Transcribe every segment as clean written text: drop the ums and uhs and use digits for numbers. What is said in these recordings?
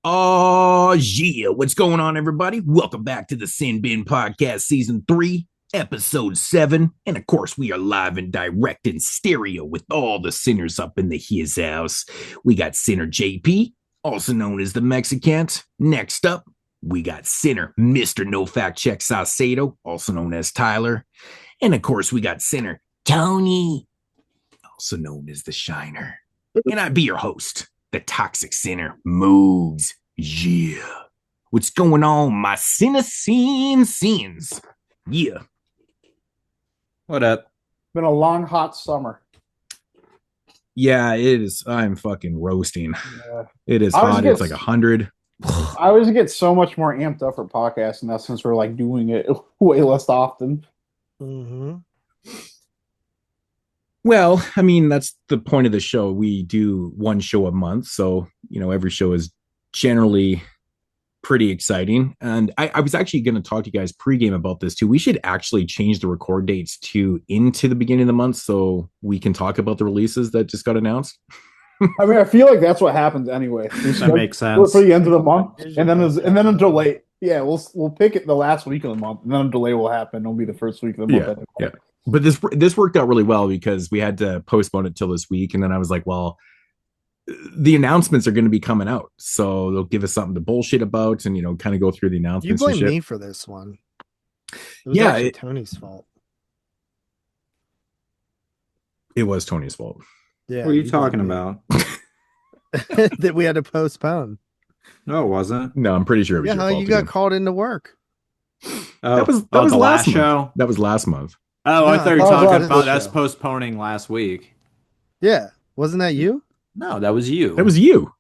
Oh, yeah. What's going on, everybody? Welcome back to the Sin Bin Podcast Season 3, Episode 7. And of course, we are live and direct in stereo with all the sinners up in the his house. We got Sinner JP, also known as the Mexicant. Next up, we got Sinner Mr. No Fact Check Saucedo, also known as Tyler. And of course, we got Sinner Tony, also known as the Shiner. And I be your host, the Toxic Sinner Moods. Yeah. What's going on, my Cinecine scenes? Yeah. What up? Been a long, hot summer. Yeah, it is. I'm fucking roasting. Yeah. It is hot. It's like 100. I always get so much more amped up for podcasts now since we're like doing it way less often. Mm-hmm. Well, I mean, that's the point of the show. We do one show a month. So, every show is generally pretty exciting. And I was actually going to talk to you guys pregame about this too. We should actually change the record dates into the beginning of the month so we can talk about the releases that just got announced. I mean, I feel like that's what happens anyway. That makes sense. For the end of the month, and then a delay. Yeah, we'll pick it the last week of the month, and then a delay will happen. It'll be the first week of the month. Yeah. But this worked out really well because we had to postpone it till this week, and then I was like, well, the announcements are going to be coming out, so they'll give us something to bullshit about, and kind of go through the announcements. You blame me for this one. It was Tony's fault. It was Tony's fault. Yeah. What are you talking about? That we had to postpone. No, it wasn't. No, I'm pretty sure it was your fault. You got called into work. Oh, that was the last show. Month. That was last month. Oh, No, I thought you were talking about show. us postponing last week. Yeah. Wasn't that you? No, that was you. That was you.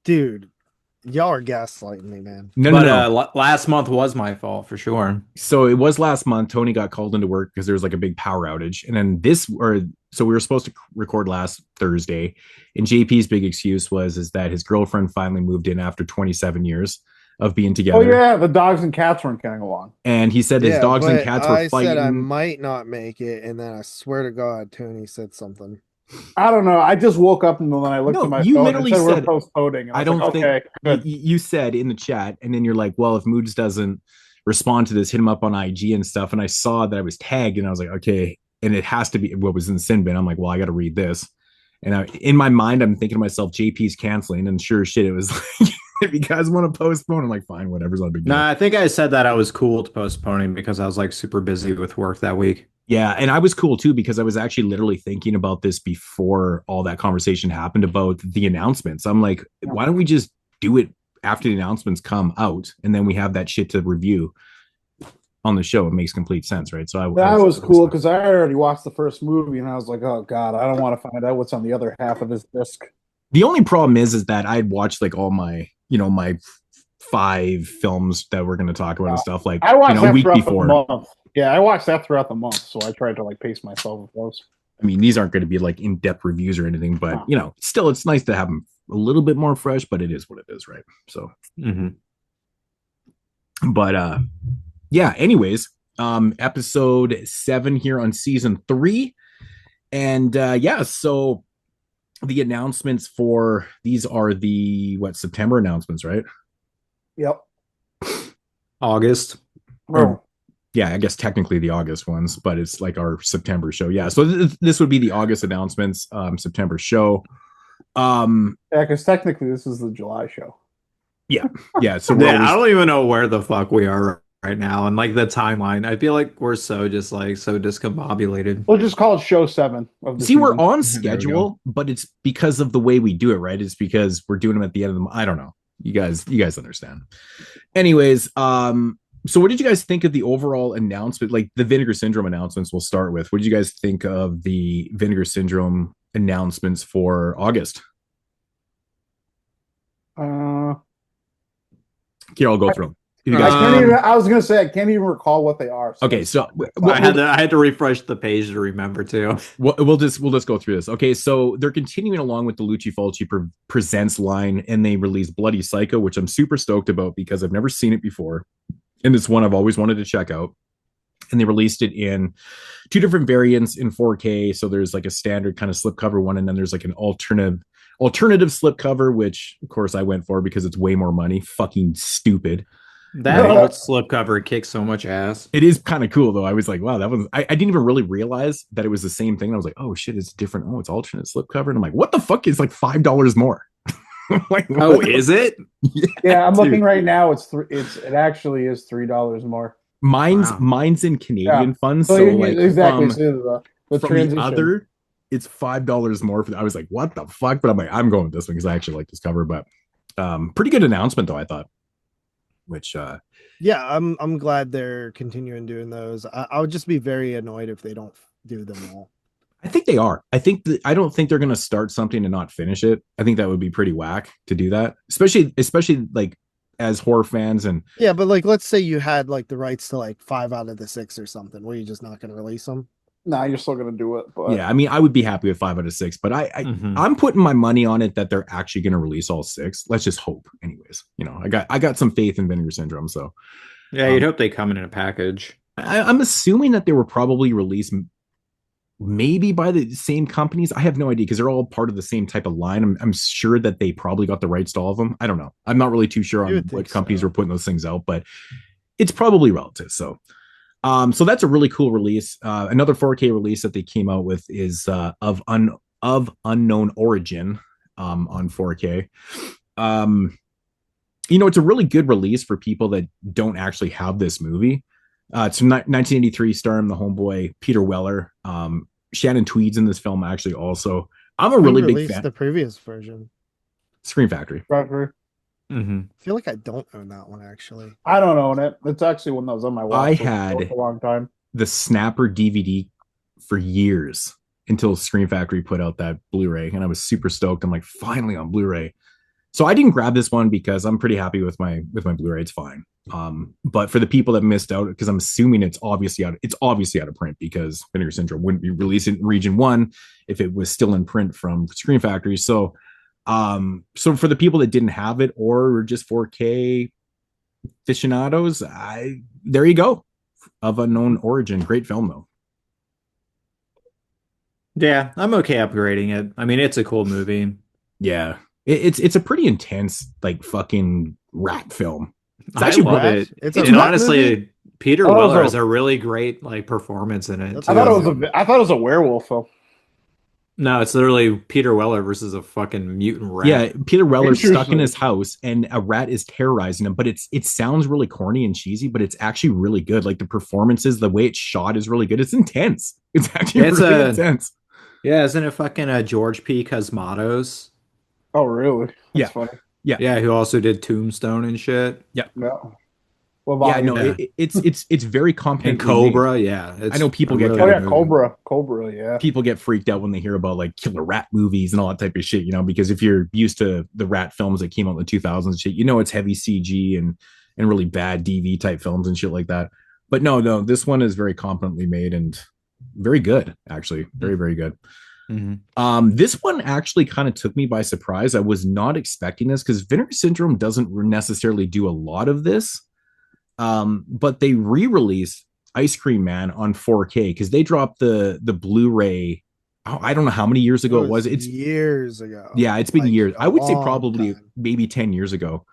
Dude, y'all are gaslighting me, man. No. Last month was my fault for sure. So it was last month. Tony got called into work because there was like a big power outage. And then so we were supposed to record last Thursday. And JP's big excuse is that his girlfriend finally moved in after 27 years of being together. Oh yeah, the dogs and cats weren't getting along. And he said his dogs and cats were fighting. I said I might not make it, and then I swear to God, Tony said something. I don't know. I just woke up and then I looked at my phone and said we're postponing. I don't think you said in the chat, and then you're like, well, if Moods doesn't respond to this, hit him up on IG and stuff. And I saw that I was tagged, and I was like, okay, and it has to be what was in the sin bin. I'm like, well, I got to read this. And in my mind, I'm thinking to myself, JP's canceling, and sure as shit, it was like, if you guys want to postpone, I'm like, fine, whatever's on big deal. Nah, I think I said that I was cool to postponing because I was like super busy with work that week. Yeah, and I was cool too because I was actually literally thinking about this before all that conversation happened about the announcements. I'm like, why don't we just do it after the announcements come out, and then we have that shit to review on the show? It makes complete sense, right? So that was cool because I already watched the first movie, and I was like, oh god, I don't want to find out what's on the other half of this disc. The only problem is that I'd watched like all my, my 5 films that we're going to talk about and stuff like I watched a week before. The month. Yeah, I watched that throughout the month, so I tried to like pace myself with those. I mean, these aren't going to be like in-depth reviews or anything, but still, it's nice to have them a little bit more fresh. But it is what it is, right? So, But yeah. Anyways, episode 7 here on season 3, and so the announcements for these are the September announcements, right? Yep. August. Yeah, I guess technically the August ones, but it's like our September show. Yeah, so this would be the August announcements, September show. Yeah, because technically this is the July show. Yeah. So I don't even know where the fuck we are right now, and like the timeline. I feel like we're so discombobulated. We'll just call it show 7 of the season. We're on schedule, but it's because of the way we do it, right? It's because we're doing them at the end of the month. I don't know. You guys understand. Anyways, so what did you guys think of the overall announcement, like the Vinegar Syndrome announcements we'll start with? What did you guys think of the Vinegar Syndrome announcements for August? Here, I'll go through them. I was going to say, I can't even recall what they are. So. Okay, so I had to refresh the page to remember too. We'll just go through this. Okay, so they're continuing along with the Lucci Fulci Presents line, and they released Bloody Psycho, which I'm super stoked about because I've never seen it before. And it's one I've always wanted to check out. And they released it in 2 different variants in 4K. So there's like a standard kind of slipcover one, and then there's like an Alternative slipcover, which of course I went for because it's way more money. Fucking stupid. That Right. alt slipcover kicks so much ass. It is kind of cool though. I was like, wow, that was I didn't even really realize that it was the same thing. I was like, oh shit, it's different. Oh, it's alternate slipcover. And I'm like, what the fuck is like $5 more? Like, Oh, is it? Yeah, I'm dude. looking right now. It actually is $3 more. Mine's Wow. mine's in Canadian Yeah. funds. So, So you- like exactly. from, So the from transition. the other, it's $5 more for I was like, what the fuck? But I'm like, I'm going with this one because I actually like this cover. But pretty good announcement though, I thought. Which Yeah, I'm glad they're continuing doing those. I would just be very annoyed if they don't do them all. I think they are. I don't think they're gonna start something and not finish it. I think that would be pretty whack to do that. Especially like as horror fans and Yeah, but like let's say you had like the rights to like 5 out of the 6 or something. Were you just not going to release them? Nah, you're still gonna do it. But yeah, I mean I would be happy with 5 out of 6, but Mhm. I'm putting my money on it that they're actually gonna release all 6. Let's just hope. Anyways, I got some faith in Vinegar Syndrome, so Yeah, you'd hope they come in a package. I'm assuming that they were probably released maybe by the same companies. I have no idea because they're all part of the same type of line. I'm sure that they probably got the rights to all of them. I don't know. I'm not really too sure You on would what think companies so. were putting those things out, but it's probably relative. So, so that's a really cool release. Another 4K release that they came out with is of unknown origin on 4K. It's a really good release for people that don't actually have this movie. It's from 1983, starring the homeboy Peter Weller. Shannon Tweed's in this film actually. Also, I'm a really Who big released fan. the previous version? Screen Factory. Rocker. Mm-hmm. I feel like I don't own that one actually. I don't own it. It's actually one that was on my watch I list had for a long time. the Snapper DVD for years until Screen Factory put out that Blu-ray, and I was super stoked. I'm like, finally on Blu-ray. So I didn't grab this one because I'm pretty happy with my Blu-ray. It's fine. But for the people that missed out, because I'm assuming it's obviously out of print because Vinegar Syndrome wouldn't be released in Region 1 if it was still in print from Screen Factory. So for the people that didn't have it or were just 4K aficionados, there you go. Of Unknown Origin. Great film though. Yeah, I'm okay upgrading it. I mean, it's a cool movie. Yeah. It's a pretty intense, like fucking rat film. It's I actually love rat? it. It's a And rat honestly, movie? Peter Oh, Weller so- has a really great like performance in it. That's too. I thought it was a werewolf film. No, it's literally Peter Weller versus a fucking mutant rat. Yeah, Peter Weller's stuck in Interesting. his house and a rat is terrorizing him, but it sounds really corny and cheesy, but it's actually really good. Like the performances, the way it's shot is really good. It's intense. It's actually It's really a- intense. Yeah, isn't it fucking George P. Cosmatos? Oh, really? That's Yeah. funny. Yeah, who also did Tombstone and shit. Yeah. Well, Yeah, no, Yeah. it's very competently And Cobra, yeah. I know people get Oh kinda yeah, movie. Cobra. Yeah. people get freaked out when they hear about like killer rat movies and all that type of shit, because if you're used to the rat films that came out in the 2000s and shit, it's heavy CG and really bad DV type films and shit like that. But no, this one is very competently made and very good, actually. Very, very good. Mhm. This one actually kind of took me by surprise. I was not expecting this because Vinegar Syndrome doesn't necessarily do a lot of this. But they re-released Ice Cream Man on 4K because they dropped the Blu-ray. I don't know how many years ago it was. It's years ago. yeah, it's been Like, years. a I would say long probably time. maybe 10 years ago.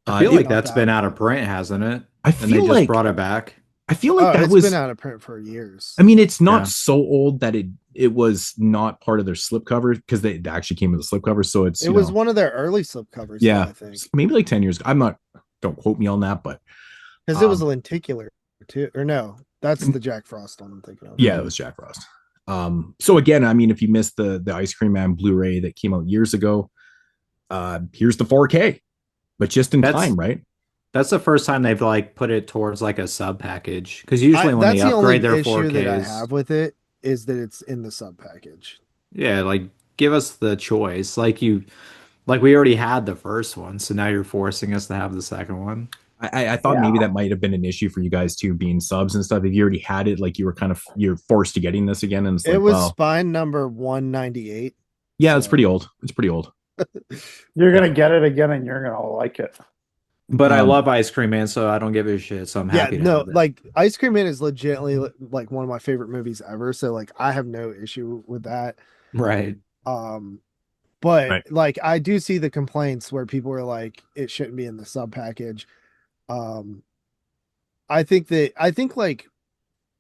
I feel it- like that's not been that out of bad. print, hasn't it? I And they feel just like brought it back. that It's was. been out of print for years. I mean, it's not Yeah. so old that it was not part of their slipcover because they actually came with a slipcover. So it's it was one of their early slipcovers. yeah, I think maybe like 10 years. Don't quote me on that, but because it was a lenticular too. Or no, that's the Jack Frost one I'm thinking of. yeah, it was Jack Frost. So again, I mean, if you missed the Ice Cream Man Blu-ray that came out years ago, here's the 4K, but just in That's- time, right? That's the first time they've like put it towards like a sub package. Because usually when That's they the only upgrade their issue that I 4Ks, have with it is that it's in the sub package. yeah, like give us the choice. Like we already had the first one, so now you're forcing us to have the second one. I thought maybe that might have been an issue for you guys too, being subs and stuff. If you already had it, like you're forced to getting this again, and it's like, It was well, spine number 198. yeah, it's so- pretty old. It's pretty old. You're gonna get it again, and you're gonna like it. But I Um, love Ice Cream Man, so I don't give a shit. So I'm Yeah, happy to no, have it. like Ice Cream Man is legitimately like one of my favorite movies ever. So like I have no issue with that. Right. But Right. like I do see the complaints where people are like, it shouldn't be in the sub package. Um, I think like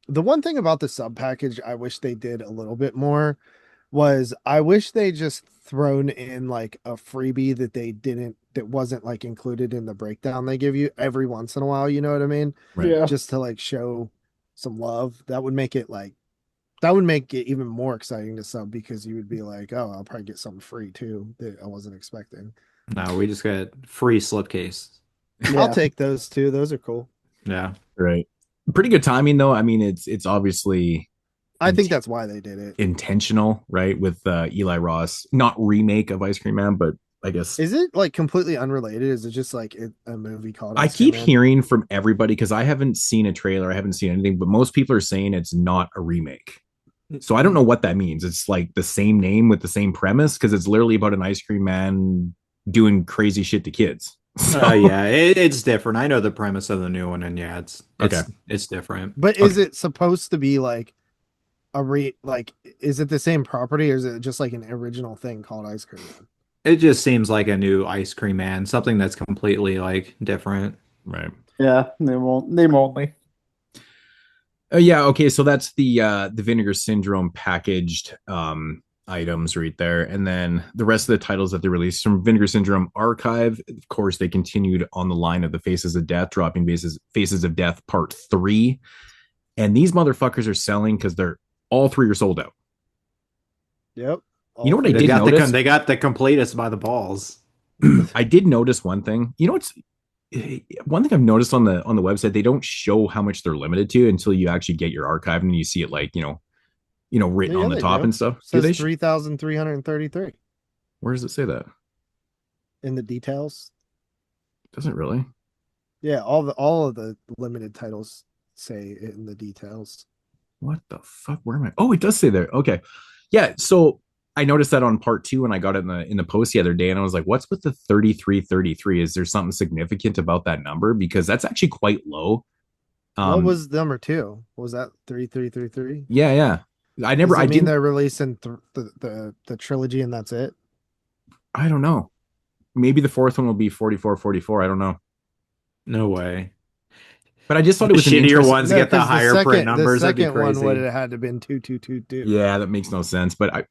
the one thing about the sub package I wish they did a little bit more was I wish they just thrown in like a freebie that wasn't like included in the breakdown they give you every once in a while, you know what I mean? Right. Yeah. Just to like show some love. That would make it even more exciting to sub because you would be like, oh, I'll probably get something free too that I wasn't expecting. No, we just got free slipcase. I'll take those too. Those are cool. Yeah. Right. Pretty good timing though. I mean, it's obviously I think that's why they did it. intentional, right? With Eli Ross, not remake of Ice Cream Man, but I guess Is it like completely unrelated? Is it just like a movie called I Ice Cream keep Man? hearing from everybody because I haven't seen a trailer, I haven't seen anything, but most people are saying it's not a remake. So I don't know what that means. It's like the same name with the same premise because it's literally about an ice cream man doing crazy shit to kids. So, Yeah, it's different. I know the premise of the new one, and yeah, Okay. it's different. But is it supposed to be like is it the same property or is it just like an original thing called Ice Cream Man? It just seems like a new ice cream man, something that's completely like different. right. Yeah, name only. Yeah, okay, so that's the Vinegar Syndrome packaged items right there. And then the rest of the titles that they released from Vinegar Syndrome Archive, of course, they continued on the line of the Faces of Death, dropping Faces of Death Part 3. And these motherfuckers are selling because they're all three are sold out. Yep. You know what I They did got notice? they got the completest by the balls. I did notice one thing. You know what's one thing I've noticed on the website, they don't show how much they're limited to until you actually get your archive and you see it like, written on the they top do. and stuff. It Do they says 3,333 Where does it say that? in the details. Doesn't really. Yeah, all of the limited titles say it in the details. What the fuck? Where am I? Oh, it does say there. Okay. Yeah, so I noticed that on part 2 and I got it in the post the other day and I was like, what's with the 3333? Is there something significant about that number? Because that's actually quite low. What was number 2? Was that 3,333? Yeah. I Does it mean didn't. they're releasing the trilogy and that's it? I don't know. Maybe the fourth one will be 4444. I don't know. No way. But I just thought The it was an shittier interesting. ones get the 'cause higher print numbers. The That'd be second one crazy. would have had to been 2222. Yeah, that makes no sense. But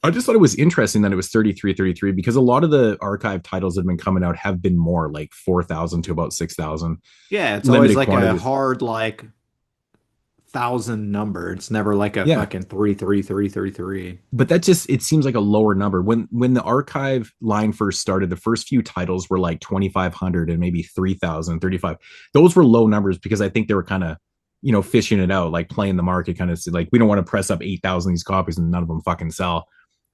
I just thought it was interesting that it was 3333 because a lot of the archive titles that have been coming out have been more like 4,000 to about 6,000. Yeah, it's Limited always like quantities. a hard like 1,000 number. It's never like a Yeah. fucking 33333. But that just it seems like a lower number. When the archive line first started, the first few titles were like 2,500 and maybe 3,000, 35. Those were low numbers because I think they were kind of fishing it out, like playing the market, kind of like we don't want to press up 8,000 of these copies and none of them fucking sell.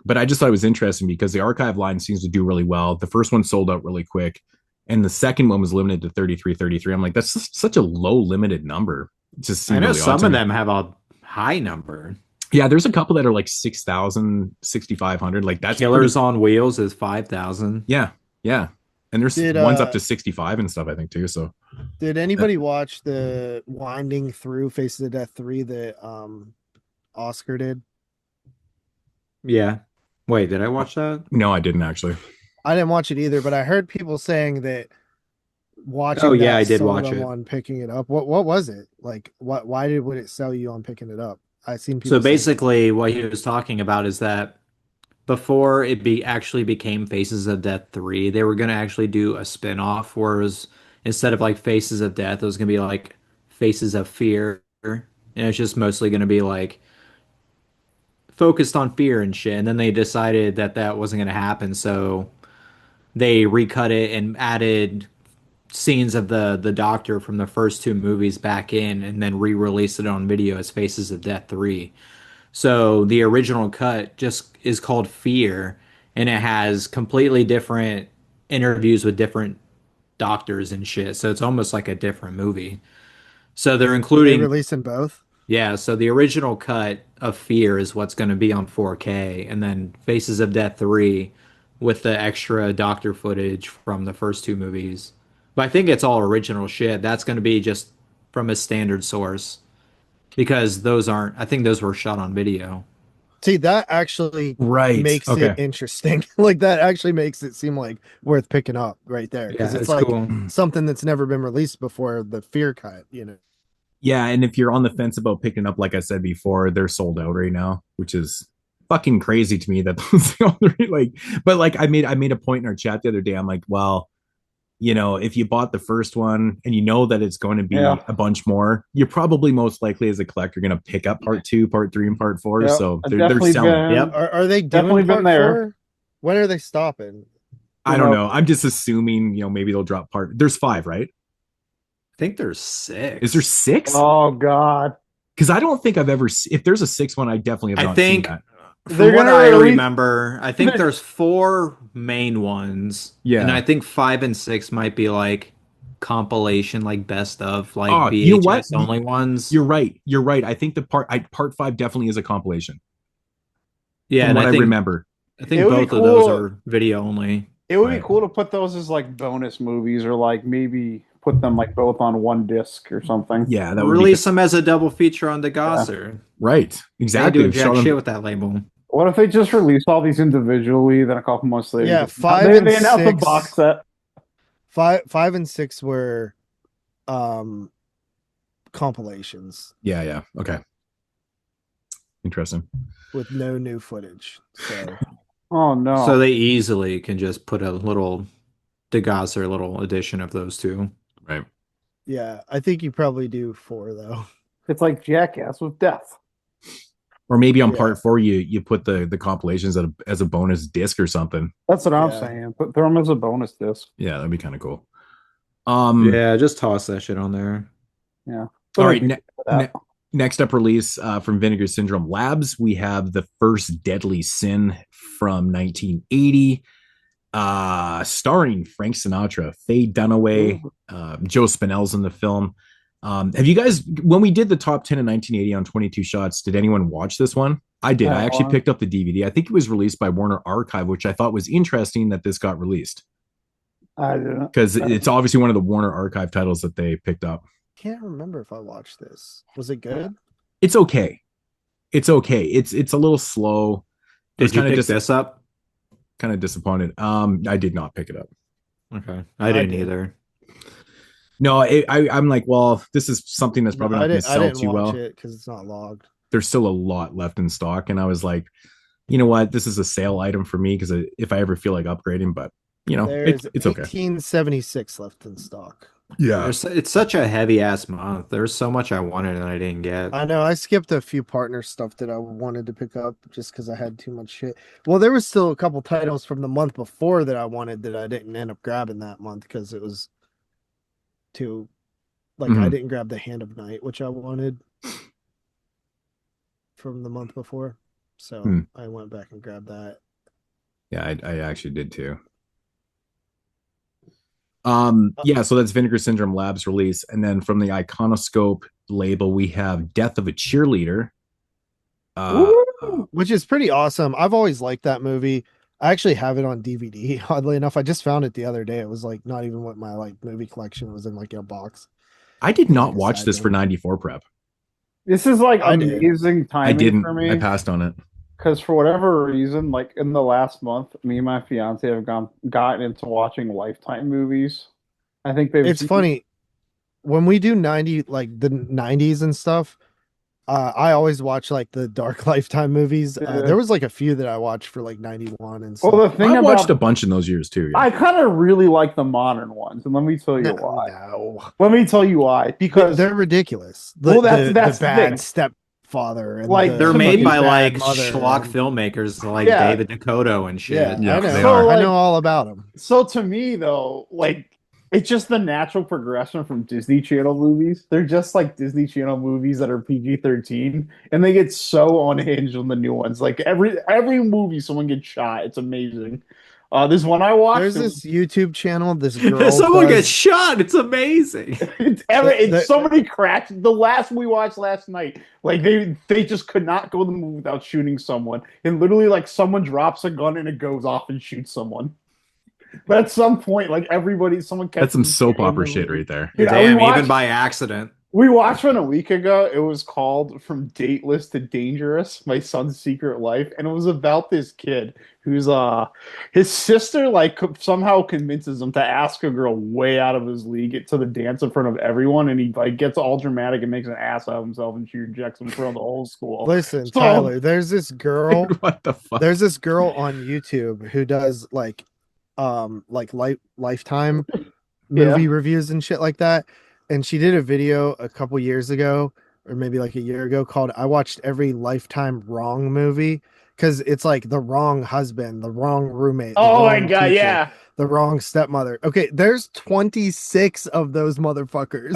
But I just thought it was interesting because the archive line seems to do really well. The first one sold out really quick, and the second one was limited to 3333. I'm like, that's such a low limited number. It just seemed I know really some odd to of me. them have a high number. Yeah, there's a couple that are like 6,000, 6,500. Like that's Killers pretty, on Wheels is 5,000. yeah. And there's Did, ones up to 65 and stuff, I think, too. So Did anybody watch the Winding Through Faces of Death 3 that Oscar did? Yeah. Wait, did I watch that? no, I didn't actually. I didn't watch it either, but I heard people saying that watching Oh, yeah, that I did sold watch them it. on picking it up. What was it? Like why would it sell you on picking it up? I've seen people So say- basically, what he was talking about is that before it actually became Faces of Death 3, they were going to actually do a spin-off, whereas instead of like Faces of Death, it was going to be like Faces of Fear. And it's just mostly going to be like focused on fear and shit. And then they decided that that wasn't going to happen, so they recut it and added scenes of the doctor from the first two movies back in and then re-released it on video as Faces of Death 3. So the original cut just is called Fear, and it has completely different interviews with different doctors and shit. So it's almost like a different movie. So they're Are they including, releasing both? yeah, so the original cut of Fear is what's going to be on 4K, and then Faces of Death 3 with the extra doctor footage from the first two movies. But I think it's all original shit. That's going to be just from a standard source because those aren't, I think those were shot on video. See, that actually Right. makes Okay. it interesting. Like that actually makes it seem like worth picking up right there because Yeah, it's it's like cool. something that's never been released before. The fear cut, Yeah, and if you're on the fence about picking up, like I said before, they're sold out right now, which is fucking crazy to me that those like. But like, I made a point in our chat the other day. I'm like, well, if you bought the first one and you know that it's going to be Yeah. a bunch more, you're probably most likely as a collector going to pick up part 2, part 3, and part 4. Yep. So I've they're definitely selling. been- Yep. Are they Definitely doing been part there. 4? When are they stopping? I don't know. I'm just assuming, maybe they'll drop part. There's 5, right? I think there's 6. Is there 6? Oh God. Because I don't think I've ever. If there's a 6th one, I definitely have I not think seen that. from They're what gonna I release- remember, I think there's 4 main ones. Yeah. And I think 5 and 6 might be like compilation, like best of, like Oh, VHS you know what? only ones. You're right. I think the part 5 definitely is a compilation. Yeah, From and what I think remember. I think It would be both of those cool- are video only. It would Right. be cool to put those as like bonus movies, or like maybe put them like both on one disc or something. Yeah, that would Release them as a double feature on the Gosser. be right. They Exactly. do jack Show them- shit with that label. What if they just release all these individually, then a couple months later? Yeah, just- 5 they and announced a 6 box set. 5 and 6 were compilations Yeah. Okay. Interesting. with no new footage. So Oh no! So they easily can just put a little DeGosser little edition of those two. Right. yeah, I think you probably do 4 though. It's like Jackass with death. Or maybe on Yeah. part 4, you put the compilations as a bonus disc or something. That's what I'm Yeah. saying. Throw them as a bonus disc. Yeah, that'd be kind of cool. Yeah, just toss that shit on there. All right. Next up release from Vinegar Syndrome Labs, we have The First Deadly Sin from 1980, starring Frank Sinatra, Faye Dunaway, Joe Spinell's in the film. Have you guys, when we did the top 10 in 1980 on 22 shots, did anyone watch this one? I did. I actually picked up the DVD. I think it was released by Warner Archive, which I thought was interesting that this got released. I didn't. Because it's obviously one of the Warner Archive titles that they picked up. Can't remember if I watched this. Was it good? It's okay. It's a little slow. Did you pick this up? Kind of disappointed. I did not pick it up. Okay, I didn't did. either. No, I'm like, well, this is something that's probably not going to sell too well. it because it's not logged. There's still a lot left in stock, and I was like, you know what, this is a sale item for me because if I ever feel like upgrading, but There's it's okay. 1876 left in stock. Yeah, It's such a heavy ass month. There's so much I wanted and I didn't get. I know I skipped a few partner stuff that I wanted to pick up just because I had too much shit. Well, there was still a couple titles from the month before that I wanted that I didn't end up grabbing that month because it was too I didn't grab the Hand of Night, which I wanted from the month before. So I went back and grabbed that. Yeah, I actually did too. Yeah, so that's Vinegar Syndrome Labs release, and then from the Iconoscope label we have Death of a Cheerleader, Which is pretty awesome. I've always liked that movie. I actually have it on DVD. Oddly enough, I just found it the other day. It was like not even what my movie collection was in in a box. I did not like a watch side this for note. 94 prep. This is like I did. amazing timing I didn't. for me. I passed on it. Because for whatever reason, like in the last month, me and my fiance have gotten into watching Lifetime movies. I think It's funny when we do 90 the 90s and stuff. I always watch the dark Lifetime movies. Yeah. There was a few that I watched for 91 and stuff. Well, the thing I watched a about bunch in those years too. Yeah. I kind of really like the modern ones, and let me tell you why. No. Let me tell you why. Because They're ridiculous. Well, that's the the thing. bad stepfather and Like, They're made by bad mother schlock and- filmmakers like Yeah. David Dakota and shit. Yeah, I know. they are. I know all about them. so to me though, it's just the natural progression from Disney Channel movies. They're just like Disney Channel movies that are PG-13, and they get so unhinged on the new ones. Like every movie, someone gets shot. It's amazing. This one I watched. There's this YouTube channel. This girl. Someone does- gets shot. It's amazing. It's so many cracks. The last we watched last night, they just could not go to the movie without shooting someone. And literally, someone drops a gun and it goes off and shoots someone. But at some point, someone catches That's some soap them opera in the shit movie. right there. Dude, Damn, we watched- even by accident. We watched one a week ago. It was called From Dateless to Dangerous, My Son's Secret Life. And it was about this kid who's his sister somehow convinces him to ask a girl way out of his league to the dance in front of everyone, and he like gets all dramatic and makes an ass out of himself, and she rejects him in front of the whole school. Listen, So Tyler, there's this girl. What the fuck? There's this girl on YouTube who does like Lifetime movie yeah. reviews and shit like that. And she did a video a couple years ago, or maybe like a year ago, called "I watched every Lifetime wrong movie," because it's like the wrong husband, the wrong roommate, the Oh my wrong God, teacher, yeah. the wrong stepmother. Okay, there's 26 of those motherfuckers.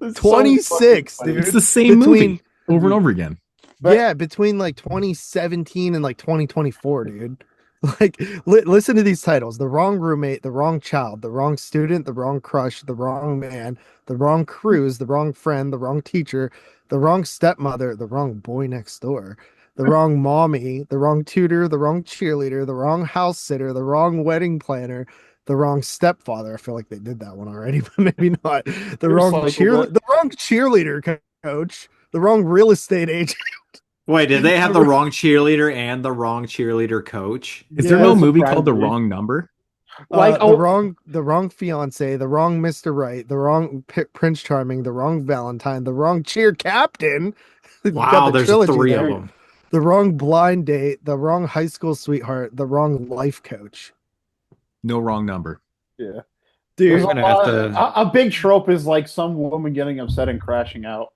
It's so 26, fucking funny. It's dude. the same Between- movie over and over again. But- Yeah, between like 2017 and like 2024, dude. Like, listen to these titles: the wrong roommate, the wrong child, the wrong student, the wrong crush, the wrong man, the wrong cruise, the wrong friend, the wrong teacher, the wrong stepmother, the wrong boy next door, the wrong mommy, the wrong tutor, the wrong cheerleader, the wrong house sitter, the wrong wedding planner, the wrong stepfather. I feel like they did that one already, but maybe not. The Recycled it. the wrong cheerleader coach, the wrong real estate agent. Wait, did they have the wrong cheerleader and the wrong cheerleader coach? Is there Yeah, no that's movie called The surprising. Wrong Number? The wrong fiance, the wrong Mr. Right, the wrong Prince Charming, the wrong Valentine, the wrong cheer captain. You've got Wow, the there's trilogy three there. of them. The wrong blind date, the wrong high school sweetheart, the wrong life coach. No Wrong Number. Yeah. Dude, There's gonna have to- a big trope is like some woman getting upset and crashing out.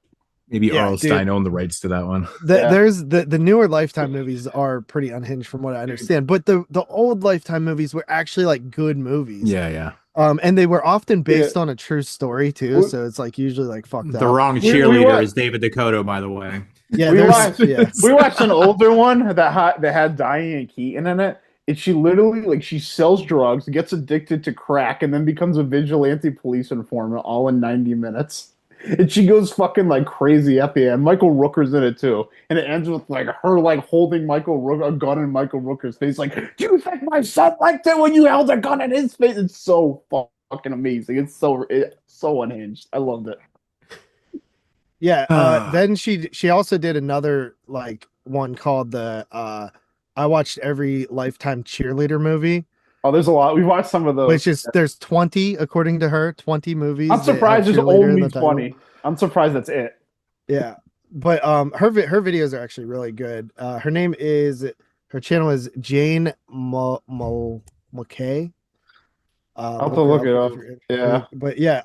Maybe Yeah, R.L. dude. Stein owned the rights to that one. Yeah. there's the newer Lifetime movies are pretty unhinged from what I understand, but the old Lifetime movies were actually like good movies. Yeah, yeah. And they were often based on a true story too, We- so it's like usually like fucked The up. wrong We cheerleader watched- is David Dakota, by the way. Yeah, we there's watched- yeah. We watched an older one that had Diane Keaton in it. And she literally like she sells drugs, gets addicted to crack, and then becomes a vigilante police informant all in 90 minutes. And she goes fucking like crazy at the end. Michael Rooker's in it too. And it ends with like her like holding a gun in Michael Rooker's face, like, do you think my son liked it when you held a gun in his face? It's so fucking amazing. It's so unhinged. I loved it. Yeah, then she also did another like one called the I watched every Lifetime cheerleader movie, Oh, there's a lot. We watched some of those. which is there's 20 according to her, 20 movies. I'm that have surprised there's cheerleader in only the title. 20. I'm surprised that's it. Yeah. But her videos are actually really good. Her channel is Jane McKay. I'll have to look it up. Yeah. But yeah,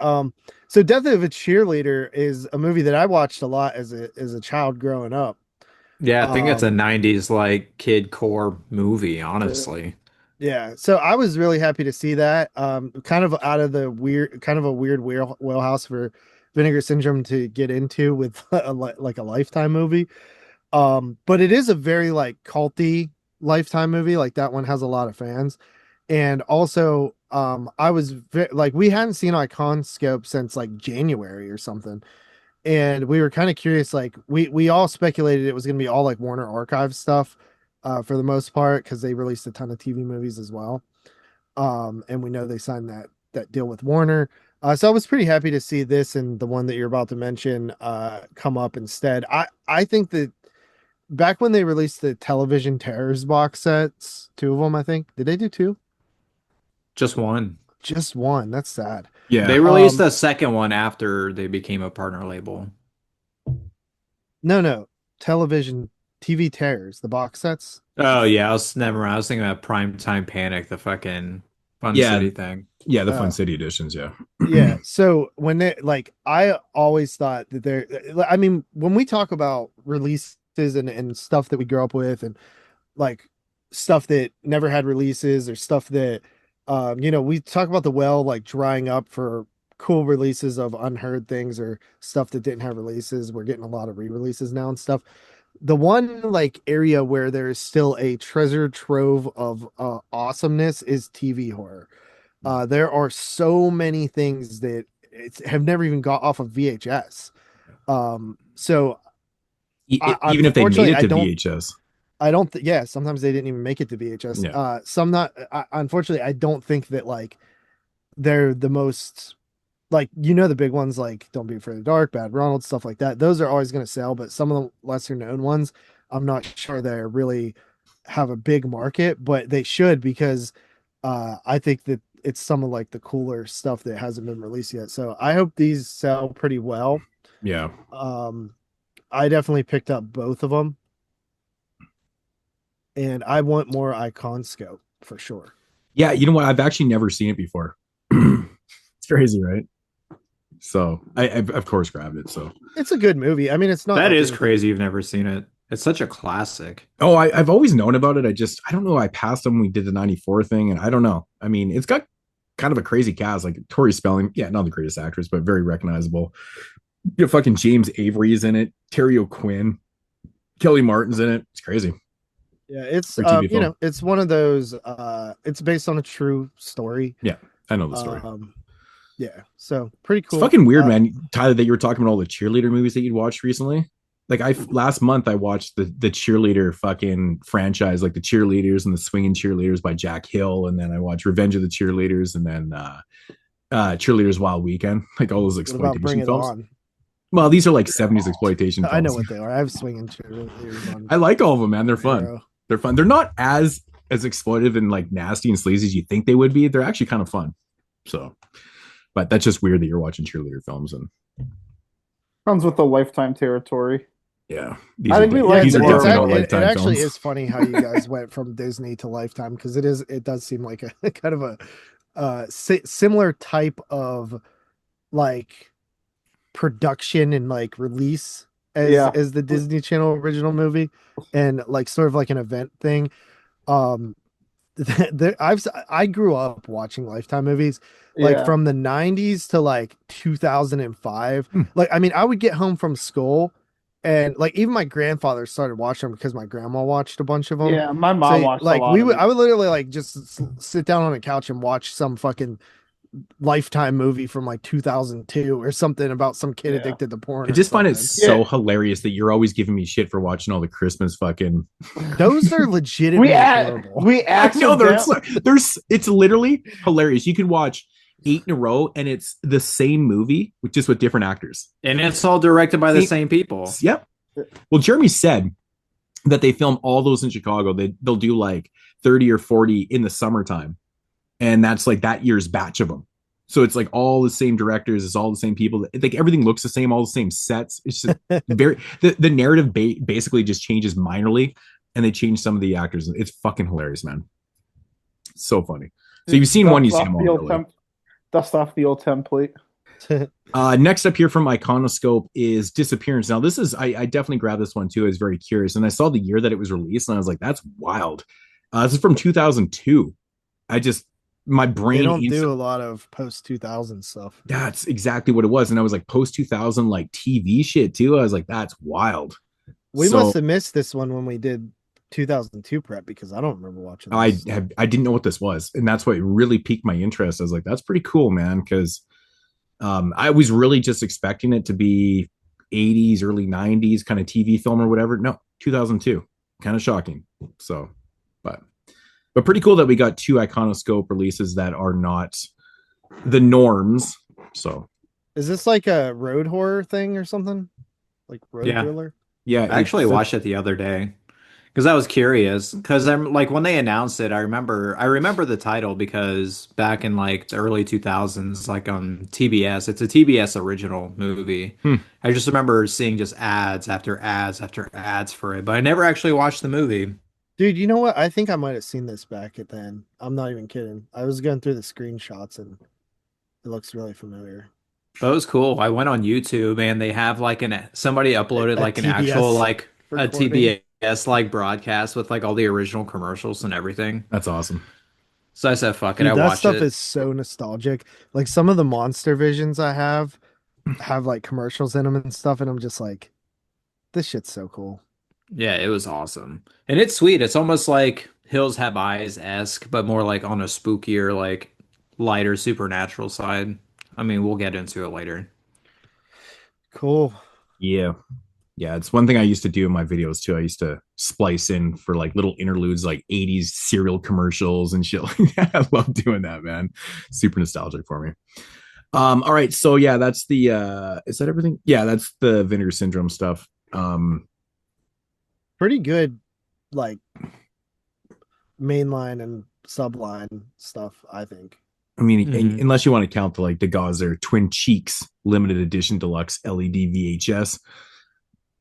so Death of a Cheerleader is a movie that I watched a lot as a child growing up. Yeah, I think it's a 90s like kid core movie, honestly. Yeah, so I was really happy to see that. Kind of out of the weird wheelhouse for Vinegar Syndrome to get into with like a Lifetime movie. But it is a very like culty Lifetime movie. Like that one has a lot of fans, and also I was like we hadn't seen Iconscope since like January or something, and we were kind of curious. Like we all speculated it was going to be all like Warner Archive stuff. For the most part, because they released a ton of TV movies as well. And we know they signed that deal with Warner. So I was pretty happy to see this and the one that you're about to mention come up instead. I think that back when they released the Television Terrors box sets, 2 of them, I think. Did they do 2? Just one. Just 1. That's sad. Yeah. They released the second one after they became a partner label. No. Television TV Terrors, the box sets. Oh yeah, I was thinking about Primetime Panic, the fucking Fun City thing. Yeah, the Fun Oh. City editions, yeah. Yeah. So when they like, I always thought that I mean, when we talk about releases and stuff that we grew up with and like stuff that never had releases or stuff that, we talk about the well like drying up for cool releases of unheard things or stuff that didn't have releases. We're getting a lot of re-releases now and stuff. The one like area where there's still a treasure trove of awesomeness is TV horror. There are so many things that have never even got off of VHS. So Even if they made unfortunately, it I to don't- VHS. I don't yeah, sometimes they didn't even make it to VHS. Yeah. Some not unfortunately I don't think that like they're the most like the big ones like Don't Be Afraid of the Dark, Bad Ronald, stuff like that. Those are always going to sell, but some of the lesser known ones, I'm not sure they really have a big market, but they should because I think that it's some of like the cooler stuff that hasn't been released yet. So I hope these sell pretty well. Yeah. I definitely picked up both of them, and I want more Icon Scope for sure. Yeah, you know what? I've actually never seen it before. It's crazy, right? So I've of course grabbed it. So It's a good movie. I mean, it's not That like is anything- crazy. You've never seen it. It's such a classic. oh, I've always known about it. I don't know. I passed them. We did the '94 thing, and I don't know. I mean, it's got kind of a crazy cast, like Tori Spelling. Yeah, not the greatest actress, but very recognizable. You know, fucking James Avery's in it. Terry O'Quinn, Kelly Martin's in it. It's crazy. Yeah, it's For TV film. it's one of those. It's based on a true story. I know the story. Yeah, so pretty cool. It's fucking weird, man. Tyler, that you were talking about all the cheerleader movies that you'd watched recently. Like last month I watched the cheerleader fucking franchise, like the Cheerleaders and the Swinging Cheerleaders by Jack Hill, and then I watched Revenge of the Cheerleaders, and then Cheerleaders Wild Weekend, like all those What about Bring exploitation It films. On? Well, these are like 70s exploitation films. I know what they are. I have swinging cheerleaders on. I like all of them, man. They're fun. Arrow. They're fun. They're not as exploitive and like nasty and sleazy as you think they would be. They're actually kind of fun. So, but that's just weird that you're watching cheerleader films, and Comes with the Lifetime territory. yeah, I think we like these are more- definitely not It Lifetime actually films. is funny how you guys went from Disney to Lifetime because it does seem like a kind of a similar type of like production and like release as the Disney Channel original movie, and like sort of like an event thing. I grew up watching Lifetime movies like from the 90s to like 2005. Like, I mean, I would get home from school and like even my grandfather started watching them because my grandma watched a bunch of them. Yeah, my mom So, watched like a lot of it. I would literally like just sit down on a couch and watch some fucking Lifetime movie from like 2002 or something about some kid Yeah. addicted to porn. I or just find it something. so hilarious that you're always giving me shit for watching all the Christmas fucking. Those are legitimately horrible. we I know accidentally it's literally hilarious. You can watch 8 in a row and it's the same movie with just with different actors. And it's all directed by the same people. Yep. Well, Jeremy said that they film all those in Chicago. They'll do like 30 or 40 in the summertime, and that's like that year's batch of them. So it's like all the same directors, it's all the same people. Like everything looks the same, all the same sets. It's just very the narrative basically just changes minorly, and they change some of the actors. It's fucking hilarious, man. So funny. So you've seen one, you've seen them all. Really. Dust off the old template. Next up here from Iconoscope is Disappearance. Now this is I definitely grabbed this one too. I was very curious, and I saw the year that it was released, and I was like, that's wild. This is from 2002. My brain They don't do a lot of post 2000 stuff. That's exactly what it was, and I was like post 2000 like TV shit too. I was like, that's wild. We must have missed this one when we did 2002 prep because I don't remember watching this. I didn't know what this was, and that's what really piqued my interest. I was like, that's pretty cool, man, because I was really just expecting it to be 80s, early 90s kind of TV film or whatever. No, 2002. Kind of shocking. So, but pretty cool that we got 2 Iconoscope releases that are not the norms. So, is this like a road horror thing or something? Like road thriller? Yeah, I actually watched it the other day because I was curious. Because I'm like when they announced it, I remember the title because back in like the early 2000s, like on TBS, it's a TBS original movie. I just remember seeing just ads after ads after ads for it, but I never actually watched the movie. Dude, you know what? I think I might have seen this back at then. I'm not even kidding. I was going through the screenshots and it looks really familiar. That was cool. I went on YouTube and they have like somebody uploaded like an TBS actual like a recording. TBS like broadcast with like all the original commercials and everything. that's awesome. So I said, "Fuck it, Dude, I that watched stuff it." is so nostalgic. Like some of the Monster Visions I have like commercials in them and stuff, and I'm just like, this shit's so cool. Yeah, it was awesome. And it's sweet. It's almost like Hills Have Eyes-esque, but more like on a spookier, like lighter supernatural side. I mean, we'll get into it later. Cool. Yeah. It's one thing I used to do in my videos too. I used to splice in for like little interludes, like 80s cereal commercials and shit like that. I love doing that, man. Super nostalgic for me. All right, so yeah, that's the is that everything? Yeah, that's the Vinegar Syndrome stuff. Pretty good, like mainline and subline stuff, I think. I mean, Mhm. unless you want to count the Gazer Twin Cheeks limited edition deluxe LED VHS,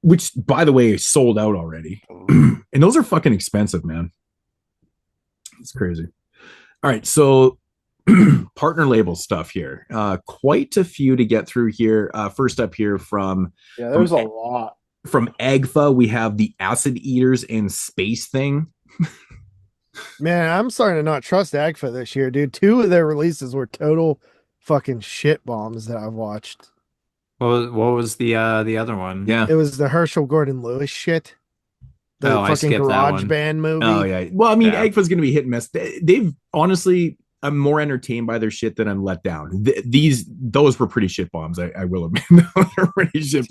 which by the way is sold out already. And those are fucking expensive, man. It's crazy. All right, so partner label stuff here. Quite a few to get through here. First up here from there's a lot. From AGFA, we have the Acid Eaters and Space Thing. Man, I'm starting to not trust AGFA this year, dude. 2 of their releases were total fucking shit bombs that I've watched. What was the other one? Yeah. It was the Herschel Gordon Lewis shit. The I fucking skipped that garage one. band movie. Oh yeah. Well, I mean, Yeah. AGFA's gonna be hit and miss. They've honestly, I'm more entertained by their shit than I'm let down. Those were pretty shit bombs. I will admit, they're pretty shit.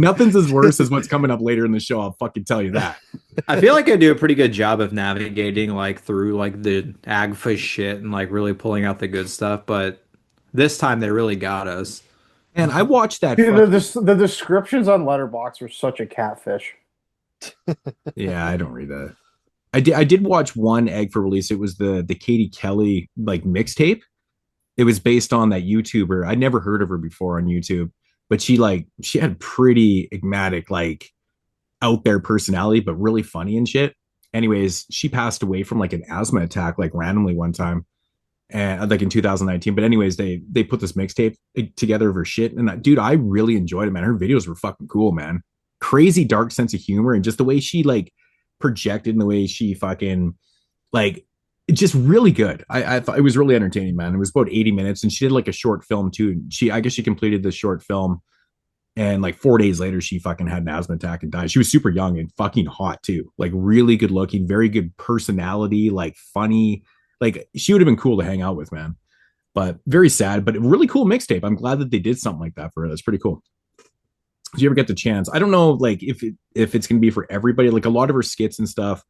Nothing's as worse as what's coming up later in the show. I'll fucking tell you that. I feel like I do a pretty good job of navigating like through like the AGFA shit and like really pulling out the good stuff, but this time they really got us. And I watched that. Dude, fucking- the descriptions on Letterboxd were such a catfish. Yeah, I don't read that. I did watch one egg for release. It was the Katie Kelly like mixtape. It was based on that YouTuber. I'd never heard of her before on YouTube, but she had pretty enigmatic, like out there personality, but really funny and shit. Anyways, she passed away from like an asthma attack, like randomly one time, and like in 2019. But anyways, they put this mixtape together of her shit, and dude, I really enjoyed it, man. Her videos were fucking cool, man. Crazy dark sense of humor, and just the way she like projected and the way she fucking like just really good. I thought it was really entertaining, man. It was about 80 minutes, and she did like a short film too. I guess she completed the short film, and like 4 days later she fucking had an asthma attack and died. She was super young and fucking hot too, like really good looking, very good personality, like funny. Like she would have been cool to hang out with, man. But very sad, but a really cool mixtape. I'm glad that they did something like that for her. That's pretty cool. Did you ever get the chance? I don't know, like if it's gonna be for everybody. Like a lot of her skits and stuff,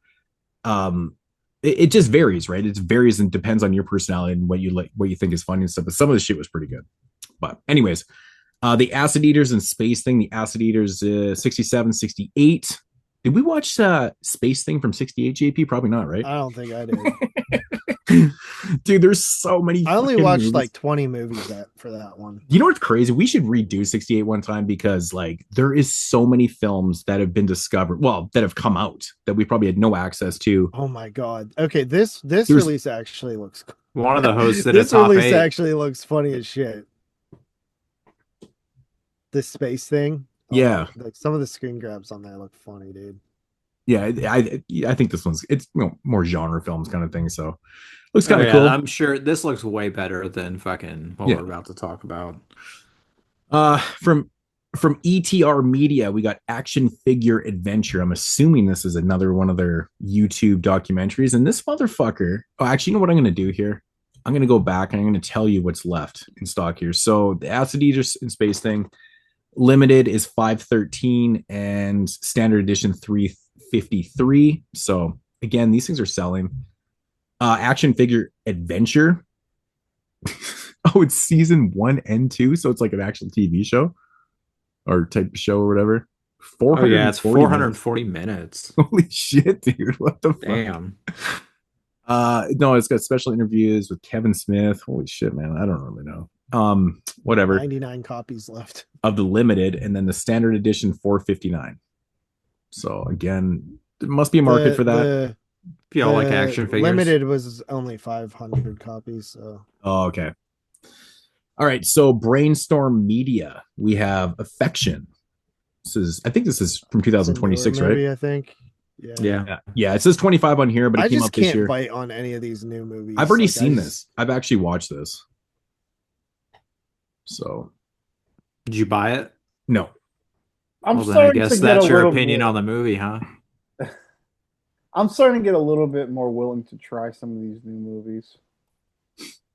it just varies, right? It varies and depends on your personality and what you like, what you think is funny and stuff. But some of the shit was pretty good. But anyways, the Acid Eaters and Space Thing. The Acid Eaters, 67, 68. Did we watch Space Thing from 68, JP? Probably not, right? I don't think I did. Dude, there's so many. I only fucking watched movies. like 20 movies for that one. You know what's crazy? We should redo 68 one time because like there is so many films that have been discovered, well, that have come out that we probably had no access to. Oh my god. Okay, this release actually looks One of the hosts did a this top release 8. actually looks funny as shit. This space thing. Yeah. Like some of the screen grabs on there look funny, dude. Yeah, I think this one's it's more genre films kind of thing. So looks kind of yeah, cool. I'm sure this looks way better than fucking what we're about to talk about. From ETR Media, we got Action Figure Adventure. I'm assuming this is another one of their YouTube documentaries. And this motherfucker. Oh, actually, you know what I'm going to do here? I'm going to go back and I'm going to tell you what's left in stock here. So the Acid Eaters in Space Thing limited is 513 and standard edition 353. So again, these things are selling. Action Figure Adventure. Oh, it's season 1 and 2, so it's like an actual TV show or type of show or whatever. 440 yeah, it's 440 minutes. Holy shit, dude! What the fuck? Damn. No, it's got special interviews with Kevin Smith. Holy shit, man! I don't really know. Whatever. 99 copies left of the limited, and then the standard edition 459. So again, there must be a market for that. If y'all like action figures. Limited was only 500 copies. So. Oh, okay. All right. So Brainstorm Media, we have Affection. I think this is from 2026, movie, right? I think. Yeah. It says 25 on here, but it came up this year. I just can't bite on any of these new movies. I've already seen this. I've actually watched this. So, did you buy it? No. I'm well, then starting I guess to that's get a your little opinion bit, on the movie, huh? I'm starting to get a little bit more willing to try some of these new movies.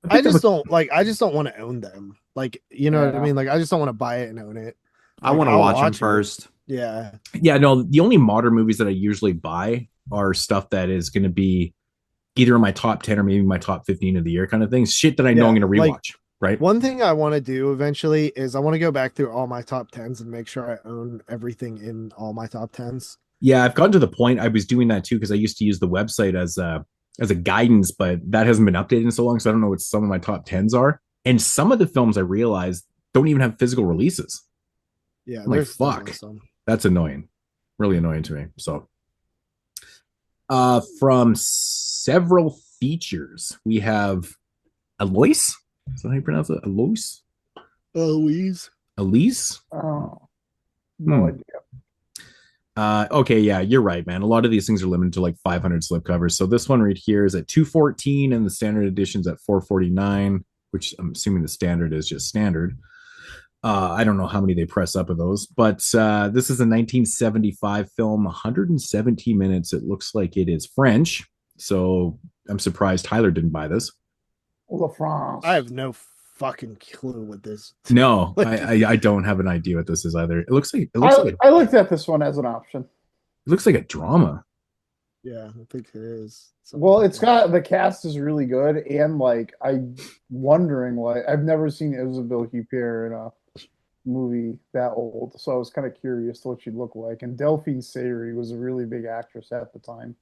I just don't want to own them. Like, you know what I mean? Like, I just don't want to buy it and own it. I want to watch them first. Yeah. Yeah, no, the only modern movies that I usually buy are stuff that is going to be either in my top 10 or maybe my top 15 of the year kind of thing. Shit that I know I'm going to rewatch. right? One thing I want to do eventually is I want to go back through all my top tens and make sure I own everything in all my top tens. Yeah, I've gotten to the point. I was doing that too because I used to use the website as a guidance, but that hasn't been updated in so long, so I don't know what some of my top tens are. And some of the films I realized don't even have physical releases. Yeah, I'm like, fuck, some. that's annoying, really annoying to me. So, from several features, we have Alois. Is that how you pronounce it? Alois? Louise. Elise? Oh, no idea. Okay, yeah, you're right, man. A lot of these things are limited to like 500 slipcovers. So this one right here is at 214 and the standard edition's at 449, which I'm assuming the standard is just standard. I don't know how many they press up of those, but this is a 1975 film, 117 minutes. It looks like it is French, so I'm surprised Tyler didn't buy this. La France. I have no fucking clue what this. No, I don't have an idea what this is either. It looks like I looked at this one as an option. it looks like a drama. Yeah, I think it is. Well, it's got the cast is really good, and like I'm wondering, like I've never seen Isabelle Huppert in a movie that old, so I was kind of curious what she'd look like. And Delphine Seyrig was a really big actress at the time,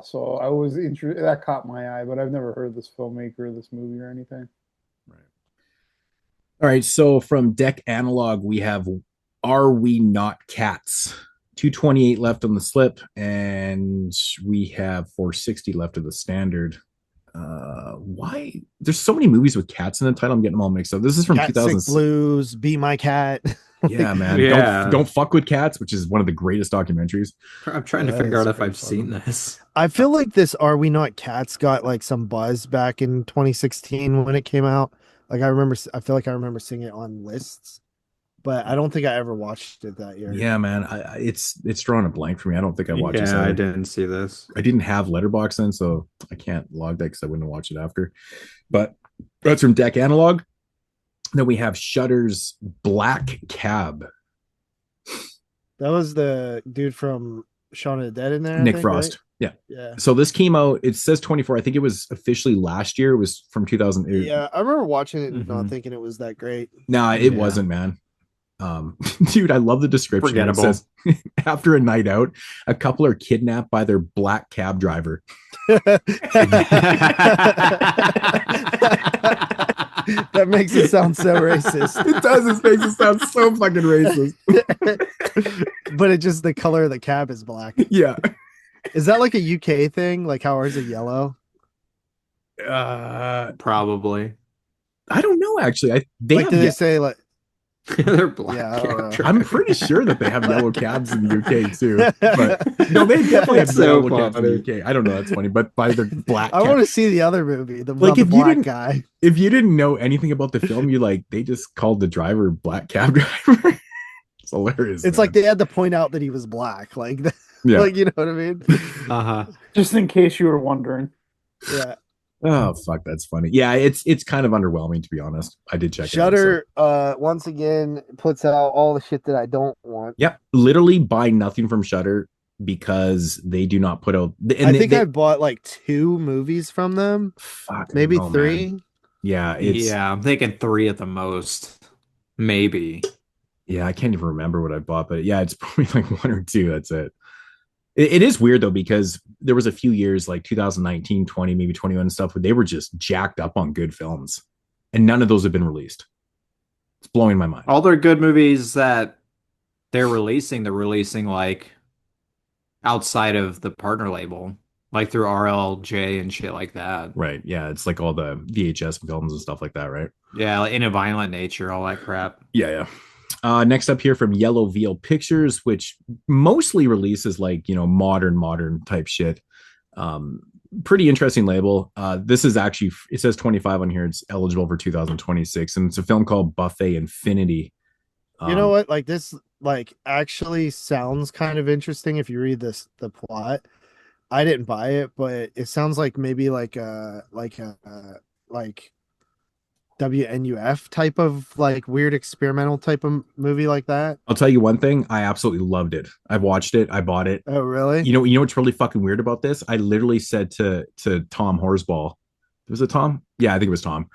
so I was interested. That caught my eye, but I've never heard this filmmaker, this movie, or anything. Right. All right. So from Deck Analog, we have Are We Not Cats? 228 left on the slip, and we have 460 left of the standard. Why? There's so many movies with cats in the title. I'm getting them all mixed up. This is from Cat 2000. Sick Blues, Be My Cat. Yeah, man. Yeah. Don't fuck with cats, which is one of the greatest documentaries. I'm trying to That figure is out if pretty I've seen this. I feel like this Are We Not Cats got like some buzz back in 2016 when it came out. Like I feel like I remember seeing it on lists, but I don't think I ever watched it that year. Yeah, man. It's drawing a blank for me. I don't think I watched this. Yeah, I either. didn't see this. I didn't have Letterboxd then, so I can't log that because I wouldn't have watched it after. But that's from Deck Analog. Then we have Shudder's Black Cab. That was the dude from Shaun of the Dead in there. I Nick think, Frost. right? Yeah. Yeah. So this came out, it says 24. I think it was officially last year. It was from 2008. Yeah, I remember watching it and not Mhm. thinking it was that great. Nah, it Yeah. wasn't, man. Dude, I love the description. It Forgettable. says, after a night out, a couple are kidnapped by their black cab driver. That makes it sound so racist. It does. It makes it sound so fucking racist. But it just the color of the cab is black. Yeah. Is that like a UK thing? Like how ours is yellow? Probably. I don't know, actually. They Like have do they say like They're black. Yeah, I don't know. cab I'm drivers. pretty sure that they have yellow cabs in the UK too. But no, they definitely have That's so yellow cabs in the funny. UK. I don't know. That's funny. But by their black I cab. want to see the other movie, the, Like, about the if you black didn't- guy. If you didn't know anything about the film, you like they just called the driver black cab driver. It's hilarious. It's man. like they had to point out that he was black. Like, yeah. like you know what I mean? Uh-huh. Just in case you were wondering. Yeah. Oh fuck, that's funny. Yeah, it's kind of underwhelming to be honest. I did check it out, so. Shudder once again puts out all the shit that I don't want. Yep, literally buy nothing from Shudder because they do not put out. And I they, think they, I bought like 2 movies from them, fuck, maybe no, 3. man. Yeah, it's Yeah, I'm thinking 3 at the most. Maybe. yeah. I can't even remember what I bought, but yeah, it's probably like 1 or 2. That's it. It is weird though because there was a few years like 2019, 20, maybe 21 and stuff where they were just jacked up on good films, and none of those have been released. It's blowing my mind. All their good movies that they're releasing like outside of the partner label, like through RLJ and shit like that. Right? Yeah, it's like all the VHS films and stuff like that, right? Yeah, like In a Violent Nature, all that crap. Yeah, yeah. Next up here from Yellow Veil Pictures, which mostly releases like, modern type shit. Pretty interesting label. This is actually, it says 25 on here. It's eligible for 2026. And it's a film called Buffet Infinity. You know what? Like this, like actually sounds kind of interesting if you read the plot. I didn't buy it, but it sounds like maybe like WNUF type of like weird experimental type of movie like that. I'll tell you one thing. I absolutely loved it. I watched it. I bought it. Oh, really? You know what's really fucking weird about this? I literally said to Tom Horsball, was it Tom? Yeah, I think it was Tom.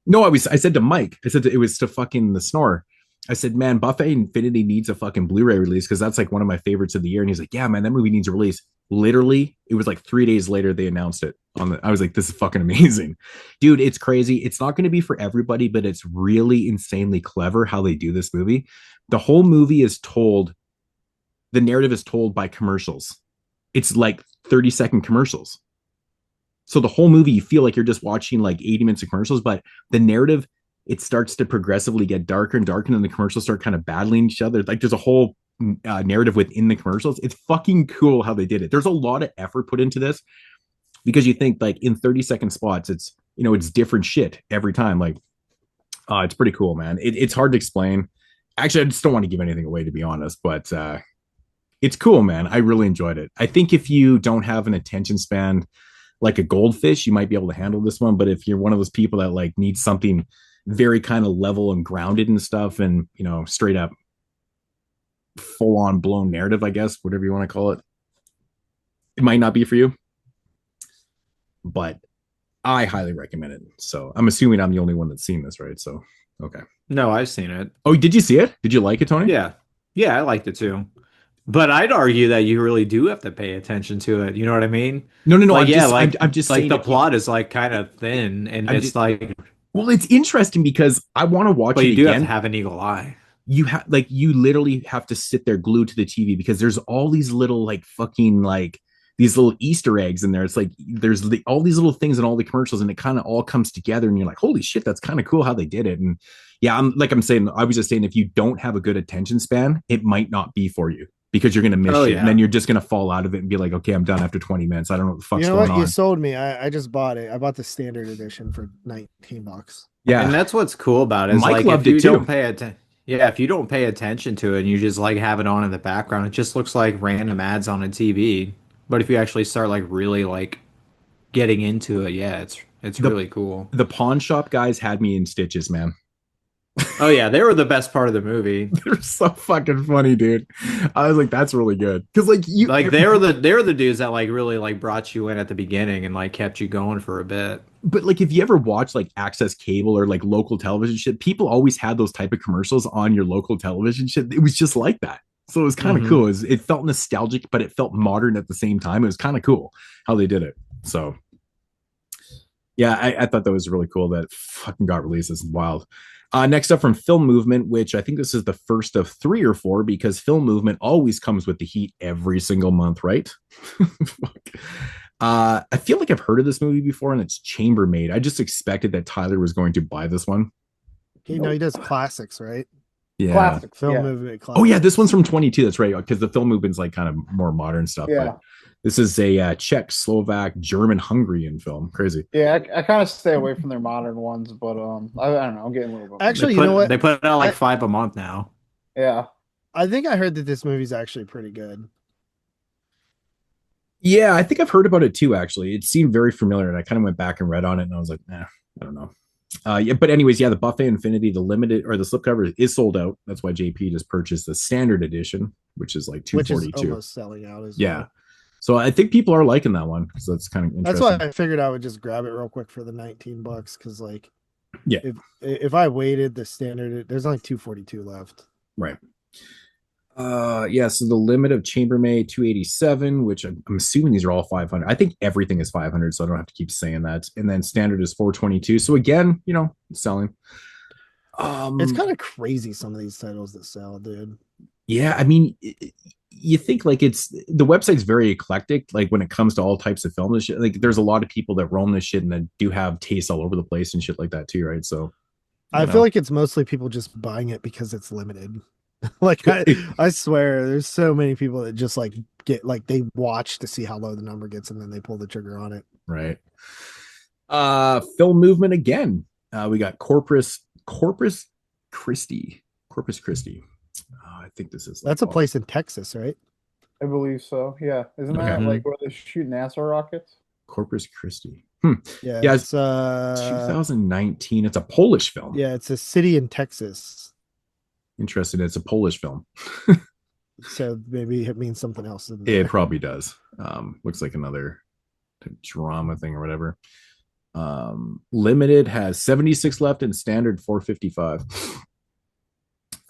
No, I said to Mike, I said it was to fucking the snore. I said, man, Buffet Infinity needs a fucking Blu-ray release because that's like one of my favorites of the year. And he's like, yeah, man, that movie needs a release. Literally, it was like 3 days later they announced it on the. I was like, this is fucking amazing, dude. It's crazy. It's not going to be for everybody, but it's really insanely clever how they do this movie. The whole movie is told. The narrative is told by commercials. It's like 30-second commercials. So the whole movie, you feel like you're just watching like 80 minutes of commercials, but the narrative, it starts to progressively get darker and darker, and then the commercials start kind of battling each other. Like there's a whole narrative within the commercials. It's fucking cool how they did it. There's a lot of effort put into this because you think like in 30-second spots, it's, you know, it's different shit every time. Like, it's pretty cool, man. It's hard to explain. Actually, I just don't want to give anything away, to be honest, but it's cool, man. I really enjoyed it. I think if you don't have an attention span like a goldfish, you might be able to handle this one. But if you're one of those people that like needs something very kind of level and grounded and stuff, and, you know, straight up full on blown narrative, I guess, whatever you want to call it, it might not be for you. But I highly recommend it. So I'm assuming I'm the only one that's seen this, right? So, okay. No, I've seen it. Oh, did you see it? Did you like it, Tony? Yeah. Yeah, I liked it too. But I'd argue that you really do have to pay attention to it. You know what I mean? No. Like, I'm just like saying the plot is like kind of thin, and I'm it's just- like, well, it's interesting because I want to watch but it you do again. have to have an eagle eye. You literally have to sit there glued to the TV because there's all these little like fucking like these little Easter eggs in there. It's like there's all these little things in all the commercials, and it kind of all comes together, and you're like, holy shit, that's kind of cool how they did it. And yeah, I'm saying, I was just saying, if you don't have a good attention span, it might not be for you because you're gonna miss shit, yeah. and then you're just gonna fall out of it and be like, okay, I'm done after 20 minutes. I don't know what the fuck's You know going what? on. You sold me. I just bought it. I bought the standard edition for $19. Yeah, And that's what's cool about it. Is Mike like loved if you it too. don't pay attention, yeah, if you don't pay attention to it and you just like have it on in the background, it just looks like random ads on a TV. But if you actually start like really like getting into it, yeah, it's really cool. The pawn shop guys had me in stitches, man. Oh yeah, they were the best part of the movie. They're so fucking funny, dude. I was like, that's really good because like you Like they were the dudes that like really like brought you in at the beginning and like kept you going for a bit. But like if you ever watch like access cable or like local television shit, people always had those type of commercials on your local television shit. It was just like that. So it was kind of cool. It felt nostalgic, but it felt modern at the same time. It was kind of cool how they did it. So yeah, I thought that was really cool that it fucking got released. It's wild. Next up from Film Movement, which I think this is the first of 3 or 4 because Film Movement always comes with the heat every single month, right? I feel like I've heard of this movie before, and it's Chambermaid. I just expected that Tyler was going to buy this one. You know, he does classics, right? Yeah. Classic Film yeah. movement. Classics. Oh yeah, this one's from 22. That's right, because the Film Movement's like kind of more modern stuff. Yeah. But this is a Czech, Slovak, German, Hungarian film. Crazy. Yeah, I kind of stay away from their modern ones, but I don't know. I'm getting a little bit. Actually, They you know what? They put out like 5 a month now. Yeah. I think I heard that this movie's actually pretty good. Yeah, I think I've heard about it too, actually. It seemed very familiar, and I kind of went back and read on it, and I was like, I don't know. Yeah, but anyways, yeah, the Buffet Infinity, the limited or the slipcover is sold out. That's why JP just purchased the standard edition, which is like $242. Which is almost selling out as Yeah. well. So I think people are liking that one because that's kind of That's interesting. why I figured I would just grab it real quick for the $19 because like Yeah. if I waited the standard, there's only 242 left. Right. Yeah, so the limit of Chambermaid 287, which I'm assuming these are all 500. I think everything is 500, so I don't have to keep saying that. And then standard is 422. So again, you know, selling. It's kind of crazy some of these titles that sell, dude. Yeah, I mean, you think like it's the website's very eclectic, like when it comes to all types of film and shit. Like there's a lot of people that roam this shit and that do have tastes all over the place and shit like that too, right? So I feel like it's mostly people just buying it because it's limited. Like I swear there's so many people that just like get like they watch to see how low the number gets and then they pull the trigger on it. Right. Film Movement again. We got Corpus Christi. I think this is That's a place in Texas, right? I believe so. Yeah. Isn't that Okay. like where they shoot NASA rockets? Corpus Christi. Yeah. Yeah, It's 2019. It's a Polish film. yeah, it's a city in Texas. Interesting. It's a Polish film. So maybe it means something else. It probably does. Looks like another drama thing or whatever. Limited has 76 left and standard 455.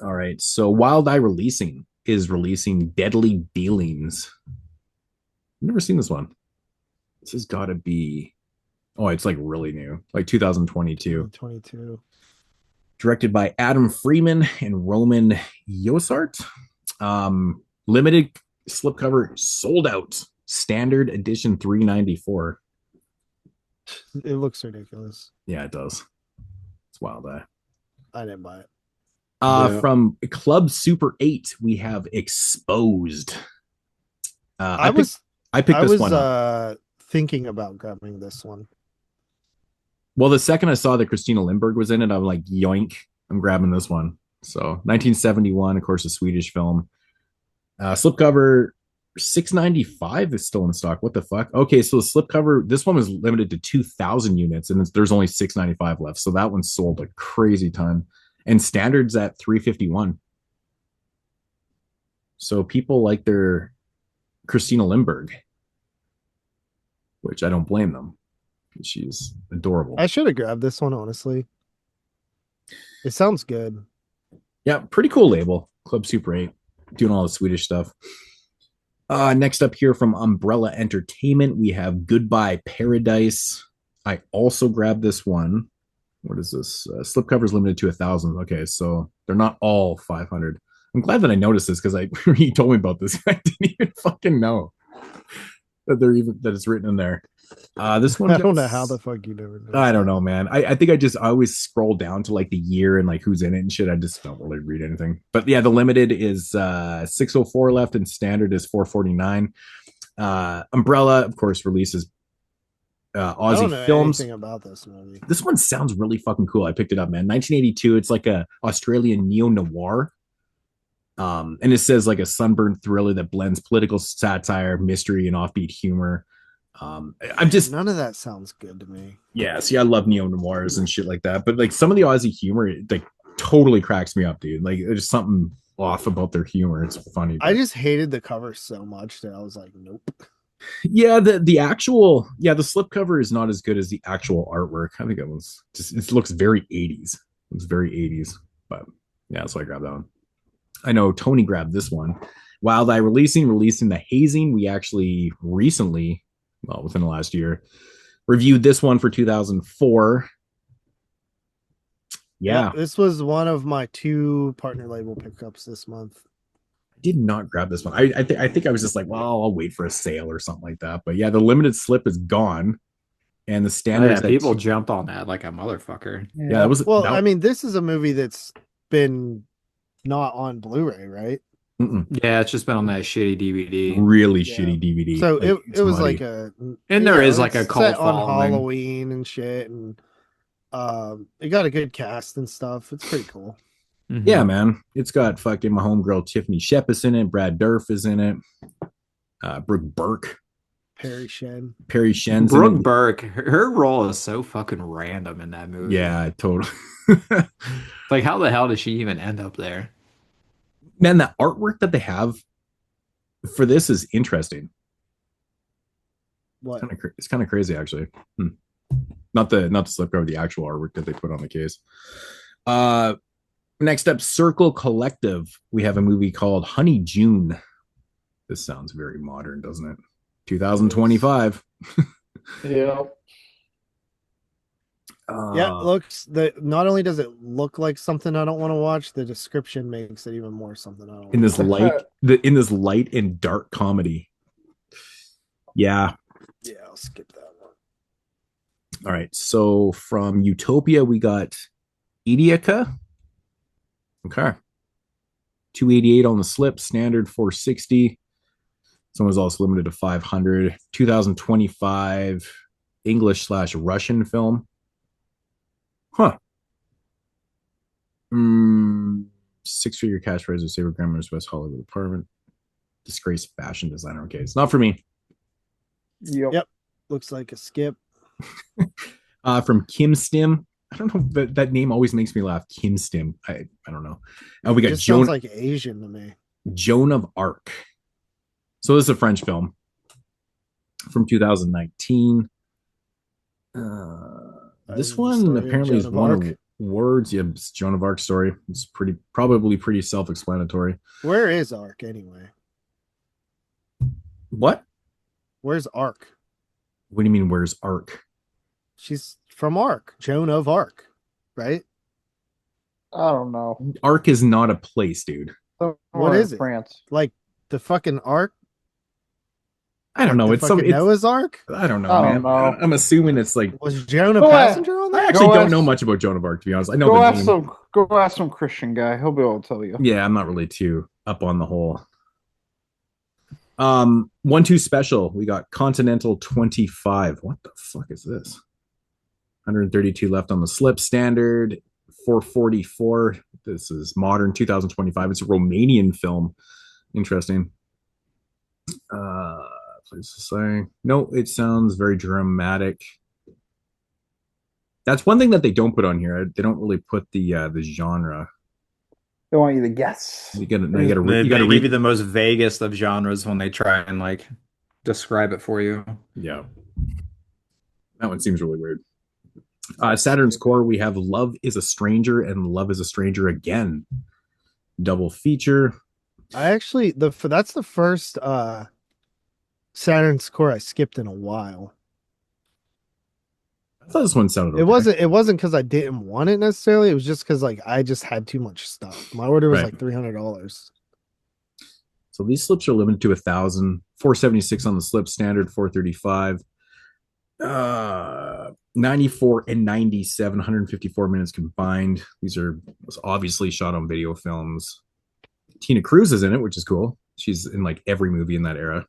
All right. So Wild Eye Releasing is releasing Deadly Dealings. I've never seen this one. This has got to be, oh, it's like really new, like 2022. 2022. Directed by Adam Freeman and Roman Yosart. Limited slipcover sold out. Standard edition 394. It looks ridiculous. Yeah, it does. It's Wild Eye. I didn't buy it. Yeah. From Club Super 8, we have Exposed. I picked this one up. Thinking about grabbing this one. Well, the second I saw that Christina Lindberg was in it, I'm like, yoink, I'm grabbing this one. So 1971, of course, a Swedish film. Slipcover 695 is still in stock. What the fuck? Okay, so the slipcover, this one was limited to 2,000 units, and there's only 695 left. So that one sold a crazy ton. And standards at 351. So people like their Christina Lindberg, which I don't blame them. She's adorable. I should have grabbed this one, honestly. It sounds good. Yeah, pretty cool label. Club Super 8, doing all the Swedish stuff. Next up here from Umbrella Entertainment, we have Goodbye Paradise. I also grabbed this one. What is this? Slipcover is limited to 1,000. Okay, so they're not all 500. I'm glad that I noticed this because he told me about this. I didn't even fucking know that it's written in there. This one, I don't know how the fuck you never know. I don't know, man. I think I always scroll down to like the year and like who's in it and shit. I just don't really read anything. But yeah, the limited is 604 left and standard is 449. Umbrella, of course, releases Aussie I don't know films. anything about this movie. This one sounds really fucking cool. I picked it up, man. 1982. It's like a Australian neo-noir. And it says like a sunburned thriller that blends political satire, mystery, and offbeat humor. I'm just none of that sounds good to me. Yeah, see, I love neo-noirs and shit like that. But like some of the Aussie humor, like totally cracks me up, dude. Like there's something off about their humor. It's funny. I just hated the cover so much that I was like, nope. Yeah, the actual the slipcover is not as good as the actual artwork. I think it looks very 80s. It's very 80s. But yeah, so I grabbed that one. I know Tony grabbed this one. Wild Eye releasing The Hazing. We actually recently, well, within the last year, reviewed this one for 2004. Yeah. This was one of my 2 partner label pickups this month. I did not grab this one. I think I was just like, well, I'll wait for a sale or something like that. But yeah, the limited slip is gone. And the standards people jumped on that like a motherfucker. Yeah, that was I mean, this is a movie that's been not on Blu-ray, right? Yeah, it's just been on that shitty DVD. Really shitty DVD. So like, it was muddy. like a, and there is like a cult set on following. Halloween and shit, and it got a good cast and stuff. It's pretty cool. Mm-hmm. Yeah, man. It's got fucking my homegirl Tiffany Shepis in it. Brad Dourif is in it. Brooke Burke. Perry Shen's Brooke Burke, her role is so fucking random in that movie. Yeah, totally. Like, how the hell did she even end up there? Man, the artwork that they have for this is interesting. What? It's kind of crazy, actually. Not the slipcover, the actual artwork that they put on the case. Next up, Circle Collective. We have a movie called Honey June. This sounds very modern, doesn't it? 2025. Yeah. Not only does it look like something I don't want to watch, the description makes it even more something I don't in this light and dark comedy. Yeah. Yeah, I'll skip that one. All right. So from Utopia, we got Idiaka. Okay. 288 on the slip, standard 460. Someone's also limited to 500. 2025 English/Russian film. Huh. 6-figure cash prize of Saber Grandma's West Hollywood apartment. Disgraced fashion designer. Okay, it's not for me. Yep. Looks like a skip. From Kim Stim. I don't know. That name always makes me laugh. Kim Stim. I don't know. We got Joan. Sounds like Asian to me. Joan of Arc. So this is a French film from 2019. This The one story of apparently is Joan of one Arc. of words. Yeah, it's Joan of Arc story. It's probably pretty self-explanatory. Where is Arc anyway? What? Where's Arc? What do you mean? Where's Arc? She's from Arc, Joan of Arc, right? I don't know. Arc is not a place, dude. Somewhere is in it? France. Like the fucking Ark? I don't know. The It's some. fucking It's Noah's Ark? I don't know, I man. don't know. I'm assuming it's like. Was Joan a Go ahead. passenger on I that? actually Go don't ask- know much about Joan of Arc, to be honest. I know Go the ask name. some Christian guy. He'll be able to tell you. Yeah, I'm not really too up on the whole. 1-2 special. We got Continental 25. What the fuck is this? 132 left on the slip. Standard 444. This is modern 2025. It's a Romanian film. Interesting. Place to say. No, it sounds very dramatic. That's one thing that they don't put on here. They don't really put the genre. They want you to guess. You gotta They read. give you the most vaguest of genres when they try and like describe it for you. Yeah. That one seems really weird. Saturn's core, we have Love is a Stranger and Love is a Stranger Again. Double feature. I actually that's the first Saturn's core I skipped in a while. I thought this one sounded okay. It wasn't because I didn't want it necessarily. It was just because like I just had too much stuff. My order was Right. like $300. So these slips are limited to 1,000. 476 on the slip, standard 435. 94 and 97, 154 minutes combined. These are obviously shot on video films. Tina Cruz is in it, which is cool. She's in like every movie in that era.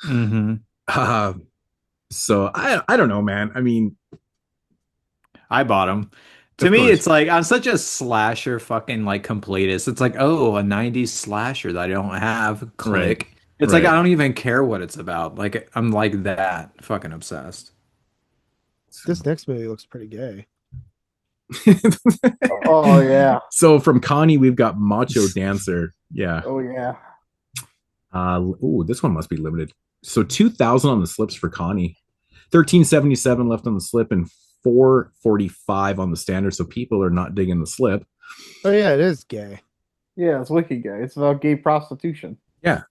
Mm-hmm. So I don't know, man. I mean, I bought them. To Of me, course. it's like I'm such a slasher fucking like completist. It's like, oh, a 90s slasher that I don't have. Click. Right. It's like Right. I don't even care what it's about. Like I'm like that fucking obsessed. This next movie looks pretty gay. Oh yeah. So from Connie, we've got Macho Dancer. Yeah. Oh yeah. This one must be limited. So 2,000 on the slips for Connie, 1377 left on the slip, and 445 on the standard. So people are not digging the slip. Oh yeah, it is gay. Yeah, it's wicked gay. It's about gay prostitution. Yeah.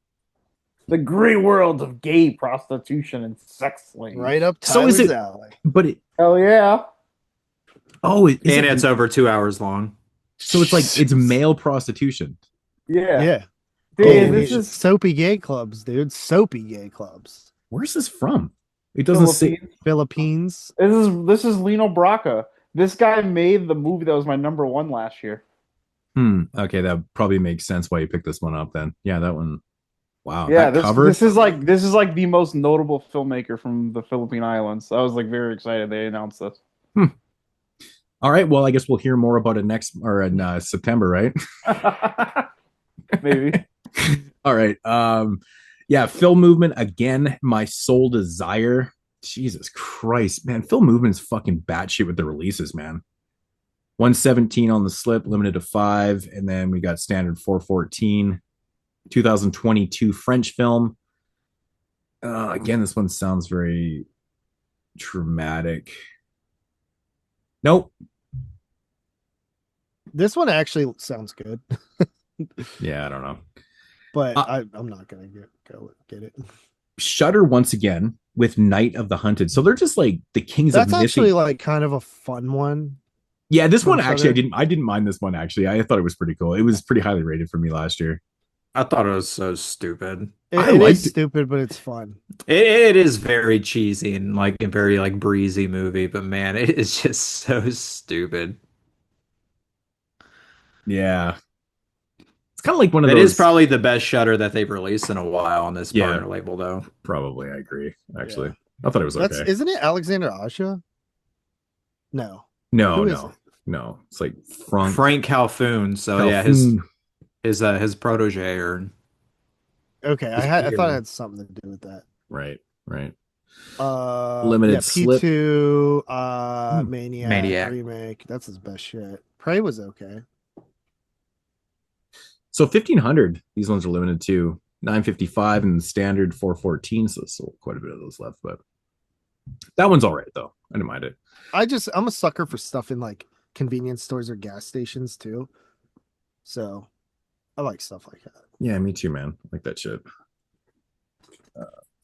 The great world of gay prostitution and sex slaves. Right up So Tyler's is it- alley. But it, Hell yeah. And it's over 2 hours long. so it's like it's male prostitution. Yeah. Yeah. Dude, Oh, this dude, is soapy gay clubs, dude. Soapy gay clubs. Where's this from? It doesn't say. Philippines. Philippines. This is Lino Bracca. This guy made the movie that was my number one last year. Okay, that probably makes sense why you picked this one up then. Yeah, that one. Wow. Yeah, that cover. this is like the most notable filmmaker from the Philippine Islands. I was like very excited they announced this. All right. Well, I guess we'll hear more about it next or in September, right? Maybe. All right. Yeah, Phil Movement again. My Sole Desire. Jesus Christ, man. Phil Movement's fucking batshit with the releases, man. 117 on the slip, limited to 5, and then we got standard 414. 2022 French film. Again, this one sounds very traumatic. Nope. This one actually sounds good, Yeah, I don't know. but I'm not gonna get it. Shudder once again with Night of the Hunted. So they're just like the kings That's of missing. actually like kind of a fun one. Yeah, this one from actually Shudder. I didn't mind this one actually. I thought it was pretty cool. It was pretty highly rated for me last year. I thought it was so stupid. I It liked is it. stupid, but it's fun. It is very cheesy and like a very like breezy movie, but man, it is just so stupid. Yeah. It's kind of like one of It those. is probably the best Shutter that they've released in a while on this Yeah. partner label, though. Probably, I agree. Actually, I thought it was That's okay. isn't it Alexander Aja? No. No, Who is no, it? no. It's like Frank. Frank Calhoun. So yeah, his protege or Okay, I thought it had something to do with that. Right, right. Limited Yeah, Slip. P2 Maniac, Maniac. remake. That's his best shit. Prey was okay. So 1,500. These ones are limited to 955 and standard 414. So still quite a bit of those left, but That one's all right though. I didn't mind it. I'm a sucker for stuff in like convenience stores or gas stations too. So I like stuff like that. Yeah, me too, man. I like that shit.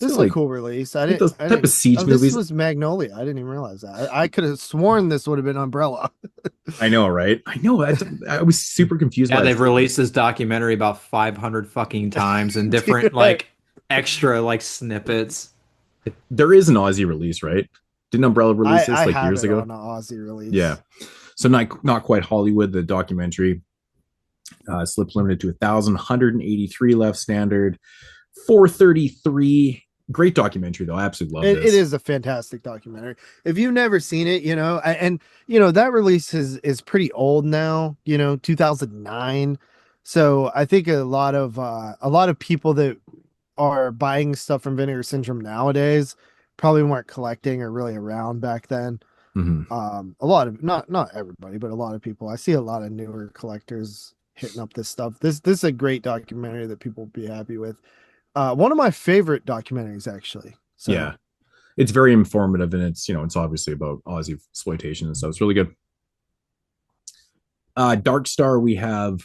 This is like a cool release. I like didn't. those I type didn't of siege This movies. was Magnolia. I didn't even realize that. I could have sworn this would have been Umbrella. I know, right? I know. I was super confused. Yeah, by they've it. released this documentary about 500 fucking times and different like extra like snippets. There is an Aussie release, right? Didn't Umbrella release this I like have years it ago? on an Aussie release. Yeah. So not quite Hollywood. The documentary slips limited to 1,183 left standard, 433. Great documentary though. I absolutely love this. It is a fantastic documentary. If you've never seen it, and that release is pretty old now. 2009. So I think a lot of people that are buying stuff from Vinegar Syndrome nowadays probably weren't collecting or really around back then. Mm-hmm. A lot of not everybody, but a lot of people. I see a lot of newer collectors hitting up this stuff. This is a great documentary that people will be happy with. One of my favorite documentaries, actually. So. Yeah, it's very informative, and it's obviously about Aussie exploitation and stuff. It's really good. Dark Star, we have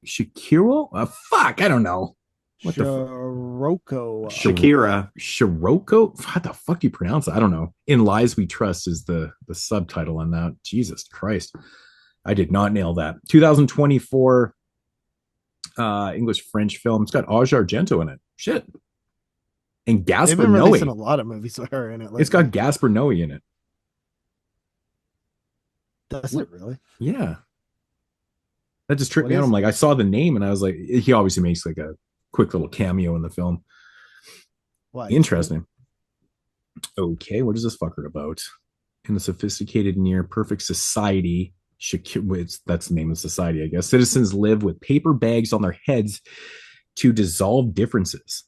Shakiro. Fuck, I don't know. What the Shiroko. Shiroko? How the fuck do you pronounce it? I don't know. In Lies We Trust is the subtitle on that. Jesus Christ. I did not nail that. 2024 English French film. It's got Aja Argento in it. Shit. And Gaspar They've been Noé. releasing a lot of movies with her in it lately. It's got Gaspar Noé in it. Does it really? Yeah. That just tripped me out. I'm like, I saw the name and I was like, he obviously makes like a quick little cameo in the film. Why? Interesting. Okay, what is this fucker about? In a sophisticated, near perfect society, that's the name of society, I guess. Citizens live with paper bags on their heads to dissolve differences.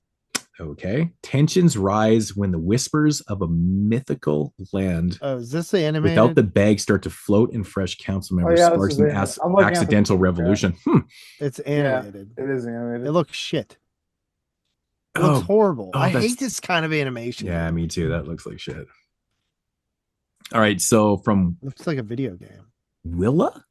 Okay. Tensions rise when the whispers of a mythical land. Oh, is this the animated? Without the bag start to float in fresh council members, sparks an accidental revolution. It's animated. Yeah, it is animated. It looks shit. It looks horrible. I hate this kind of animation. Yeah, me too. That looks like shit. All right, so from looks like a video game. Willa?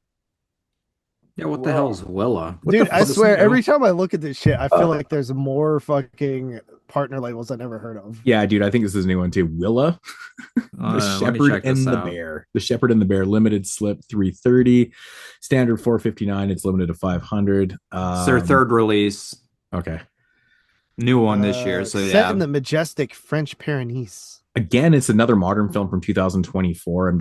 Yeah, what the hell is Willa? Dude, I swear, every time I look at this shit, I feel like there's more fucking partner labels I never heard of. Yeah, dude, I think this is a new one too. Willa, the Shepherd and the Bear. The Shepherd and the Bear, limited slip 330, standard 459. It's limited to 500. It's their third release. Okay, new one this year. So set in the majestic French Pyrenees. Again, it's another modern film from 2024.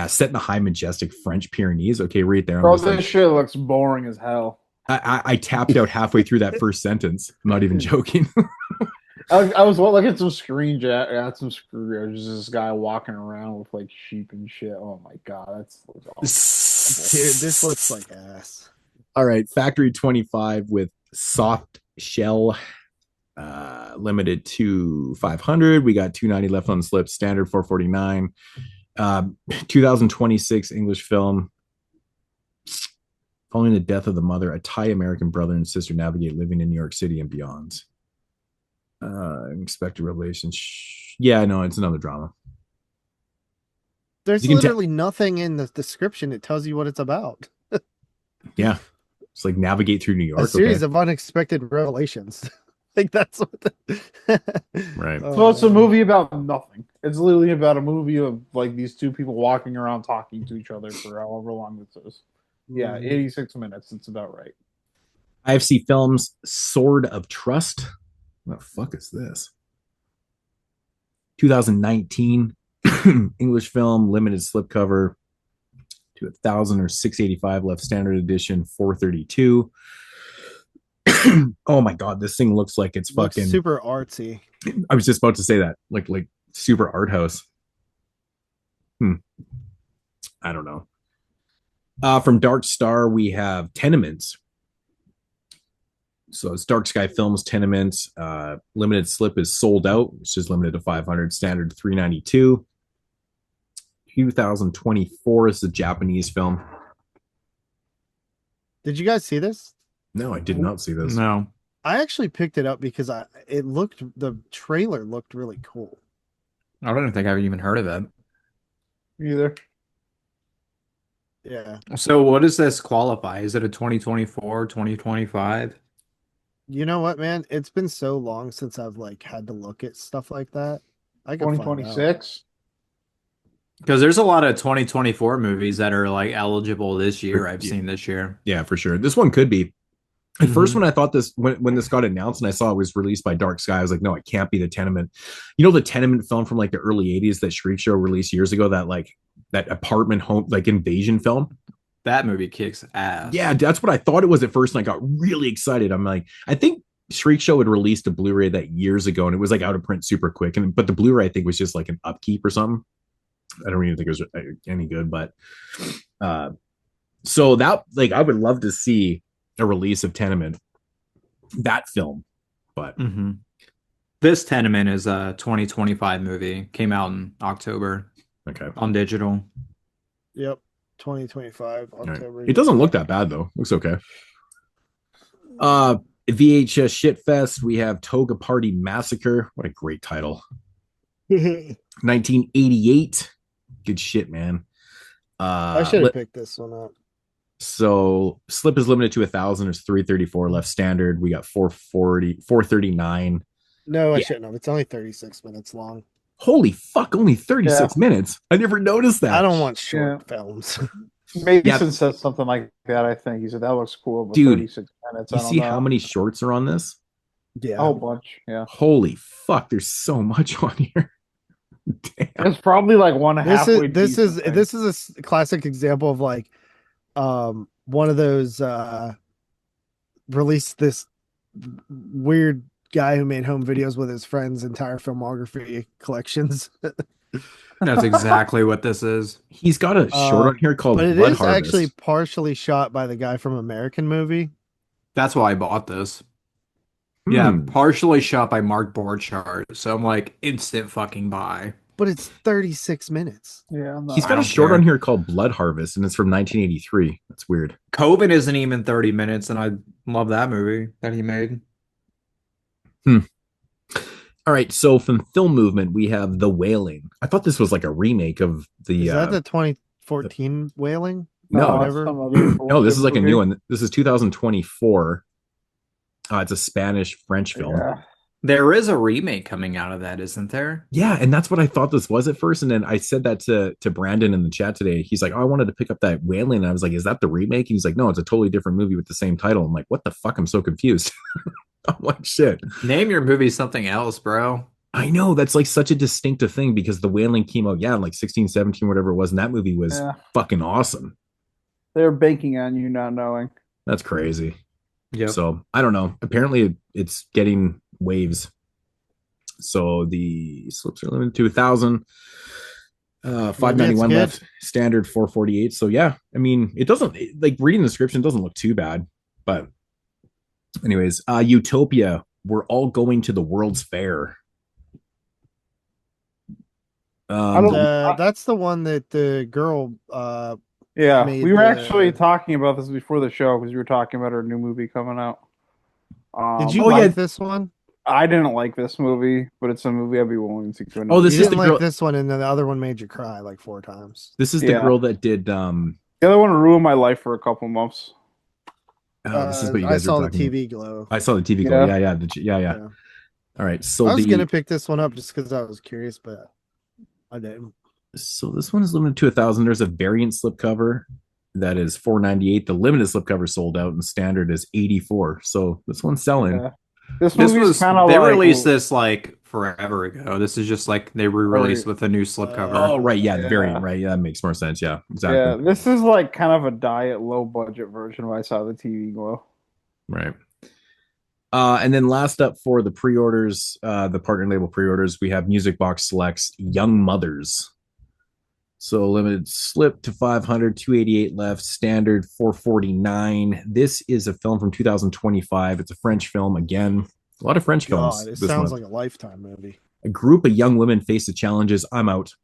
Set in the high majestic French Pyrenees. Okay, right there. Bro, this shit looks boring as hell. I tapped out halfway through that first sentence. I'm not even joking. I was looking at some some screws. Just this guy walking around with like sheep and shit. Oh my god, that's awful. Dude, this looks like ass. All right, Factory 25 with soft shell, limited to 500. We got 290 left on the slip. Standard 449. 2026 English film. Following the death of the mother, a Thai American brother and sister navigate living in New York City and beyond. Unexpected revelations. Yeah, no, it's another drama. There's literally nothing in the description that tells you what it's about. Yeah, it's like navigate through New York. A series of unexpected revelations. I think that's what right. So it's a movie about nothing. It's literally about a movie of like these two people walking around talking to each other for however long this is. Yeah, 86 minutes. It's about right. IFC Films Sword of Trust. What the fuck is this? 2019 English film, limited slipcover to 1,000 or 685 left, standard edition 432. Oh my god, this thing looks like it's fucking super artsy. I was just about to say that, like super art house. I don't know. From Dark Star, we have Tenements. So it's Dark Sky Films Tenements. Limited slip is sold out. It's just limited to 500. Standard 392. 2024 is the Japanese film. Did you guys see this? No, I did not see this. No. I actually picked it up because the trailer looked really cool. I don't think I've even heard of it. Either. Yeah. So what does this qualify? Is it a 2024, 2025? You know what, man? It's been so long since I've like had to look at stuff like that. I can find out. 2026. Because there's a lot of 2024 movies that are like eligible this year. I've Yeah. seen this year. Yeah, for sure. This one could be. At Mhm. first, when I thought this, when this got announced and I saw it was released by Dark Sky, I was like, no, it can't be the Tenement. You know, the Tenement film from like the early 80s that Shriek Show released years ago, that apartment home, like invasion film. That movie kicks ass. Yeah, that's what I thought it was at first. And I got really excited. I'm like, I think Shriek Show had released a Blu-ray that years ago and it was like out of print super quick. But the Blu-ray, I think, was just like an upkeep or something. I don't even think it was any good, but so that, like, I would love to see a release of Tenement, that film, but This Tenement is a 2025 movie. Came out in October okay. on digital. Yep. 2025 October. Right. It doesn't look that bad though. Looks okay. VHS Shitfest, we have Toga Party Massacre. What a great title. 1988. Good shit, man. I should have picked this one up. So slip is limited to 1,000. There's 334 left standard. We got 440, 439. No, I shouldn't have. It's only 36 minutes long. Holy fuck, only 36 minutes. I never noticed that. I don't want short films. Mason said something like that, I think. He said that looks cool, but dude, 36 minutes. You see how many shorts are on this? Yeah. A whole bunch, yeah. Holy fuck, there's so much on here. Damn. It's probably like one halfway. This is a classic example of like one of those released this weird guy who made home videos with his friends' entire filmography collections. That's exactly what this is. He's got a short on here called but it Blood is Harvest. actually partially shot by the guy from American Movie. That's why I bought this. Yeah, partially shot by Mark Borchardt. So I'm like, instant fucking buy. But it's 36 minutes. Yeah, he's got a short on here called Blood Harvest, and it's from 1983. That's weird. Coven isn't even 30 minutes, and I love that movie that he made. All right, so from Film Movement, we have The Wailing. I thought this was like a remake of the... Is that the 2014 Wailing? No, whatever. No, this is like a new one. This is 2024. It's a Spanish-French film. Yeah. There is a remake coming out of that, isn't there? Yeah, and that's what I thought this was at first. And then I said that to Brandon in the chat today. He's like, oh, I wanted to pick up that Wailing. And I was like, is that the remake? And he's like, no, it's a totally different movie with the same title. I'm like, what the fuck? I'm so confused. I'm like, shit. Name your movie something else, bro. I know. That's like such a distinctive thing because the Wailing came out, in like 16, 17, whatever it was. And that movie was fucking awesome. They're banking on you not knowing. That's crazy. Yeah. So I don't know. Apparently it's getting waves. So the slips are limited to 1,000. 591 left. Standard 448. So yeah, I mean, it doesn't, like, reading the description doesn't look too bad. But anyways, Utopia. We're all going to the World's Fair. That's the one that the girl yeah, we were actually talking about this before the show because we were talking about our new movie coming out. Did you like this one? I didn't like this movie, but it's a movie I'd be willing to go. Oh, this you is didn't the girl. Like this one, and then the other one made you cry like 4 times. This is the girl that did. The other one ruined my life for a couple months. This is what you guys I saw were the talking TV about. glow. I saw the TV glow. Yeah. All right, so I was gonna pick this one up just because I was curious, but I didn't. So this one is limited to 1,000. There's a variant slipcover that is 498. The limited slipcover sold out, and standard is 84. So this one's selling. Yeah. This was kind of they released this like forever ago. This is just like they re-released with a new slipcover. Oh right, the variant, right? Yeah, that makes more sense. Yeah, exactly. Yeah, this is like kind of a diet, low budget version of I saw the TV glow. Right. And then last up for the pre-orders, the partner label pre-orders, we have Music Box Selects Young Mothers. So limited slip to 500, 288 left, standard 449. This is a film from 2025. It's a French film. Again, a lot of French films. It sounds like a Lifetime movie. A group of young women face the challenges. I'm out.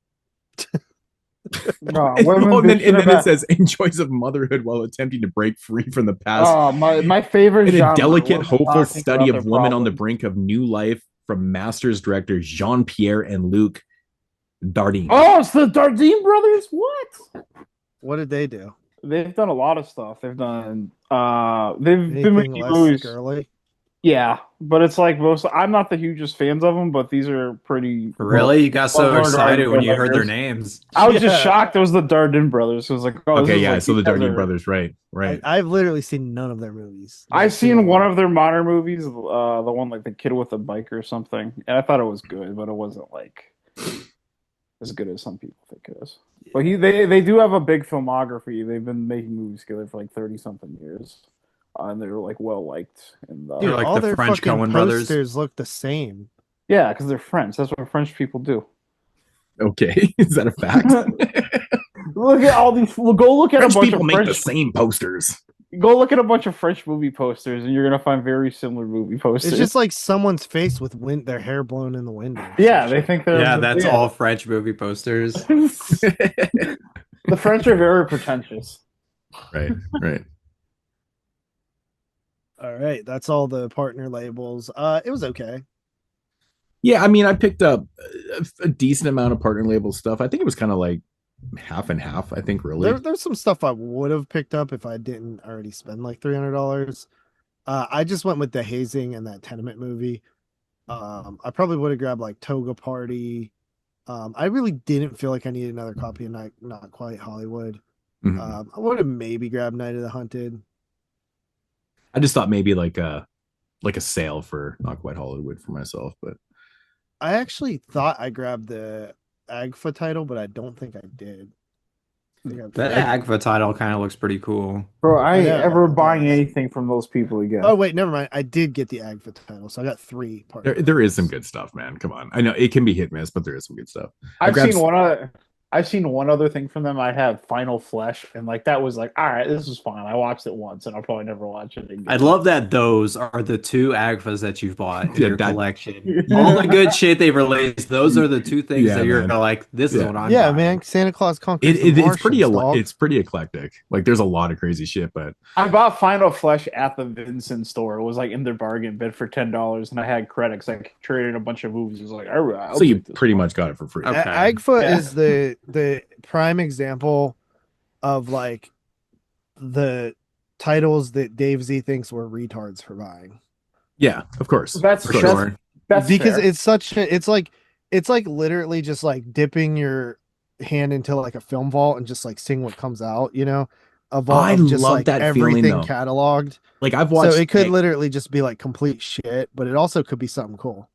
No, And, women oh, bitching and then it about. says enjoys of motherhood while attempting to break free from the past. Oh, my favorite In a genre. delicate, women hopeful talking study about of their women on the problems. brink of new life from Masters directors Jean-Pierre and Luc Dardenne. Oh, it's the Dardenne brothers. What? What did they do? They've done a lot of stuff. They've been Anything making less movies. girly? Yeah, but it's like most. I'm not the hugest fans of them, but these are pretty Really? You got so well-regarded excited when you heard their filmmakers. names. I was just Yeah. shocked. It was the Dardenne brothers. It was like, oh, this Okay, is yeah, like so the these guys Dardenne are- brothers, right. I've literally seen none of their movies. I've seen one of their modern movies, the one like the kid with a bike or something, and I thought it was good, but it wasn't like as good as some people think it is. But they do have a big filmography. They've been making movies together for like 30 something years, and they're like well liked. And Dude, They're like all the their French fucking Coen brothers. posters look the same. yeah, because they're French. That's what French people do. Okay, is that a fact? Look at all these. Go look at French a bunch people of make French. the same posters. Go look at a bunch of French movie posters, and you're gonna find very similar movie posters. It's just like someone's face with their hair blown in the wind. or yeah, some they shit. think they're Yeah, that's all French movie posters. The French are very pretentious. Right. All right, that's all the partner labels. It was okay. Yeah, I mean, I picked up a decent amount of partner label stuff. I think it was kind of like half and half, I think, really. There's some stuff I would have picked up if I didn't already spend like $300. I just went with the hazing and that tenement movie. I probably would have grabbed like Toga Party. I really didn't feel like I needed another copy of Not Quite Hollywood. Mhm. I would have maybe grabbed Night of the Hunted. I just thought maybe like a sale for Not Quite Hollywood for myself, but I actually thought I grabbed the AGFA title, but I don't think I did. That AGFA title kind of looks pretty cool. Bro, I ain't Yeah, ever it buying does. anything from those people again. Oh wait, never mind. I did get the AGFA title, so I got 3 partner. there is some good stuff, man. Come on. I know it can be hit and miss, but there is some good stuff. I've seen one other thing from them. I have Final Flesh, and like that was like, all right, this is fine. I watched it once, and I'll probably never watch it again. I love that those are the 2 AGFAs that you've bought in Yeah, your that- collection. All the good shit they've released, those are the 2 things Yeah, that you're man. like, this is Yeah. what I'm Yeah, buying. man. Santa Claus Conquers the It's pretty eclectic. Like there's a lot of crazy shit, but I bought Final Flesh at the Vincent store. It was like in their bargain bin for $10, and I had credits. I traded a bunch of movies. It was like, all right, so you pretty much got it for free. Okay. AGFA Yeah. is the prime example of like the titles that Dave Z thinks were retards for buying. Yeah, of course. That's For Of course. sure. That's Because fair. it's like literally just like dipping your hand into like a film vault and just like seeing what comes out, you know? A vault I of just love like that feeling, everything though. cataloged. Like I've watched So it could literally just be like complete shit, but it also could be something cool.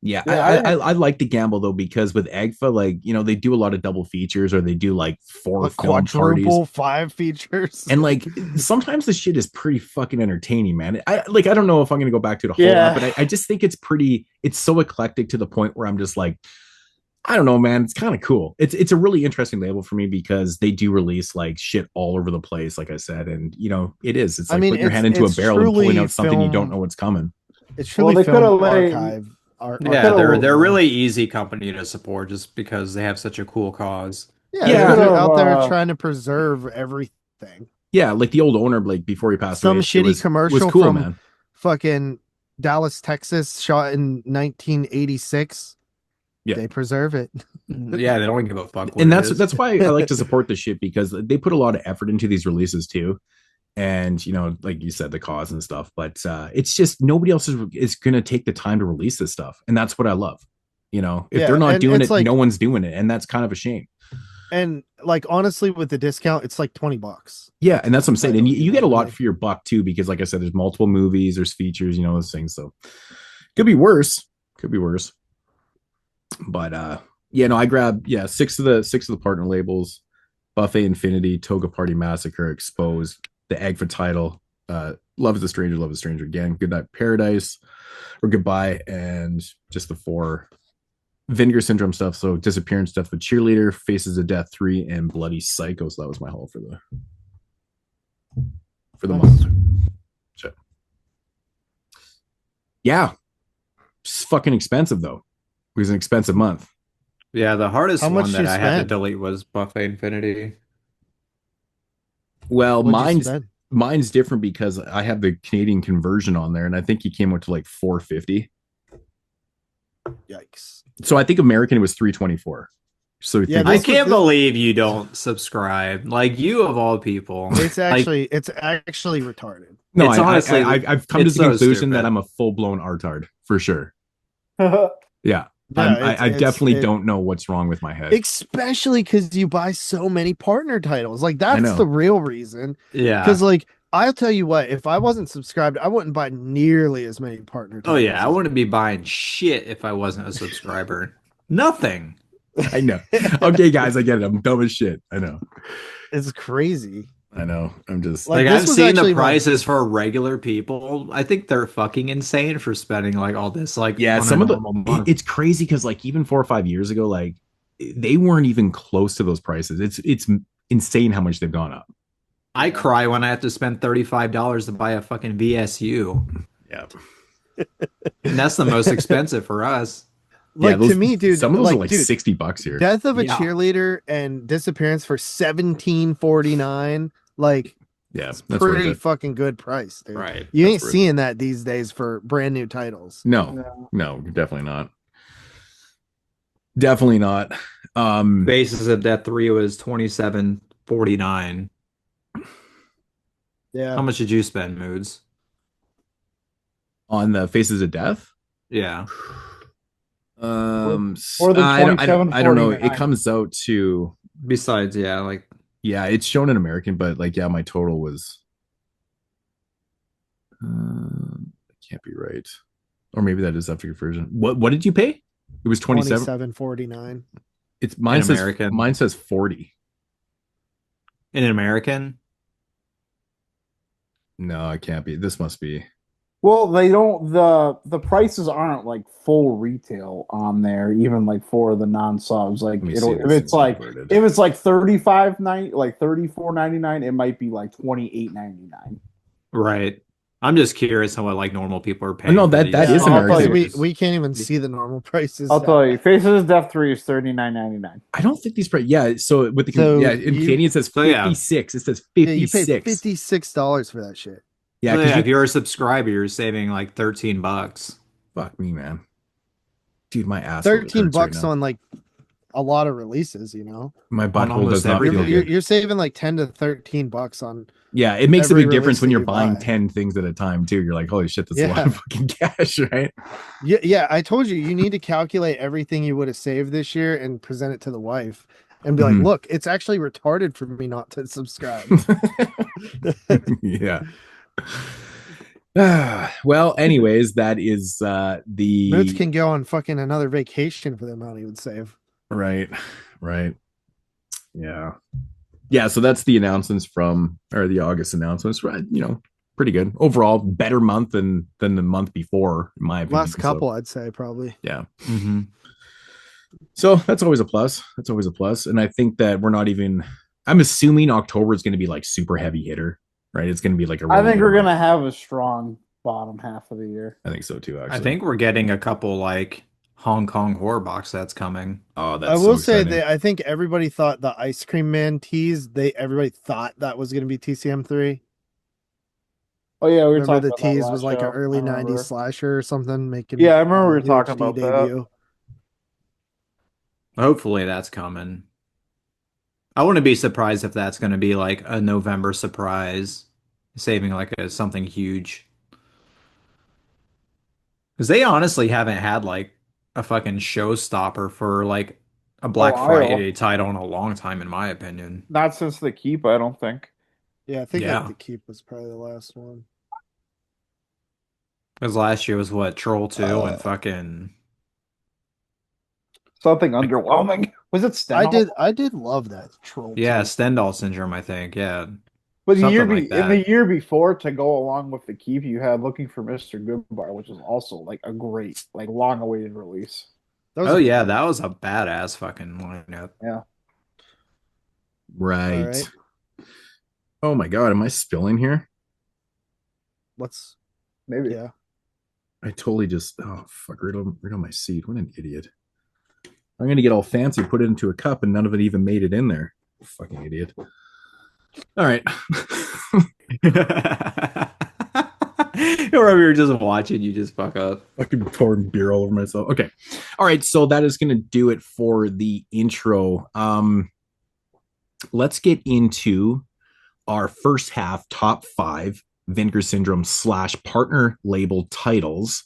Yeah, Yeah, I like the gamble though, because with AGFA, like, you know, they do a lot of double features or they do like 4 Like film quadruple parties. 5 features. And like sometimes the shit is pretty fucking entertaining, man. I don't know if I'm gonna go back to the whole Yeah. lot, but I just think it's so eclectic to the point where I'm just like, I don't know, man. It's kind of cool. It's a really interesting label for me because they do release like shit all over the place, like I said, and you know it is. It's I like mean, putting your it's- hand into a it's barrel and pulling truly out something you don't film- know what's coming. It's truly they film coulda laid- archive. Yeah, they're a really easy company to support just because they have such a cool cause. Yeah, Yeah. they're out there Uh, trying to preserve everything. Yeah, like the old owner, like before he passed Some away, shitty it was commercial cool, from man. fucking Dallas, Texas, shot in 1986. Yeah. They preserve it. Yeah, they don't give a fuck. What And it that's is. that's why I like to support this shit because they put a lot of effort into these releases too. And you know, like you said, the cause and stuff, but it's just nobody else is gonna take the time to release this stuff, and that's what I love. You know, if Yeah, they're not and doing it's it, like- no one's doing it, and that's kind of a shame. And like honestly, with the discount, it's like $20. Yeah, and that's what I'm saying. I And don't you get get a that, lot like- for your buck too, because like I said, there's multiple movies, there's features, you know, those things. So could be worse. Could be worse. But yeah, no, I grabbed 6 of the partner labels: Buffet Infinity, Toga Party Massacre, Exposed, the AGFA title, Love is a Stranger, Love is a Stranger Again, Goodnight Paradise, or Goodbye, and just the 4 Vinegar Syndrome stuff. So Disappearance, Death of a Cheerleader, Faces of Death 3, and Bloody Psycho. So that was my haul for the month. So, yeah, it's fucking expensive though. It was an expensive month. Yeah, the hardest How much one did that you I had to spend? delete was Buffet Infinity. Well, What'd you spend? mine's different because I have the Canadian conversion on there, and I think he came out to like 450. Yikes. So I think American was 324. So we Yeah, think I this was can't this. believe you don't subscribe. Like you of all people. It's Like actually retarded. no, it's honestly I've come to it's the so conclusion that stupid. I'm a full blown artard for sure. Yeah, Yeah, I definitely don't know what's wrong with my head. especially because you buy so many partner titles. Like I that's know. the real reason. Yeah. Because like I'll tell you what, if I wasn't subscribed, I wouldn't buy nearly as many partner Oh titles. yeah, I wouldn't be buying shit if I wasn't a subscriber. Nothing. I know. Okay, guys, I get it. I'm dumb as shit. I know. It's crazy. I know. I'm just Like Like this I've was seen the actually prices for regular people. I think they're fucking insane for spending like all this like yeah. on a Some of the normal month. it's crazy because like even 4 or 5 years ago, like they weren't even close to those prices. It's insane how much they've gone up. I cry when I have to spend $35 to buy a fucking VSU. Yeah. And that's the most expensive for us. Yeah, like to me, dude. Some of those are Like, like dude, $60 here. Death of a Yeah. Cheerleader and Disappearance for 1749. Like Yeah, it's that's worth pretty it. fucking good price, dude. Right. You That's ain't worth seeing that these days for brand new titles. No, definitely not. Definitely not. Basis of Death 3 was 27.49. Yeah. How much did you spend, Moods? On the Faces of Death. Yeah. Or the I don't know. It 27.49. comes out to Besides, yeah, like it's shown in American, but like my total was can't be right. Or maybe that is after your version. What did you pay? It was 27. 27.49. It's in American. mine says 40. In American? No, it can't be. This must be. Well, they don't the prices aren't like full retail on there, even like for the non-subs. Like Let me it'll see if this it's like converted. if it's like 35.90, like 34.99, it might be like 28.99. Right. I'm just curious how what like normal people are Oh, paying. no, for that these. that is Yeah, I'll tell American. you. We can't even see the normal prices. I'll tell you, Faces of Death 3 is 39.99. I don't think these price. Yeah, so with the So in you- Canadian it says So, yeah. 56. It says Yeah, you 56. paid $56 for that shit. Yeah, So, because yeah, if you're a subscriber, you're saving like $13. fuck me, man. Dude, my ass. 13 hurts right bucks now. on like a lot of releases, you know. My on butthole almost does not everything. feel You're, good. you're saving like 10 to 13 bucks on Yeah, it makes a every big difference release when that you're you buying buy. 10 things at a time too. You're like, holy shit, that's a lot Yeah. of fucking cash, right? Yeah, I told you you need to calculate everything you would have saved this year and present it to the wife and be like, Mhm. look, it's actually retarded for me not to subscribe. Yeah. Well, anyways, that is Moods the can go on fucking another vacation for the amount he would save. right. Yeah. Yeah, so that's the announcements from or the August announcements, right? Pretty good. Overall, better month than the month before, in my opinion. Last couple, I'd say probably. Yeah. Mm-hmm. So that's always a plus. And I think that I'm assuming October is going to be like super heavy hitter, right? It's going to be like I think we're going gonna have a strong bottom half of the year. I think so too, actually. I think we're getting a couple like Hong Kong horror box sets coming. Oh, that's I will so say exciting. that I think everybody thought the Ice Cream Man tease, everybody thought that was going to be TCM3. Oh yeah, we were Remember talking the about that tease last was like show. an early I remember. 90s slasher or something making Yeah, I remember we were a talking UHD about that. Hopefully that's coming. I wouldn't be surprised if that's going to be like a November surprise, saving like something huge. Because they honestly haven't had like a fucking showstopper for like a Black while. Friday title in a long time, in my opinion. Not since the Keep, I don't think. Yeah, I think Yeah. like the Keep was probably the last one. Because last year was what, Troll 2 and fucking. Something underwhelming. Was it Stendhal? I did love that troll. Yeah, too. Stendhal syndrome, I think. Yeah. But Something like in that. the year before, to go along with the Keep, you had Looking for Mr. Goodbar, which is also like a great, like long-awaited release. Oh yeah, that was a badass fucking lineup. Yeah. Right. All right. Oh my god, am I spilling here? What's Maybe. yeah. I totally just fuck right on my seat. What an idiot. I'm gonna get all fancy, put it into a cup, and none of it even made it in there. Fucking idiot. All right. Or if you're just watching, you just fuck up. Fucking pouring beer all over myself. Okay. All right. So that is gonna do it for the intro. Let's get into our first half top 5 Vinegar Syndrome / partner label titles.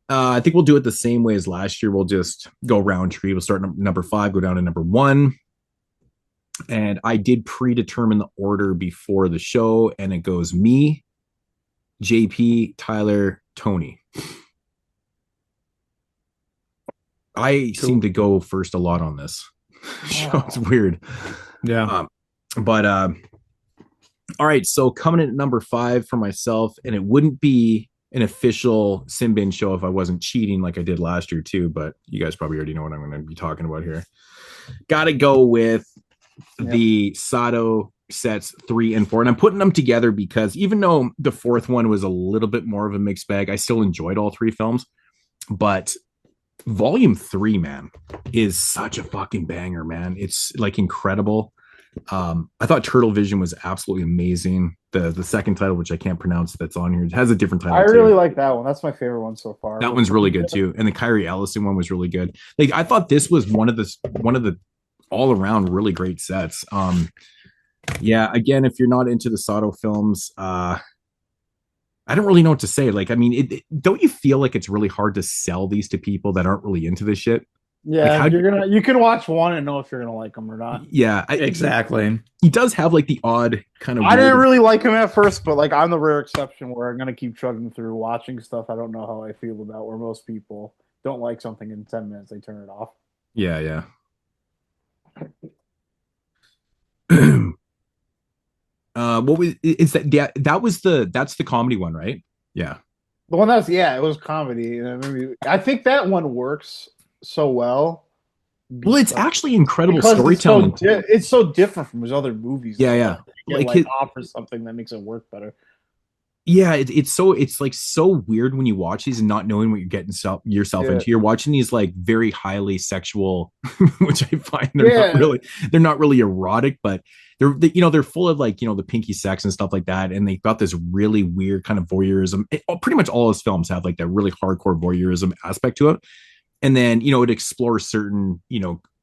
I think we'll do it the same way as last year. We'll just go Roundtree. We'll start number 5, go down to number 1. And I did predetermine the order before the show, and it goes me, JP, Tyler, Tony. I seem to go first a lot on this show. It's weird. Yeah. All right. So coming in at number 5 for myself, and it wouldn't be an official Sin Bin show if I wasn't cheating like I did last year too, but you guys probably already know what I'm going to be talking about here. Got to go with the Sato sets 3 and 4, and I'm putting them together because even though the 4th one was a little bit more of a mixed bag, I still enjoyed all 3 films. But volume 3, man, is such a fucking banger, man. It's like incredible. I thought Turtle Vision was absolutely amazing. The second title, which I can't pronounce, that's on here, it has a different title. I really like that one. That's my favorite one so far. That one's really good too, and the Kyrie Ellison one was really good. Like I thought this was one of the all around really great sets. Yeah, again, if you're not into the Sato films, I don't really know what to say. Like, I mean, don't you feel like it's really hard to sell these to people that aren't really into this shit? Yeah, like you can watch one and know if you're gonna like them or not. Yeah, exactly. He does have like the odd kind of. I didn't really like him at first, but like I'm the rare exception where I'm gonna keep chugging through watching stuff I don't know how I feel about. Where most people don't like something in 10 minutes, they turn it off. Yeah. What was is that? Yeah, that's the comedy one, right? Yeah. The one it was comedy. I think that one works so well. Well, it's actually incredible storytelling. It's so different from his other movies. Yeah. Like offers something that makes it work better. Yeah, it's like so weird when you watch these and not knowing what you're getting yourself into. You're watching these like very highly sexual, which I find they're not really erotic, but they're full of like, the pinky sex and stuff like that. And they've got this really weird kind of voyeurism. Pretty much all his films have like that really hardcore voyeurism aspect to it. And then, it explores certain,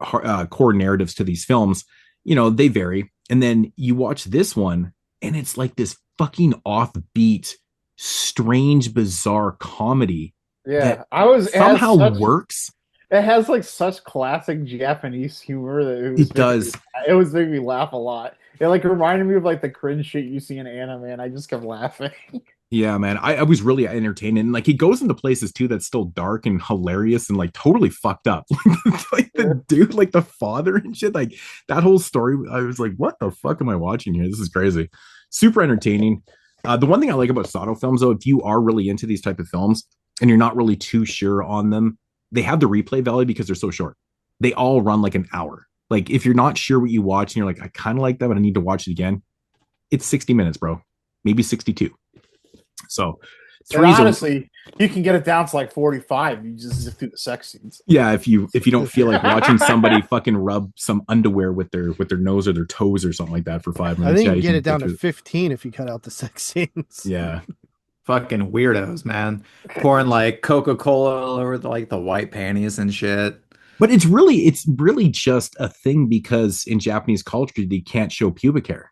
core narratives to these films. They vary. And then you watch this one and it's like this fucking offbeat, strange, bizarre comedy. Yeah. Works. It has like such classic Japanese humor that it was making me laugh a lot. It like reminded me of like the cringe shit you see in anime, and I just kept laughing. Yeah, man, I was really entertained, and like he goes into places too that's still dark and hilarious and like totally fucked up. Like the dude, like the father and shit, like that whole story. I was like, what the fuck am I watching here? This is crazy. Super entertaining. The one thing I like about Sato films, though, if you are really into these type of films and you're not really too sure on them, they have the replay value because they're so short. They all run like an hour. Like if you're not sure what you watch and you're like, I kind of like that, but I need to watch it again. It's 60 minutes, bro. Maybe 62. So honestly, you can get it down to like 45. You just zip through the sex scenes. Yeah, if you don't feel like watching somebody fucking rub some underwear with their nose or their toes or something like that for 5 minutes. I think you can get it down to 15 if you cut out the sex scenes. Yeah. Fucking weirdos, man. Pouring like Coca-Cola over like the white panties and shit. But it's really just a thing because in Japanese culture they can't show pubic hair.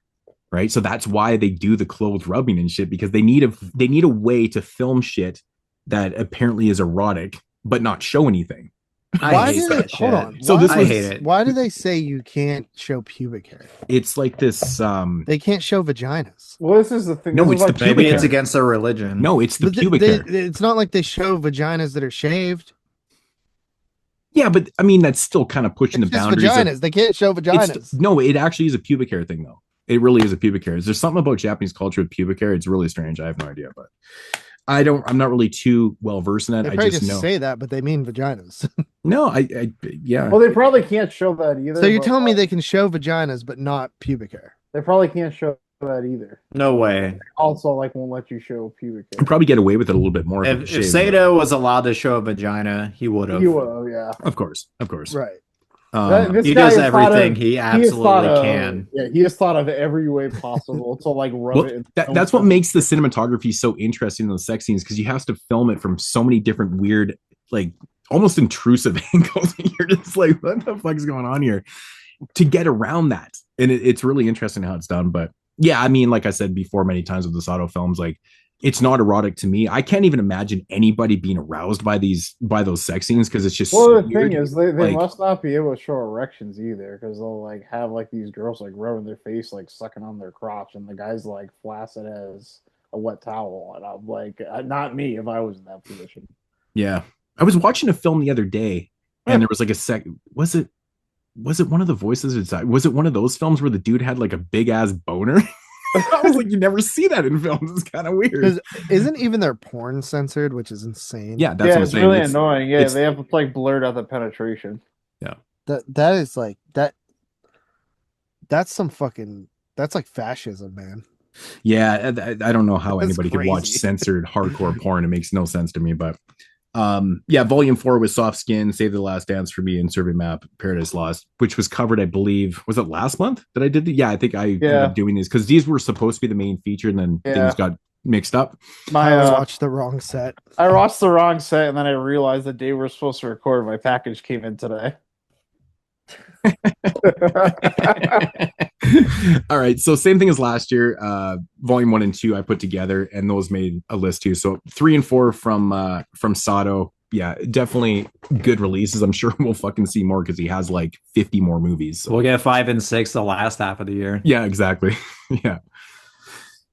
Right. So that's why they do the clothes rubbing and shit, because they need a way to film shit that apparently is erotic, but not show anything. I hate that shit. Hold on. So I hate it. Why do they say you can't show pubic hair? It's like this. They can't show vaginas. Well, this is the thing. No, it's like the pubic Maybe hair. it's against their religion. No, it's the pubic hair. It's not like they show vaginas that are shaved. Yeah, but I mean that's still kind of pushing the boundaries. Vaginas. They can't show vaginas. No, it actually is a pubic hair thing though. It really is a pubic hair. There's something about Japanese culture with pubic hair. It's really strange. I have no idea, but I'm not really too well versed in that. They I just know. Say that, but they mean vaginas. No, yeah. Well, they probably can't show that either. So you're telling me they can show vaginas, but not pubic hair? They probably can't show that either. No way. Also, like, won't let you show pubic hair. Could probably get away with it a little bit more If Sato was allowed to show a vagina, he would have. You will, yeah. Of course. Right. This He guy does has thought everything of- he has thought absolutely of- can. Yeah, he has thought of every way possible to like rub well, it. In that's what makes the cinematography so interesting in those sex scenes, because you have to film it from so many different weird, like almost intrusive angles. And you're just like, what the fuck is going on here? To get around that. And it's really interesting how it's done. But yeah, I mean, like I said before many times with the Sato films, like it's not erotic to me. I can't even imagine anybody being aroused by those sex scenes, because it's just Well, so the weird. thing is, they Like, must not be able to show erections either, because they'll like have like these girls like rubbing their face, like sucking on their crotch, and the guy's like flaccid as a wet towel. And I'm like, not me if I was in that position. yeah. I was watching a film the other day, and there was like was it one of the voices inside? Was it one of those films where the dude had like a big ass boner? I was like, you never see that in films. It's kind of weird. Because isn't even their porn censored, which is insane. Yeah, that's Yeah, what I'm it's saying. really annoying. Yeah, it's- they have to like blurt out the penetration. That is like that. That's some fucking. That's like fascism, man. Yeah, I don't know how That's anybody could watch crazy. censored hardcore porn. It makes no sense to me. But yeah, Volume 4 was Soft Skin, Save the Last Dance for Me, and Survey Map, Paradise Lost, which was covered, I believe, was it last month that I did the? Yeah, I think I ended up doing these because these were supposed to be the main feature, and then things got mixed up. I watched the wrong set. I watched the wrong set, and then I realized the day we're supposed to record, my package came in today. All right, so same thing as last year. Volume 1 and 2 I put together, and those made a list too. So 3 and 4 from Sato. Yeah, definitely good releases. I'm sure we'll fucking see more because he has like 50 more movies. So. We'll get 5 and 6 the last half of the year. Yeah, exactly. Yeah.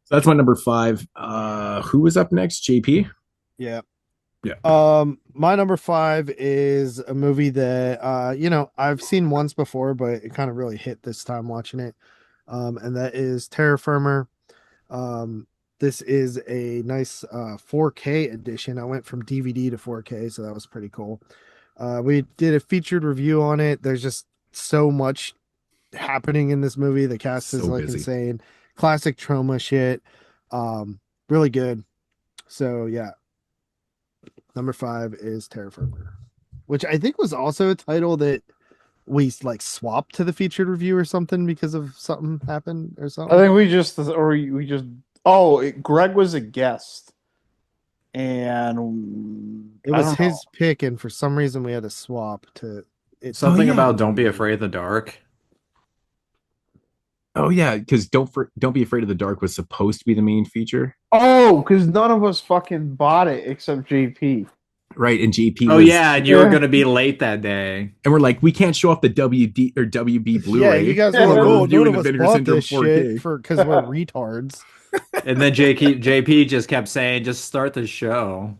So that's my number 5. Who was up next? JP? Yeah. Yeah. My number 5 is a movie that I've seen once before, but it kind of really hit this time watching it. And that is Terra Firma. This is a nice 4K edition. I went from DVD to 4K, so that was pretty cool. We did a featured review on it. There's just so much happening in this movie. The cast is like insane. Classic trauma shit. Really good. So yeah. Number 5 is Terra Firma, which I think was also a title that we like swapped to the featured review or something because of something happened or something. I think we just. Oh, Greg was a guest, and it was his pick, and for some reason we had to swap to it. Something about Don't Be Afraid of the Dark. Oh yeah, because Don't Be Afraid of the Dark was supposed to be the main feature. Oh, because none of us fucking bought it except JP. Right, and JP. Oh yeah, and you were gonna be late that day, and we're like, we can't show off the WD or WB Blu-ray. Yeah, you guys were like, oh, none of us bought this shit because we're retards. And then JP just kept saying, just start the show.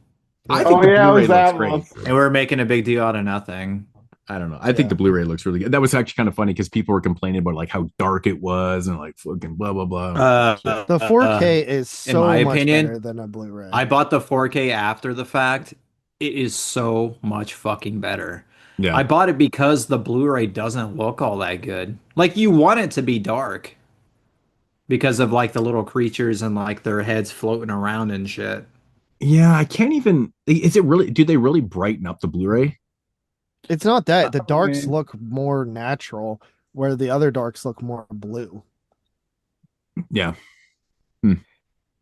I think the Blu-ray looks great. And we're making a big deal out of nothing. I don't know. I think the Blu-ray looks really good. That was actually kind of funny because people were complaining about like how dark it was and like fucking blah blah blah. The 4K is so in my much opinion, better than a Blu-ray. I bought the 4K after the fact. It is so much fucking better. Yeah. I bought it because the Blu-ray doesn't look all that good. Like you want it to be dark because of like the little creatures and like their heads floating around and shit. Yeah, I can't even. Is it really? Do they really brighten up the Blu-ray? It's not that the darks look more natural, where the other darks look more blue. Yeah.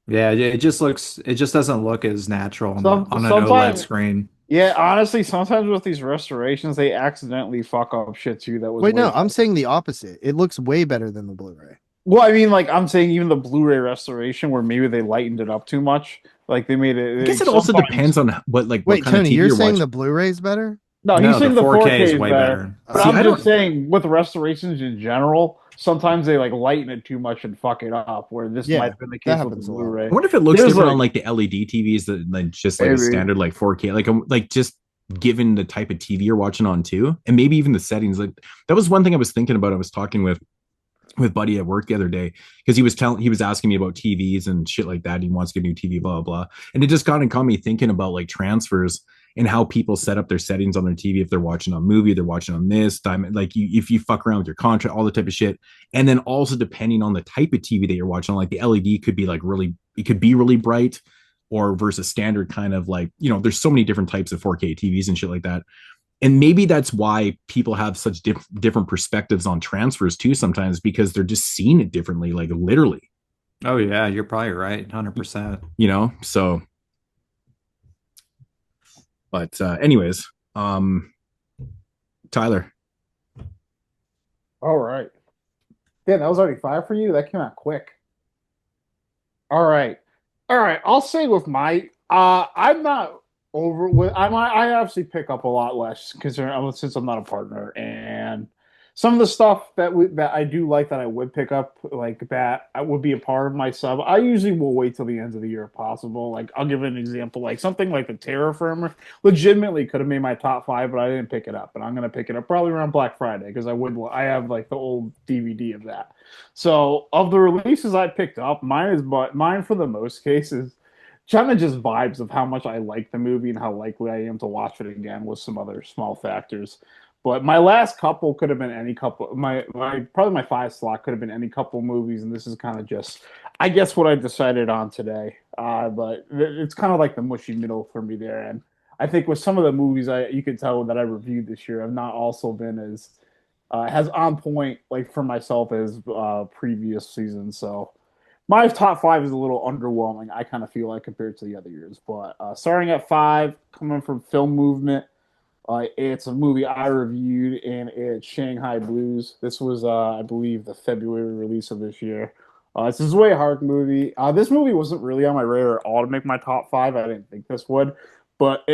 Yeah, it just doesn't look as natural on an OLED screen. Yeah, honestly, sometimes with these restorations, they accidentally fuck up shit too. That was Wait, no, I'm saying the opposite. It looks way better than the Blu-ray. Well, I mean, like I'm saying, even the Blu-ray restoration, where maybe they lightened it up too much, like they made it. I guess it also depends on what like. Wait, what kind Tony, of TV you're saying watching. the Blu-ray's better? No, he's saying the 4K is way better. But See, I'm just saying, with restorations in general, sometimes they like lighten it too much and fuck it up. Where this might have been the case with the Blu-ray. I wonder if it looks different on like the LED TVs than just like a standard like 4K. Like just given the type of TV you're watching on too, and maybe even the settings. Like that was one thing I was thinking about. I was talking with Buddy at work the other day because he was asking me about TVs and shit like that. He wants to get a new TV, blah blah blah, and it just got me thinking about like transfers. and how people set up their settings on their TV. If they're watching a movie, they're watching on this time, like if you fuck around with your contract, all the type of shit. And then also depending on the type of TV that you're watching, like the LED could be like it could be really bright, or versus standard kind of like, there's so many different types of 4K TVs and shit like that. And maybe that's why people have such different perspectives on transfers too sometimes, because they're just seeing it differently, like literally. Oh yeah, you're probably right, 100%. So. But anyways, Tyler. All right. Damn, that was already 5 for you? That came out quick. All right. I'll say with my I'm not over with I obviously pick up a lot less since I'm not a partner, and some of the stuff that I do like that I would pick up, like that I would be a part of my sub. I usually will wait till the end of the year if possible. Like I'll give an example, like something like the Terra Firmer legitimately could have made my top 5, but I didn't pick it up, and I'm gonna pick it up probably around Black Friday because I have like the old DVD of that. So of the releases I picked up, mine for the most cases kind of just vibes of how much I like the movie and how likely I am to watch it again, with some other small factors. But my last couple could have been any couple. Probably my 5 slot could have been any couple movies, and this is kind of just, I guess, what I decided on today. But it's kind of like the mushy middle for me there, and I think with some of the movies you can tell that I reviewed this year have not also been as on point like for myself as previous seasons. So my top 5 is a little underwhelming, I kind of feel like, compared to the other years. But starting at 5, coming from Film Movement, it's a movie I reviewed, and it's Shanghai Blues. This was, I believe, the February release of this year. It's a Way Hark movie. This movie wasn't really on my radar at all to make my top 5. I didn't think this would. But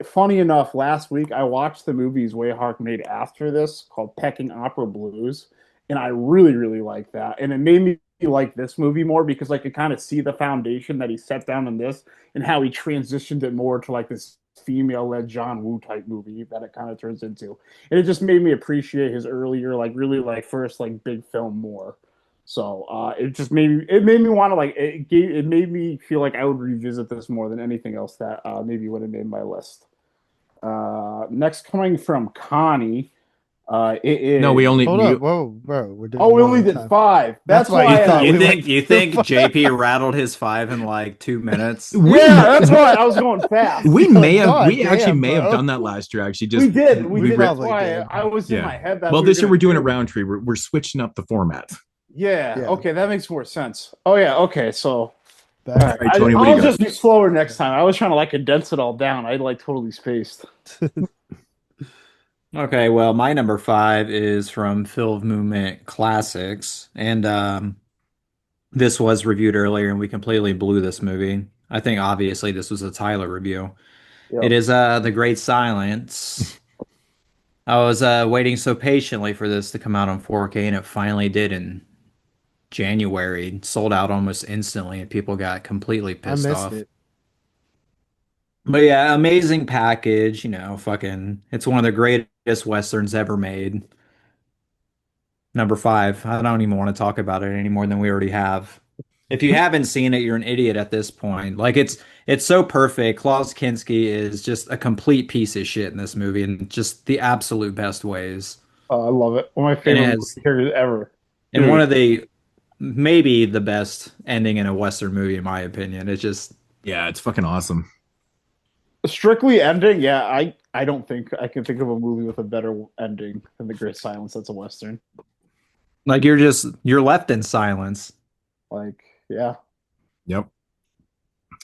funny enough, last week I watched the movie Way Hark made after this called Pecking Opera Blues, and I really, really liked that. And it made me like this movie more because I could kind of see the foundation that he set down in this and how he transitioned it more to like this female-led John Woo type movie that it kind of turns into. And it just made me appreciate his earlier, like really like first like big film more. So it made me want to like it made me feel like I would revisit this more than anything else that maybe would have made my list. Next, coming from Connie, it is. No, we only. Hold on, whoa, bro. We only did 5. That's why you thought you think JP rattled his 5 in like 2 minutes? Yeah, that's why I was going fast. We actually may have done that last year. Actually, we did. That's probably why did. I was in my head. Well, this year we're doing a Roundtree. We're switching up the format. Yeah. Okay, that makes more sense. Oh yeah. Okay, so. All right, Tony, I'll just be slower next time. I was trying to like condense it all down. I like totally spaced. Okay, well, my number 5 is from Film Movement Classics, and this was reviewed earlier, and we completely blew this movie. I think obviously this was a Tyler review. Yep. It is The Great Silence. I was waiting so patiently for this to come out on 4K, and it finally did in January. Sold out almost instantly, and people got completely pissed off. It. But yeah, amazing package, fucking, it's one of the greatest Westerns ever made. Number 5, I don't even want to talk about it any more than we already have. If you haven't seen it, you're an idiot at this point. Like, it's so perfect. Klaus Kinski is just a complete piece of shit in this movie in just the absolute best ways. I love it. One of my favorite characters ever. And one of maybe the best ending in a Western movie, in my opinion. It's just... Yeah, it's fucking awesome. Strictly ending, yeah, I don't think I can think of a movie with a better ending than The Great Silence. That's a Western. Like, you're left in silence. Like, yeah. Yep.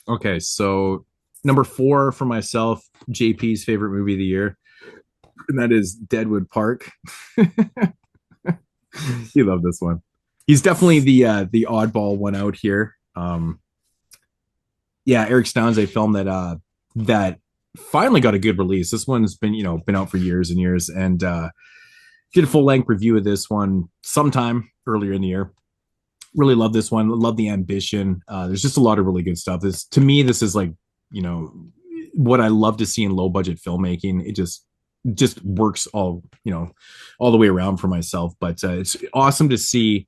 Okay, so number 4 for myself, JP's favorite movie of the year, and that is Deadwood Park. You love this one. He's definitely the oddball one out here. Yeah, Eric Stone's a film that finally got a good release. This one's been out for years and years, and did a full length review of this one sometime earlier in the year. Really love this one. Love the ambition. There's just a lot of really good stuff. To me, this is like, what I love to see in low budget filmmaking. It just works all the way around for myself. But it's awesome to see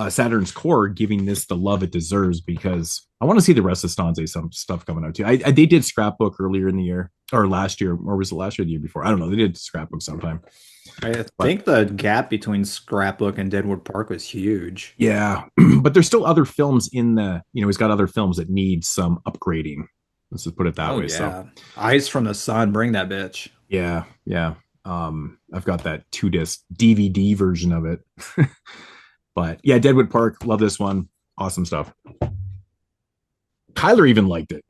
Saturn's Core giving this the love it deserves because I want to see the rest of Stanze some stuff coming out too. They did Scrapbook earlier in the year or last year, or was it last year or the year before? I don't know. They did Scrapbook sometime. I But think the gap between Scrapbook and Deadwood Park was huge. yeah, but there's still other films in the, he's got other films that need some upgrading. Let's just put it that Oh way. So yeah. Eyes from the Sun, bring that bitch. yeah, yeah. I've got that 2 disc DVD version of it. But yeah, Deadwood Park, love this one. Awesome stuff. Kyler even liked it.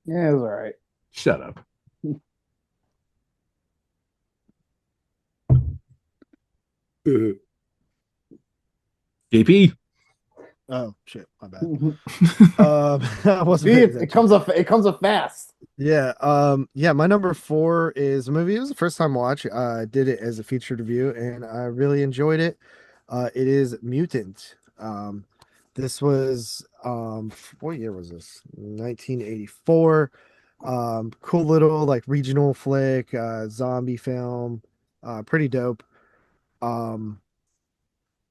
Yeah, it was all right. Shut up. JP. Oh shit, my bad. I wasn't. See, it comes up fast. Yeah. Yeah. My number 4 is a movie. It was the first time watch. I did it as a featured review, and I really enjoyed it. It is Mutant. This was what year was this? 1984. Cool little like regional flick, zombie film. Pretty dope. Um,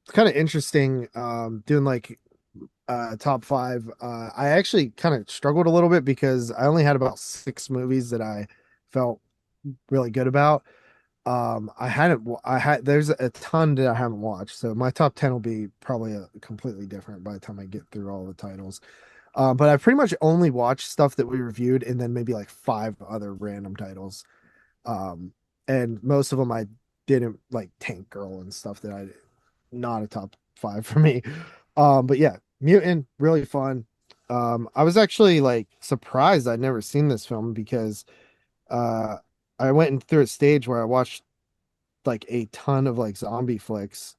it's kind of interesting. Doing like top 5. I actually kind of struggled a little bit because I only had about 6 movies that I felt really good about. There's a ton that I haven't watched, so my top 10 will be probably completely different by the time I get through all the titles. But I pretty much only watched stuff that we reviewed and then maybe like 5 other random titles. Um, and most of them I didn't like. Tank Girl and stuff that I not a top 5 for me. But yeah, Mutant, really fun. I was actually like surprised I'd never seen this film because uh I went through a stage where I watched like a ton of like zombie flicks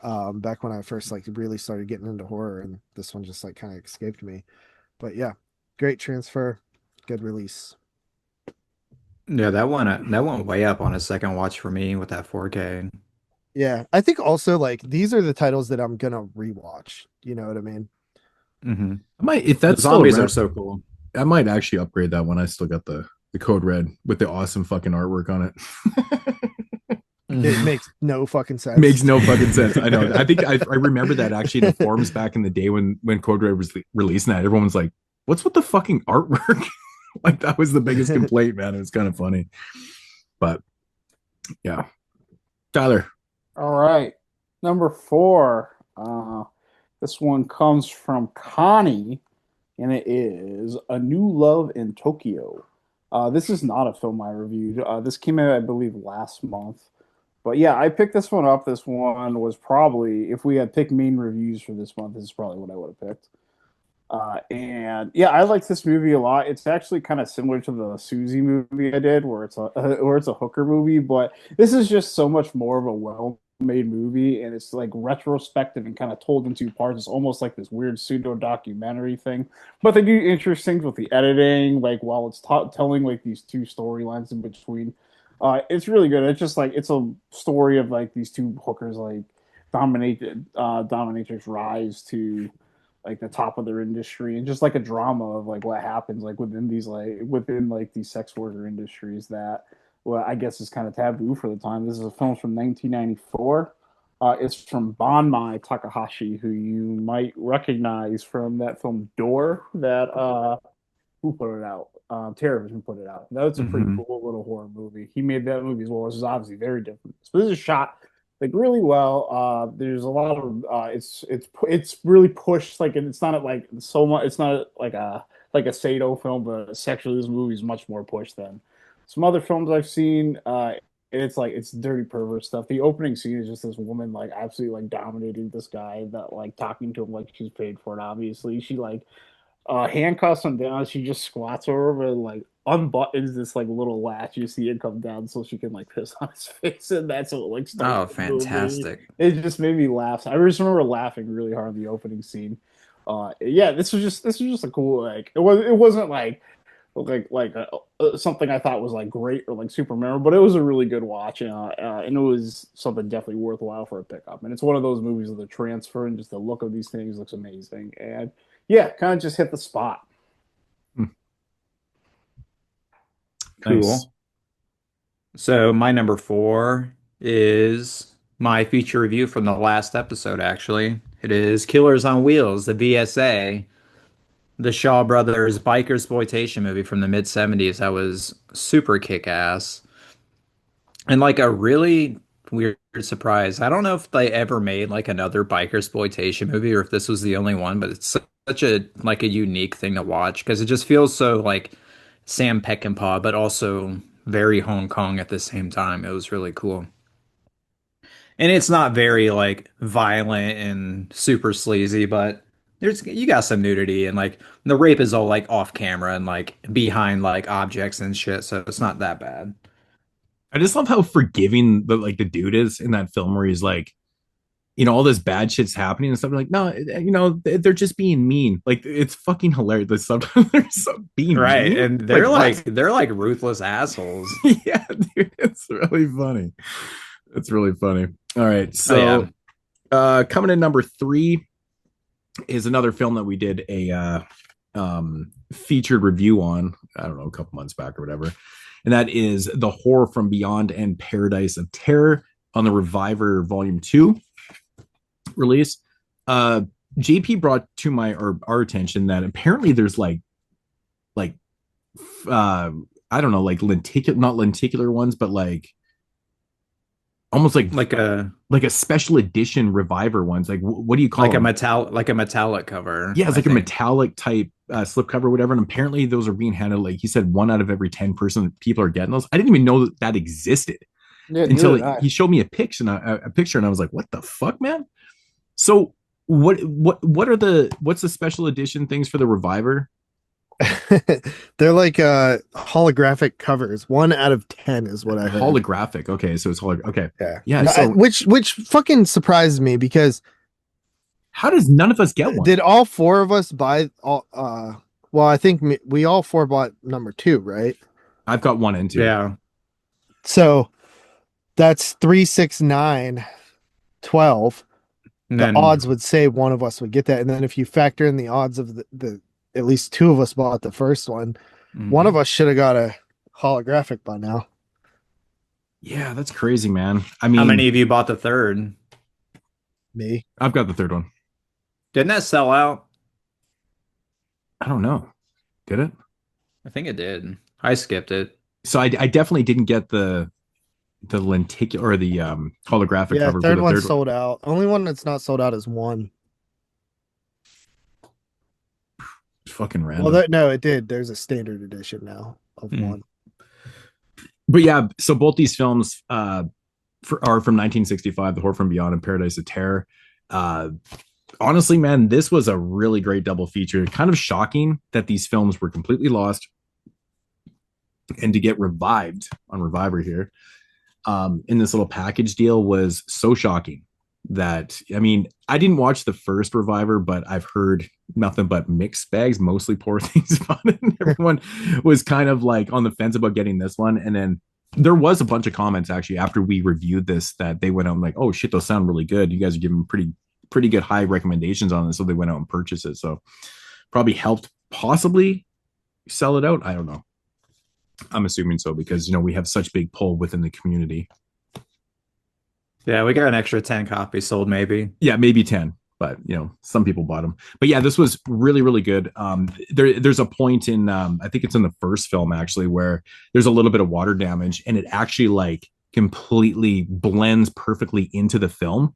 back when I first like really started getting into horror, and this one just like kind of escaped me. But yeah, great transfer, good release. Yeah, that went way up on a second watch for me with that 4K. Yeah, I think also like these are the titles that I'm gonna rewatch. You know what I mean? Mm-hmm. I might, if The that's still zombies are around, so cool. I might actually upgrade that one. I still got the code red with the awesome fucking artwork on it. It Mhm. makes no fucking sense. Makes no fucking sense. I know. I think I remember that actually in the forums back in the day when Code Red was releasing that. Everyone was like, "What's with the fucking artwork?" Like that was the biggest complaint, man. It was kind of funny, but yeah. Tyler. All right. Number 4. This one comes from Connie, and it is A New Love in Tokyo. This is not a film I reviewed. This came out, I believe, last month. But yeah, I picked this one up. This one was probably, if we had picked main reviews for this month, this is probably what I would have picked. And yeah, I like this movie a lot. It's actually kind of similar to the Susie movie I did, where it's a hooker movie, but this is just so much more of a well-made movie, and it's like retrospective and kind of told in 2 parts. It's almost like this weird pseudo documentary thing, but they do interesting things with the editing, like while it's telling like these 2 storylines in between. It's really good. It's just like it's a story of like these 2 hookers like dominators rise to like the top of their industry, and just like a drama of like what happens like within like these sex worker industries that, well, I guess is kind of taboo for the time. This is a film from 1994. It's from Banmai Takahashi, who you might recognize from that film Door that who put it out? Terrorism put it out. That's a pretty Mhm. cool little horror movie. He made that movie as well. This is obviously very different. So this is shot like really well. There's a lot of it's really pushed. Like, and it's not like so much. It's not like a Sato film, but sexually this movie is much more pushed than some other films I've seen. It's like it's dirty pervert stuff. The opening scene is just this woman like absolutely like dominating this guy that like talking to him like she's paid for it. Obviously, she like handcuffs him down. She just squats over and like unbuttons this like little latch. You see it come down so she can like piss on his face, and that's what like Oh, starts the movie. fantastic. It just made me laugh. I just remember laughing really hard in the opening scene. Yeah, this was just a cool like it wasn't like something I thought was like great or like super memorable, but it was a really good watch, and it was something definitely worthwhile for a pickup. And it's one of those movies of the transfer and just the look of these things looks amazing. And yeah, kind of just hit the spot. Nice. Cool. So my number 4 is my feature review from the last episode, actually. It is Killers on Wheels, the VSA, the Shaw Brothers biker exploitation movie from the mid 70s that was super kick-ass. And like a really weird surprise. I don't know if they ever made like another biker exploitation movie or if this was the only one, but it's such a like a unique thing to watch because it just feels so like Sam Peckinpah, but also very Hong Kong at the same time. It was really cool. And it's not very like violent and super sleazy, but there's you got some nudity and like the rape is all like off camera and like behind like objects and shit, so it's not that bad. I just love how forgiving the dude is in that film where he's like, all this bad shit's happening and stuff. Like, no, they're just being mean. Like, it's fucking hilarious. Like, sometimes they're so being Right. mean. And they're what? they're like ruthless assholes. Yeah, dude, it's really funny. It's really funny. All right, so coming in number 3 is another film that we did a featured review on. I don't know, a couple months back or whatever, and that is The Horror from Beyond and Paradise of Terror on the Reviver Volume 2 release. JP brought to our attention that apparently there's like I don't know, like not lenticular ones, but like almost like a special edition Reviver ones. Like what do you call like them? like a metallic cover. Yeah, it's like a metallic type slip cover or whatever. And apparently those are being handled, like he said, 1 out of every 10 people are getting those. I didn't even know that existed until he showed me a picture and I was like, what the fuck, man? So what's the special edition things for the Reviver? They're like holographic covers. 1 out of 10 is what I heard. Holographic. Okay, so it's okay. Yeah. No, so which fucking surprised me because how does none of us get one? Did all 4 of us buy all well, I think we all 4 bought number 2, right? I've got 1 and 2. Yeah. So that's 3, 6, 9, 12. And the then, odds would say one of us would get that. And then if you factor in the odds of the at least 2 of us bought the first one, one of us should have got a holographic by now. Yeah, that's crazy, man. I mean, how many of you bought the third? Me. I've got the third one. Didn't that sell out? I don't know. Did it? I think it did. I skipped it. So I definitely didn't get the lenticular or the holographic cover. Third for the one third sold out. Only one that's not sold out is 1. Fucking random. Well, no, it did. There's a standard edition now of 1. But yeah, so both these films are from 1965, The Horror from Beyond and Paradise of Terror. Honestly, man, this was a really great double feature. Kind of shocking that these films were completely lost and to get revived on Reviver here in this little package deal was so shocking that, I mean, I didn't watch the first Reviver, but I've heard nothing but mixed bags, mostly poor things about it. And everyone was kind of like on the fence about getting this one. And then there was a bunch of comments actually after we reviewed this that they went out and like, oh shit, those sound really good. You guys are giving pretty good high recommendations on this. So they went out and purchased it. So probably helped possibly sell it out. I don't know. I'm assuming so because, we have such big pull within the community. Yeah, we got an extra 10 copies sold, maybe. Yeah, maybe 10, but some people bought them. But yeah, this was really, really good. There's a point in, I think it's in the first film actually, where there's a little bit of water damage and it actually like completely blends perfectly into the film.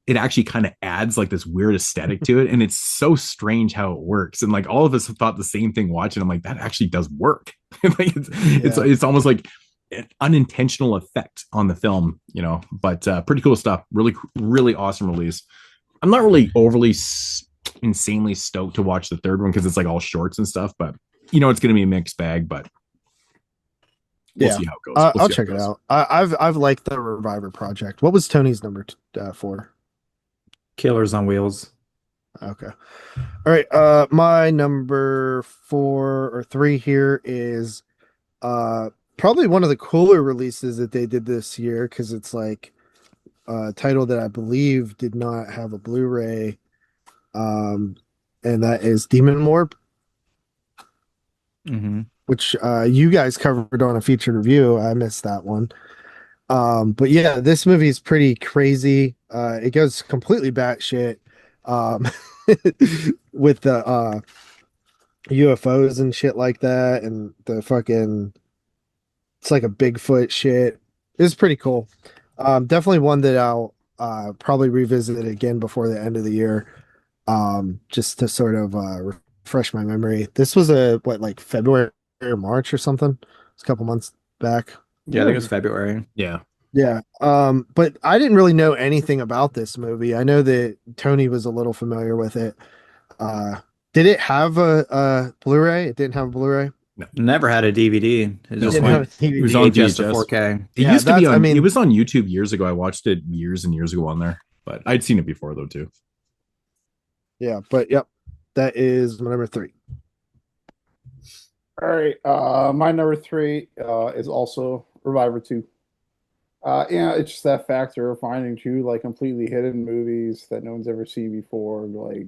It actually kind of adds like this weird aesthetic to it. And it's so strange how it works. And like all of us thought the same thing watching. I'm like, that actually does work. Like it's almost like an unintentional effect on the film, but pretty cool stuff. Really, really awesome release. I'm not really overly insanely stoked to watch the third one because it's like all shorts and stuff, but it's going to be a mixed bag, but we'll see how it goes. I'll check it out. I've liked the Reviver project. What was Tony's number 4? Killers on Wheels. Okay. All right. My number 4 or 3 here is probably one of the cooler releases that they did this year because it's like a title that I believe did not have a Blu-ray, and that is Demon Warp, which you guys covered on a featured review. I missed that one. But yeah, this movie is pretty crazy. It goes completely batshit, um, with the UFOs and shit like that, and the fucking it's like a Bigfoot shit. It's pretty cool. Definitely one that I'll probably revisit it again before the end of the year, just to sort of refresh my memory. This was a what, like February or March or something? It's a couple months back. Yeah, I think it was February. Yeah. Yeah. But I didn't really know anything about this movie. I know that Tony was a little familiar with it. Uh, did it have a Blu-ray? It didn't have a Blu-ray. Never had a DVD. It No. just Didn't have went a DVD. It was on VHS to VHS. 4K. It Yeah, used to be that's- on. I mean- it was on YouTube years ago. I watched it years and years ago on there, but I'd seen it before though too. Yeah, but yep, that is my number 3. All right, my number 3 is also Reviver 2. Yeah, it's just that factor of finding two like completely hidden movies that no one's ever seen before, like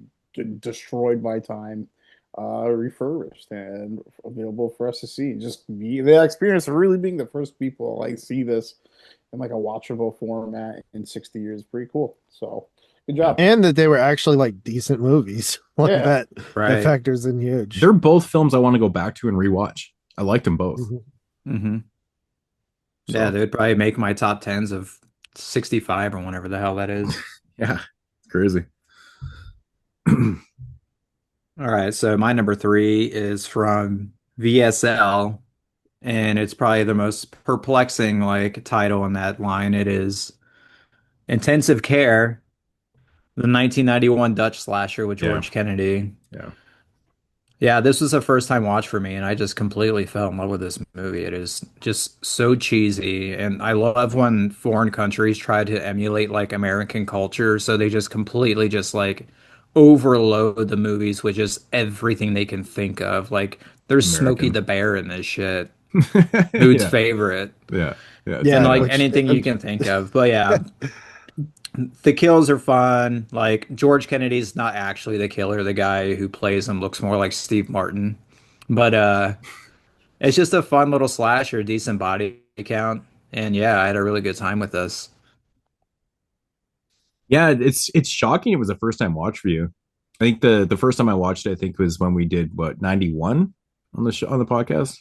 destroyed by time, refurbished and available for us to see. Just be the experience of really being the first people to like see this in like a watchable format in 60 years is pretty cool. So good job. And that they were actually like decent movies. Like Yeah. that Right. factors in huge. They're both films I want to go back to and rewatch. I liked them both. Mhm. Mm-hmm. So, Yeah, they would probably make my top 10s of 65 or whatever the hell that is. yeah, it's crazy. All right, so my number 3 is from VSL, and it's probably the most perplexing like title in that line. It is Intensive Care, the 1991 Dutch slasher with Yeah. George Kennedy. Yeah. Yeah, this was a first time watch for me, and I just completely fell in love with this movie. It is just so cheesy, and I love when foreign countries try to emulate like American culture, so they just completely just like overload the movies with just everything they can think of. Like there's Smokey American. the Bear in this shit. Dude's yeah. favorite. Yeah. Yeah, And like which- anything you can think of. But yeah. The kills are fun. Like George Kennedy's not actually the killer. The guy who plays him looks more like Steve Martin. But it's just a fun little slasher, decent body count. And yeah, I had a really good time with this. Yeah, it's shocking it was a first time watch for you. I think the first time I watched it, I think was when we did what 91 on the show, on the podcast.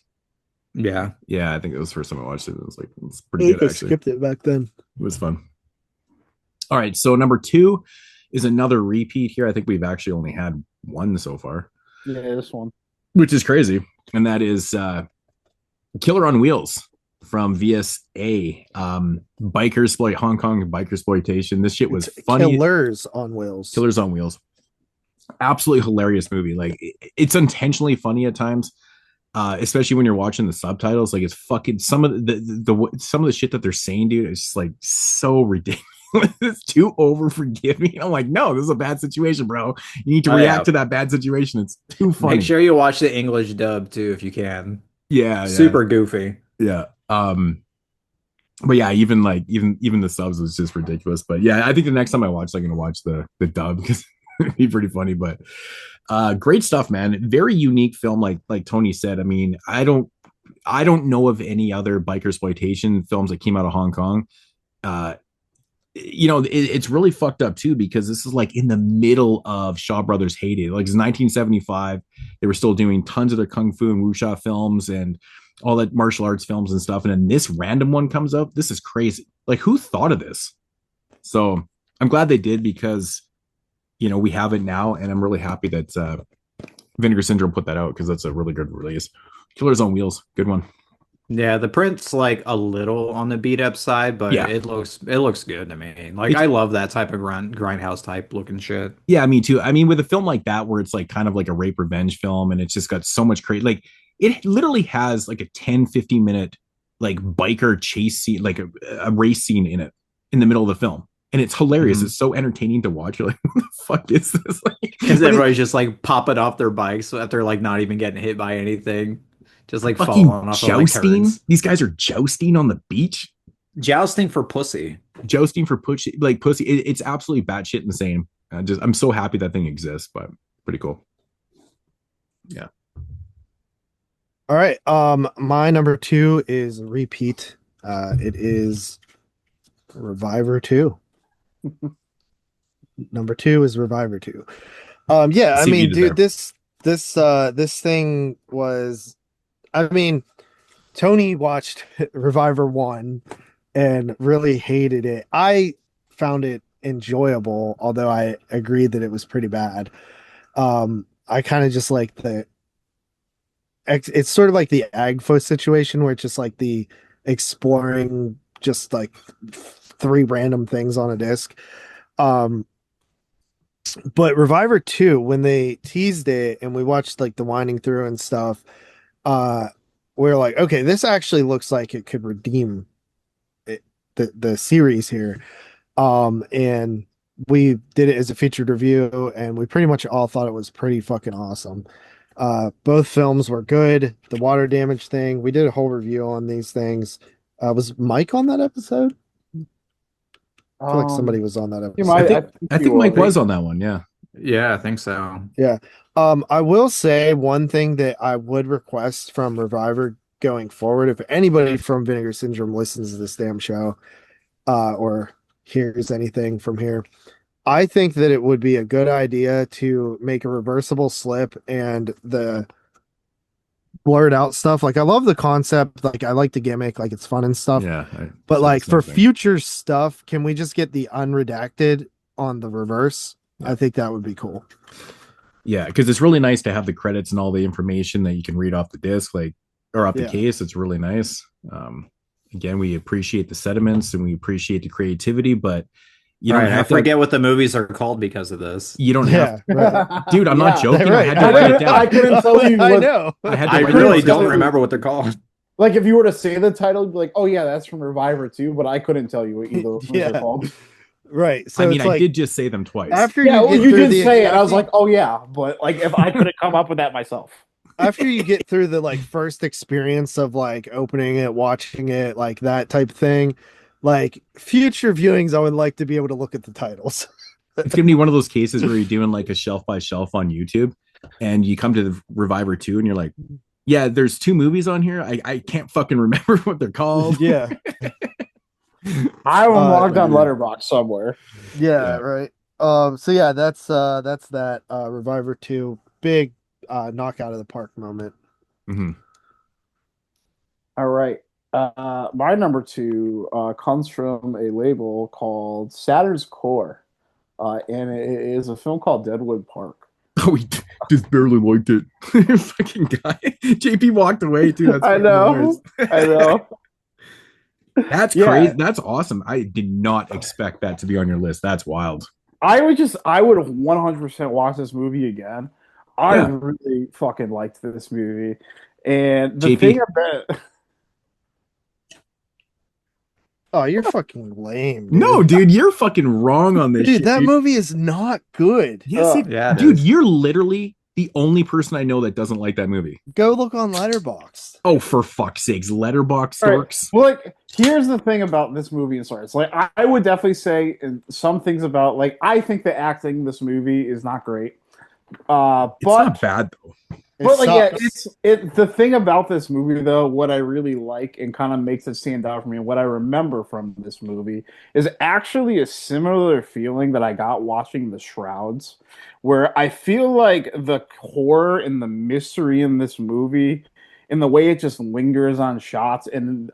Yeah. Yeah, I think it was the first time I watched it. It was like it's pretty good actually. skipped it back then. It was fun. All right, so number 2 is another repeat here. I think we've actually only had one so far, Yeah, this one. which is crazy, and that is Killer on Wheels from VSA. Hong Kong biker exploitation. This shit was funny. Killers on Wheels. Killers on Wheels. Absolutely hilarious movie. Like it's intentionally funny at times, especially when you're watching the subtitles. Like it's fucking some of the shit that they're saying, dude. It's just like so ridiculous. It's too over forgiving. I'm like, no, this is a bad situation, bro. You need to react to that bad situation. It's too funny. Make sure you watch the English dub too if you can. Yeah, Super goofy. Yeah. But yeah, even the subs was just ridiculous. But yeah, I think the next time I watch, I'm gonna watch the dub because it'd be pretty funny. But great stuff, man. Very unique film, like Tony said. I mean, I don't know of any other biker exploitation films that came out of Hong Kong. It's really fucked up too because this is like in the middle of Shaw Brothers' heyday. Like it's 1975, they were still doing tons of their kung fu and wuxia films and all that martial arts films and stuff. And then this random one comes up. This is crazy. Like who thought of this? So I'm glad they did because we have it now, and I'm really happy that Vinegar Syndrome put that out because that's a really good release. Killers on Wheels, good one. Yeah, the print's like a little on the beat up side, but Yeah. it looks good to me. Like I love that type of grindhouse type looking shit. Yeah, me too. I mean, with a film like that, where it's like kind of like a rape revenge film, and it's just got so much crazy, like it literally has like a 10-15 minute like biker chase scene, like a race scene in it in the middle of the film. And it's hilarious. Mhm. It's so entertaining to watch. You're like, what the fuck is this? Because everybody's just like popping off their bikes after like not even getting hit by anything. Just like fucking falling off of like jousting. turns. These guys are jousting on the beach. Jousting for pussy. Jousting for pussy. It's absolutely batshit insane. I'm so happy that thing exists, but pretty cool. Yeah. All right. My number 2 is a repeat. It is Reviver 2. Number 2 is Reviver 2. Yeah, I See what you mean, did dude, there. this thing was, I mean, Tony watched Reviver 1 and really hated it. I found it enjoyable, although I agreed that it was pretty bad. I kind of just like it's sort of like the AGFA situation where it's just like the exploring just like three random things on a disc. Um, but Reviver 2, when they teased it and we watched like the winding through and stuff, uh, we're like, okay, this actually looks like it could redeem it, the series here. And we did it as a featured review, and we pretty much all thought it was pretty fucking awesome. Both films were good. The water damage thing, we did a whole review on these things. Was Mike on that episode? I feel like somebody was on that You episode. might, I think Mike was on that one. Yeah. Yeah, I think so. Yeah. I will say one thing that I would request from Reviver going forward, if anybody from Vinegar Syndrome listens to this damn show, or hears anything from here, I think that it would be a good idea to make a reversible slip and the blurred out stuff. Like, I love the concept, like I like the gimmick, like it's fun and stuff. Yeah. But like for future stuff, can we just get the unredacted on the reverse? Yeah. I think that would be cool. Yeah, because it's really nice to have the credits and all the information that you can read off the disc, like, or off the Yeah. case. It's really nice. Again, we appreciate the sentiments and we appreciate the creativity, but you don't have I forget what the movies are called because of this. You don't have, right. dude. I'm not joking. Right. I had to write it down. I couldn't tell you. I know. I had to I write really it down. don't remember what they're called. Like if you were to say the title, you'd be like, "Oh yeah, that's from Reviver 2," but I couldn't tell you what either of them Yeah. are called. Right. So I mean, it's I like, did just say them twice. after Yeah, you get you through did the say it. I was exact- like, "Oh yeah," but like if I couldn't come up with that myself. after you get through the like first experience of like opening it, watching it, like that type of thing, like future viewings, I would like to be able to look at the titles. It's gonna be one of those cases where you're doing like a shelf by shelf on YouTube, and you come to the Reviver 2, and you're like, "Yeah, there's 2 movies on here. I can't fucking remember what they're called." Yeah. I have them logged on yeah. Letterboxd somewhere. Yeah, right. So yeah, that's that Reviver 2, big knock out of the park moment. Mm-hmm. All right. My number 2 comes from a label called Saturn's Core, and it is a film called Deadwood Park. Oh, he just barely liked it. Fucking guy. JP walked away too. That's I know. I know. That's crazy. That's awesome. I did not expect that to be on your list. That's wild. I would 100% watch this movie again. I really fucking liked this movie. And the JP. thing about Oh, you're fucking lame. Dude. No, dude, you're fucking wrong on this Dude, shit. that movie is not good. Yes, Yeah, it dude, is. you're literally the only person I know that doesn't like that movie. Go look on Letterboxd. Oh, for fuck's sakes, Letterbox All right. dorks. Well, like, here's the thing about this movie and Stars. Like, I would definitely say some things about, like, I think the acting in this movie is not great. It's But not bad though. But like, sucks. the thing about this movie though, what I really like and kind of makes it stand out for me, and what I remember from this movie is actually a similar feeling that I got watching The Shrouds, where I feel like the horror and the mystery in this movie, and the way it just lingers on shots, and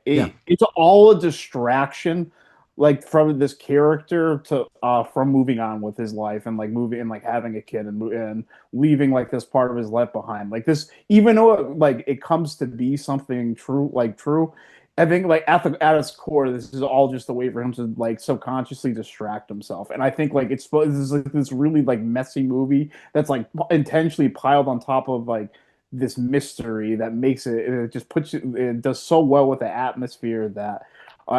it's all a distraction, like from this character to from moving on with his life and like moving and like having a kid and leaving like this part of his life behind. Like this, even though it comes to be something true, I think like at its core, this is all just a way for him to like subconsciously distract himself. And I think like this is like this really like messy movie that's like intentionally piled on top of like this mystery that makes it just it does so well with the atmosphere that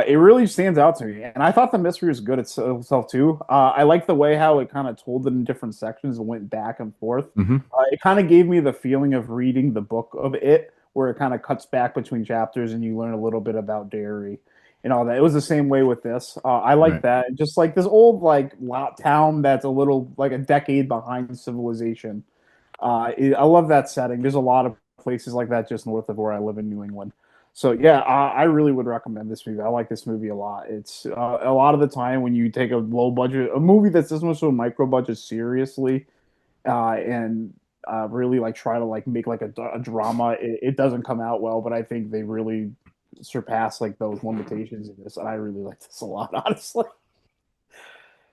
it really stands out to me. And I thought the mystery was good itself too. I like the way how it kind of told it in different sections and went back and forth. Mm-hmm. It kind of gave me the feeling of reading the book of it, where it kind of cuts back between chapters and you learn a little bit about Derry and all that. It was the same way with this. I like that. Just like this old like lot town that's a little like a decade behind civilization. I love that setting. There's a lot of places like that just north of where I live in New England. So yeah, I really would recommend this movie. I like this movie a lot. It's a lot of the time when you take a a movie that's this much of a micro budget seriously, and really like try to like make like a drama, it doesn't come out well. But I think they really surpass like those limitations in this, and I really like this a lot, honestly.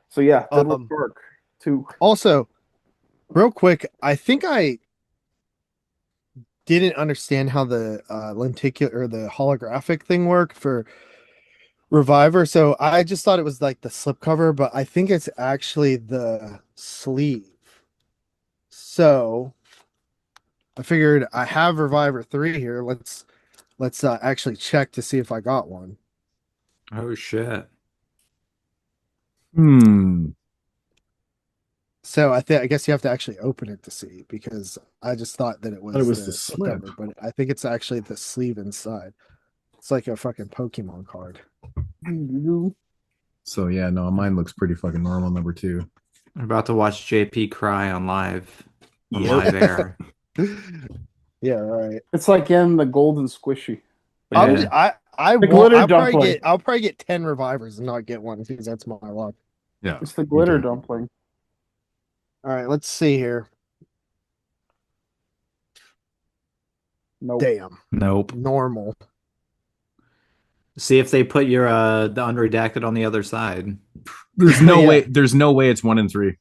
So yeah, Deadwood Um, Park 2. Also, real quick, I think I didn't understand how the lenticular or the holographic thing worked for Reviver. So I just thought it was like the slipcover, but I think it's actually the sleeve. So I figured I have Reviver 3 here. Let's actually check to see if I got one. Oh shit. So I guess you have to actually open it to see, because I just thought that it was, the slip cover, but I think it's actually the sleeve inside. It's like a fucking Pokemon card. So yeah, no, mine looks pretty fucking normal. Number 2. I'm about to watch JP cry on live air. Yeah, right. It's like in the golden squishy. Yeah. I'll probably get 10 Revivers and not get one, because that's my luck. Yeah, It's the glitter okay. dumpling. All right, let's see here. Nope. Damn. Nope. Normal. See if they put your the unredacted on the other side. There's no Yeah. way. There's no way it's 1 in 3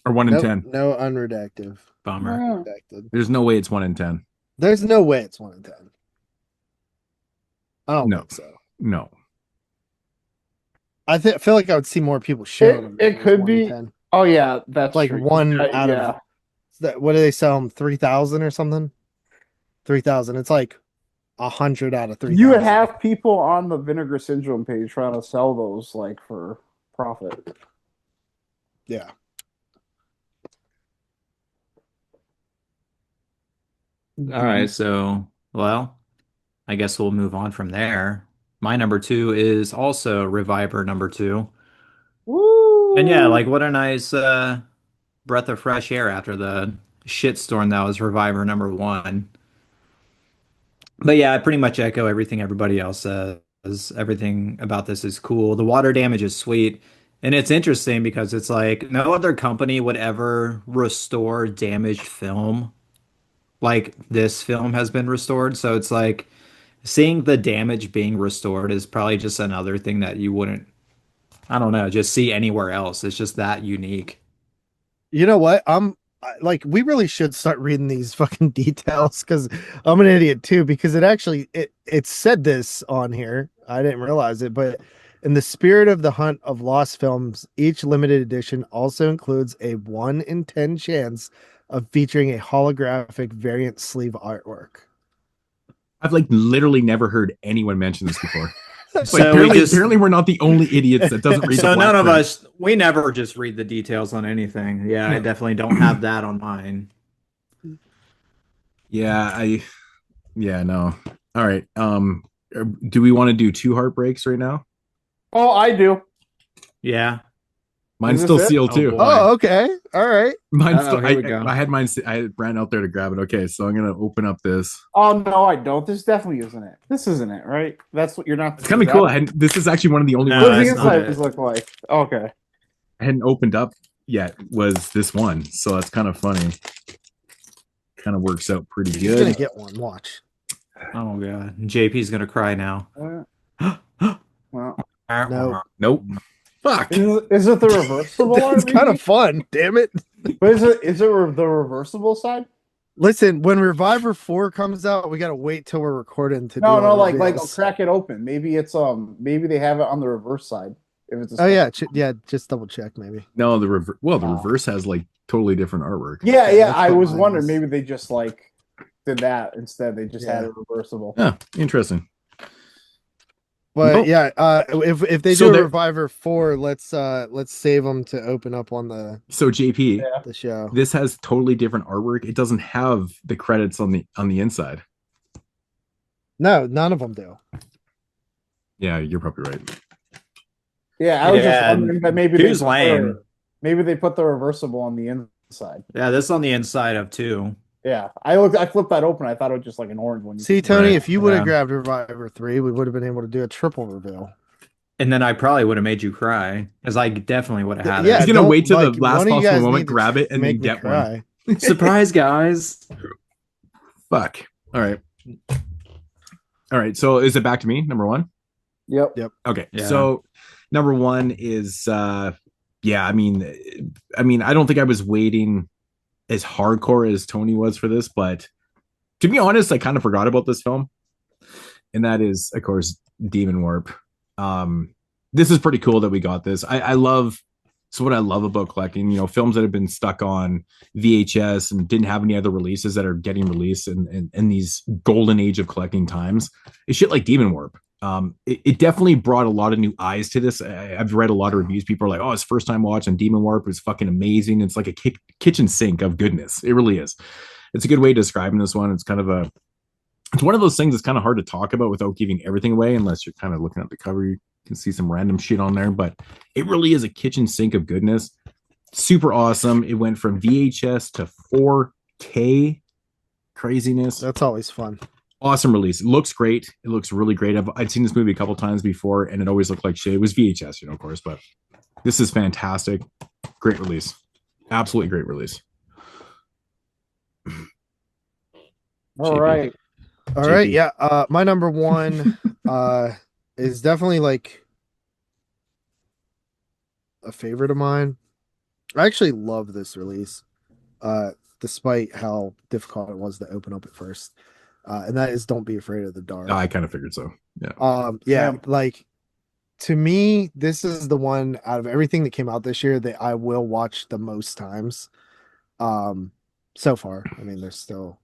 or 1 in Nope, 10. no unredacted. Bummer. Redacted. There's no way it's 1 in 10. There's no way it's 1 in 10. I don't No. think so. No. I feel like I would see more people showing them. It could be. Oh yeah, that's like true. one out of that. What do they sell them? 3,000 or something? 3,000. It's like 100 out of 3,000. You would have people on the Vinegar Syndrome page trying to sell those like for profit. Yeah. All right, so I guess we'll move on from there. My number 2 is also Reviver number 2. Woo! And yeah, like what a nice breath of fresh air after the shitstorm that was Reviver number 1. But yeah, I pretty much echo everything everybody else says. Everything about this is cool. The water damage is sweet. And it's interesting because it's like no other company would ever restore damaged film like this film has been restored. So it's like seeing the damage being restored is probably just another thing that you wouldn't, I don't know, just see anywhere else. It's just that unique. You know what? Like, we really should start reading these fucking details, because I'm an idiot too, because it said this on here. I didn't realize it, but in the spirit of the hunt of lost films, each limited edition also includes a 1 in 10 chance of featuring a holographic variant sleeve artwork. I've like literally never heard anyone mention this before. So apparently we're not the only idiots that doesn't read. So the none of print. us, we never just read the details on anything. Yeah, I definitely don't have that on mine. Yeah, no. All right. Do we want to do 2 heartbreaks right now? Oh, I do. Yeah. Mine's Is still this it? sealed too. boy. Oh, okay. All right. Mine's Uh-oh, still. here we go. I had mine. I ran out there to grab it. Okay, so I'm gonna open up this. Oh no, I don't. This definitely isn't it. This isn't it, right? That's what you're not. It's kind of cool. This is actually one of the only No, What ones does that's the not inside it. look like? Okay. I hadn't opened up yet. Was this one? So that's kind of funny. Kind of works out pretty He's gonna good. get one. Watch. Oh god. JP's gonna cry now. Well, No. Nope. Fuck. is it the reversible? It's kind of fun. Damn it. But is it the reversible side? Listen, when Reviver 4 comes out, we gotta wait till we're recording to do No, our like reveals. crack it open. Maybe it's maybe they have it on the reverse side. If it's Oh yeah, just double check maybe. No, the reverse has like totally different artwork. Yeah. That's I what was mine wondering. is. Maybe they just like did that instead. They just had Yeah. it reversible. Yeah, interesting. But Nope. yeah, if they So do a there- Reviver 4, let's save them to open up on the So JP, Yeah. show. this has totally different artwork. It doesn't have the credits on the inside. No, none of them do. Yeah, you're probably right. Yeah, I was just Yeah, wondering that maybe lame. maybe they put the reversible on the inside. Yeah, this is on the inside of 2. Yeah, I flipped that open. I thought it was just like an orange one. See, Tony, Right, if you would have yeah. grabbed Reviver 3, we would have been able to do a triple reveal. And then I probably would have made you cry, because I definitely would have had Yeah, He's it. gonna wait till the like, last one of you possible guys moment, need to grab it, and then make me get one. cry. Surprise, guys. Fuck. All right. All right. So is it back to me? Number one? Yep. Okay. Yeah. So number one is yeah, I mean, I don't think I was waiting as hardcore as Tony was for this, but to be honest, I kind of forgot about this film. And that is, of course, Demon Warp. This is pretty cool that we got this. I love what I love about collecting, films that have been stuck on VHS and didn't have any other releases that are getting released in these golden age of collecting times. It's shit like Demon Warp. It definitely brought a lot of new eyes to this. I've read a lot of reviews. People are like, "Oh, it's first time watch, and Demon Warp was fucking amazing." It's like a kitchen sink of goodness. It really is. It's a good way of describing this one. It's one of those things that's kind of hard to talk about without giving everything away, unless you're kind of looking at the cover. You can see some random shit on there, but it really is a kitchen sink of goodness. Super awesome. It went from VHS to 4K craziness. That's always fun. Awesome release. It looks great. It looks really great. I'd seen this movie a couple times before, and it always looked like shit. It was VHS, of course, but this is fantastic. Great release. Absolutely great release. All right. All JP. right, yeah. My number one is definitely like a favorite of mine. I actually love this release, despite how difficult it was to open up at first. And that is Don't Be Afraid of the Dark. I kind of figured so. Yeah. Yeah, Same. like to me, this is the one out of everything that came out this year that I will watch the most times. So far. I mean, there's still,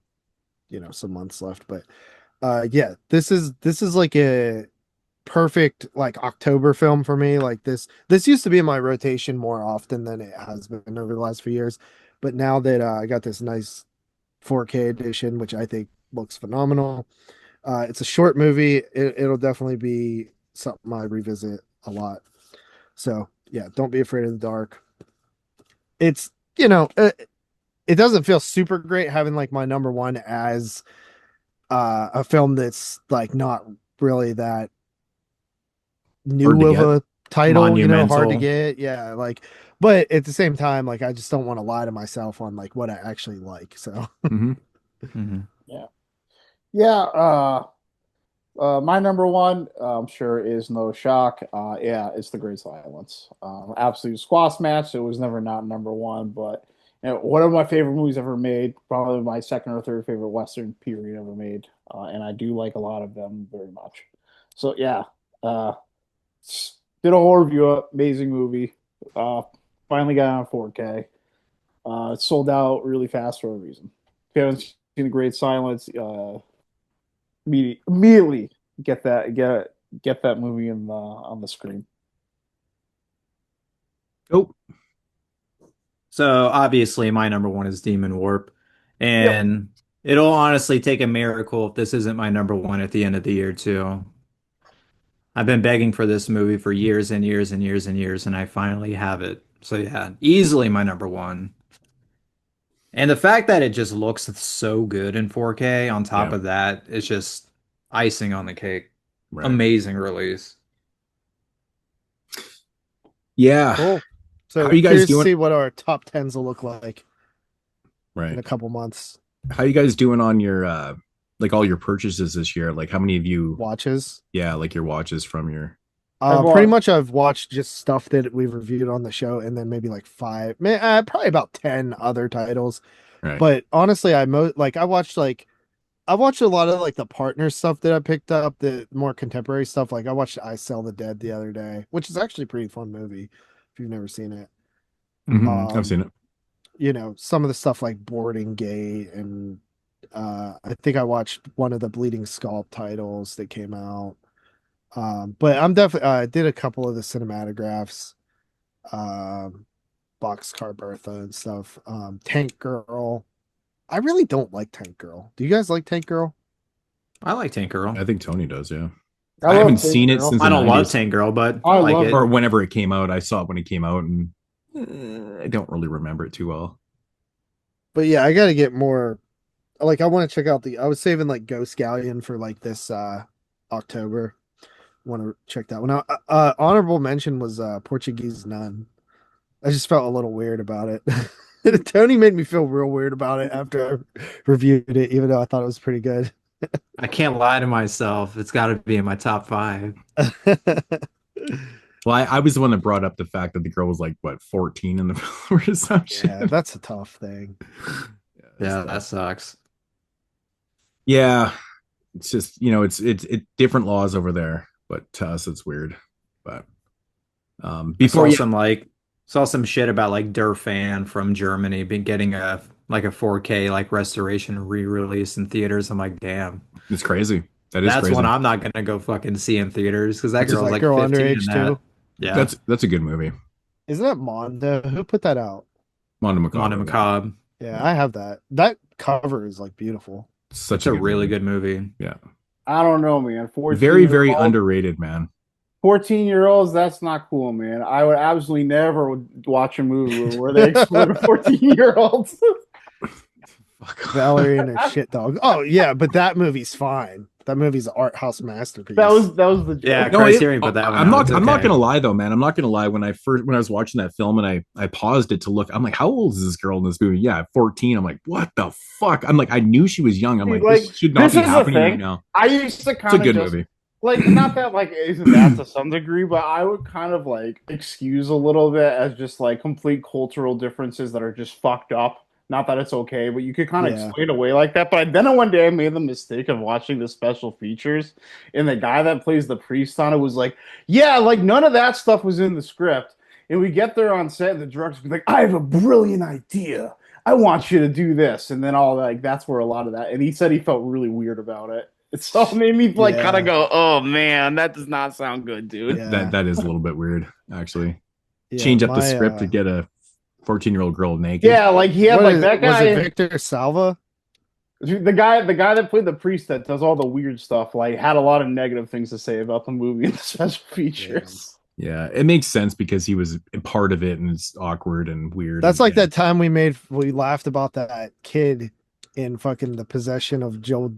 some months left, but yeah, this is like a perfect like October film for me. Like this used to be in my rotation more often than it has been over the last few years, but now that I got this nice 4K edition, which I think looks phenomenal. It's a short movie. It'll definitely be something I revisit a lot. So yeah, Don't Be Afraid of the Dark. It's it doesn't feel super great having like my number one as a film that's like not really that new of a title, hard to Monumental. get. Yeah, like, but at the same time, like I just don't want to lie to myself on like what I actually like. So Mhm. Mhm. Yeah. My number one, I'm sure, is no shock. Yeah, it's The Great Silence. Absolute squash match. It was never not number one, but one of my favorite movies ever made. Probably my second or third favorite Western period ever made, and I do like a lot of them very much. So yeah, did a whole review. Amazing movie. Finally got on 4K. It sold out really fast for a reason. If you haven't seen The Great Silence, immediately get that movie on the screen. Oh, So obviously my number one is Demon Warp. And it'll honestly take a miracle if this isn't my number one at the end of the year too. I've been begging for this movie for years and years and years and years, and I finally have it. So yeah, easily my number one. And the fact that it just looks so good in 4K on top Yeah. of that is just icing on the cake. right. Amazing release. Yeah. cool. So How are you guys curious to doing? see what our top tens will look like in Right. a couple months. How are you guys doing on your like all your purchases this year? Like how many of you Watches. like your watches from your Pretty much I've watched just stuff that we've reviewed on the show and then maybe like probably about 10 other titles. right. But honestly, I watched a lot of like the partner stuff that I picked up, the more contemporary stuff. Like I watched I Sell the Dead the other day, which is actually a pretty fun movie if you've never seen it. Mhm. I've seen it. Some of the stuff like Boarding Gate and I think I watched one of the Bleeding Skull titles that came out. But I'm definitely I did a couple of the cinematographs, Boxcar Bertha and stuff. Tank Girl. I really don't like Tank Girl. Do you guys like Tank Girl? I like Tank Girl. I think Tony does, yeah. I I love haven't Tank seen it Girl. since I the don't love 90s. Tank Girl, but I I like love it. Or whenever it came out. I saw it when it came out, and I don't really remember it too well. But yeah, I got to get more like I want to check out I was saving like Ghost Galleon for like this October. Want to check that one out. Honorable mention was Portuguese Nun. I just felt a little weird about it. Tony made me feel real weird about it after I reviewed it, even though I thought it was pretty good. I can't lie to myself. It's got to be in my top 5. Well, I was the one that brought up the fact that the girl was like, what, 14 in the film or some shit. Yeah, that's a tough thing. Yeah, that sucks. Yeah, it's just, it's different laws over there, but to us it's weird. But before saw some shit about like Der Fan from Germany been getting a 4K like restoration re-release in theaters. I'm like, damn, it's crazy. That's crazy. One I'm not gonna go fucking see in theaters because that girl's like girl 15 underage too. Yeah, that's a good movie. Isn't that Mondo? Who put that out? Mondo Macabre. Yeah, I have that. That cover is like beautiful. It's a really good movie. Yeah. I don't know, man. Very, very underrated, man. 14-year-olds, that's not cool, man. I would absolutely never watch a movie where they exploit a 14-year-old. Valerie and her shit dog. Oh yeah, but that movie's fine. That movie's an art house masterpiece. That was the joke. Criterion put that one. I'm not gonna lie though, man. I'm not gonna lie. When I was watching that film and I paused it to look, I'm like, how old is this girl in this movie? Yeah, 14. I'm like, what the fuck? I'm like, I knew she was young. I'm like, this should not be happening right now. I used to kind of. It's a good movie. Like, not that like isn't that to some degree, but I would kind of like excuse a little bit as just like complete cultural differences that are just fucked up. Not that it's okay, but you could kind of explain away like that. But then one day I made the mistake of watching the special features, and the guy that plays the priest on it was like, yeah, like none of that stuff was in the script. And we get there on set, and the director's be like, I have a brilliant idea. I want you to do this. And then all like that's where a lot of that. And he said he felt really weird about it. It so made me like kind of go, oh man, that does not sound good, dude. Yeah. That is a little bit weird, actually. Change up the script to get a 14-year-old girl naked. Yeah, like he had that guy. Was it Victor Salva? The guy that played the priest that does all the weird stuff, like had a lot of negative things to say about the movie and the special features. Yeah, it makes sense because he was a part of it and it's awkward and weird. That's like that time we laughed about that kid in fucking The Possession of Joe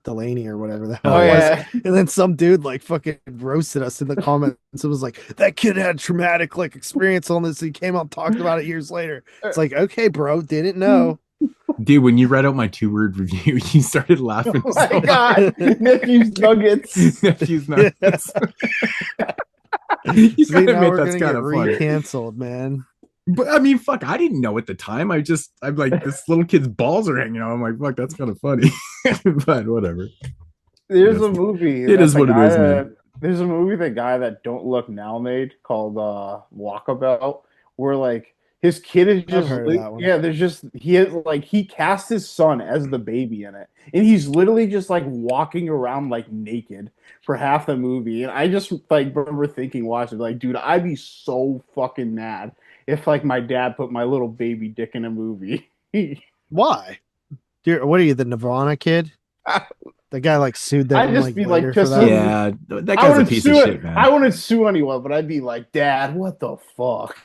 Delaney or whatever the hell it was. And then some dude like fucking roasted us in the comments. It was like, that kid had traumatic like experience on this. He came out and talked about it years later. It's like, okay, bro, didn't know. Dude, when you read out my 2-word review, you started laughing. Oh my God. Nephew's Nuggets. Nephew's Nuggets. You gotta admit that's kind of funny. Canceled, man. But I mean, fuck, I didn't know at the time. I'm like, this little kid's balls are hanging out. I'm like, fuck, that's kind of funny. But whatever. There's a movie. It is what it is, man. There's a movie, the guy that Don't Look Now made called Walkabout, where like his kid is just he cast his son as the baby in it, and he's literally just like walking around like naked for half the movie. And I just like remember thinking, watching, like, dude, I'd be so fucking mad if like my dad put my little baby dick in a movie. Why? Dude, what are you, the Nirvana kid? The guy like sued them. I'd just be like pissed. Yeah, that guy's a piece of shit, man. I wouldn't sue anyone, but I'd be like, Dad, what the fuck?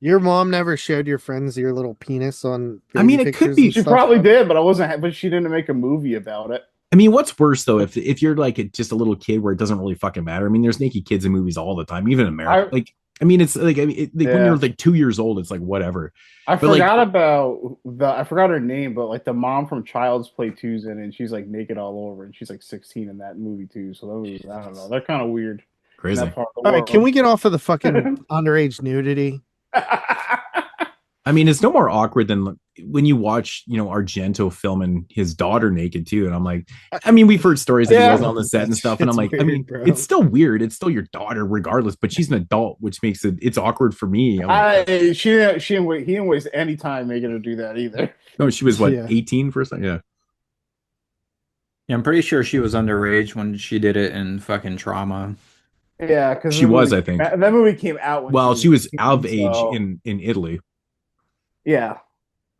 Your mom never showed your friends your little penis on. I mean, it could be. She probably did, but I wasn't. But she didn't make a movie about it. I mean, what's worse though, if you're like just a little kid where it doesn't really fucking matter. I mean, there's naked kids in movies all the time, even in America. It's like when you're like 2 years old, it's like whatever. I forgot her name, but like the mom from Child's Play 2's in it, and she's like naked all over, and she's like 16 in that movie too. So those, I don't know, they're kind of weird. Crazy. All right, can we get off of the fucking underage nudity? I mean, it's no more awkward than when you watch, Argento filming his daughter naked too. And I'm like, I mean, we've heard stories that he was on the set and stuff. And I'm like, weird, I mean, bro. It's still weird. It's still your daughter regardless, but she's an adult, which makes it's awkward for me. He didn't waste any time making her do that either. No, she was 18 for a second. Yeah. Yeah, I'm pretty sure she was underage when she did it in fucking Trauma. Yeah, because she was, I think. That movie came out when she was out of age in Italy. Yeah.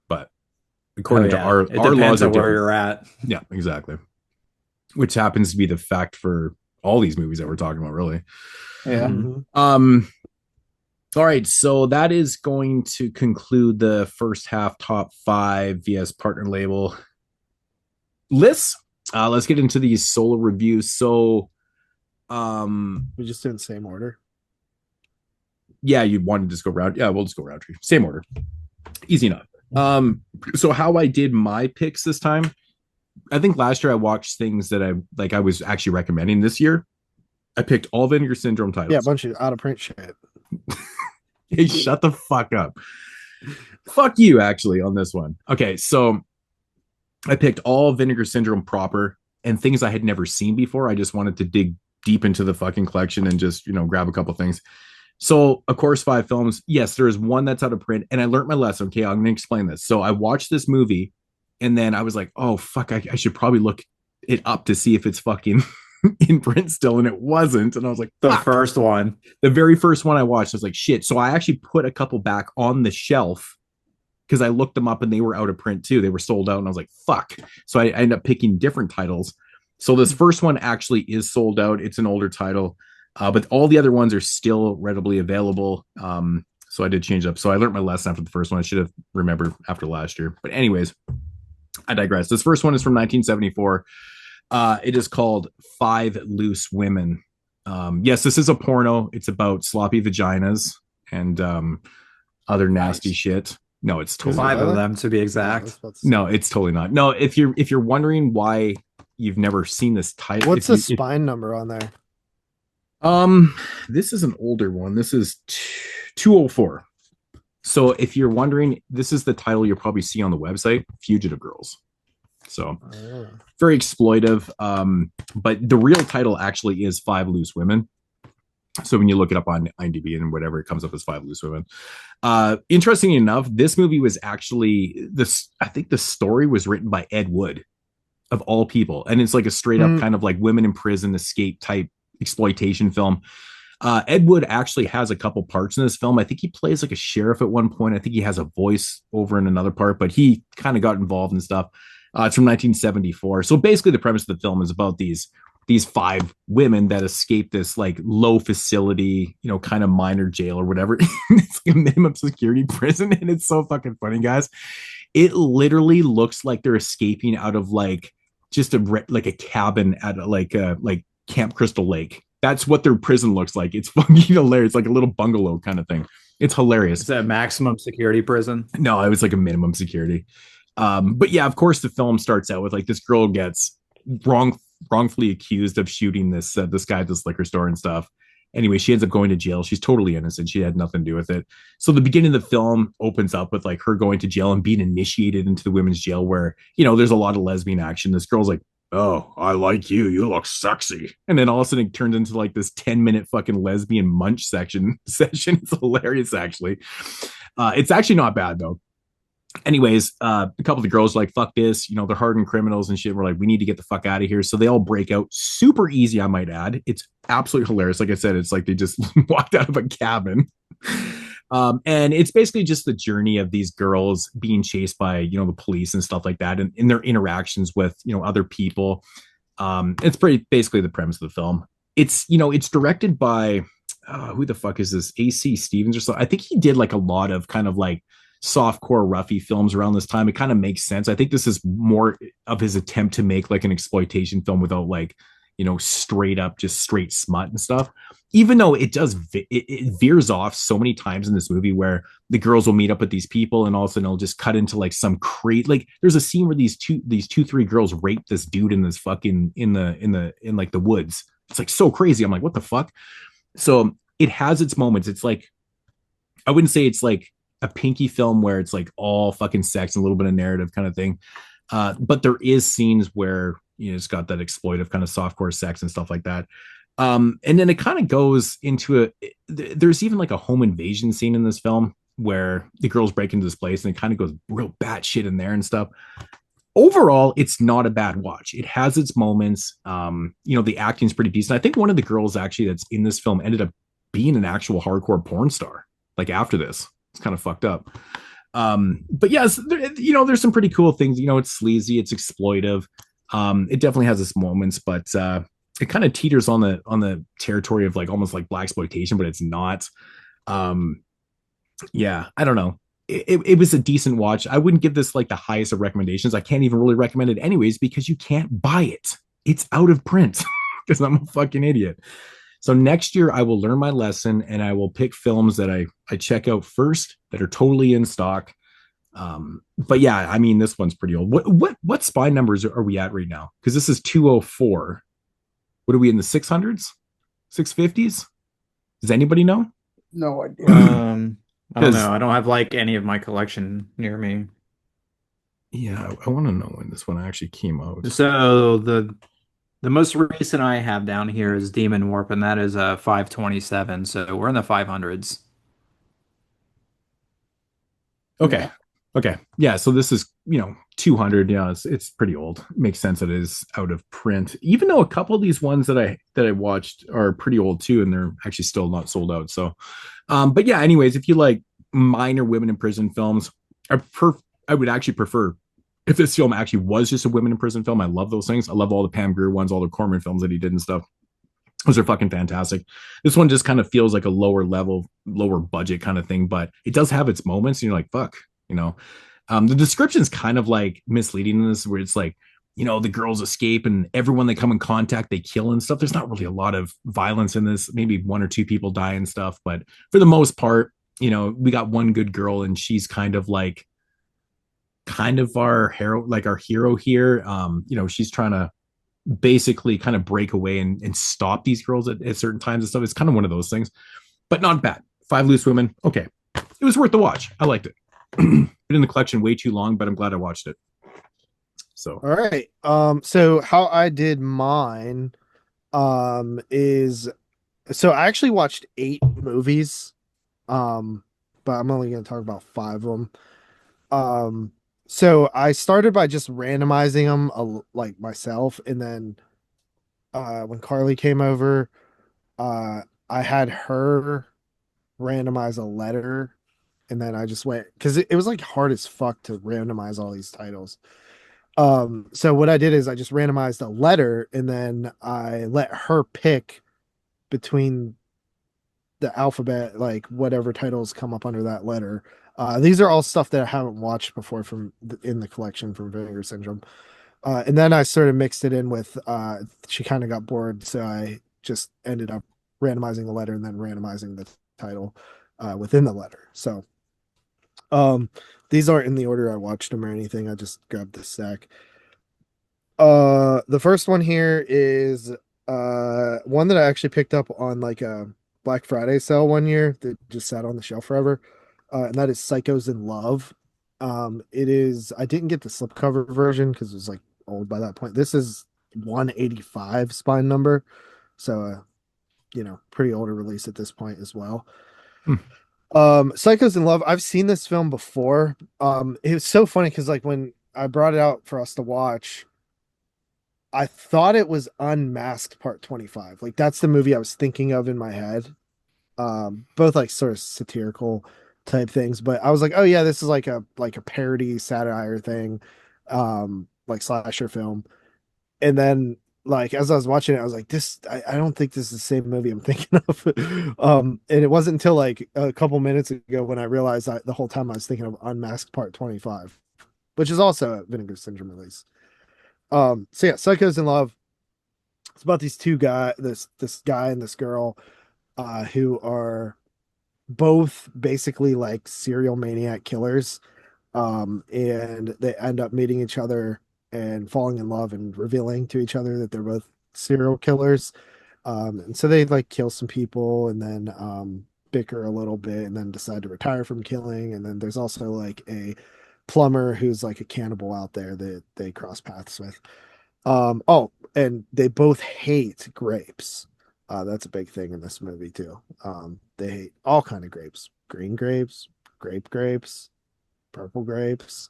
But according to our laws of where you're at. Yeah, exactly. Which happens to be the fact for all these movies that we're talking about, really. Yeah. Mm-hmm. All right, so that is going to conclude the first half top 5 VS partner label lists. Let's get into these solo reviews. So, We just did the same order. yeah, you wanted to just go round. Yeah, we'll just go Roundtree. Same order. Easy enough. So how I did my picks this time, I think last year I watched things that I was actually recommending. This year, I picked all Vinegar Syndrome titles. Yeah, a bunch of out of print shit. Hey, shut the fuck up. Fuck you, actually, on this one. Okay, so I picked all Vinegar Syndrome proper and things I had never seen before. I just wanted to dig deep into the fucking collection and just, grab a couple things. So, of course, 5 films. Yes, there is one that's out of print, and I learned my lesson. Okay, I'm going to explain this. So I watched this movie, and then I was like, oh, fuck, I should probably look it up to see if it's fucking in print still, and it wasn't. And I was like, The fuck. first one. The very first one I watched, I was like, shit. So I actually put a couple back on the shelf because I looked them up and they were out of print too. They were sold out, and I was like, fuck. So I ended up picking different titles. So this first one actually is sold out. It's an older title, but all the other ones are still readily available. So I did change up. So I learned my lesson after the first one. I should have remembered after last year. But anyways, I digress. This first one is from 1974. It is called 5 Loose Women. Yes, this is a porno. It's about sloppy vaginas and other nasty shit. No, it's totally 5 not. of them to be exact. No, it's totally not. No, if you're wondering why you've never seen this title, What's the spine number on there? This is an older one. This is 204. So if you're wondering, this is the title you'll probably see on the website, Fugitive Girls. So very exploitive. But the real title actually is 5 Loose Women. So when you look it up on IMDb and whatever, it comes up as 5 Loose Women. Interestingly enough, this movie was actually I think the story was written by Ed Wood, of all people. And it's like a straight up kind of like women in prison escape type exploitation film. Ed Wood actually has a couple parts in this film. I think he plays like a sheriff at one point. I think he has a voice over in another part, but he kind of got involved in stuff. It's from 1974. So basically the premise of the film is about these 5 women that escape this like low facility, kind of minor jail or whatever. It's like a minimum security prison. And it's so fucking funny, guys. It literally looks like they're escaping out of like just a cabin at like Camp Crystal Lake. That's what their prison looks like. It's fucking hilarious. Like a little bungalow kind of thing. It's hilarious. Is that a maximum security prison? No, it was like a minimum security. But yeah, of course the film starts out with like this girl gets wrongfully accused of shooting this guy at this liquor store and stuff. Anyway, she ends up going to jail. She's totally innocent. She had nothing to do with it. So the beginning of the film opens up with like her going to jail and being initiated into the women's jail where, there's a lot of lesbian action. This girl's like, oh, I like you. You look sexy. And then all of a sudden it turns into like this 10-minute fucking lesbian munch session. It's hilarious, actually. It's actually not bad, though. Anyways, a couple of the girls are like, fuck this. They're hardened criminals and shit. We're like, we need to get the fuck out of here. So they all break out super easy, I might add. It's absolutely hilarious. Like I said, it's like they just walked out of a cabin. And it's basically just the journey of these girls being chased by, the police and stuff like that, and in their interactions with, other people. It's pretty basically the premise of the film. It's, it's directed by, who the fuck is this? AC Stevens or something. I think he did like a lot of kind of like softcore roughy films around this time. It kind of makes sense. I think this is more of his attempt to make like an exploitation film without like, straight up, just straight smut and stuff. Even though it does, it veers off so many times in this movie where the girls will meet up with these people and all of a sudden it'll just cut into like some like there's a scene where these 3 girls rape this dude in this fucking in like the woods. It's like so crazy. I'm like, what the fuck? So it has its moments. It's like, I wouldn't say it's like a pinky film where it's like all fucking sex and a little bit of narrative kind of thing. But there is scenes where, it's got that exploitive kind of softcore sex and stuff like that. And then it kind of goes into there's even like a home invasion scene in this film where the girls break into this place and it kind of goes real batshit in there and stuff. Overall, it's not a bad watch. It has its moments. The acting's pretty decent. I think one of the girls actually that's in this film ended up being an actual hardcore porn star. Like after this, it's kind of fucked up. But yes, there's some pretty cool things. It's sleazy, it's exploitive. It definitely has its moments, but it kind of teeters on the territory of like almost like blaxploitation, but it's not. Um, yeah, I don't know. It was a decent watch. I wouldn't give this like the highest of recommendations. I can't even really recommend it anyways because you can't buy it. It's out of print because I'm a fucking idiot. So next year I will learn my lesson and I will pick films that I check out first that are totally in stock. But yeah, I mean this one's pretty old. What spine numbers are we at right now? Because this is 204. What are we in the 600s? 650s? Does anybody know? No idea. I don't Because know. I don't have like any of my collection near me. yeah, I want to know when this one actually came out. So the most recent I have down here is Demon Warp, and that is 527. So we're in the 500s. Okay. Yeah. Okay. Yeah. So this is, 200. Yeah. It's pretty old. Makes sense. It is out of print, even though a couple of these ones that I watched are pretty old too, and they're actually still not sold out. So, but yeah, anyways, if you like minor women in prison films, I would actually prefer if this film actually was just a women in prison film. I love those things. I love all the Pam Grier ones, all the Corman films that he did and stuff. Those are fucking fantastic. This one just kind of feels like a lower level, lower budget kind of thing, but it does have its moments. And you're like, fuck, you know. The description's kind of like misleading in this, where it's like, the girls escape and everyone they come in contact, they kill and stuff. There's not really a lot of violence in this. Maybe one or two people die and stuff, but for the most part, we got one good girl and she's kind of our hero, like our hero here. She's trying to basically kind of break away and stop these girls at certain times and stuff. It's kind of one of those things, but not bad. Five Loose Women. Okay. It was worth the watch. I liked it. Been in the collection way too long, but I'm glad I watched it. So, All right. So how I did mine, is so I actually watched 8 movies. But I'm only going to talk about 5 of them. So I started by just randomizing them, like myself, and then when Carly came over, uh, I had her randomize a letter, and then I just went because it was like hard as fuck to randomize all these titles. So what I did is I just randomized a letter, and then I let her pick between the alphabet, like whatever titles come up under that letter. These are all stuff that I haven't watched before in the collection from Vinegar Syndrome. And then I sort of mixed it in with, she kind of got bored, so I just ended up randomizing the letter and then randomizing the title within the letter. So these aren't in the order I watched them or anything. I just grabbed the stack. The first one here is one that I actually picked up on like a Black Friday sale one year that just sat on the shelf forever. And that is Psychos in Love. It is, I didn't get the slipcover version because it was like old by that point. This is 185 spine number. So, pretty older release at this point as well. Psychos in Love, I've seen this film before. It was so funny because like when I brought it out for us to watch, I thought it was Unmasked Part 25. Like that's the movie I was thinking of in my head. Both like sort of satirical type things, but I was like, oh yeah, this is like a parody satire thing, like slasher film. And then like as I was watching it, I was like, I don't think this is the same movie I'm thinking of. And it wasn't until like a couple minutes ago when I realized that the whole time I was thinking of Unmasked Part 25, which is also a Vinegar Syndrome release. So yeah, Psychos in Love. It's about these two guys, this guy and this girl, who are both basically like serial maniac killers. And they end up meeting each other and falling in love and revealing to each other that they're both serial killers. And so they like kill some people and then bicker a little bit and then decide to retire from killing. And then there's also like a plumber who's like a cannibal out there that they cross paths with. Oh, and they both hate grapes. That's a big thing in this movie too. They hate all kind of grapes: green grapes, grapes, purple grapes,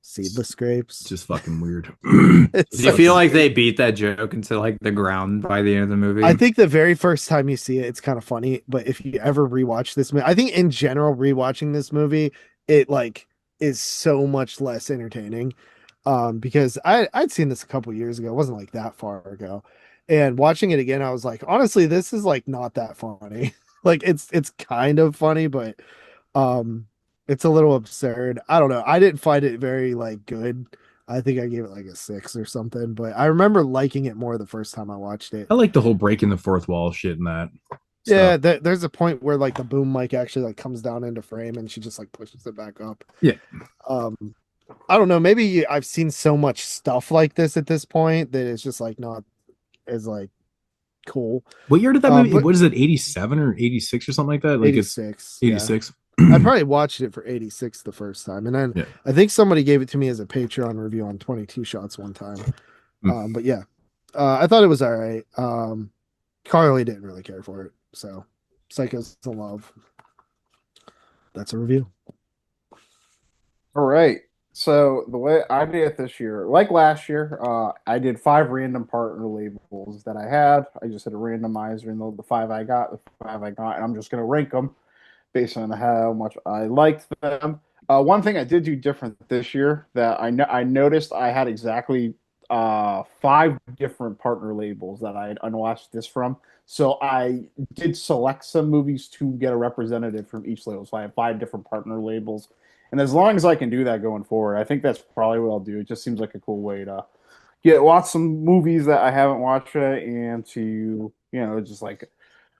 seedless grapes. just fucking weird. Do you feel like they beat that joke into like the ground by the end of the movie? I think the very first time you see it, it's kind of funny. But if you ever rewatch this movie, I think in general, rewatching this movie, it like is so much less entertaining. Because I'd seen this a couple years ago. It wasn't like that far ago. And watching it again, I was like, honestly, this is like not that funny. Like it's kind of funny, but um it's a little absurd. I don't know. I didn't find it very like good. I think I gave it like a 6 or something, but I remember liking it more the first time I watched it. I like the whole breaking the fourth wall shit and that stuff. Yeah, there's a point where like the boom mic actually like comes down into frame and she just like pushes it back up. Yeah. Um I don't know, maybe I've seen so much stuff like this at this point that it's just like not as like cool. What year did that movie? But What is it? 87 or 86 or something like that? Like it's 86, yeah. 86. I probably watched it for 86 the first time. And then Yeah. I think somebody gave it to me as a Patreon review on 22 Shots one time. But yeah, I thought it was all right. Carly didn't really care for it. So Psycho's in Love. That's a review. All right. So the way I did it this year, like last year, I did 5 random partner labels that I had. I just had a randomizer, and the 5 I got, and I'm just gonna rank them based on how much I liked them. One thing I did do different this year that I noticed I had exactly 5 different partner labels that I had unwatched this from. So I did select some movies to get a representative from each label. So I have 5 different partner labels. And as long as I can do that going forward, I think that's probably what I'll do. It just seems like a cool way to watch some movies that I haven't watched yet, and to just like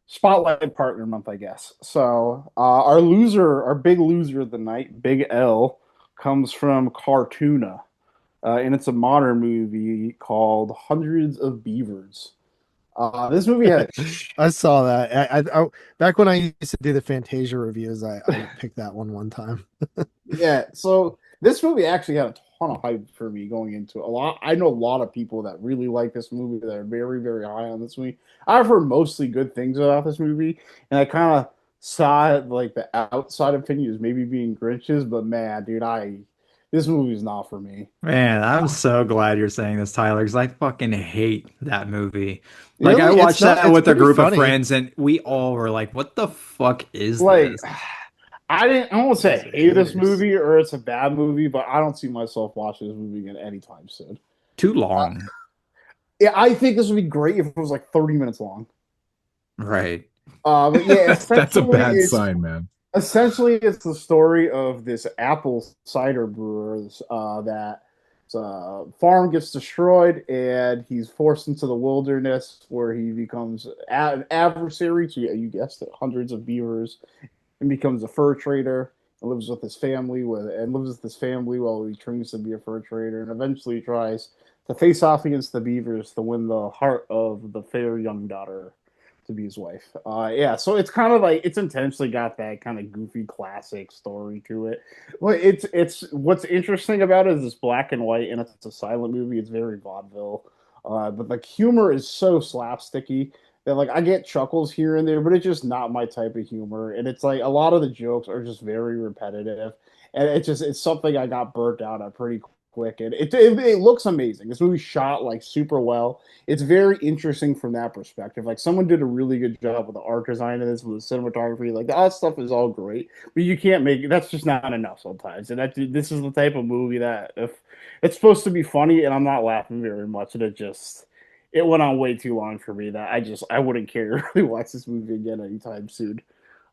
spotlight partner month, I guess. So our big loser of the night, Big L, comes from Cartoona, and it's a modern movie called Hundreds of Beavers. This movie had I saw that. Back when I used to do the Fantasia reviews, I picked that one time. yeah. So this movie actually had a ton of hype for me going into it. I know a lot of people that really like this movie that are very, very high on this movie. I've heard mostly good things about this movie, and I kind of saw it like the outside opinion is maybe being Grinch's, but man, dude, this movie is not for me. Man, I'm so glad you're saying this, Tyler, because I fucking hate that movie. Like, I Really, watched that it's with a pretty group of funny. friends, and we all were like, "What the fuck is Like, this?" I won't say Those I hate this haters. movie or it's a bad movie, but I don't see myself watching this movie again anytime soon. Too Uh, long, yeah, I think this would be great if it was like 30 minutes long. right? But yeah, That's a bad sign, man. essentially it's the story of this apple cider brewer that farm gets destroyed, and he's forced into the wilderness where he becomes an adversary to, you guessed it, hundreds of beavers, and becomes a fur trader, and lives with his family while he trains to be a fur trader, and eventually tries to face off against the beavers to win the heart of the fair young daughter to be his wife. Yeah, so it's kind of like it's intentionally got that kind of goofy classic story to it. Well, it's what's interesting about it is it's black and white and it's a silent movie. It's very vaudeville, but like humor is so slapsticky that like I get chuckles here and there, but it's just not my type of humor. And it's like a lot of the jokes are just very repetitive, and it's something I got burnt out at pretty quick. And it looks amazing. This movie shot like super well. It's very interesting from that perspective. Like someone did a really good job with the art design of this, with the cinematography. Like that stuff is all great, but you can't make that's just not enough sometimes. And this is the type of movie that if it's supposed to be funny, and I'm not laughing very much, and it went on way too long for me that I wouldn't care to really watch this movie again anytime soon.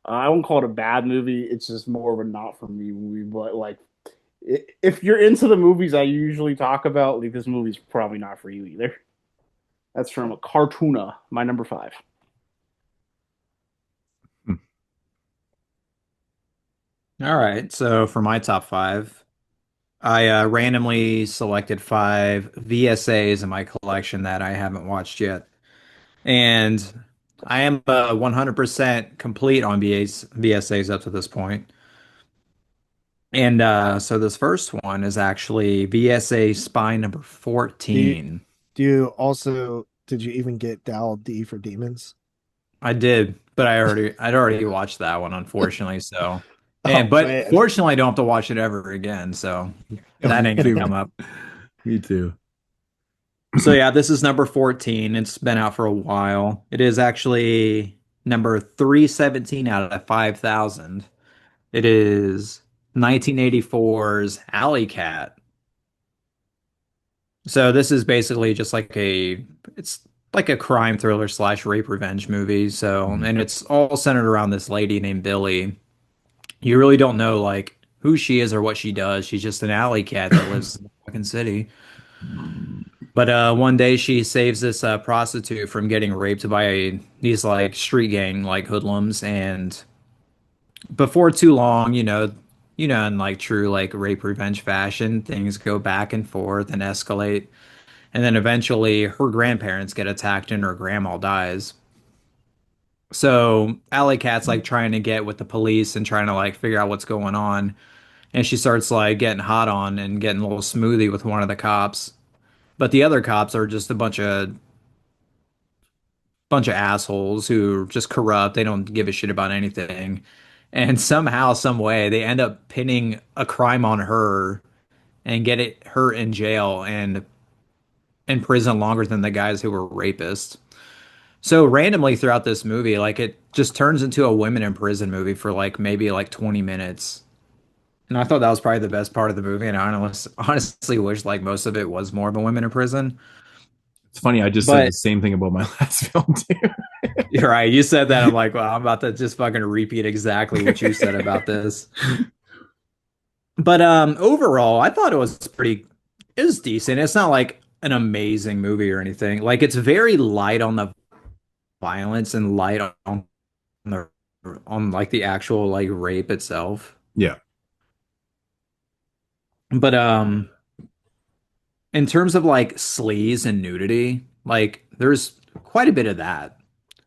I won't call it a bad movie. It's just more of a not for me movie. But like, if you're into the movies I usually talk about, like this movie's probably not for you either. That's from Cartoona, my number 5. All right, so for my top five, I randomly selected 5 VSAs in my collection that I haven't watched yet, and I am 100% complete on VSAs up to this point. And so this first one is actually VSA spy number Do you 14. do you also did you even get Dal D for Demons? I did, but I'd already watched that one, unfortunately. So, Oh but man. fortunately, I don't have to watch it ever again. So that Me ain't gonna too. come up. Me too. So yeah, this is number 14. It's been out for a while. It is actually number 317 out of 5,000. It is 1984's Alley Cat. So this is basically just like it's like a crime thriller slash rape revenge movie. So, Mhm. and it's all centered around this lady named Billy. You really don't know like who she is or what she does. She's just an alley cat that lives in the fucking city. But one day she saves this prostitute from getting raped by these like street gang like hoodlums, and before too long, in like true like rape revenge fashion, things go back and forth and escalate, and then eventually her grandparents get attacked and her grandma dies. So Alley Cat's like trying to get with the police and trying to like figure out what's going on, and she starts like getting hot on and getting a little smoothie with one of the cops. But the other cops are just a bunch of assholes who are just corrupt. They don't give a shit about anything. And somehow, some way, they end up pinning a crime on her and her in jail and in prison longer than the guys who were rapists. So randomly throughout this movie, like it just turns into a women in prison movie for like maybe like 20 minutes. And I thought that was probably the best part of the movie. And I honestly wish like most of it was more of a women in prison. It's funny. I just said the But same thing about my last film too. you're right. You said that. I'm like, well, I'm about to just fucking repeat exactly what you said about this. But overall, I thought it was decent. It's not like an amazing movie or anything. Like it's very light on the violence and light the on like the actual like rape itself. Yeah. But in terms of like sleaze and nudity, like there's quite a bit of that.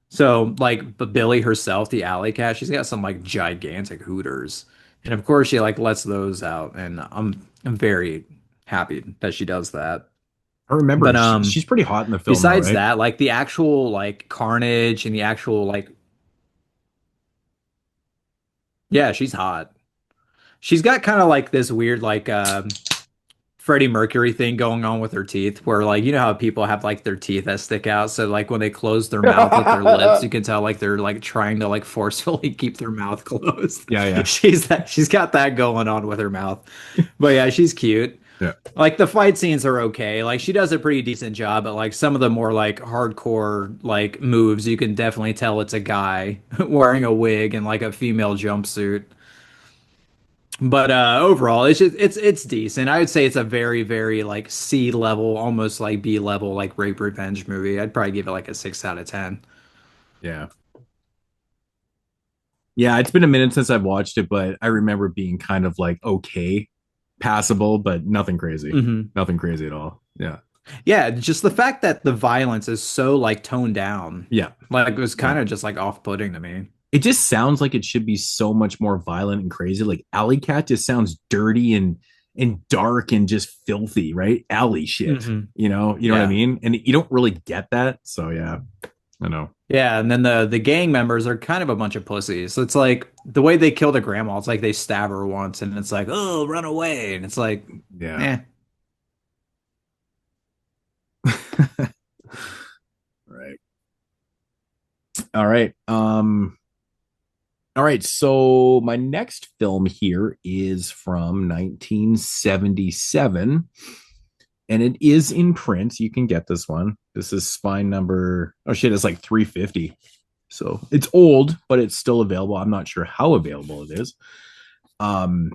So like, but Billy herself, the alley cat, she's got some like gigantic hooters, and of course she like lets those out, and I'm very happy that she does that. I remember But she's pretty hot in the film, though, besides right? that, like the actual like carnage and the actual like, yeah, she's hot. She's got kind of like this weird like Freddie Mercury thing going on with her teeth, where like you know how people have like their teeth that stick out, so like when they close their mouth with their lips, you can tell like they're like trying to like forcefully keep their mouth closed. Yeah, yeah. She's got that going on with her mouth. But yeah, she's cute. Yeah. Like the fight scenes are okay. Like she does a pretty decent job, but like some of the more like hardcore like moves, you can definitely tell it's a guy wearing a wig and like a female jumpsuit. But overall, it's decent. I would say it's a very, very like C level, almost like B level, like rape revenge movie. I'd probably give it like a 6 out of 10. Yeah. Yeah, it's been a minute since I've watched it, but I remember being kind of like okay, passable, but nothing crazy. Hmm. Nothing crazy at all. Yeah. Yeah, just the fact that the violence is so like toned down, Yeah. like it was kind of just like off-putting to me. It just sounds like it should be so much more violent and crazy. Like Alley Cat just sounds dirty and dark and just filthy, right? Alley shit. Hmm. You know what I Yeah. mean? And you don't really get that. So yeah, I know. Yeah, and then the gang members are kind of a bunch of pussies. So it's like the way they kill the grandma, it's like they stab her once and it's like, oh, run away. And it's like, Yeah. eh. Right. All right. All right. So my next film here is from 1977, and it is in print. You can get this one. This is spine number. Oh shit! It's like 350. So it's old, but it's still available. I'm not sure how available it is. Um,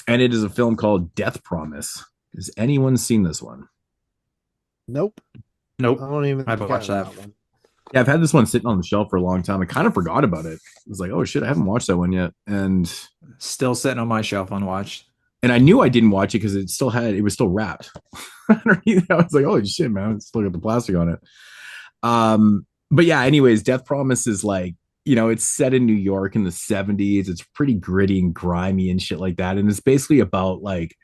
and it is a film called Death Promise. Has anyone seen this one? Nope. Nope. I don't even I haven't think I watched know that. one. Yeah, I've had this one sitting on the shelf for a long time. I kind of forgot about it. I was like, oh shit, I haven't watched that one yet. And Still sitting on my shelf unwatched. I knew I didn't watch it because it was still wrapped underneath. I was like, holy shit, man, let's look at the plastic on it. But yeah, anyways, Death Promise is like, it's set in New York in the 70s. It's pretty gritty and grimy and shit like that. And it's basically about like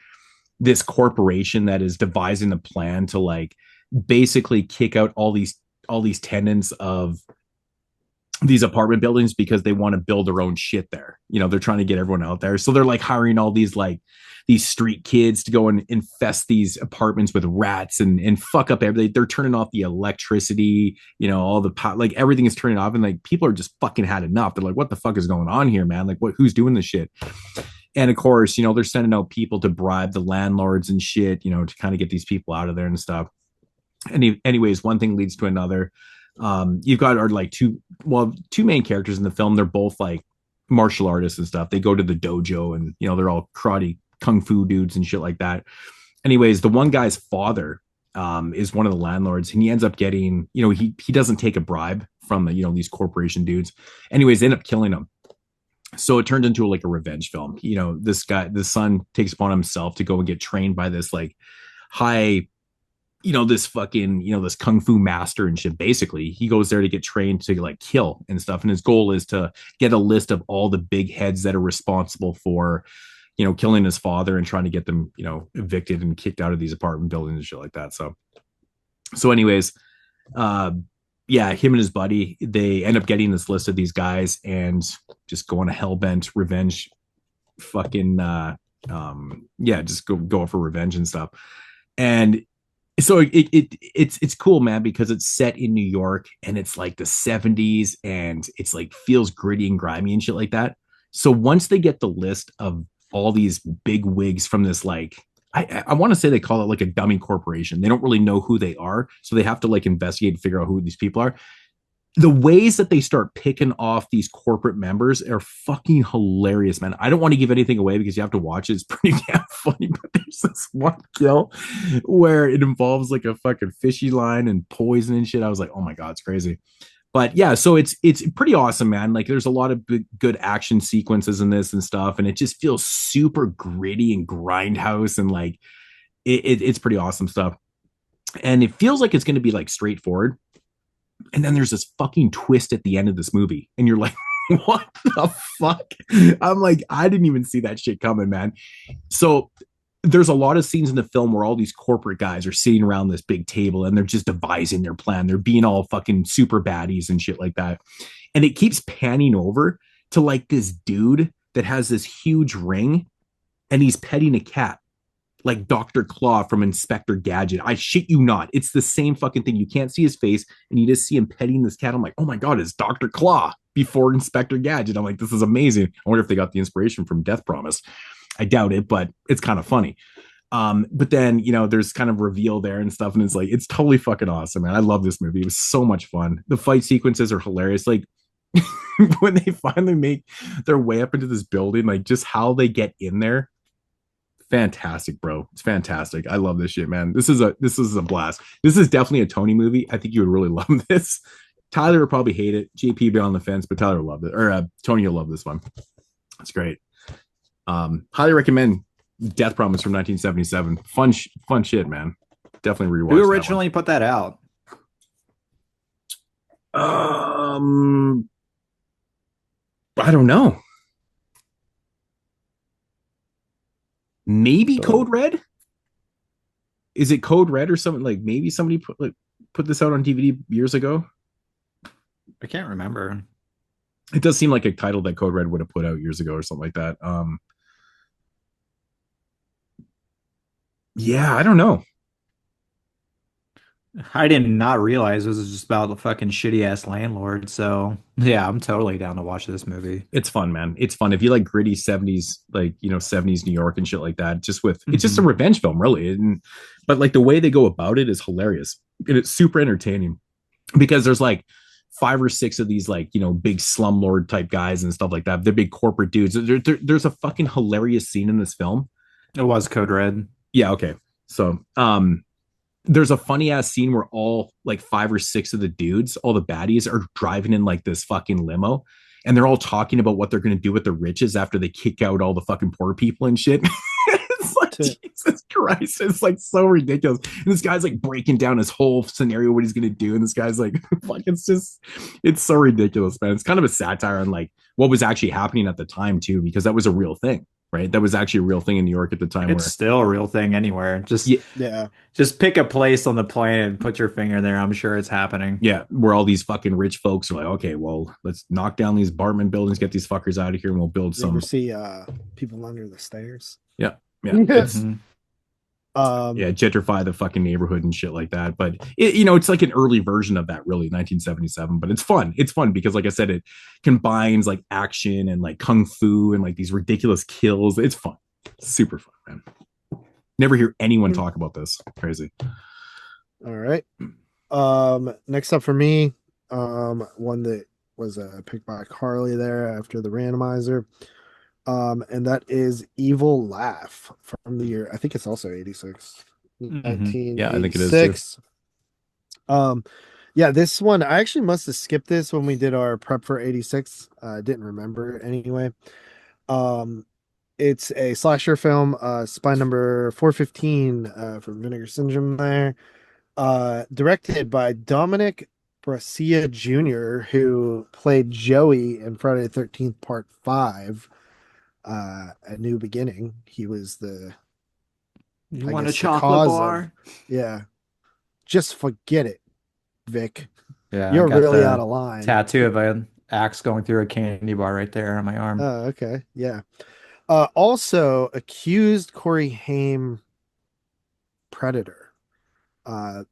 this corporation that is devising a plan to like basically kick out all these tenants of these apartment buildings because they want to build their own shit there. They're trying to get everyone out there. So they're like hiring all these street kids to go and infest these apartments with rats and fuck up everything. They're turning off the electricity, all the like everything is turning off, and like people are just fucking had enough. They're like, what the fuck is going on here, man? Like who's doing this shit? And of course, they're sending out people to bribe the landlords and shit, to kind of get these people out of there and stuff. Anyways, one thing leads to another. You've got our like two main characters in the film. They're both like martial artists and stuff. They go to the dojo and they're all karate kung fu dudes and shit like that. Anyways, the one guy's father is one of the landlords, and he ends up getting, he doesn't take a bribe from these corporation dudes. Anyways, they end up killing him. So it turned into like a revenge film. The son takes upon himself to go and get trained by this like high, this fucking, this kung fu master and shit. Basically, he goes there to get trained to like kill and stuff. And his goal is to get a list of all the big heads that are responsible for, killing his father and trying to get them, evicted and kicked out of these apartment buildings and shit like that. So anyways, yeah, him and his buddy, they end up getting this list of these guys and just go on a hellbent revenge fucking, just go for revenge and stuff. And so it's cool, man, because it's set in New York and it's like the 70s and it's like feels gritty and grimy and shit like that. So once they get the list of all these big wigs from this, like, I want to say they call it like a dummy corporation. They don't really know who they are. So they have to like investigate and figure out who these people are. The ways that they start picking off these corporate members are fucking hilarious, man. I don't want to give anything away because you have to watch it. It's pretty damn funny, but there's this one kill where it involves like a fucking fishy line and poison and shit. I was like, oh my God, it's crazy. But yeah, so it's pretty awesome, man. Like there's a lot of good action sequences in this and stuff. And it just feels super gritty and grindhouse. And like, it's pretty awesome stuff. And it feels like it's going to be like straightforward. And then there's this fucking twist at the end of this movie. And you're like, what the fuck? I'm like, I didn't even see that shit coming, man. So there's a lot of scenes in the film where all these corporate guys are sitting around this big table and they're just devising their plan. They're being all fucking super baddies and shit like that. And it keeps panning over to like this dude that has this huge ring and he's petting a cat. Like Dr. Claw from Inspector Gadget. I shit you not. It's the same fucking thing. You can't see his face and you just see him petting this cat. I'm like, oh my God, it's Dr. Claw before Inspector Gadget. I'm like, this is amazing. I wonder if they got the inspiration from Death Promise. I doubt it, but it's kind of funny. But then, there's kind of reveal there and stuff. And it's like, it's totally fucking awesome, man. I love this movie. It was so much fun. The fight sequences are hilarious. Like when they finally make their way up into this building, like just how they get in there. Fantastic, bro. It's fantastic. I love this shit, man. This is a blast. This is definitely a Tony movie. I think you would really love this. Tyler would probably hate it. JP be on the fence, but Tyler will love it. Or Tony will love this one. It's great. Highly recommend Death Promise from 1977. Fun shit, man. Definitely rewatch. Who originally put that out? I don't know. Maybe Code Red. Is it Code Red or something? Like maybe somebody put this out on DVD years ago. I can't remember. It does seem like a title that Code Red would have put out years ago or something like that. Yeah, I don't know. I did not realize this was just about a fucking shitty ass landlord. So yeah, I'm totally down to watch this movie. It's fun, man. It's fun. If you like gritty 70s, like, 70s New York and shit like that, just with, it's just a revenge film, really. But like the way they go about it is hilarious. And it's super entertaining because there's like 5 or 6 of these like, big slumlord type guys and stuff like that. They're big corporate dudes. There's a fucking hilarious scene in this film. It was Code Red. Yeah. Okay. So, there's a funny ass scene where all like 5 or 6 of the dudes, all the baddies are driving in like this fucking limo and they're all talking about what they're going to do with the riches after they kick out all the fucking poor people and shit. It's like, Jesus Christ. It's like so ridiculous. And this guy's like breaking down his whole scenario, what he's going to do. And this guy's like, fuck, it's so ridiculous, man. It's kind of a satire on like what was actually happening at the time too, because that was a real thing. Right, that was actually a real thing in New York at the time. It's still a real thing anywhere. Just pick a place on the planet and put your finger there. I'm sure it's happening. Yeah, where all these fucking rich folks are like, okay, well, let's knock down these apartment buildings, get these fuckers out of here, and we'll build some. You ever see people under the stairs? Yeah. It's, gentrify the fucking neighborhood and shit like that. But it's like an early version of that, really, 1977. But it's fun. It's fun because, like I said, it combines like action and like kung fu and like these ridiculous kills. It's fun, super fun, man. Never hear anyone talk about this. Crazy. All right. Next up for me, one that was picked by Carly there after the randomizer. And that is Evil Laugh from the year, I think it's also 86. Yeah, I think it is too. 1986. Yeah, this one I actually must have skipped this when we did our prep for 86. I didn't remember anyway. It's a slasher film, spy number 415 from Vinegar Syndrome there. Directed by Dominic Braccia Jr., who played Joey in Friday the 13th Part 5, A New Beginning. He was You I want a guess, the chocolate cause bar? yeah. Just forget it, Vic. Yeah, I You're got really out the of line. tattoo of an axe going through a candy bar right there on my arm. Oh, okay. Yeah. Also accused Corey Haim predator. Corey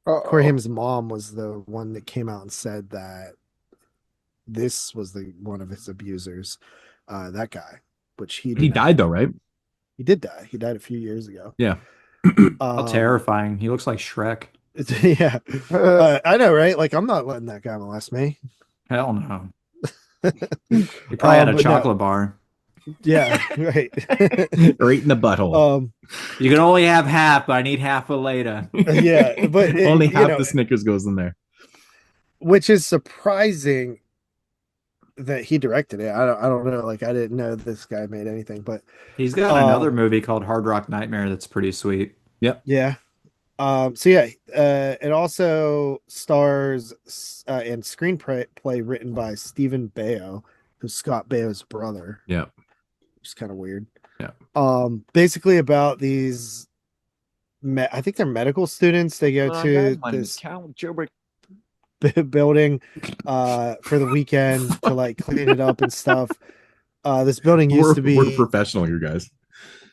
Uh-oh. Haim's mom was the one that came out and said that this was the one of his abusers, that guy, which he He died denied. though, right? He did die. He died a few years ago. Yeah. How Um, terrifying. He looks like Shrek. yeah, I know, right? Like, I'm not letting that guy molest me. Hell no. He probably had a But no, chocolate bar. yeah, right. Right in the butthole. You can only have half, but I need half for later. Yeah, but Only you half know, the Snickers goes in there. which is surprising that he directed it. I don't know. Like, I didn't know this guy made anything, but He's got another movie called Hard Rock Nightmare that's pretty sweet. Yep. yeah. So yeah, it also stars and screenplay written by Stephen Baio, who's Scott Baio's brother, Yeah. which is kind of weird. Yeah. Basically about these, I think they're medical students. They go to this building, for the weekend to like clean it up and stuff. This building used to We're be professional, you guys.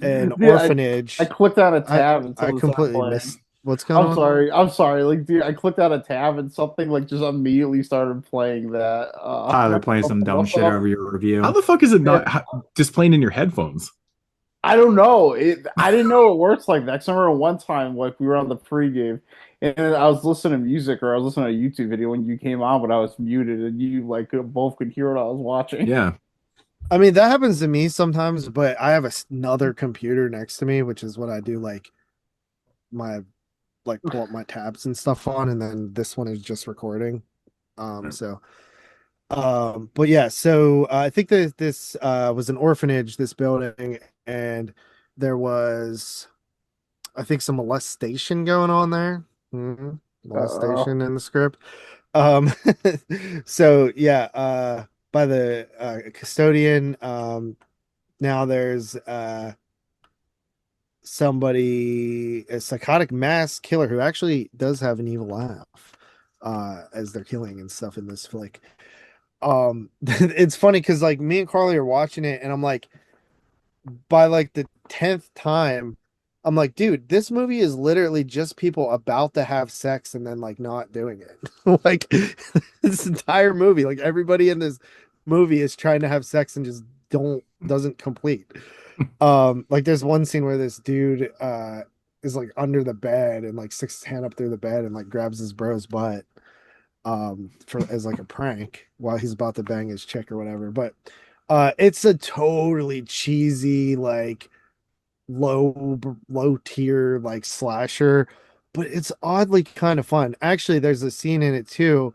an Dude, orphanage. I clicked on a tab and I something completely started missed playing. what's going I'm on. sorry. I'm sorry. Like, dude, I clicked on a tab and something like just immediately started playing that. Tyler playing some dumb shit over your How review. the fuck is it not just playing in your headphones? I don't know. I didn't know it works like that. 'Cause I remember one time, like we were on the pregame, and I was listening to music or I was listening to a YouTube video when you came on, but I was muted, and you like both could hear what I was watching. Yeah. I mean, that happens to me sometimes, but I have another computer next to me, which is what I do like my pull up my tabs and stuff on, and then this one is just recording. But yeah, so I think that this was an orphanage, this building, and there was, I think, some molestation going on there. Molestation in the script. Um, so yeah, by the custodian. Now there's somebody, a psychotic mass killer who actually does have an evil laugh as they're killing and stuff in this flick. It's funny because like me and Carly are watching it, and I'm like, by like the 10th time, I'm like, dude, this movie is literally just people about to have sex and then like not doing it. Like this entire movie, like everybody in this movie is trying to have sex and just doesn't complete. Like there's one scene where this dude is like under the bed and like sticks his hand up through the bed and like grabs his bro's butt for as like a prank while he's about to bang his chick or whatever. But it's a totally cheesy, like low tier like slasher, but it's oddly kind of fun. Actually, there's a scene in it too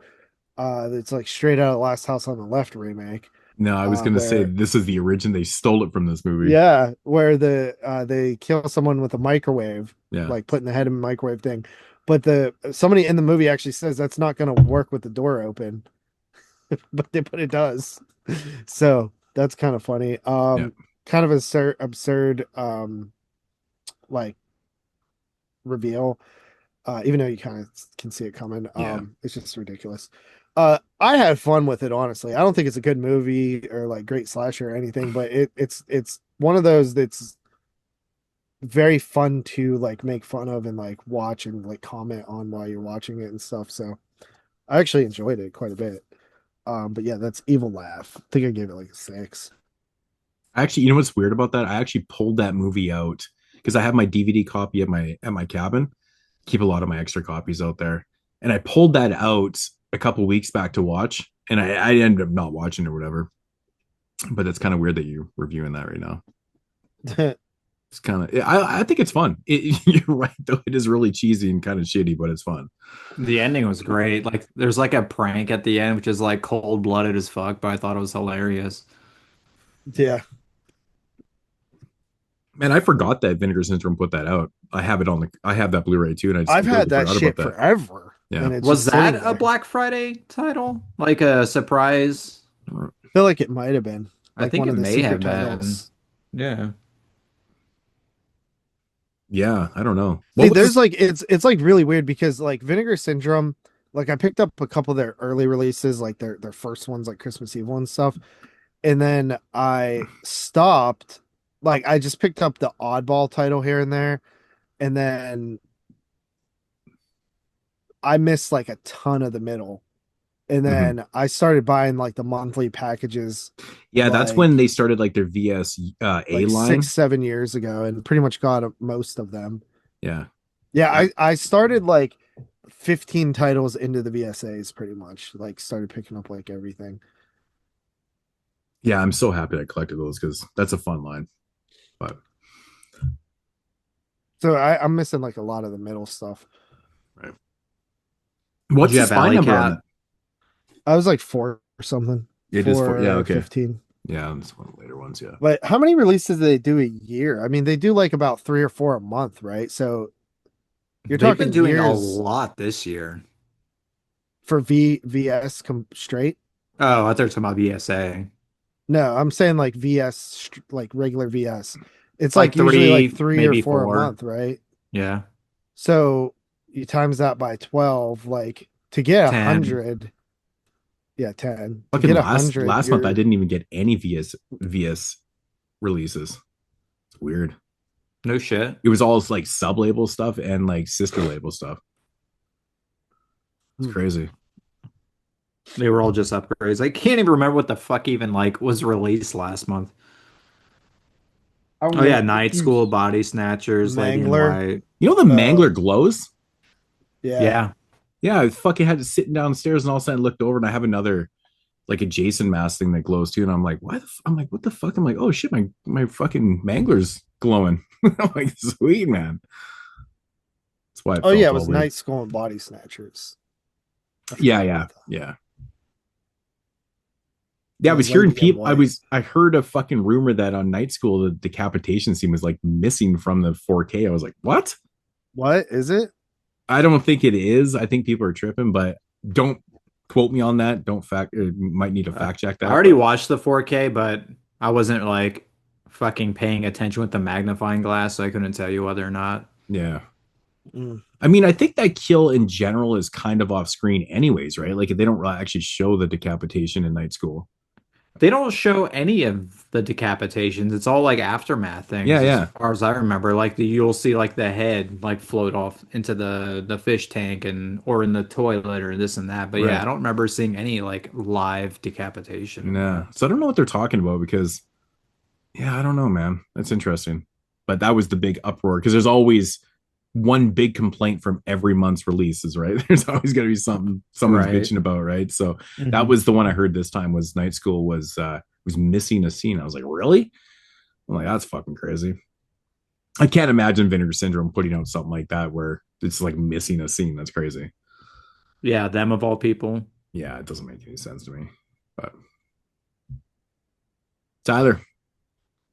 that's like straight out of Last House on the Left remake. No, I was gonna say this is the origin. They stole it from this movie. Yeah, where they kill someone with a microwave, Yeah. like putting the head in a microwave thing. But somebody in the movie actually says that's not going to work with the door open, but it does. So that's kind of funny. Kind of absurd, like reveal. Even though you kind of can see it coming. It's just ridiculous. I had fun with it, honestly. I don't think it's a good movie or like great slasher or anything, but it's one of those that's very fun to like make fun of and like watch and like comment on while you're watching it and stuff. So I actually enjoyed it quite a bit. But yeah, that's Evil Laugh. I think I gave it like a 6. Actually, you know what's weird about that? I actually pulled that movie out because I have my DVD copy at my cabin. keep a lot of my extra copies out there. And I pulled that out a couple weeks back to watch, and I ended up not watching or whatever. But it's kind of weird that you're reviewing that right now. It's kind of, I think it's fun. You're right, though. It is really cheesy and kind of shitty, but it's fun. The ending was great. Like there's like a prank at the end, which is like cold-blooded as fuck, but I thought it was hilarious. Yeah. Man, I forgot that Vinegar Syndrome put that out. I have it on I have that Blu-ray too, and I just I've had that forgot shit about that. forever. Yeah. And it's Was just that sitting a there. Black Friday title? Like a surprise? I feel like it might have been I like think one it of the may have secret titles. been. Yeah. Yeah, I don't know. See, there's like it's like really weird because like Vinegar Syndrome, like I picked up a couple of their early releases, like their first ones, like Christmas Evil and stuff, and then I stopped. Like I just picked up the oddball title here and there, and then I missed like a ton of the middle, and then I started buying like the monthly packages. Yeah, that's like- when they started like their VS A like line. 6-7 years ago, and pretty much got most of them. Yeah. Yeah, I started like 15 titles into the VSAs pretty much. Like started picking up like everything. Yeah, I'm so happy I collected those because that's a fun line. But So I'm missing like a lot of the middle stuff. right. What's Did you the have spine Alley number Cat? on that? I was like 4 or something. It is 4. Yeah, or okay. 15. Yeah, that's one of the later ones, yeah. But how many releases do they do a year? I mean, they do like about 3 or 4 a month, right? So you're They've talking been doing a years lot this year. for VS straight. Oh, I thought you were talking about VSA. No, I'm saying like VS, like regular VS. It's Like like usually like 3, 3 or maybe 4 a 4. month, right? Yeah. So you times that by 12, like to get 10. 100. Yeah, 10. To Fucking get last 100, month I you're- didn't even get any VS releases. It's weird. No shit. It was all like sub label stuff and like sister label stuff. It's crazy. They were all just upgrades. I can't even remember what the fuck even like was released last month. Oh yeah, Night School, Body Snatchers, Lady in Mangler. White. You know the Mangler glows? Yeah. Yeah, I fucking had to sit downstairs and all of a sudden I looked over and I have another like a Jason mask thing that glows too. And I'm like, why I'm like, what the fuck? I'm like, oh shit, my fucking Mangler's glowing. I'm like, sweet man. That's why Oh yeah, it felt was all weird. Night School and Body Snatchers. I Yeah, forgot yeah, about that. yeah. Yeah, I was Lady hearing in people. White. I heard a fucking rumor that on Night School the decapitation scene was like missing from the 4K. I was like, what? What is it? I don't think it is. I think people are tripping, but don't quote me on that. Don't might need to fact check that. I already watched the 4K, but I wasn't like fucking paying attention with the magnifying glass, so I couldn't tell you whether or not. Yeah. Mm. I mean, I think that kill in general is kind of off screen, anyways, right? Like they don't really actually show the decapitation in Night School. They don't show any of the decapitations. It's all like aftermath things. Yeah, yeah. As far as I remember, like you'll see like the head like float off into the fish tank or in the toilet or this and that. But Right. yeah, I don't remember seeing any like live decapitation. Nah. So I don't know what they're talking about because, yeah, I don't know, man. That's interesting. But that was the big uproar because there's always one big complaint from every month's releases, right? There's always going to be something someone's Right. bitching about, right? So Mm-hmm. that was the one I heard this time was Night School was missing a scene. I was like, really? I'm like, that's fucking crazy. I can't imagine Vinegar Syndrome putting out something like that where it's like missing a scene. That's crazy. Yeah, them of all people. Yeah, it doesn't make any sense to me. But Tyler.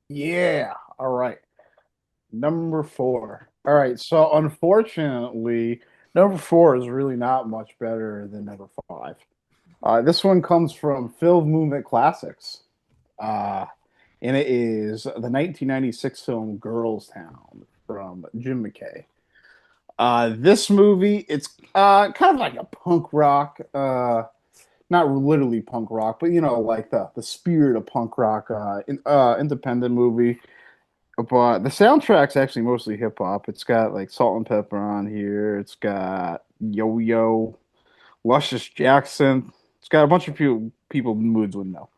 Yeah. All right. Number 4. All right. So unfortunately, number 4 is really not much better than number 5. This one comes from Film Movement Classics. And it is the 1996 film Girls Town from Jim McKay. This movie, it's kind of like a punk rock, not literally punk rock, but you know, like the spirit of punk rock, independent movie. But the soundtrack's actually mostly hip hop. It's got like Salt and Pepper on here. It's got Yo Yo, Luscious Jackson. It's got a bunch of people moods would know.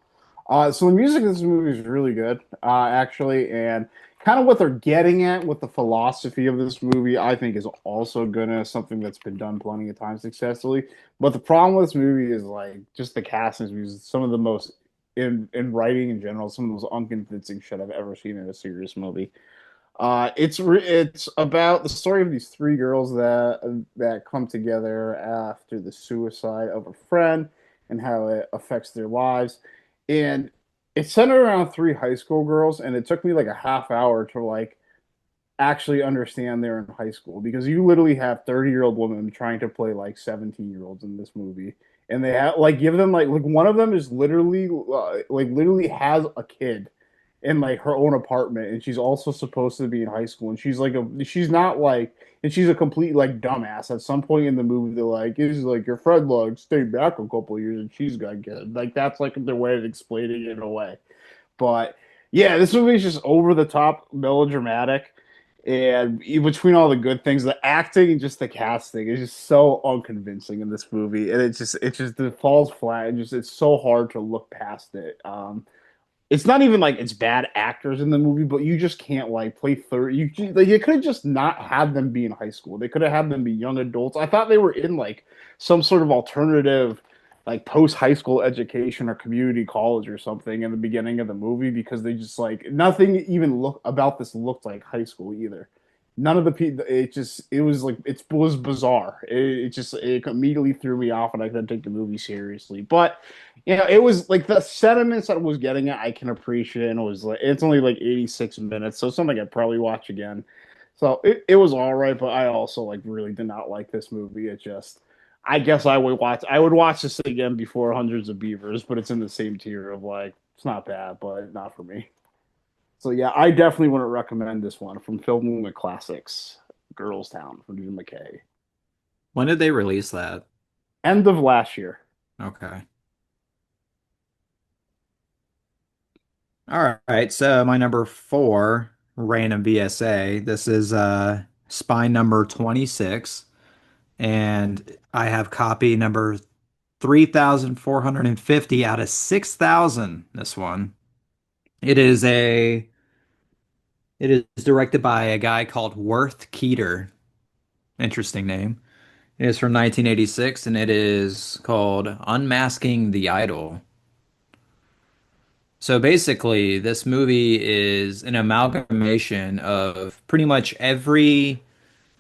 So the music in this movie is really good, actually, and kind of what they're getting at with the philosophy of this movie, I think is also gonna something that's been done plenty of times successfully. But the problem with this movie is like just the casting is some of the most in writing in general, some of the most unconvincing shit I've ever seen in a serious movie. It's about the story of these three girls that come together after the suicide of a friend and how it affects their lives. And it's centered around three high school girls, and it took me like a half hour to like actually understand they're in high school because you literally have 30-year-old women trying to play like 17-year-olds in this movie. And they have like give them like one of them is literally like literally has a kid in like her own apartment, and she's also supposed to be in high school, and she's not like, and she's a complete like dumbass. At some point in the movie they're like, is like your friend like stayed back a couple of years and she's got kid, like that's like their way of explaining it in a way. But yeah, this movie is just over the top melodramatic, and between all the good things, the acting and just the casting is just so unconvincing in this movie, and it falls flat, and just it's so hard to look past it. It's not even like it's bad actors in the movie, but you just can't like play third. Like, you could have just not had them be in high school. They could have had them be young adults. I thought they were in like some sort of alternative, like post high school education or community college or something in the beginning of the movie because they just like nothing even look about this looked like high school either. None of the people. It was like it was bizarre. It immediately threw me off, and I couldn't take the movie seriously. But it was like the sentiments that I was getting at, I can appreciate. And it was like it's only like 86 minutes, so something I'd probably watch again. So it was all right, but I also like really did not like this movie. It just I guess I would watch this again before Hundreds of Beavers, but it's in the same tier of like it's not bad, but not for me. So yeah, I definitely wouldn't recommend this one from Film with Classics, Girls Town from Jim McKay. When did they release that? End of last year. Okay. All right. So my number four, random VSA. This is spine number 26. And I have copy number 3,450 out of 6,000. This one. It is a it is directed by a guy called Worth Keeter. Interesting name. It is from 1986 and it is called Unmasking the Idol. So basically, this movie is an amalgamation of pretty much every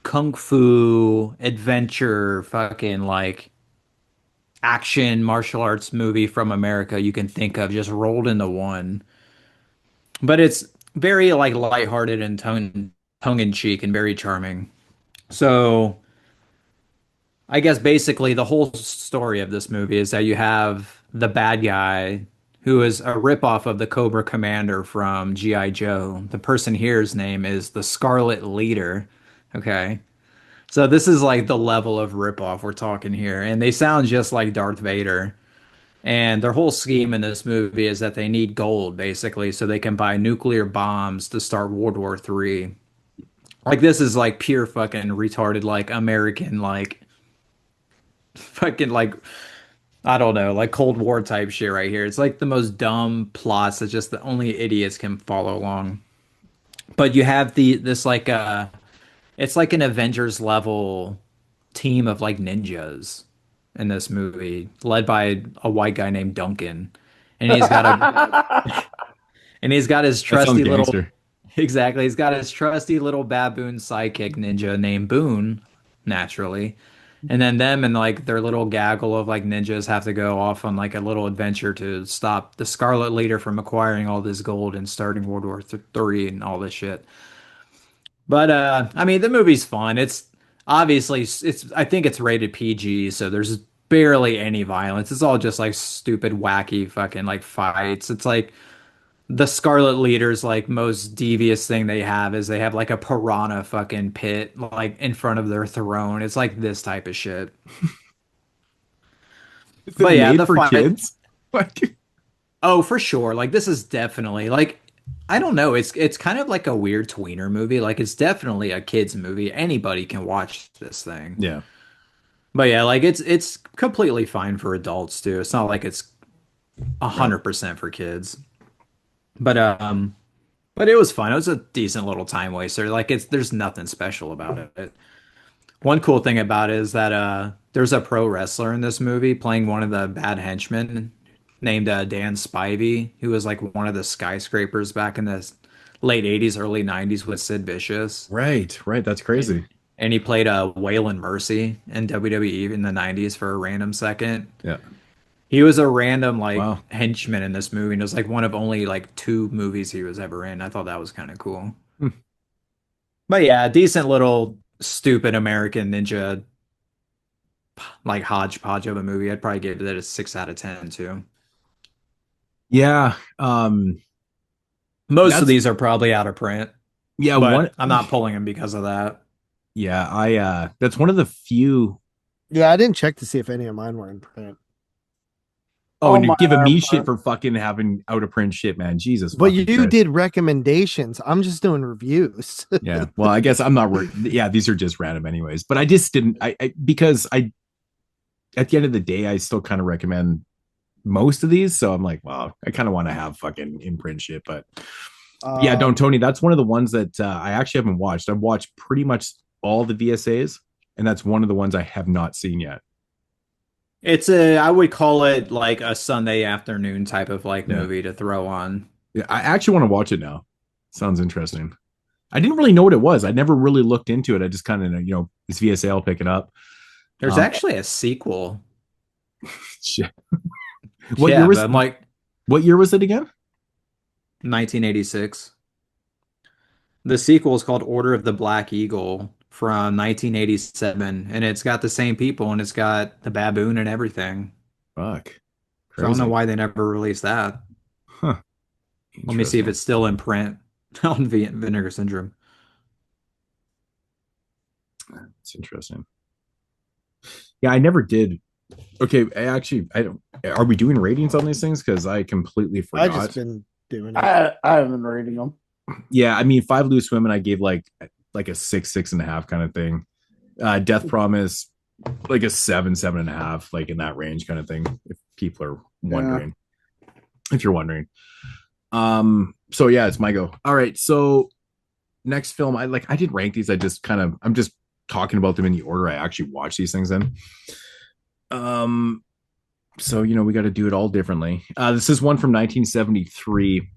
kung fu adventure fucking like action martial arts movie from America you can think of just rolled into one. But it's very like lighthearted and tongue in cheek and very charming. So I guess basically the whole story of this movie is that you have the bad guy who is a ripoff of the Cobra Commander from G.I. Joe. The person here's name is the Scarlet Leader. Okay. So this is like the level of ripoff we're talking here. And they sound just like Darth Vader. And their whole scheme in this movie is that they need gold, basically, so they can buy nuclear bombs to start World War III. Like this is like pure fucking retarded, like American, like fucking like I don't know, like Cold War type shit right here. It's like the most dumb plots that just the only idiots can follow along. But you have this like it's like an Avengers level team of like ninjas in this movie, led by a white guy named Duncan. And he's got a and he's got his That sounds trusty little gangster. exactly, he's got his trusty little baboon sidekick ninja named Boone, naturally. And then them and like their little gaggle of like ninjas have to go off on like a little adventure to stop the Scarlet Leader from acquiring all this gold and starting World War III and all this shit. But I mean the movie's fun. It's obviously it's I think it's rated PG, so there's barely any violence. It's all just like stupid, wacky fucking like fights. It's like the Scarlet Leader's like most devious thing they have is they have like a piranha fucking pit like in front of their throne. It's like this type of shit. Is it But yeah, made the for fight. kids? Like, Oh, for sure. Like this is definitely like I don't know. It's kind of like a weird tweener movie. Like it's definitely a kids movie. Anybody can watch this thing. yeah. But yeah, like it's completely fine for adults too. It's not like it's Right. 100% for kids. But But it was fun. It was a decent little time waster. Like there's nothing special about it. One cool thing about it is that there's a pro wrestler in this movie playing one of the bad henchmen named Dan Spivey, who was like one of the skyscrapers back in the late 80s, early 90s with Sid Vicious. Right, right. That's And, crazy. and he played Waylon Mercy in WWE in the 90s for a random second. Yeah. He was a random like Wow. henchman in this movie, and it was like one of only like two movies he was ever in. I thought that was kind of cool. Hmm. But yeah, decent little stupid American Ninja like hodgepodge of a movie. I'd probably give it a 6 out of 10 too. Yeah. Most of That's these are probably out of print, yeah, one but I'm not pulling them because of that. yeah, I that's one of the few. Yeah, I didn't check to see if any of mine were in print. Oh, and you're my giving me arm, shit for fucking having out of print shit, man. Jesus But fucking you Christ. did recommendations. I'm just doing reviews. Yeah. Well, I guess I'm not yeah, these are just random anyways. But I just didn't I because I at the end of the day, I still kind of recommend most of these. So I'm like, well, I kind of want to have fucking imprint shit. But yeah, don't Tony. That's one of the ones that I actually haven't watched. I've watched pretty much all the VSAs, and that's one of the ones I have not seen yet. I would call it like a Sunday afternoon type of like Yeah. movie to throw on. Yeah, I actually want to watch it now. Sounds interesting. I didn't really know what it was. I never really looked into it. I just kind of, this VSA, I'll pick it up. There's Um, actually a sequel. Shit. Yeah, but I'm like What year was it again? 1986. The sequel is called Order of the Black Eagle from 1987, and it's got the same people and it's got the baboon and everything. Fuck. So I don't know Crazy. why they never released that. Huh. Let me see if Interesting. it's still in print on Vinegar Syndrome. It's interesting. Yeah, I never did. Okay, I don't. Are we doing ratings on these things? Because I completely I forgot. just been doing it. I haven't been rating them. Yeah, I mean, Five Loose Women, I gave like a 6.5 kind of thing. Death Promise, like a 7.5, like in that range kind of thing. If people are wondering, if you're wondering. So yeah, it's my go. All right, so next film, I didn't rank these. I'm just talking about them in the order I actually watch these things in. So we got to do it all differently. This is one from 1973.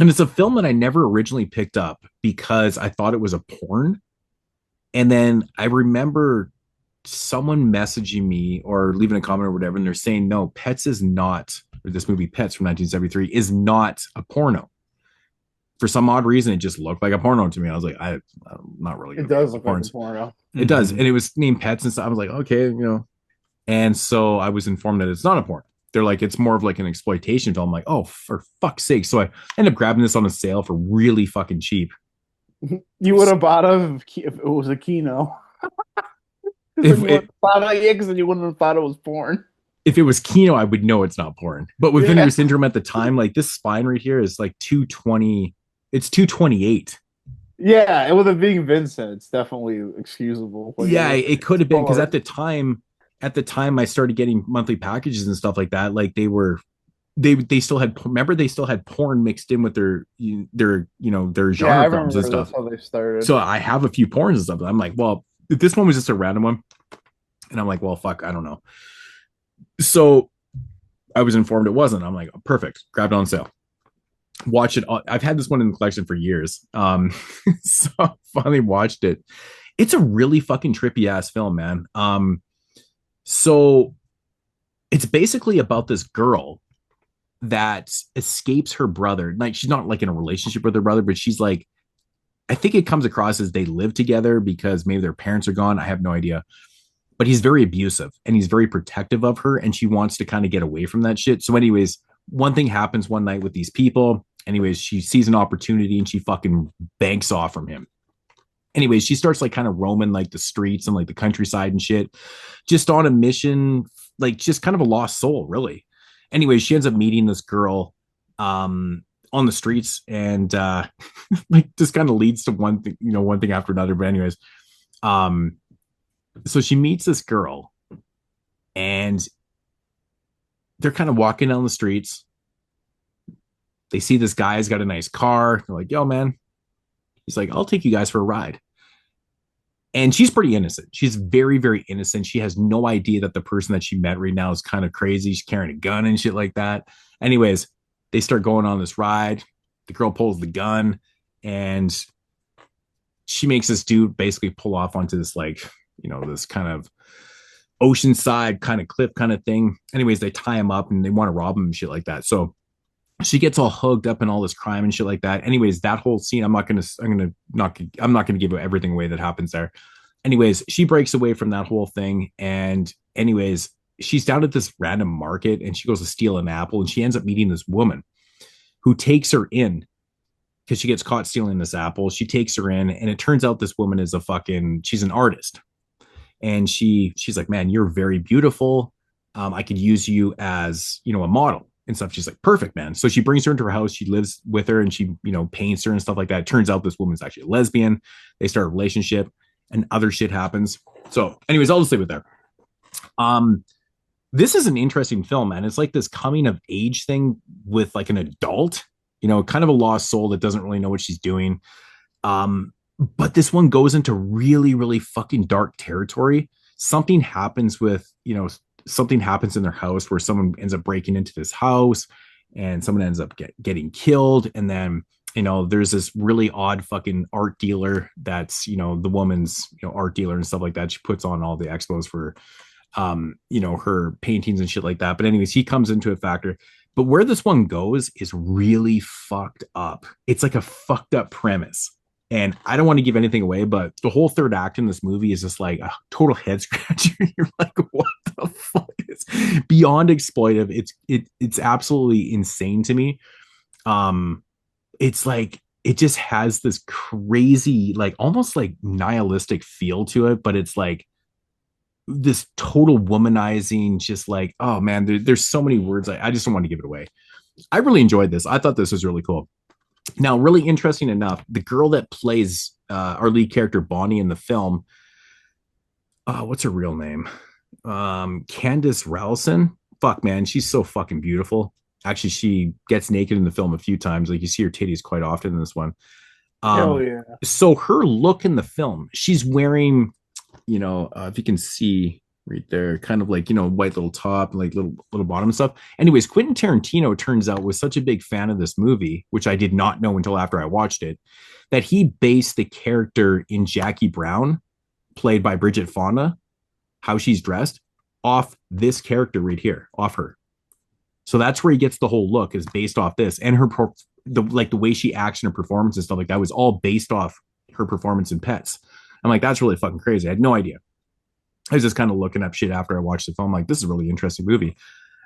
And it's a film that I never originally picked up because I thought it was a porn. And then I remember someone messaging me or leaving a comment or whatever, and they're saying, no, Pets is not, or this movie Pets from 1973 is not a porno. For some odd reason, it just looked like a porno to me. I was like, I'm not really. It does look like a porno. It does. And it was named Pets and stuff. I was like, okay, And so I was informed that it's not a porn. They're like, it's more of like an exploitation film. I'm like, oh, for fuck's sake. So I ended up grabbing this on a sale for really fucking cheap. You would have bought it if it was a Kino. Because then you wouldn't have thought it was porn. If it was Kino, I would know it's not porn. But with Vinegar Syndrome at the time, like this spine right here is like 220. It's 228. Yeah, and with it being Vincent, it's definitely excusable. Like, yeah, it could have been because at the time I started getting monthly packages and stuff like that. Like they still had, remember, they still had porn mixed in with their genre films and stuff. That's how they started. So I have a few porns and stuff. I'm like, well, this one was just a random one, and I'm like, well, fuck, I don't know. So I was informed it wasn't. I'm like, perfect, grabbed it on sale. Watch it. I've had this one in the collection for years. So I finally watched it. It's a really fucking trippy ass film, man. So it's basically about this girl that escapes her brother. Like, she's not like in a relationship with her brother, but she's like, I think it comes across as they live together because maybe their parents are gone. I have no idea. But he's very abusive and he's very protective of her, and she wants to kind of get away from that shit. So anyways, one thing happens one night with these people. Anyways, she sees an opportunity and she fucking banks off from him. Anyways, she starts like kind of roaming like the streets and like the countryside and shit, just on a mission, like just kind of a lost soul, really. Anyways, she ends up meeting this girl on the streets, and like just kind of leads to one thing after another. But anyways, so she meets this girl and they're kind of walking down the streets. They see this guy's got a nice car. They're like, yo, man. He's like, I'll take you guys for a ride. And she's pretty innocent. She's very, very innocent. She has no idea that the person that she met right now is kind of crazy. She's carrying a gun and shit like that. Anyways, they start going on this ride. The girl pulls the gun and she makes this dude basically pull off onto this, like, you know, this kind of oceanside kind of cliff kind of thing. Anyways, they tie him up and they want to rob him and shit like that. So she gets all hugged up in all this crime and shit like that. Anyways, that whole scene, I'm not gonna give everything away that happens there. Anyways, she breaks away from that whole thing, and anyways, she's down at this random market and she goes to steal an apple, and she ends up meeting this woman who takes her in because she gets caught stealing this apple. She takes her in, and it turns out this woman is she's an artist, and she's like, man, you're very beautiful. I could use you as, you know, a model and stuff. She's like, perfect, man. So she brings her into her house. She lives with her and she, you know, paints her and stuff like that. It turns out this woman's actually a lesbian. They start a relationship and other shit happens. So anyways, I'll just leave it there. This is an interesting film, man. It's like this coming of age thing with like an adult, you know, kind of a lost soul that doesn't really know what she's doing. But this one goes into really, really fucking dark territory. Something happens in their house where someone ends up breaking into this house and someone ends up getting killed. And then, you know, there's this really odd fucking art dealer that's, you know, the woman's, you know, art dealer and stuff like that. She puts on all the expos for, you know, her paintings and shit like that. But anyways, he comes into a factor. But where this one goes is really fucked up. It's like a fucked up premise. And I don't want to give anything away, but the whole third act in this movie is just like a total head scratcher. You're like, what the fuck? It's beyond exploitive. It's absolutely insane to me. It's like, it just has this crazy, like almost like nihilistic feel to it, but it's like this total womanizing, just like, oh man, there's so many words. I just don't want to give it away. I really enjoyed this. I thought this was really cool. Now, really interesting enough, the girl that plays our lead character, Bonnie, in the film, what's her real name? Candice Rowson. Fuck, man, she's so fucking beautiful. Actually, she gets naked in the film a few times. Like, you see her titties quite often in this one. Hell yeah. So her look in the film, she's wearing, you know, if you can see right there, kind of like, you know, white little top and like little bottom and stuff. Anyways, Quentin Tarantino, turns out, was such a big fan of this movie, which I did not know until after I watched it, that he based the character in Jackie Brown, played by Bridget Fonda, how she's dressed, off this character right here, off her. So that's where he gets the whole look, is based off this, and the way she acts in her performance and stuff like that was all based off her performance in Pets. I'm like, that's really fucking crazy. I had no idea. I was just kind of looking up shit after I watched the film. Like, this is a really interesting movie.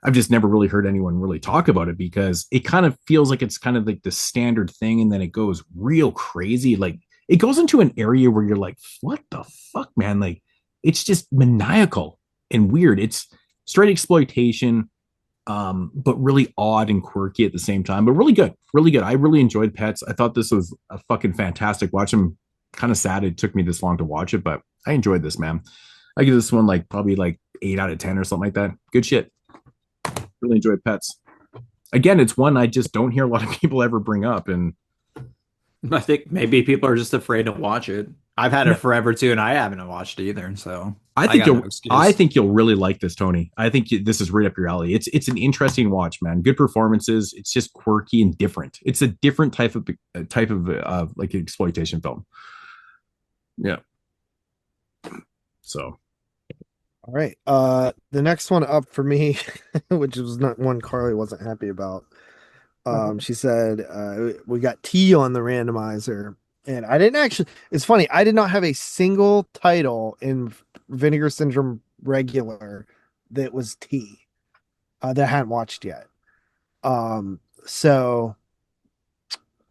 I've just never really heard anyone really talk about it, because it kind of feels like it's kind of like the standard thing, and then it goes real crazy. Like, it goes into an area where you're like, what the fuck, man? Like, it's just maniacal and weird. It's straight exploitation, but really odd and quirky at the same time, but really good. Really good. I really enjoyed Pets. I thought this was a fucking fantastic watch. I'm kind of sad it took me this long to watch it, but I enjoyed this, man. I give this one like probably like 8 out of 10 or something like that. Good shit. Really enjoyed Pets. Again, it's one I just don't hear a lot of people ever bring up, and I think maybe people are just afraid to watch it. I've had it forever too, and I haven't watched it either. So I think you'll really like this, Tony. I think this is right up your alley. It's an interesting watch, man. Good performances. It's just quirky and different. It's a different type of like exploitation film. Yeah. So. All right. The next one up for me, which was not one Carly wasn't happy about. She said, we got T on the randomizer. And I didn't actually, it's funny, I did not have a single title in Vinegar Syndrome regular that was T that I hadn't watched yet. So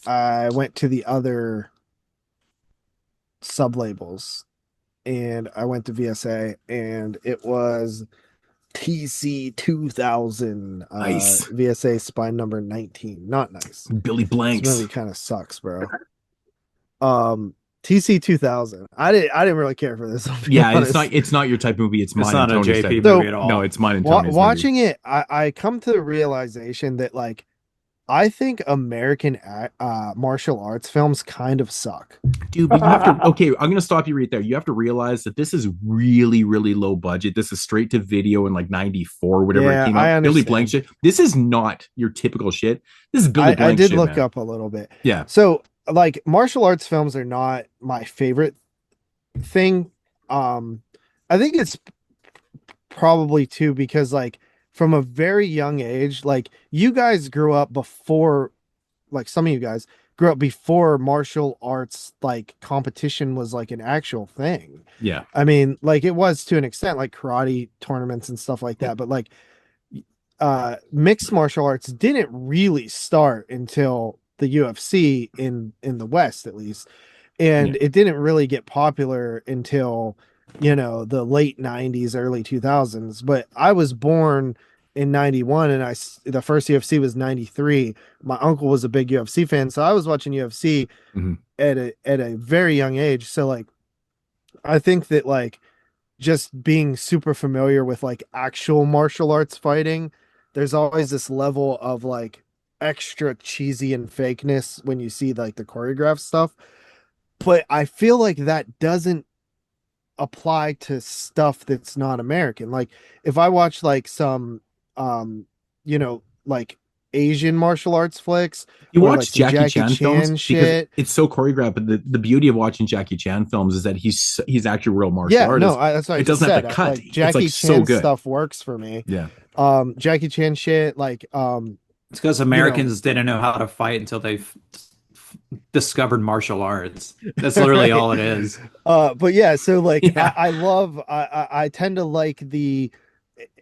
I went to the other sub labels, and I went to VSA, and it was TC 2000. Nice. VSA spine number 19. Not nice. Billy Blanks. This movie kind of sucks, bro. TC 2000. I didn't really care for this. Yeah, it's not your type of movie. It's mine not and a Tony's JP type. movie at all. No, it's mine and Tony's watching movie. It, I come to the realization that, like, I think American martial arts films kind of suck. Dude, but you have to, okay, I'm gonna stop you right there. You have to realize that this is really, really low budget. This is straight to video in like 94, whatever it Yeah, came I out. Billy Blank understand. shit. This is not your typical shit. This is Billy I Blank did shit, look man. up a little bit. Yeah. So like martial arts films are not my favorite thing. I think it's probably too because like from a very young age, like you guys grew up before, like some of you guys grew up before martial arts like competition was like an actual thing. Yeah. I mean, like it was to an extent, like karate tournaments and stuff like that, but like mixed martial arts didn't really start until the UFC in the West at least, and Yeah. it didn't really get popular until the late 90s early 2000s. But I was born in 91 and the first UFC was 93. My uncle was a big UFC fan, so I was watching UFC Mhm. at a very young age. So like I think that like just being super familiar with like actual martial arts fighting, there's always this level of like extra cheesy and fakeness when you see like the choreographed stuff. But I feel like that doesn't apply to stuff that's not American. Like if I watch like some like Asian martial arts flicks You or like watch some Jackie Jackie Chan films Chan because shit. it's so choreographed. But the beauty of watching Jackie Chan films is that he's actually a real martial Yeah, no, artist. that's what I It just doesn't have said. to cut. Like It's like Jackie so Chan good. stuff works for me. Yeah. Jackie Chan shit, like It's because Americans didn't know how to fight until they discovered martial arts. That's literally right. all it is. But yeah, so like Yeah. I tend to like the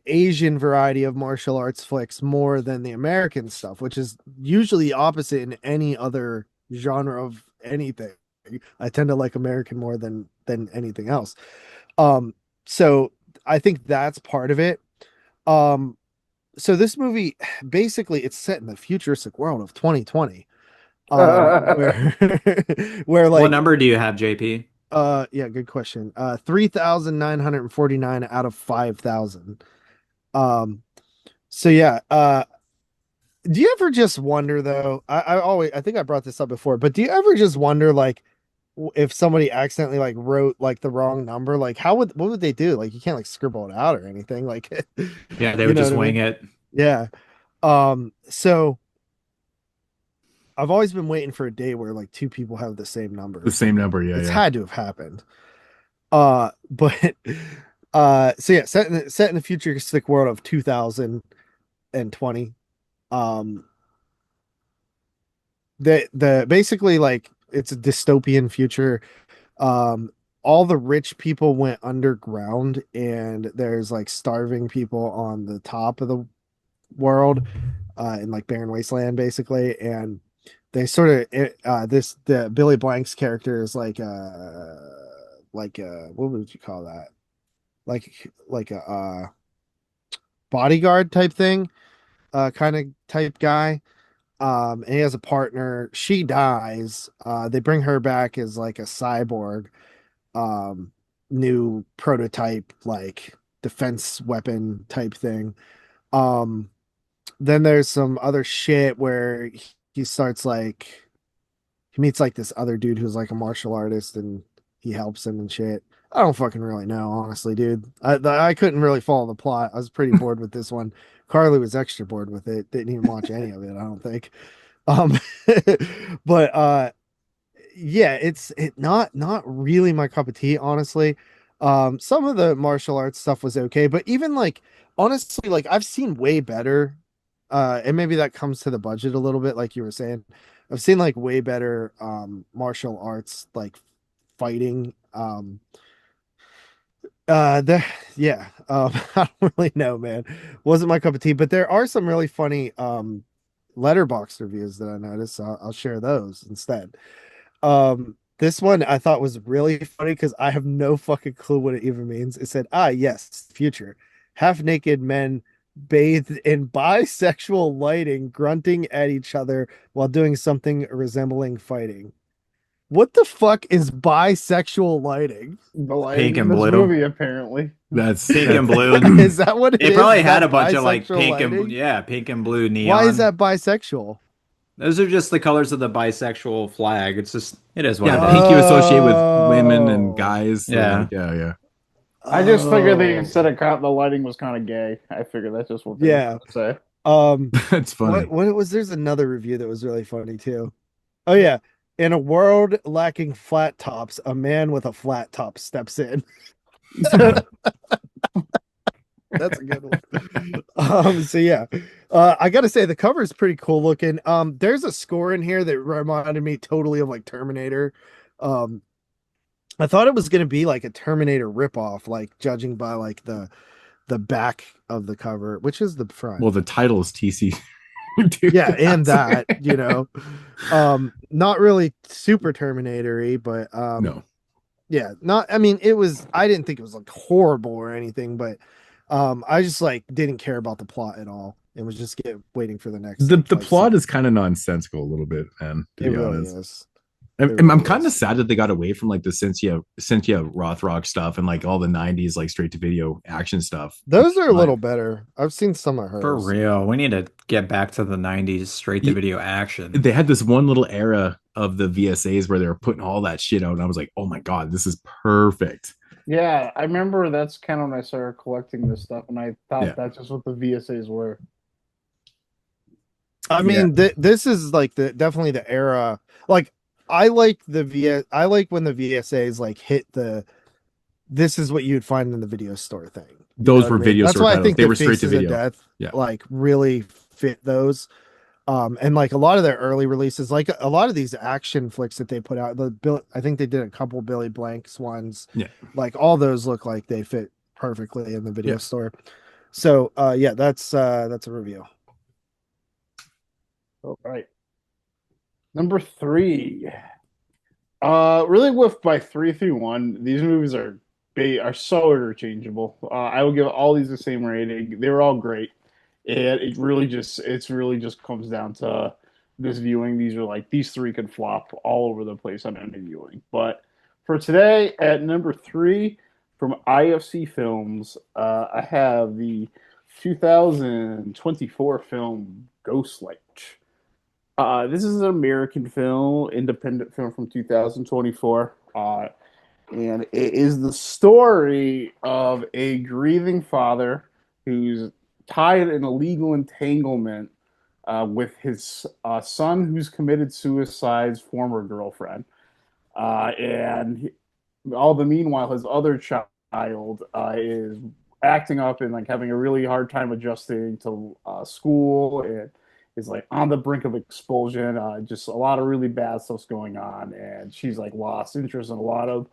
Asian variety of martial arts flicks more than the American stuff, which is usually opposite in any other genre of anything. I tend to like American more than anything else. So I think that's part of it. Um, so this movie basically it's set in the futuristic world of 2020. Where where What like number do you have, JP? yeah, good question. 3,949 out of 5,000. Um, so yeah, do you ever just wonder though? I think I brought this up before, but do you ever just wonder like if somebody accidentally like wrote like the wrong number, like what would they do? Like you can't like scribble it out or anything, like Yeah, they you would know just what I wing mean? it. Yeah. So I've always been waiting for a day where like two people have the same number. The same number. Yeah. It's Yeah. had to have happened. But so yeah, set in the futuristic world of 2020. Um, the basically like it's a dystopian future. Um, all the rich people went underground, and there's like starving people on the top of the world, in like barren wasteland, basically, and they sort of this the Billy Blank's character is like what would you call that? Like a bodyguard type thing, kind of type guy. And he has a partner. She dies. They bring her back as like a cyborg, um, new prototype, like defense weapon type thing. Um, then there's some other shit where he starts like he meets like this other dude who's like a martial artist and he helps him and shit. I don't fucking really know, honestly, dude. I couldn't really follow the plot. I was pretty bored with this one. Carly was extra bored with it. Didn't even watch any of it, I don't think. Um, but yeah, it not really my cup of tea, honestly. Some of the martial arts stuff was okay, but even like honestly, like I've seen way better. And maybe that comes to the budget a little bit, like you were saying. I've seen like way better martial arts like fighting. The yeah, I don't really know, man. Wasn't my cup of tea, but there are some really funny letterbox reviews that I noticed. So I'll share those instead. This one I thought was really funny because I have no fucking clue what it even means. It said, "Ah, yes, future, half naked men bathed in bisexual lighting, grunting at each other while doing something resembling fighting." What the fuck is bisexual lighting? The lighting Pink in and this blue. movie, apparently. That's Pink and blue. Is that what it They is? probably Is had that a bunch of like bisexual pink and lighting? yeah, pink and blue neon. Why is that bisexual? Those are just the colors of the bisexual flag. It is what Yeah, it is. pink you associate with women and Oh. guys. So Yeah. like, yeah. I just figured they Oh. instead of the lighting was kind of gay. I figured that's just what they were Yeah. trying to say. That's funny. What it was there's another review that was really funny too. Oh yeah. In a world lacking flat tops, a man with a flat top steps in. That's a good one. So yeah. I gotta say the cover is pretty cool looking. There's a score in here that reminded me totally of like Terminator. Um, I thought it was gonna be like a Terminator ripoff, like judging by like the back of the cover, which is the front. Well, the title is TC. Yeah, and that, not really super Terminator-y, but No. yeah, not I mean, I didn't think it was like horrible or anything, but I just like didn't care about the plot at all and was just waiting for the next The like, the fight plot scene. is kind of nonsensical a little bit, man, to It be really honest. is. I'm, It I'm really kind of is. sad that they got away from like the Cynthia Rothrock stuff and like all the 90s like straight to video action stuff. Those are a Like, little better. I've seen some of For hers. real. We need to get back to the 90s straight to video action. they had this one little era of the VSAs where they were putting all that shit out, and I was like, oh my god, this is perfect. Yeah, I remember that's kind of when I started collecting this stuff, and I thought Yeah. that's just what the VSAs were. I mean, this is like the definitely the era. Like, I like I like when the VSAs like hit the. This is what you'd find in the video store thing. You know Those what were I mean? video That's store why I titles. think They the were straight to Faces of video. Death Yeah. like really fit those. And like a lot of their early releases, like a lot of these action flicks that they put out, I think they did a couple Billy Blanks ones. Yeah. Like all those look like they fit perfectly in the video Yeah. store. So yeah, that's a review. All right. Number 3. Really whiffed by 331. These movies are so interchangeable. I will give all these the same rating. They were all great. And it's really just comes down to this viewing. These three could flop all over the place on any viewing. But for today, at number 3 from IFC Films, I have the 2024 film Ghostlight. This is an American film, independent film from 2024. And it is the story of a grieving father who's tied in a legal entanglement with his son who's committed suicide's former girlfriend. All the meanwhile, his other child is acting up and like having a really hard time adjusting to school and is like on the brink of expulsion. Just a lot of really bad stuff's going on, and she's like lost interest in a lot of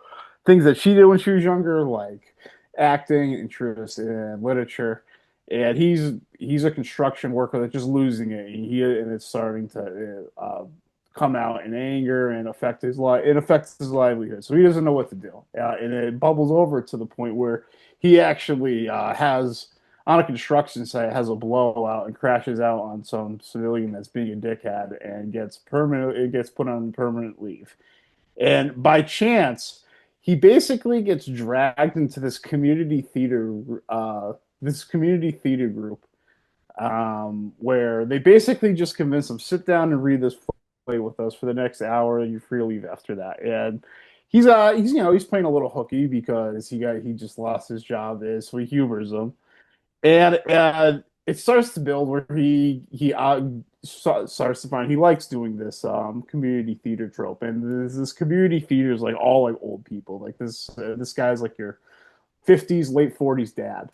things that she did when she was younger, like acting, interest in literature. And he's a construction worker that's just losing it. And it's starting to come out in anger and affect his life. It affects his livelihood, so he doesn't know what to do. And it bubbles over to the point where he actually has on a construction site has a blowout and crashes out on some civilian that's being a dickhead and gets permanent. It gets put on permanent leave. And by chance, he basically gets dragged into this community theater group, where they basically just convince him sit down and read this play with us for the next hour, and you're free to leave after that. And he's playing a little hooky because he just lost his job, so he humors them, and it starts to build where starts to find he likes doing this community theater trope, and this community theater is like all like old people, like this guy's like your 50s late 40s dad.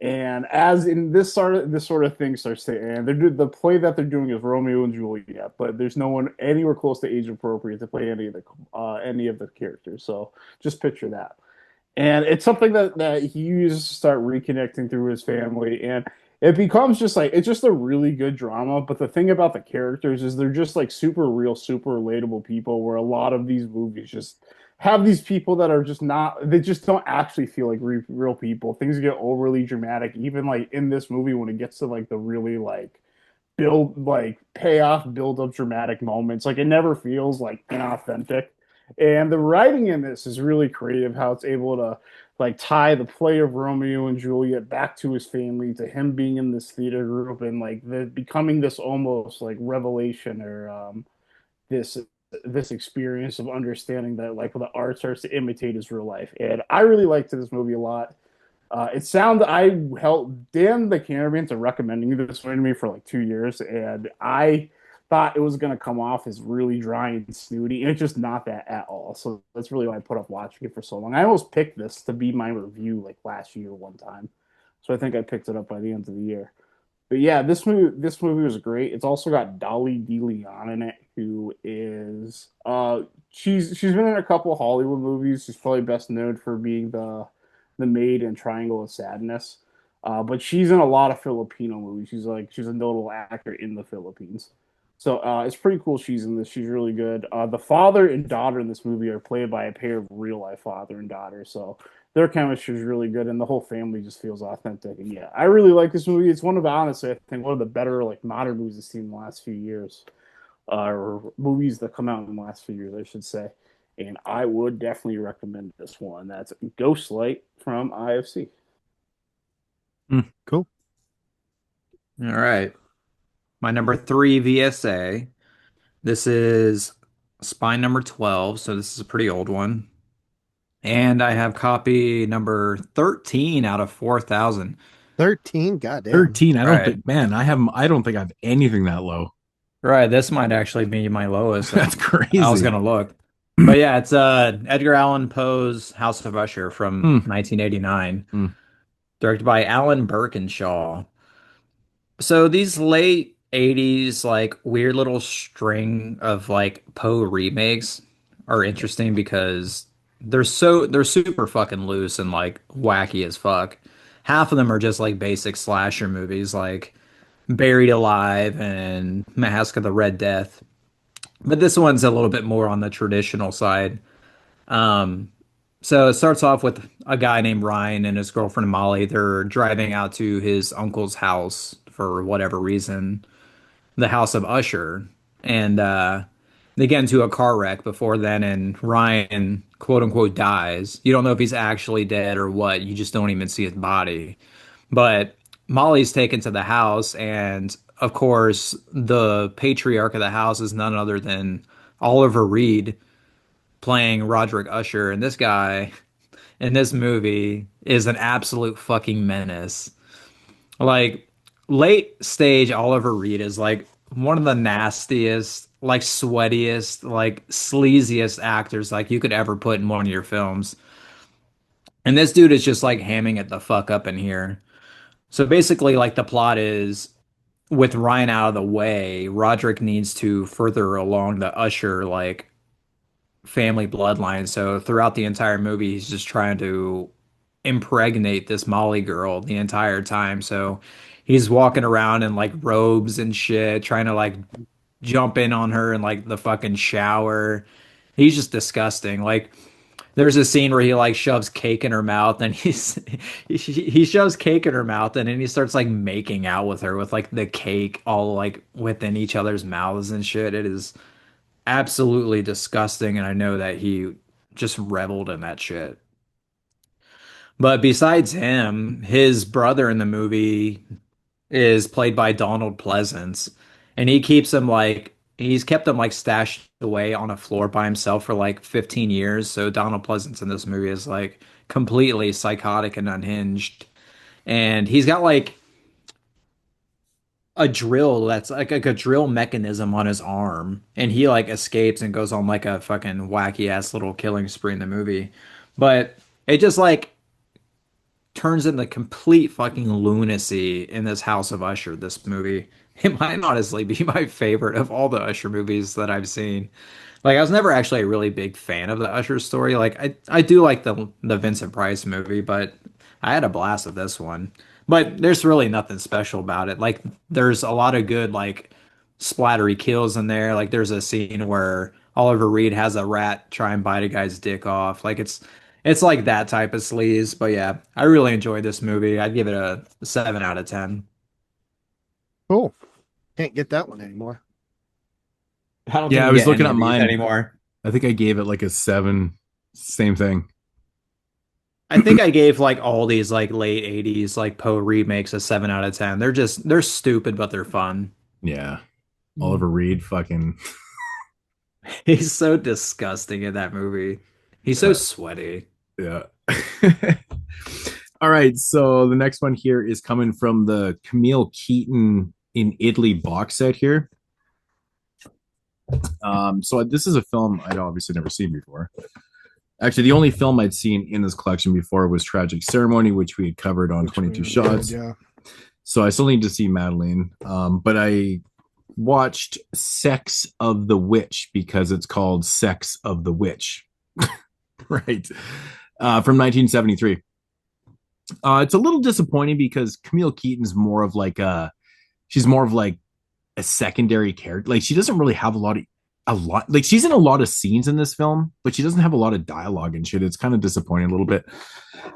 And as in this sort of thing starts to end, the play that they're doing is Romeo and Juliet, but there's no one anywhere close to age appropriate to play any of the characters. So just picture that. And it's something that he uses to start reconnecting through his family, and it becomes just like it's just a really good drama. But the thing about the characters is they're just like super real, super relatable people, where a lot of these movies just have these people that are just not, they just don't actually feel like real people. Things get overly dramatic, even like in this movie when it gets to like the really like payoff build up dramatic moments, like it never feels like inauthentic. And the writing in this is really creative, how it's able to like tie the play of Romeo and Juliet back to his family, to him being in this theater group, and like the becoming this almost like revelation, or this this experience of understanding that like the art starts to imitate his real life. And I really liked this movie a lot. It sounded I helped Dan the cameraman to recommending this movie to me for like 2 years, and I thought it was gonna come off as really dry and snooty, and it's just not that at all. So that's really why I put up watching it for so long. I almost picked this to be my review like last year one time, so I think I picked it up by the end of the year. But yeah, this movie was great. It's also got Dolly DeLeon in it, who is she's been in a couple Hollywood movies. She's probably best known for being the maid in Triangle of Sadness. But she's in a lot of Filipino movies. She's a notable actor in the Philippines. So it's pretty cool she's in this. She's really good. The father and daughter in this movie are played by a pair of real life father and daughter. So their chemistry is really good, and the whole family just feels authentic. And yeah, I really like this movie. It's one of honestly, I think one of the better like modern movies I've seen in the last few years, or movies that come out in the last few years, I should say. And I would definitely recommend this one. That's Ghostlight from IFC. Cool. All right. My number 3 VSA. This is spine number 12, so this is a pretty old one. And I have copy number 13 out of 4,000. 13, goddamn. 13. I don't Right. think, man, I don't think I have anything that low. Right, this might actually be my lowest. That's crazy. I was gonna look. But yeah, it's Edgar Allan Poe's House of Usher from 1989. Directed by Alan Birkinshaw. So these late 80s like weird little string of like Poe remakes are interesting because they're super fucking loose and like wacky as fuck. Half of them are just like basic slasher movies like Buried Alive and Mask of the Red Death. But this one's a little bit more on the traditional side. Um, so it starts off with a guy named Ryan and his girlfriend Molly. They're driving out to his uncle's house for whatever reason, the house of Usher. And they get into a car wreck before then, and Ryan, quote unquote, dies. You don't know if he's actually dead or what. You just don't even see his body. But Molly's taken to the house, and of course, the patriarch of the house is none other than Oliver Reed playing Roderick Usher. And this guy in this movie is an absolute fucking menace. Like, late stage Oliver Reed is like one of the nastiest, like sweatiest, like sleaziest actors like you could ever put in one of your films. And this dude is just like hamming it the fuck up in here. So basically, like the plot is with Ryan out of the way, Roderick needs to further along the Usher like family bloodline. So throughout the entire movie, he's just trying to impregnate this Molly girl the entire time. So he's walking around in like robes and shit, trying to like jump in on her in like the fucking shower. He's just disgusting. Like there's a scene where he like shoves cake in her mouth and he shoves cake in her mouth and then he starts like making out with her with like the cake all like within each other's mouths and shit. It is absolutely disgusting, and I know that he just reveled in that shit. But besides him, his brother in the movie is played by Donald Pleasance, and he's kept him like stashed away on a floor by himself for like 15 years. So Donald Pleasance in this movie is like completely psychotic and unhinged. And he's got like a drill that's like a drill mechanism on his arm, and he like escapes and goes on like a fucking wacky ass little killing spree in the movie. But it just like turns into complete fucking lunacy in this House of Usher, this movie. It might honestly be my favorite of all the Usher movies that I've seen. Like I was never actually a really big fan of the Usher story. Like I do like the Vincent Price movie, but I had a blast with this one. But there's really nothing special about it. Like there's a lot of good like splattery kills in there. Like there's a scene where Oliver Reed has a rat try and bite a guy's dick off. Like it's like that type of sleaze. But yeah, I really enjoyed this movie. I'd give it a 7 out of 10. Cool. Can't get that one anymore. I don't Yeah, think I you was get looking any at of these mine. anymore. I think I gave it like a 7. Same thing. I think I gave like all these like late 80s like Poe remakes a 7 out of 10. They're stupid, but they're fun. Yeah. Oliver Reed, fucking. He's so disgusting in that movie. He's so sweaty. Yeah. All right. So the next one here is coming from the Camille Keaton in Italy box set here. So this is a film I'd obviously never seen before. Actually, the only film I'd seen in this collection before was Tragic Ceremony, which we had covered on 22 Shots. Yeah. So I still need to see Madeline. But I watched Sex of the Witch because it's called Sex of the Witch. Right. From 1973. It's a little disappointing because Camille Keaton's more of like she's more of like a secondary character. Like she doesn't really have a lot, like she's in a lot of scenes in this film, but she doesn't have a lot of dialogue and shit. It's kind of disappointing a little bit.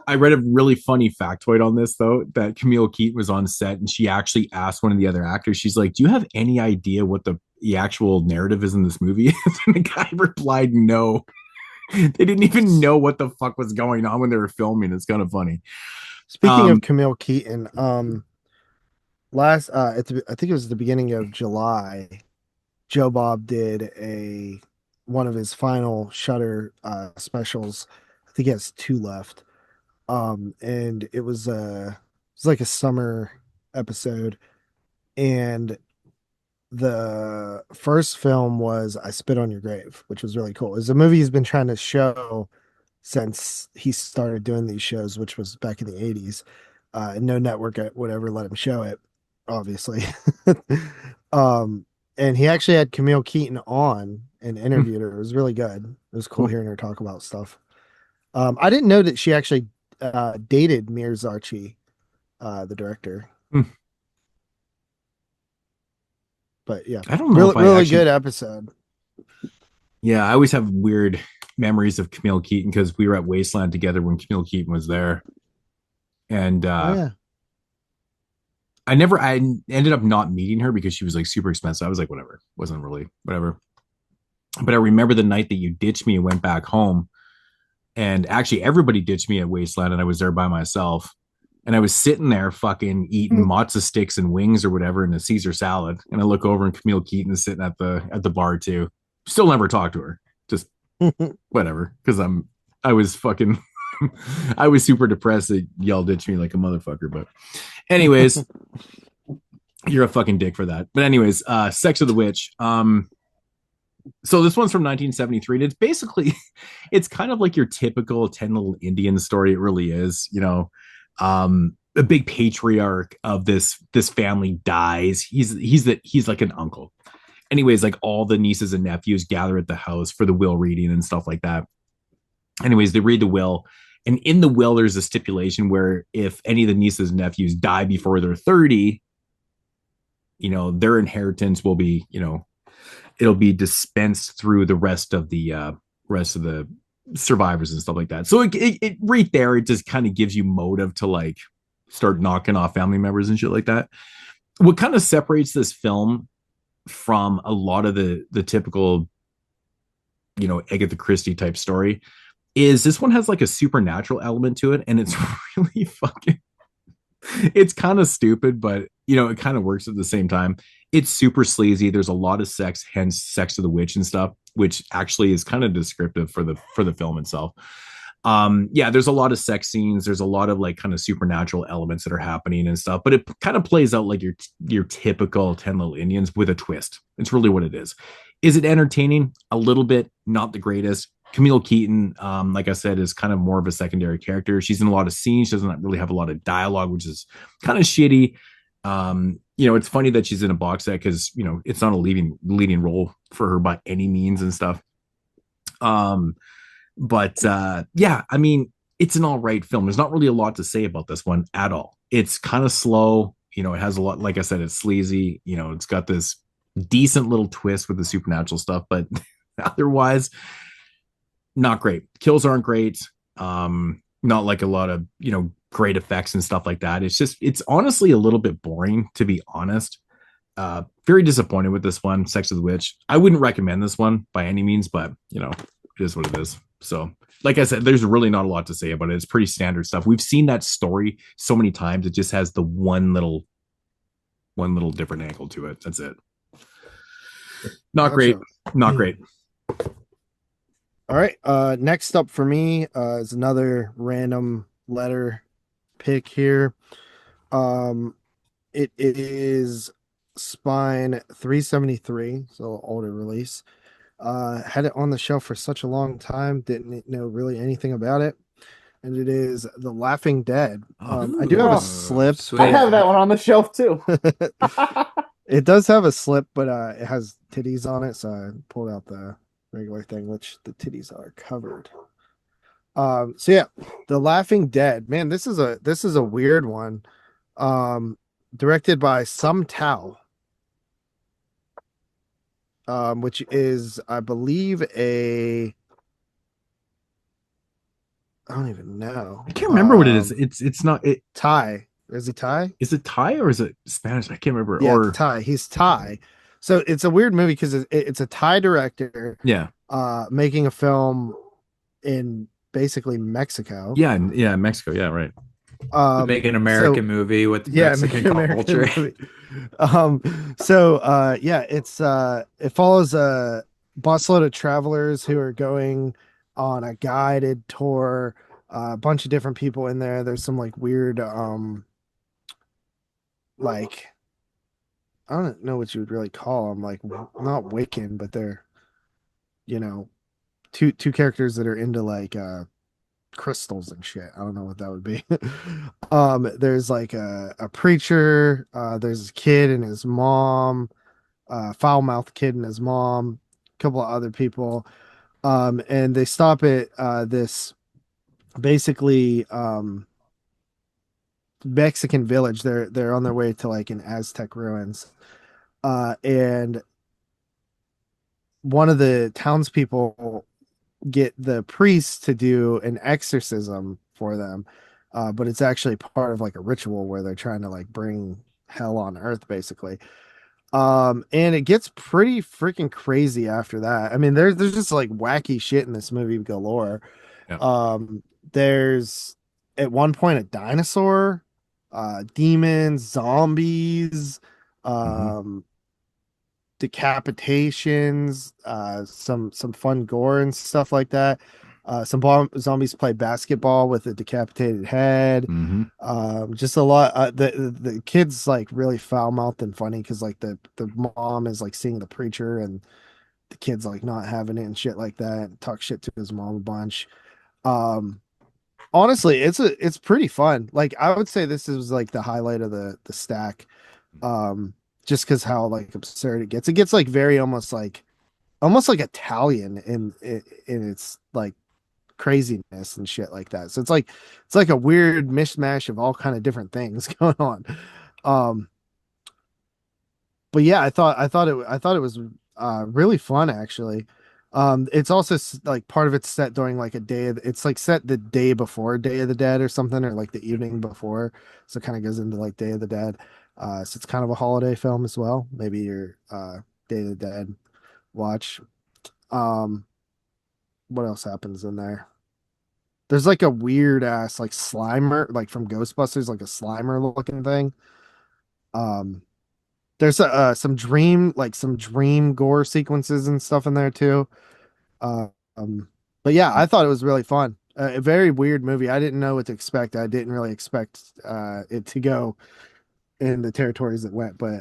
I read a really funny factoid on this though, that Camille Keaton was on set and she actually asked one of the other actors, she's like, do you have any idea what the actual narrative is in this movie? And the guy replied, no. They didn't even know what the fuck was going on when they were filming. It's kind of funny. Speaking of Camille Keaton, I think it was the beginning of July, Joe Bob did one of his final Shudder specials. I think he has 2 left. And it was like a summer episode, and the first film was I Spit on Your Grave, which was really cool. It's a movie he's been trying to show since he started doing these shows, which was back in the 80s. And no network would ever let him show it, obviously. And he actually had Camille Keaton on and interviewed her. It was really good. It was cool hearing her talk about stuff. I didn't know that she actually dated Mir Zarchi, the director. But yeah, I don't know. Really good episode. Yeah, I always have weird memories of Camille Keaton because we were at Wasteland together when Camille Keaton was there, and yeah. I ended up not meeting her because she was like super expensive. I was like, whatever, wasn't really whatever. But I remember the night that you ditched me and went back home, and actually everybody ditched me at Wasteland, and I was there by myself. And I was sitting there fucking eating matzo sticks and wings or whatever in a Caesar salad. And I look over and Camille Keaton is sitting at the bar too. Still never talked to her. Just whatever. Because I was fucking I was super depressed that y'all ditched me like a motherfucker. But anyways, you're a fucking dick for that. But anyways, Sex of the Witch. So this one's from 1973. And it's basically it's kind of like your typical 10 Little Indians story. It really is, you know. A big patriarch of this family dies. He's like an uncle. Anyways, like all the nieces and nephews gather at the house for the will reading and stuff like that. Anyways, they read the will, and in the will there's a stipulation where if any of the nieces and nephews die before they're 30, you know, their inheritance will be, you know, it'll be dispensed through the rest of the survivors and stuff like that. So it right there, it just kind of gives you motive to like start knocking off family members and shit like that. What kind of separates this film from a lot of the typical, you know, Agatha Christie type story is this one has like a supernatural element to it, and it's really fucking it's kind of stupid, but you know, it kind of works at the same time. It's super sleazy. There's a lot of sex, hence Sex of the Witch and stuff, which actually is kind of descriptive for the film itself. Yeah, there's a lot of sex scenes. There's a lot of like kind of supernatural elements that are happening and stuff, but it kind of plays out like your typical 10 Little Indians with a twist. It's really what it is. Is it entertaining? A little bit, not the greatest. Camille Keaton, like I said, is kind of more of a secondary character. She's in a lot of scenes. She doesn't really have a lot of dialogue, which is kind of shitty. You know, it's funny that she's in a box set because, you know, it's not a leading role for her by any means and stuff. But yeah, I mean, it's an all right film. There's not really a lot to say about this one at all. It's kind of slow. You know, it has a lot, like I said, it's sleazy. You know, it's got this decent little twist with the supernatural stuff, but otherwise, not great. Kills aren't great. Not like a lot of, you know, great effects and stuff like that. It's honestly a little bit boring, to be honest. Very disappointed with this one, Sex of the Witch. I wouldn't recommend this one by any means, but you know, it is what it is. So, like I said, there's really not a lot to say about it. It's pretty standard stuff. We've seen that story so many times. It just has the one little different angle to it. That's it. Not great. Not great. All right. Next up for me is another random letter pick here. It is Spine 373, so older release. Had it on the shelf for such a long time, didn't know really anything about it. And it is The Laughing Dead. I do have a slip. Sweet. I have that one on the shelf too. It does have a slip, but it has titties on it, so I pulled out the regular thing, which the titties are covered. So yeah, The Laughing Dead. Man, this is a weird one. Directed by Sum Tao. Which is, I believe, I don't even know. I can't remember what it is. It's not it. Thai. Is he Thai? Is it Thai or is it Spanish? I can't remember. Yeah, or Thai. He's Thai. So it's a weird movie because it's a Thai director. Yeah. Making a film in basically Mexico. Yeah, Mexico. Yeah, right. Make an American movie with Mexican culture. It follows a busload of travelers who are going on a guided tour. A bunch of different people in there. There's some like weird like I don't know what you would really call them, like not Wiccan, but they're two characters that are into like crystals and shit. I don't know what that would be. There's like a preacher, there's a kid and his mom, foul-mouthed kid and his mom, a couple of other people. And they stop at this basically Mexican village. They're on their way to like an Aztec ruins. And one of the townspeople get the priest to do an exorcism for them, but it's actually part of like a ritual where they're trying to like bring hell on earth basically. And it gets pretty freaking crazy after that. I mean, there's just like wacky shit in this movie galore. Yeah. There's at one point a dinosaur, demons, zombies, decapitations, some fun gore and stuff like that. Some zombies play basketball with a decapitated head. Just a lot. The kid's like really foul mouthed and funny because like the mom is like seeing the preacher and the kid's like not having it and shit like that. And talk shit to his mom a bunch. Honestly, it's pretty fun. Like I would say this is like the highlight of the stack. Just because how like absurd it gets. It gets like very almost like Italian in its like craziness and shit like that. So it's like a weird mishmash of all kind of different things going on. But yeah, I thought it was really fun actually. It's also like part of it's set during like it's like set the day before Day of the Dead or something, or like the evening before. So it kind of goes into like Day of the Dead. So it's kind of a holiday film as well. Maybe your Day of the Dead watch. What else happens in there? There's like a weird ass like Slimer, like from Ghostbusters, like a Slimer looking thing. There's some dream gore sequences and stuff in there too. But yeah, I thought it was really fun. A very weird movie. I didn't know what to expect. I didn't really expect it to go in the territories it went, but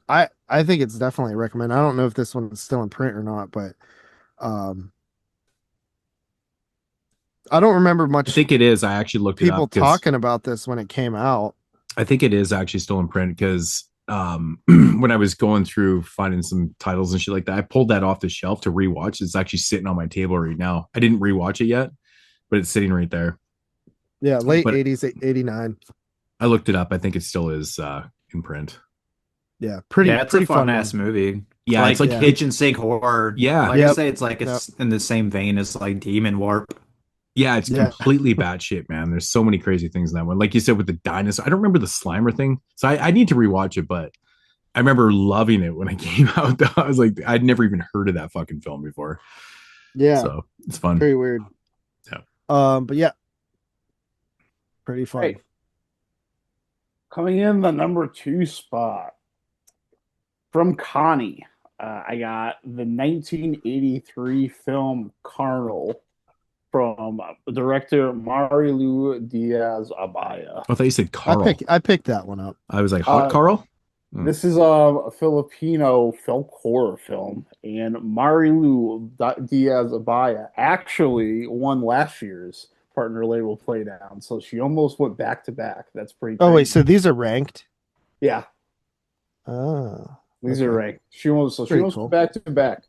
I think it's definitely a recommend. I don't know if this one's still in print or not, but I don't remember much. I think it is. I actually looked it up. People talking about this when it came out. I think it is actually still in print because when I was going through finding some titles and shit like that, I pulled that off the shelf to rewatch. It's actually sitting on my table right now. I didn't rewatch it yet, but it's sitting right there. Yeah, late 80s, 89. I looked it up. I think it still is in print. Yeah, It's pretty a fun ass movie. Yeah, like, it's like kitchen sink horror. Yeah. Like I say, it's like it's in the same vein as like Demon Warp. Yeah, it's completely batshit, man. There's so many crazy things in that one. Like you said with the dinosaur, I don't remember the Slimer thing, so I need to rewatch it. But I remember loving it when it came out. Though I was like, I'd never even heard of that fucking film before. Yeah, So it's fun. very weird. Yeah. But yeah, pretty fun. Hey, coming in the number 2 spot from Connie, I got the 1983 film Carnal from director Marilu Diaz-Abaya. I thought you said Carl. I picked that one up. I was like, Hot Uh, Carl? Hmm. this is a Filipino folk horror film, and Marilu Diaz-Abaya actually won last year's partner label playdown, so she almost went back to back. That's pretty Oh wait, crazy. so these are ranked? Yeah, Oh, these are okay. ranked. She almost Pretty went cool. back to back.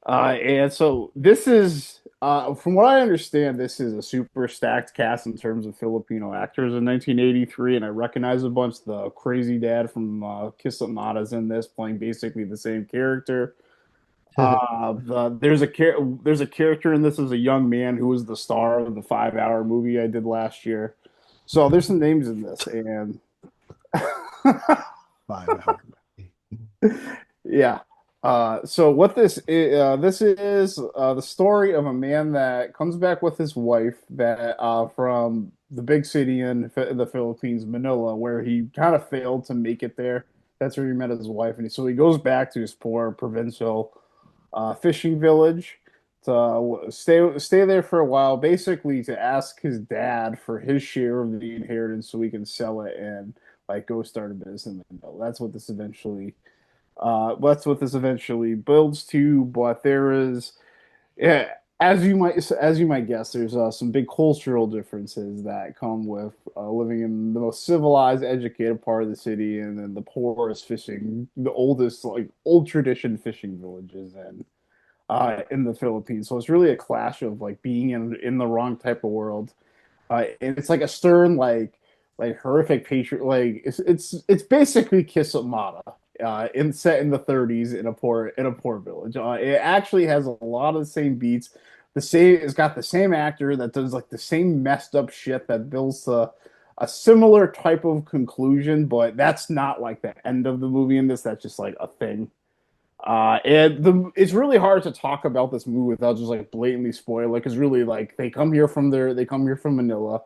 And so this is, from what I understand, this is a super stacked cast in terms of Filipino actors in 1983, and I recognize a bunch. The crazy dad from Kiss Up Nada's in this, playing basically the same character. There's a character in this as a young man who was the star of the 5 hour movie I did last year. So there's some names in this, and 5 hour. yeah. So what this is the story of a man that comes back with his wife that from the big city in the Philippines, Manila, where he kind of failed to make it there. That's where he met his wife, and so he goes back to his poor provincial fishing village to stay there for a while, basically to ask his dad for his share of the inheritance so he can sell it and like go start a business in Manila. That's what this eventually builds to. But there is, yeah, as you might guess, there's some big cultural differences that come with living in the most civilized, educated part of the city, and then the poorest fishing, the oldest like old tradition fishing villages, and in the Philippines. So it's really a clash of like being in the wrong type of world. And it's like a stern, like horrific patriot. Like it's basically Kiss Up Mata, in set in the 30s in a poor village. It actually has a lot of the same beats. It's got the same actor that does like the same messed up shit that builds a similar type of conclusion, but that's not like the end of the movie in this. That's just like a thing. It's really hard to talk about this movie without just like blatantly spoil it because really like they come here from Manila,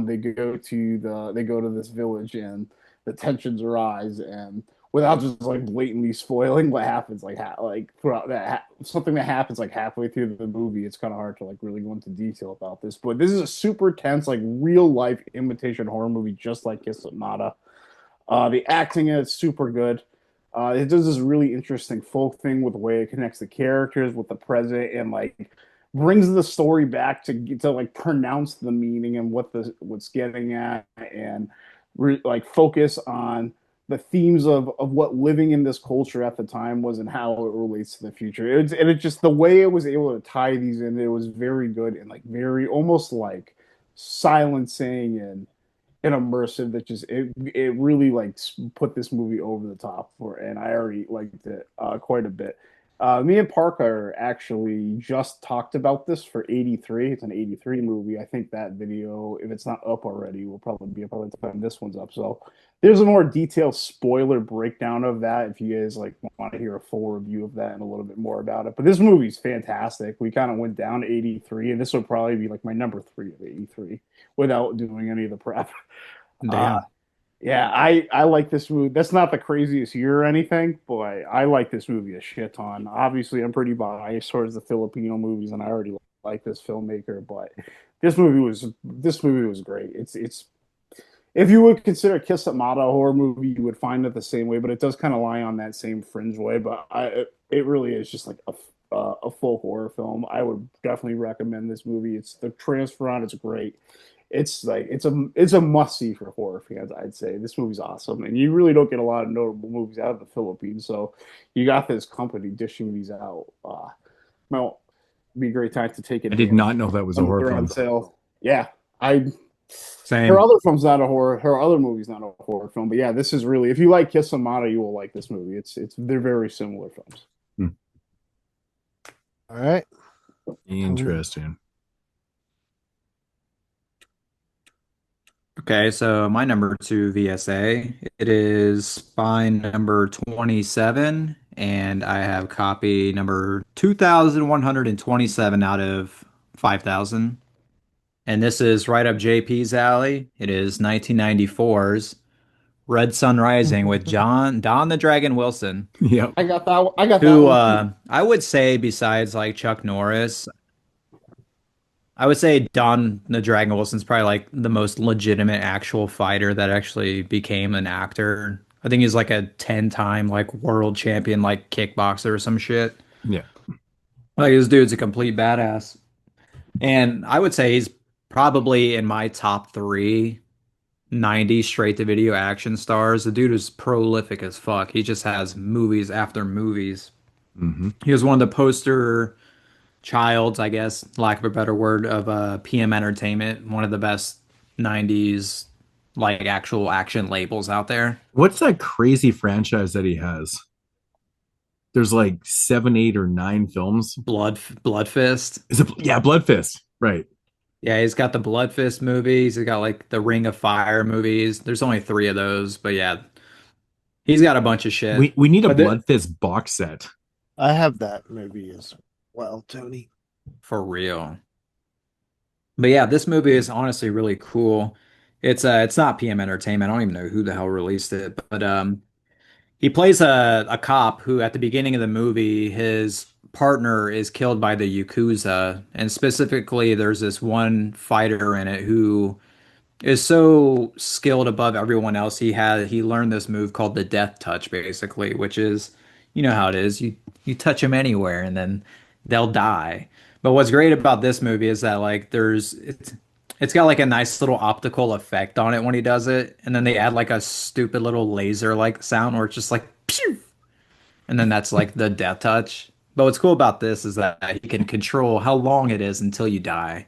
they go to this village and the tensions arise and without just like blatantly spoiling what happens like throughout something that happens like halfway through the movie, it's kind of hard to like really go into detail about this, but this is a super tense like real life imitation horror movie just like Kiss It Nada. The acting in it's super good. It does this really interesting folk thing with the way it connects the characters with the present and like brings the story back to like pronounce the meaning and what's getting at and like focus on the themes of what living in this culture at the time was and how it relates to the future. And it just the way it was able to tie these in, it was very good and like very almost like silencing and immersive that just it really like put this movie over the top for, and I already liked it quite a bit. Me and Parker actually just talked about this for 83. It's an 83 movie. I think that video, if it's not up already, will probably be up by the time this one's up. So there's a more detailed spoiler breakdown of that if you guys like want to hear a full review of that and a little bit more about it. But this movie's fantastic. We kind of went down to 83, and this would probably be like my number 3 of 83 without doing any of the prep. Uh, Damn. yeah, I like this movie. That's not the craziest year or anything, but I like this movie a shit ton. Obviously, I'm pretty biased towards the Filipino movies, and I already like this filmmaker. But this movie was great. It's if you would consider Kiss It Mata a horror movie, you would find it the same way, but it does kind of lie on that same fringe way. But it really is just like a folk horror film. I would definitely recommend this movie. It's the transfer on. It's great. It's a must see for horror fans. I'd say this movie's awesome, and you really don't get a lot of notable movies out of the Philippines. So you got this company dishing these out. Well, it'd be a great time to take I did advantage not know that was a when horror they're on film. sale. Yeah, I Same. her other film's not a horror. Her other movie's not a horror film, but yeah, this is really. If you like Kiss Amata, you will like this movie. They're very similar films. All right. Interesting. Okay, so my number 2 VSA, it is spine number 27, and I have copy number 2,127 out of 5,000. And this is right up JP's alley. It is 1994's Red Sun Rising with Don the Dragon Wilson, Yep. I got that. I got that who one too. I would say besides like Chuck Norris, I would say Don the Dragon Wilson's probably like the most legitimate actual fighter that actually became an actor. I think he's like a 10-time like world champion like kickboxer or some shit. Yeah. Like this dude's a complete badass. And I would say he's probably in my top three 90s straight to video action stars. The dude is prolific as fuck. He just has movies after movies. Hmm. He was one of the poster childs, I guess, lack of a better word, of PM Entertainment, one of the best 90s like actual action labels out there. What's that crazy franchise that he has? There's like 7, 8, or 9 films. Blood Fist. Is it? Yeah, Blood Fist. Right. Yeah, he's got the Blood Fist movies. He's got like the Ring of Fire movies. There's only 3 of those, but yeah, he's got a bunch of shit. We need a But Blood Fist box set. I have that movie as well, Tony. For real. But yeah, this movie is honestly really cool. It's not PM Entertainment. I don't even know who the hell released it, but he plays a cop who at the beginning of the movie his partner is killed by the Yakuza, and specifically there's this one fighter in it who is so skilled above everyone else. He learned this move called the death touch basically, which is you know how it is. You touch them anywhere and then they'll die. But what's great about this movie is that like it's got like a nice little optical effect on it when he does it, and then they add like a stupid little laser like sound where it's just like pew, and then that's like the death touch. But what's cool about this is that he can control how long it is until you die.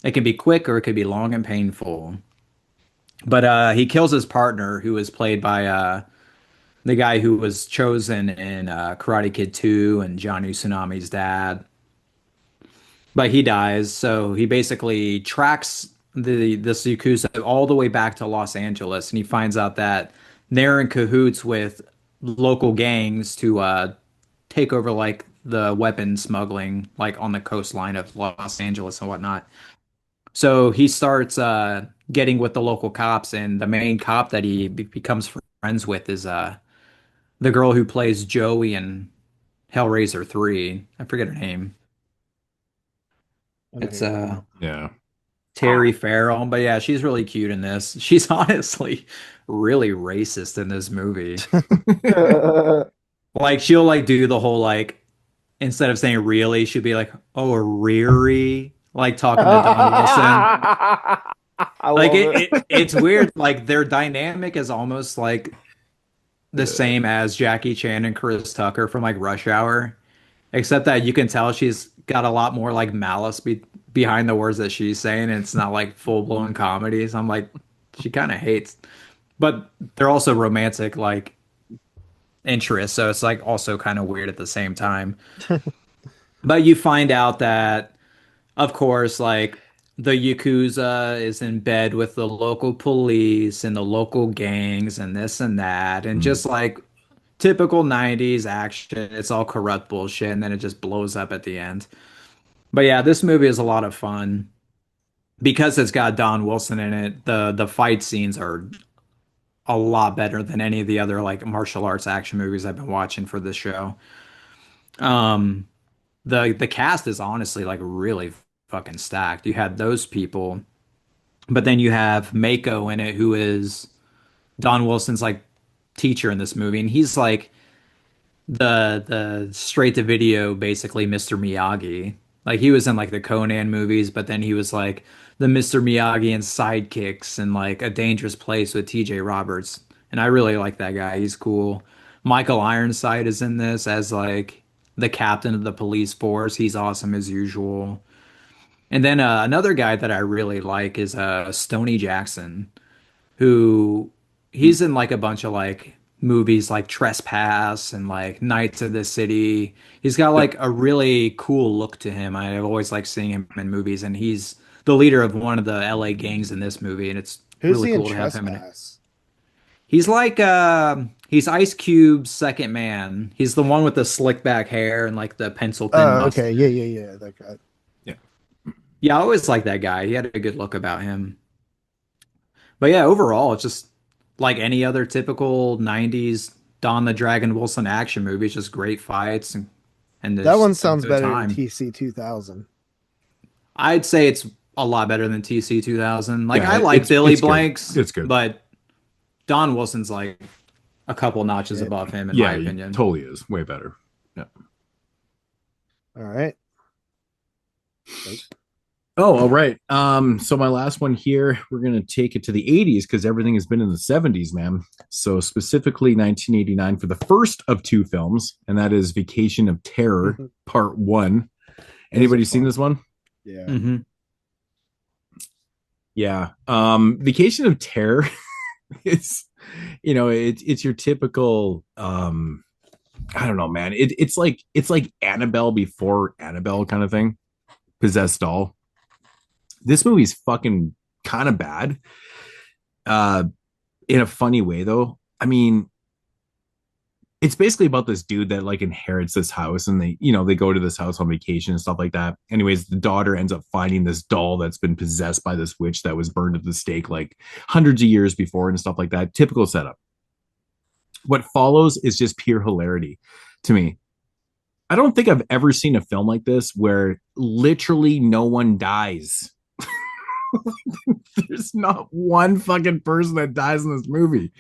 It can be quick or it could be long and painful. But he kills his partner, who is played by the guy who was chosen in Karate Kid 2 and Johnny Tsunami's dad. But he dies, so he basically tracks this Yakuza all the way back to Los Angeles, and he finds out that they're in cahoots with local gangs to take over like the weapon smuggling, like on the coastline of Los Angeles and whatnot. So he starts getting with the local cops, and the main cop that he becomes friends with is the girl who plays Joey in Hellraiser 3. I forget her name. It's Yeah. Terry Farrell, but yeah, she's really cute in this. She's honestly really racist in this movie. Like she'll like do the whole like instead of saying really, she'll be like, "Oh, Riri," like talking to Don Wilson. I Like love it. it's weird. Like their dynamic is almost like the same as Jackie Chan and Chris Tucker from like Rush Hour, except that you can tell she's got a lot more like malice behind the words that she's saying, and it's not like full blown comedy. So I'm like, she kind of hates, but they're also romantic like interests, so it's like also kind of weird at the same time. But you find out that, of course, like the Yakuza is in bed with the local police and the local gangs and this and that, and Mm. just like typical 90s action, it's all corrupt bullshit, and then it just blows up at the end. But yeah, this movie is a lot of fun because it's got Don Wilson in it. The fight scenes are a lot better than any of the other like martial arts action movies I've been watching for this show. Um, the cast is honestly like really fucking stacked. You had those people, but then you have Mako in it, who is Don Wilson's like teacher in this movie, and he's like the straight to video basically Mr. Miyagi. Like he was in like the Conan movies, but then he was like the Mr. Miyagi and Sidekicks and like A Dangerous Place with TJ Roberts. And I really like that guy. He's cool. Michael Ironside is in this as like the captain of the police force. He's awesome as usual. And then another guy that I really like is Stoney Jackson, who he's in like a bunch of like movies like Trespass and like Knights of the City. He's got like a really cool look to him. I've always liked seeing him in movies, and he's the leader of one of the LA gangs in this movie, and it's Who's really he in cool to have him in it. Trespass? He's like He's Ice Cube's second man. He's the one with the slick back hair and like the pencil thin Oh, mustache. okay. Yeah. That guy. Yeah. Yeah, I always liked that guy. He had a good look about him. But yeah, overall, it's just like any other typical 90s Don the Dragon Wilson action movie. It's just great fights and That there's one a sounds good better than time. TC 2000. I'd say it's a lot better than TC 2000. Like, Yeah, I like Billy it's good. Blanks, It's good. but Don Wilson's like a couple notches above him, in my He opinion. totally is way better. Yeah. All right. Oh, all right. So my last one here, we're gonna take it to the 80s because everything has been in the 70s, man. So specifically 1989 for the first of two films, and that is Vacation of Terror Part 1. Anybody seen this one? Yeah. Mm-hmm. Yeah. Vacation of Terror is, it's your typical I don't know, man. It's like Annabelle before Annabelle kind of thing. Possessed doll. This movie's fucking kind of bad. In a funny way though. I mean, it's basically about this dude that like inherits this house and they go to this house on vacation and stuff like that. Anyways, the daughter ends up finding this doll that's been possessed by this witch that was burned at the stake like hundreds of years before and stuff like that. Typical setup. What follows is just pure hilarity to me. I don't think I've ever seen a film like this where literally no one dies. There's not one fucking person that dies in this movie.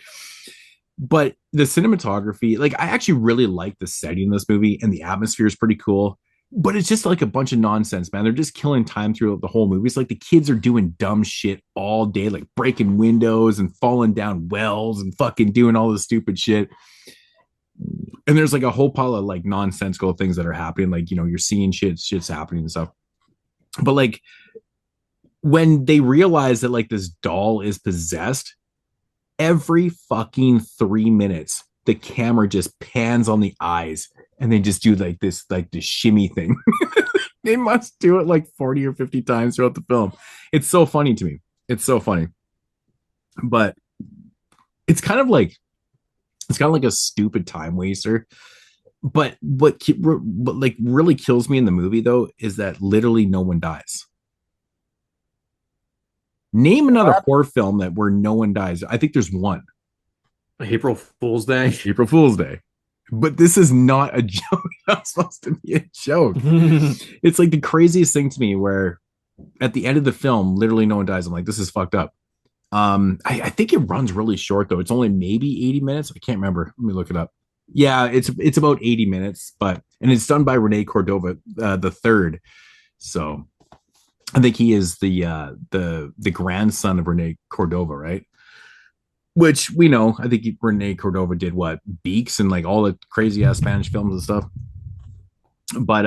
But the cinematography, like I actually really like the setting of this movie and the atmosphere is pretty cool. But it's just like a bunch of nonsense, man. They're just killing time throughout the whole movie. It's like the kids are doing dumb shit all day, like breaking windows and falling down wells and fucking doing all this stupid shit. And there's like a whole pile of like nonsensical things that are happening. Like, you're seeing shit's happening and stuff. But like when they realize that like this doll is possessed, every fucking 3 minutes, the camera just pans on the eyes and they just do like this shimmy thing. They must do it like 40 or 50 times throughout the film. It's so funny to me. It's so funny. But it's kind of like a stupid time waster. But what like really kills me in the movie though is that literally no one dies. Name another horror film where no one dies. I think there's one. April Fool's Day. April Fool's Day. But this is not a joke. That's supposed to be a joke. It's like the craziest thing to me where at the end of the film, literally no one dies. I'm like, this is fucked up. I think it runs really short though. It's only maybe 80 minutes. I can't remember. Let me look it up. Yeah, it's about 80 minutes, and it's done by Rene Cordova the third. So I think he is the grandson of Rene Cordova, right? Which we know. I think Rene Cordova did what? Beaks and like all the crazy ass Spanish films and stuff. But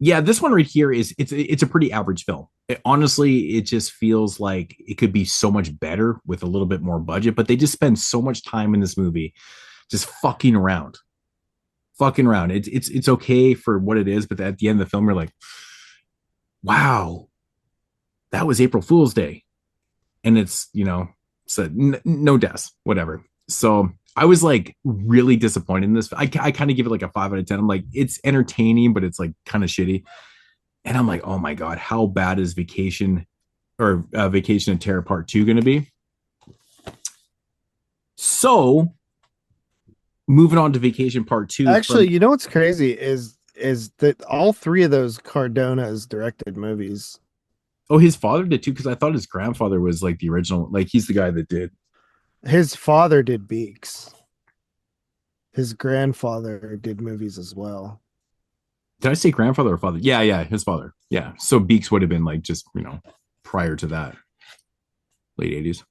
yeah, this one right here it's a pretty average film. Honestly, it just feels like it could be so much better with a little bit more budget, but they just spend so much time in this movie just fucking around. It's okay for what it is, but at the end of the film, you're like, wow, that was April Fool's Day. And it's, so no deaths, whatever. So I was like really disappointed in this. I kind of give it like a 5 out of 10. I'm like, it's entertaining, but it's like kind of shitty. And I'm like, oh my God, how bad is Vacation of Terror Part 2 going to be? So moving on to Vacation Part 2. Actually, what's crazy is that all three of those Cardona's directed movies. Oh, his father did too, because I thought his grandfather was like the original. Like he's the guy that did. His father did Beaks. His grandfather did movies as well. Did I say grandfather or father? Yeah, his father. Yeah. So Beaks would have been like just, prior to that. Late 80s.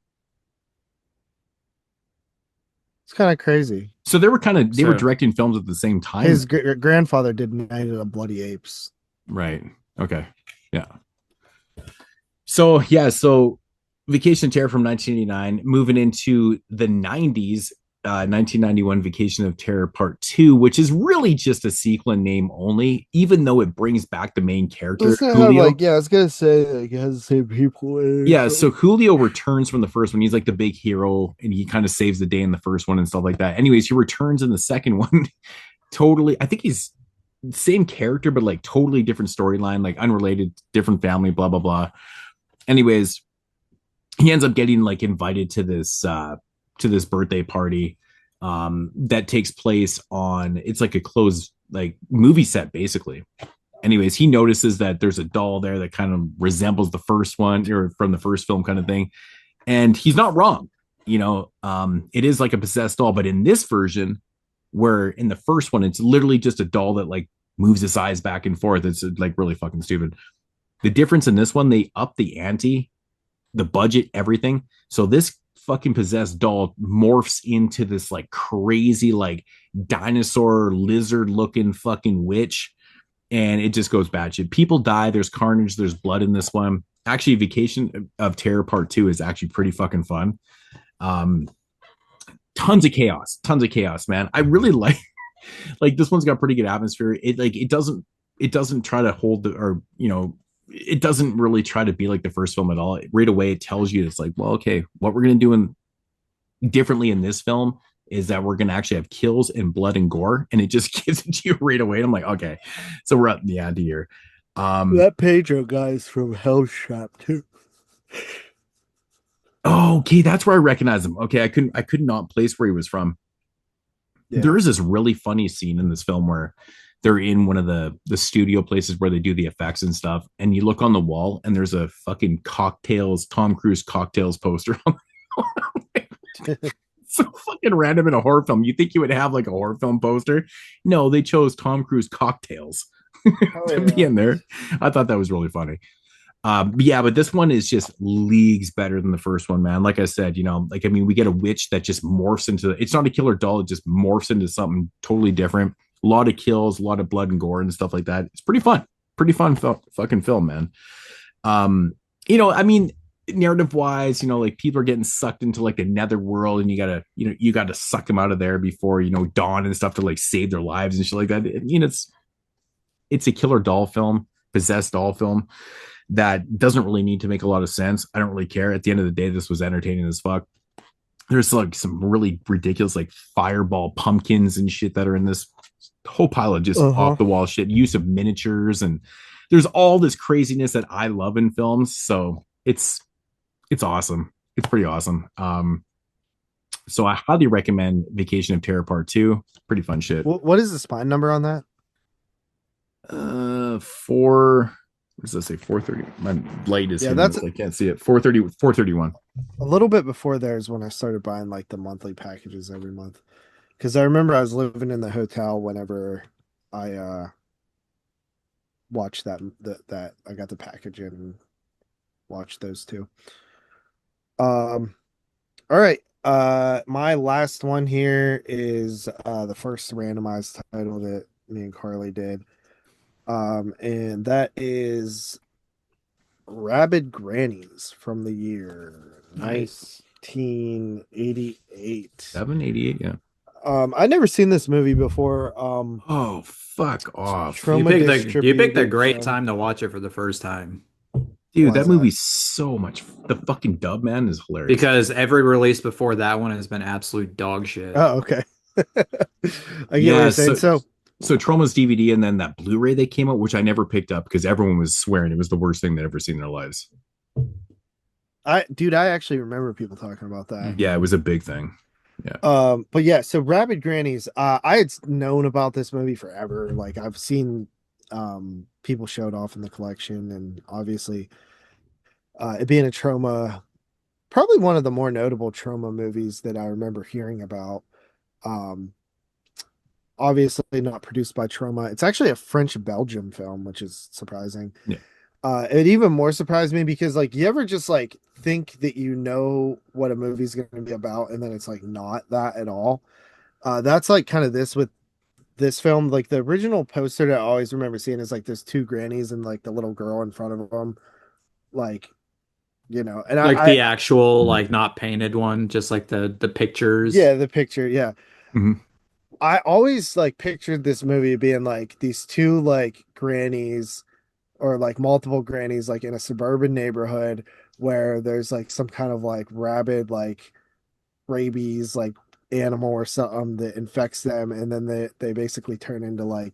It's kind of crazy. So they were directing films at the same time. His grandfather did Night of the Bloody Apes. Right. Okay. Yeah. So Vacation Terror from 1989, moving into the 90s. 1991 Vacation of Terror Part 2, which is really just a sequel in name only, even though it brings back the main character, Doesn't it have Julio. like, yeah, I was gonna say like it has the same people in it. Yeah, so Julio returns from the first one. He's like the big hero, and he kind of saves the day in the first one and stuff like that. Anyways, he returns in the second one. Totally, I think he's same character, but like totally different storyline, like unrelated, different family, blah blah blah. Anyways, he ends up getting like invited to this birthday party that takes place on, it's like a closed like movie set basically. Anyways, he notices that there's a doll there that kind of resembles the first one or from the first film kind of thing, and he's not wrong. It is like a possessed doll, but in this version, where in the first one it's literally just a doll that like moves its eyes back and forth, it's like really fucking stupid. The difference in this one, they up the ante, the budget, everything. So this fucking possessed doll morphs into this like crazy like dinosaur lizard looking fucking witch, and it just goes batshit. People die, there's carnage, there's blood in this one. Actually, Vacation of Terror Part 2 is actually pretty fucking fun. Tons of chaos, man. I really like this one's got pretty good atmosphere. It doesn't try to hold it doesn't really try to be like the first film at all. Right away, it tells you, it's like, well, okay, what we're going to do differently in this film is that we're going to actually have kills and blood and gore, and it just gives it to you right away. And I'm like, okay, so we're up in the ante here. That Pedro guy's from Hell's Trap too. Oh, okay, that's where I recognize him. Okay, I could not place where he was from. Yeah. There is this really funny scene in this film where they're in one of the studio places where they do the effects and stuff, and you look on the wall and there's a fucking Tom Cruise cocktails poster on so fucking random in a horror film. You think you would have like a horror film poster? No, they chose Tom Cruise cocktails to be in there. I thought that was really funny. But this one is just leagues better than the first one, man. Like I said, we get a witch that just morphs into, it's not a killer doll, it just morphs into something totally different. A lot of kills, a lot of blood and gore and stuff like that. It's pretty fun fucking film, man. Narrative wise, like people are getting sucked into like the nether world, and you gotta suck them out of there before dawn and stuff to like save their lives and shit like that. It's a killer doll film, possessed doll film that doesn't really need to make a lot of sense. I don't really care. At the end of the day, this was entertaining as fuck. There's like some really ridiculous like fireball pumpkins and shit that are in this whole pile of just off the wall shit, use of miniatures, and there's all this craziness that I love in films. So it's awesome. It's pretty awesome. So I highly recommend Vacation of Terror Part 2. Pretty fun shit. What is the spine number on that? What does that say? 430. My light is I can't see it. 431. A little bit before there is when I started buying like the monthly packages every month. Because I remember I was living in the hotel whenever I watched that I got the package in and watched those two. All right. My last one here is the first randomized title that me and Carly did. And that is Rabid Grannies from the year 1988. 788, yeah. I'd never seen this movie before. Oh, fuck off. You picked a great time to watch it for the first time. Dude, that movie's so much. The fucking dub, man, is hilarious. Because every release before that one has been absolute dog shit. Oh, okay. I get what you're saying. So Troma's DVD and then that Blu-ray they came out, which I never picked up because everyone was swearing it was the worst thing they'd ever seen in their lives. I actually remember people talking about that. Yeah, it was a big thing. Yeah. But yeah, so Rabid Grannies, I had known about this movie forever. Like I've seen people show it off in the collection, and obviously it being a Troma, probably one of the more notable Troma movies that I remember hearing about. Obviously not produced by Troma. It's actually a French-Belgium film, which is surprising. Yeah. It even more surprised me because like you ever just like think that you know what a movie's going to be about and then it's like not that at all. That's like kind of this with this film. Like the original poster that I always remember seeing is like there's two grannies and like the little girl in front of them, like you know. And Like the actual, like not painted one, just like the pictures. yeah, the picture, yeah. Mhm. I always like pictured this movie being like these two like grannies or like multiple grannies like in a suburban neighborhood where there's like some kind of like rabid like rabies like animal or something that infects them, and then they basically turn into like,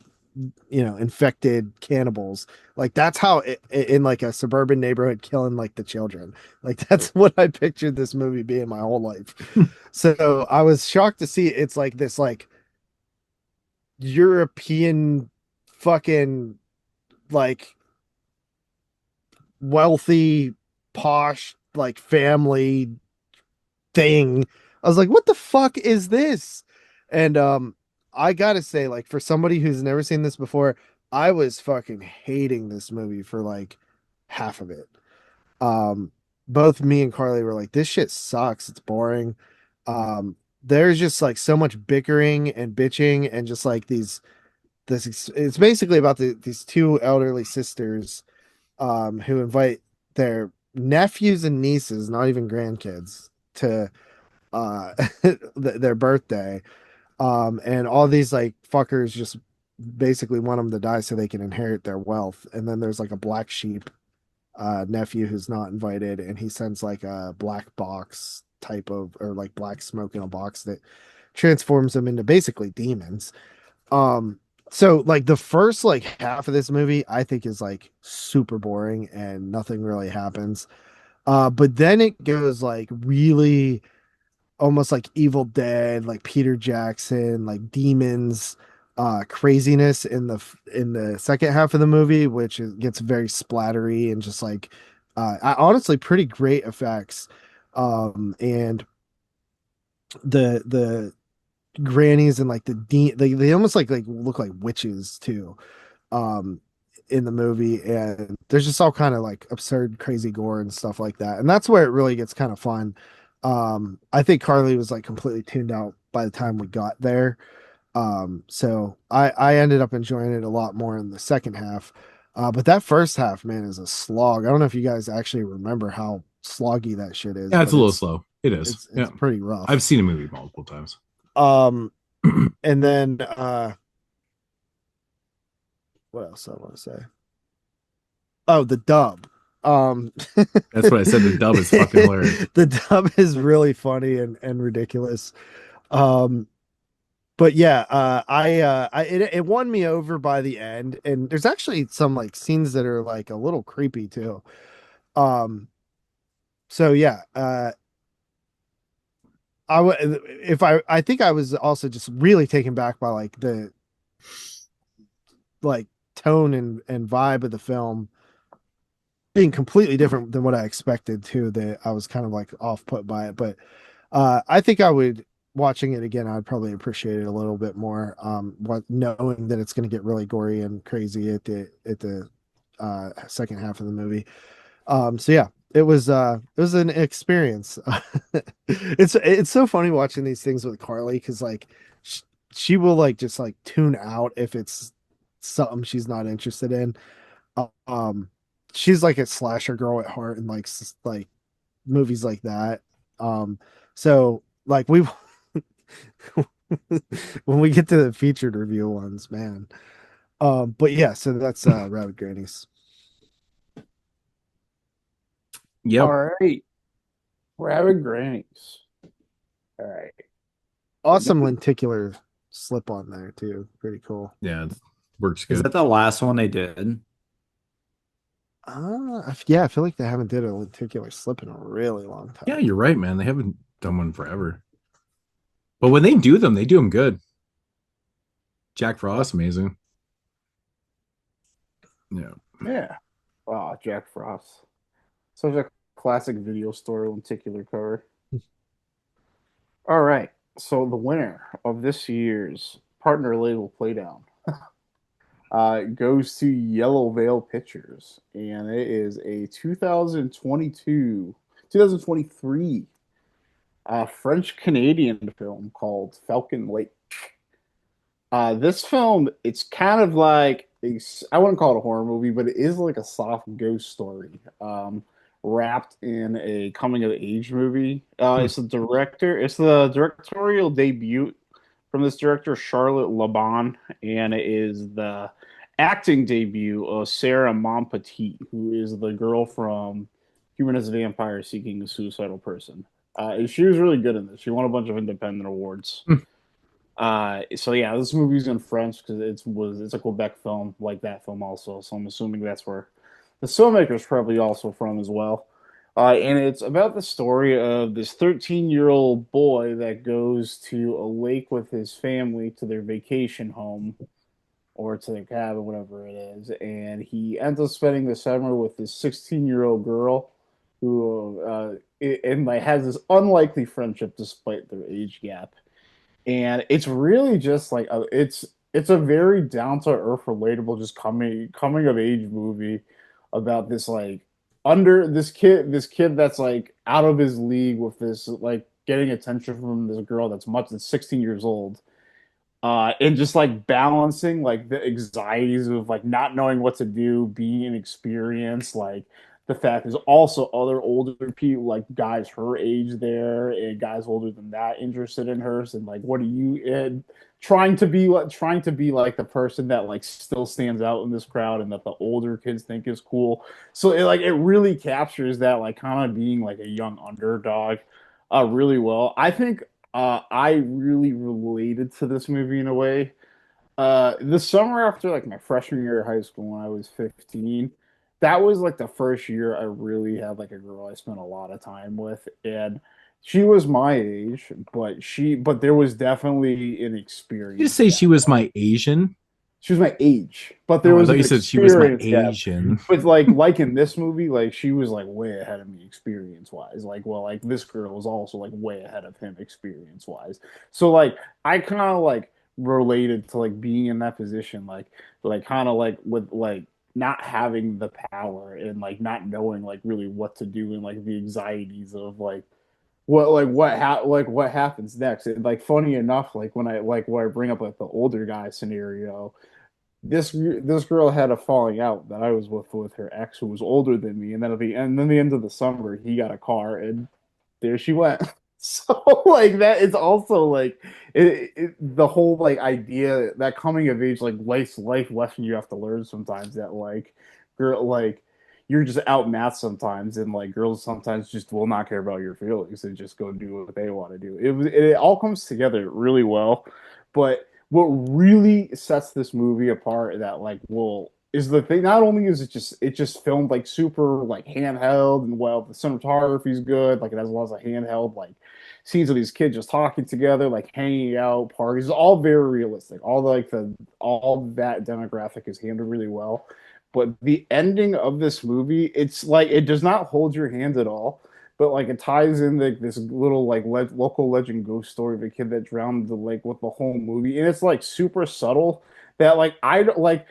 you know, infected cannibals. Like that's how in like a suburban neighborhood killing like the children. Like that's what I pictured this movie being my whole life. So I was shocked to see it's like this like European fucking like wealthy posh like family thing. I was like, what the fuck is this? And I gotta say, like, for somebody who's never seen this before, I was fucking hating this movie for like half of it. Um Both me and Carly were like, this shit sucks, it's boring. There's just like so much bickering and bitching and just like this it's basically about these two elderly sisters who invite their nephews and nieces, not even grandkids, to uh their birthday. And all these like fuckers just basically want them to die so they can inherit their wealth. And then there's like a black sheep nephew who's not invited, and he sends like a black box type of, or like black smoke in a box that transforms them into basically demons. um so like the first like half of this movie I think is like super boring and nothing really happens. But then it goes like really almost like Evil Dead, like Peter Jackson, like demons, craziness in the second half of the movie, which gets very splattery and just like honestly pretty great effects. And the grannies and like they almost like look like witches too. Um in the movie, and there's just all kind of like absurd crazy gore and stuff like that, and that's where it really gets kind of fun. I think Carly was like completely tuned out by the time we got there. So I ended up enjoying it a lot more in the second half. But that first half, man, is a slog. I don't know if you guys actually remember how sloggy that shit is, Yeah, it's but a little slow. It is. it's Yeah. pretty rough. I've seen a movie multiple times. um and then what else I want to say? Oh, the dub. That's what I said. The dub is fucking hilarious. The dub is really funny and ridiculous. Um, but yeah, it won me over by the end, and there's actually some like scenes that are like a little creepy too. So yeah, I would if I think I was also just really taken back by like the like tone and vibe of the film being completely different than what I expected too, that I was kind of like off put by it. But I think I would, watching it again, I'd probably appreciate it a little bit more. What knowing that it's going to get really gory and crazy at the second half of the movie. So yeah, it was an experience. It's so funny watching these things with Carly because like she will like just like tune out if it's something she's not interested in. Um, she's like a slasher girl at heart and like like movies like that. So like we when we get to the featured review ones, man. But yeah, so that's Rabbit Grannies. Yep. All right. Rabbit Grannies. All right. Awesome lenticular slip on there too. Pretty cool. Yeah, it works Is good. that the last one they did? Yeah, I feel like they haven't did a lenticular slip in a really long time. Yeah, you're right, man. They haven't done one forever. But when they do them good. Jack Frost, amazing. Yeah. Yeah. Oh, Jack Frost. Such a classic video store lenticular cover. All right. So the winner of this year's partner label playdown goes to Yellow Veil Pictures, and it is a 2023 French Canadian film called Falcon Lake. This film, it's kind of like I wouldn't call it a horror movie, but it is like a soft ghost story. wrapped in a coming of age movie. It's the directorial debut from this director, Charlotte Laban, and it is the acting debut of Sarah Monpetit, who is the girl from Human as a Vampire Seeking a Suicidal Person. And she was really good in this. She won a bunch of independent awards. So yeah, this movie's in French because it's a Quebec film, like that film also. So I'm assuming that's where the filmmaker's probably also from as well. And it's about the story of this 13-year-old boy that goes to a lake with his family to their vacation home or to their cabin, whatever it is. And he ends up spending the summer with this 16-year-old girl who and like has this unlikely friendship despite their age gap. And it's really just like it's a very down to earth, relatable, just coming of age movie about this like under this kid that's like out of his league with this like getting attention from this girl that's 16 years old, and just like balancing like the anxieties of like not knowing what to do, being inexperienced, like the fact there's also other older people, like guys her age there and guys older than that interested in hers, and like what are you in trying to be like the person that like still stands out in this crowd and that the older kids think is cool. So it really captures that like kind of being like a young underdog really well. I think I really related to this movie in a way. The summer after like my freshman year of high school when I was 15, that was like the first year I really had like a girl I spent a lot of time with, and she was my age, but there was definitely an You experience say she gap. was my Asian? She was my age, but there Oh, I was thought an you said she was my experience gap. Asian. But like in this movie, like she was like way ahead of me experience wise. Like well, like this girl was also like way ahead of him experience wise. So like I kind of like related to like being in that position, like kind of like with like not having the power and like not knowing like really what to do and like the anxieties of what happens next. And like funny enough, like when I bring up like the older guy scenario, this girl had a falling out that I was with her ex who was older than me, and then the end of the summer he got a car and there she went. So like that is also like the whole like idea that coming of age like life lesson you have to learn sometimes that like girl like you're just outmatched sometimes and like girls sometimes just will not care about your feelings and just go do what they want to do. It all comes together really well, but what really sets this movie apart that like will is the thing. Not only is it just filmed like super like handheld and well, the cinematography is good. Like it has lots of handheld like scenes of these kids just talking together, like hanging out, parties. It's all very realistic. All that demographic is handled really well. But the ending of this movie, it's like it does not hold your hand at all. But like it ties in like this little like local legend ghost story of a kid that drowned in the lake with the whole movie, and it's like super subtle that like I like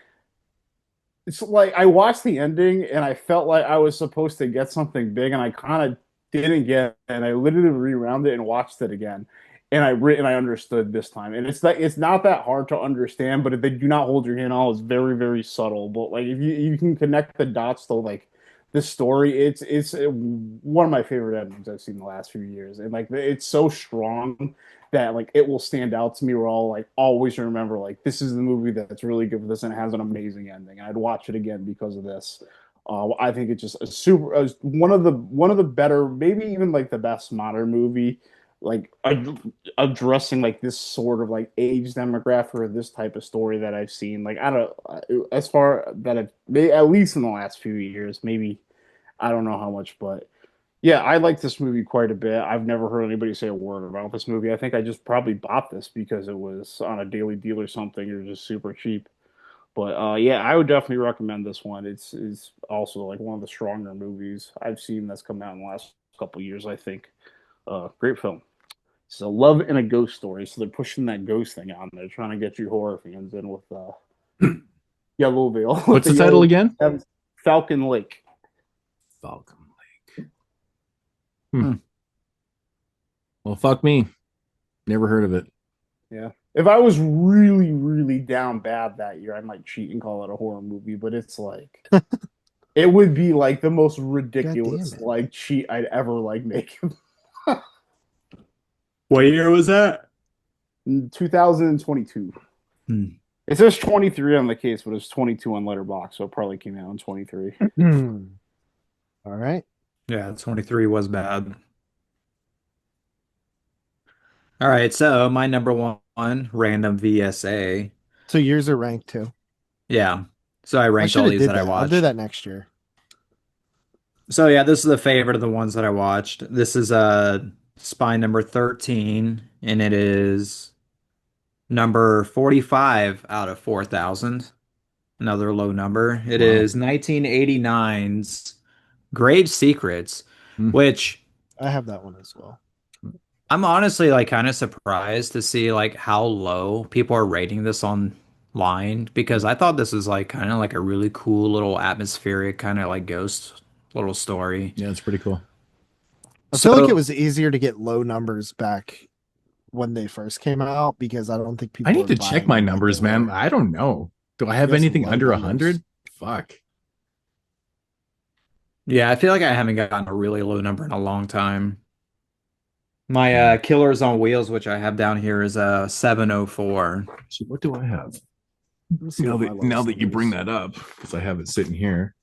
it's like I watched the ending and I felt like I was supposed to get something big and I kind of didn't get it, and I literally rewound it and watched it again. And I understood this time. And it's not that hard to understand, but if they do not hold your hand all, it's very, very subtle. But like if you can connect the dots to like this story, it's one of my favorite endings I've seen in the last few years. And like it's so strong that like it will stand out to me where I'll like always remember like this is the movie that's really good for this and it has an amazing ending. And I'd watch it again because of this. I think it's just a super one of the better, maybe even like the best modern movie, like addressing like this sort of like age demographic or this type of story that I've seen. Like I don't as far that I've at least in the last few years, maybe I don't know how much, but yeah, I like this movie quite a bit. I've never heard anybody say a word about this movie. I think I just probably bought this because it was on a daily deal or something or just super cheap. But yeah, I would definitely recommend this one. It's also like one of the stronger movies I've seen that's come out in the last couple of years, I think. Great film. It's a love and a ghost story, so they're pushing that ghost thing on there, trying to get you horror fans in with Yellow Veil. What's the title again? Falcon Lake. Falcon Lake. Well, fuck me. Never heard of it. Yeah. If I was really, really down bad that year, I might cheat and call it a horror movie, but it's like It would be like the most God damn ridiculous it. like cheat I'd ever like make. What year was that? In 2022. Hmm. It says 23 on the case, but it's 22 on Letterboxd, so it probably came out in 23. All right. Yeah, 23 was bad. All right, so my number one, random VSA. So yours are ranked too. Yeah. So I I ranked should all have these did that I that. I'll do watched. that next year. So yeah, this is the favorite of the ones that I watched. This is spy number 13, and it is number 45 out of 4,000. Another low number. It Wow. is 1989's Grave Secrets, Hmm. which I have that one as well. I'm honestly like kind of surprised to see like how low people are rating this online because I thought this was like kind of like a really cool little atmospheric kind of like ghost little story. Yeah, it's pretty cool. I feel like it So was easier to get low numbers back when they first came out because I don't think I people need were to check buying my them like they numbers, man. were. I don't know. Do I have You have some anything low under numbers. 100? Fuck. yeah, I feel like I haven't gotten a really low number in a long time. My Yeah. Killers on Wheels, which I have down here, is 704. So what do I have? Let me see what my Now lowest that you number bring is. that up, because I have it sitting here.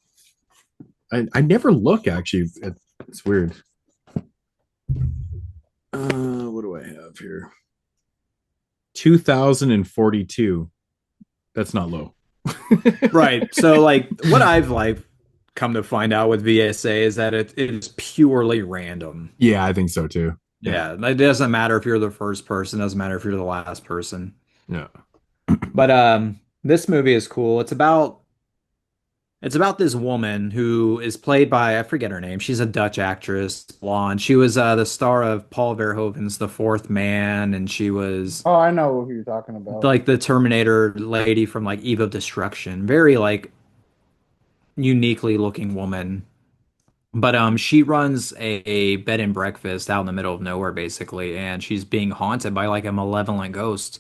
I never look actually. It's weird. What do I have here? 2042. That's not low. Right. So like what I've like come to find out with VSA is that it is purely random. Yeah, I think so too. Yeah. Yeah, it doesn't matter if you're the first person, doesn't matter if you're the last person. Yeah. But this movie is cool. It's about this woman who is played by I forget her name. She's a Dutch actress, blonde. She was the star of Paul Verhoeven's The Fourth Man, and she was Oh, I know who you're talking about. like the Terminator lady from like Eve of Destruction. Very like uniquely looking woman. But she runs a bed and breakfast out in the middle of nowhere basically, and she's being haunted by like a malevolent ghost.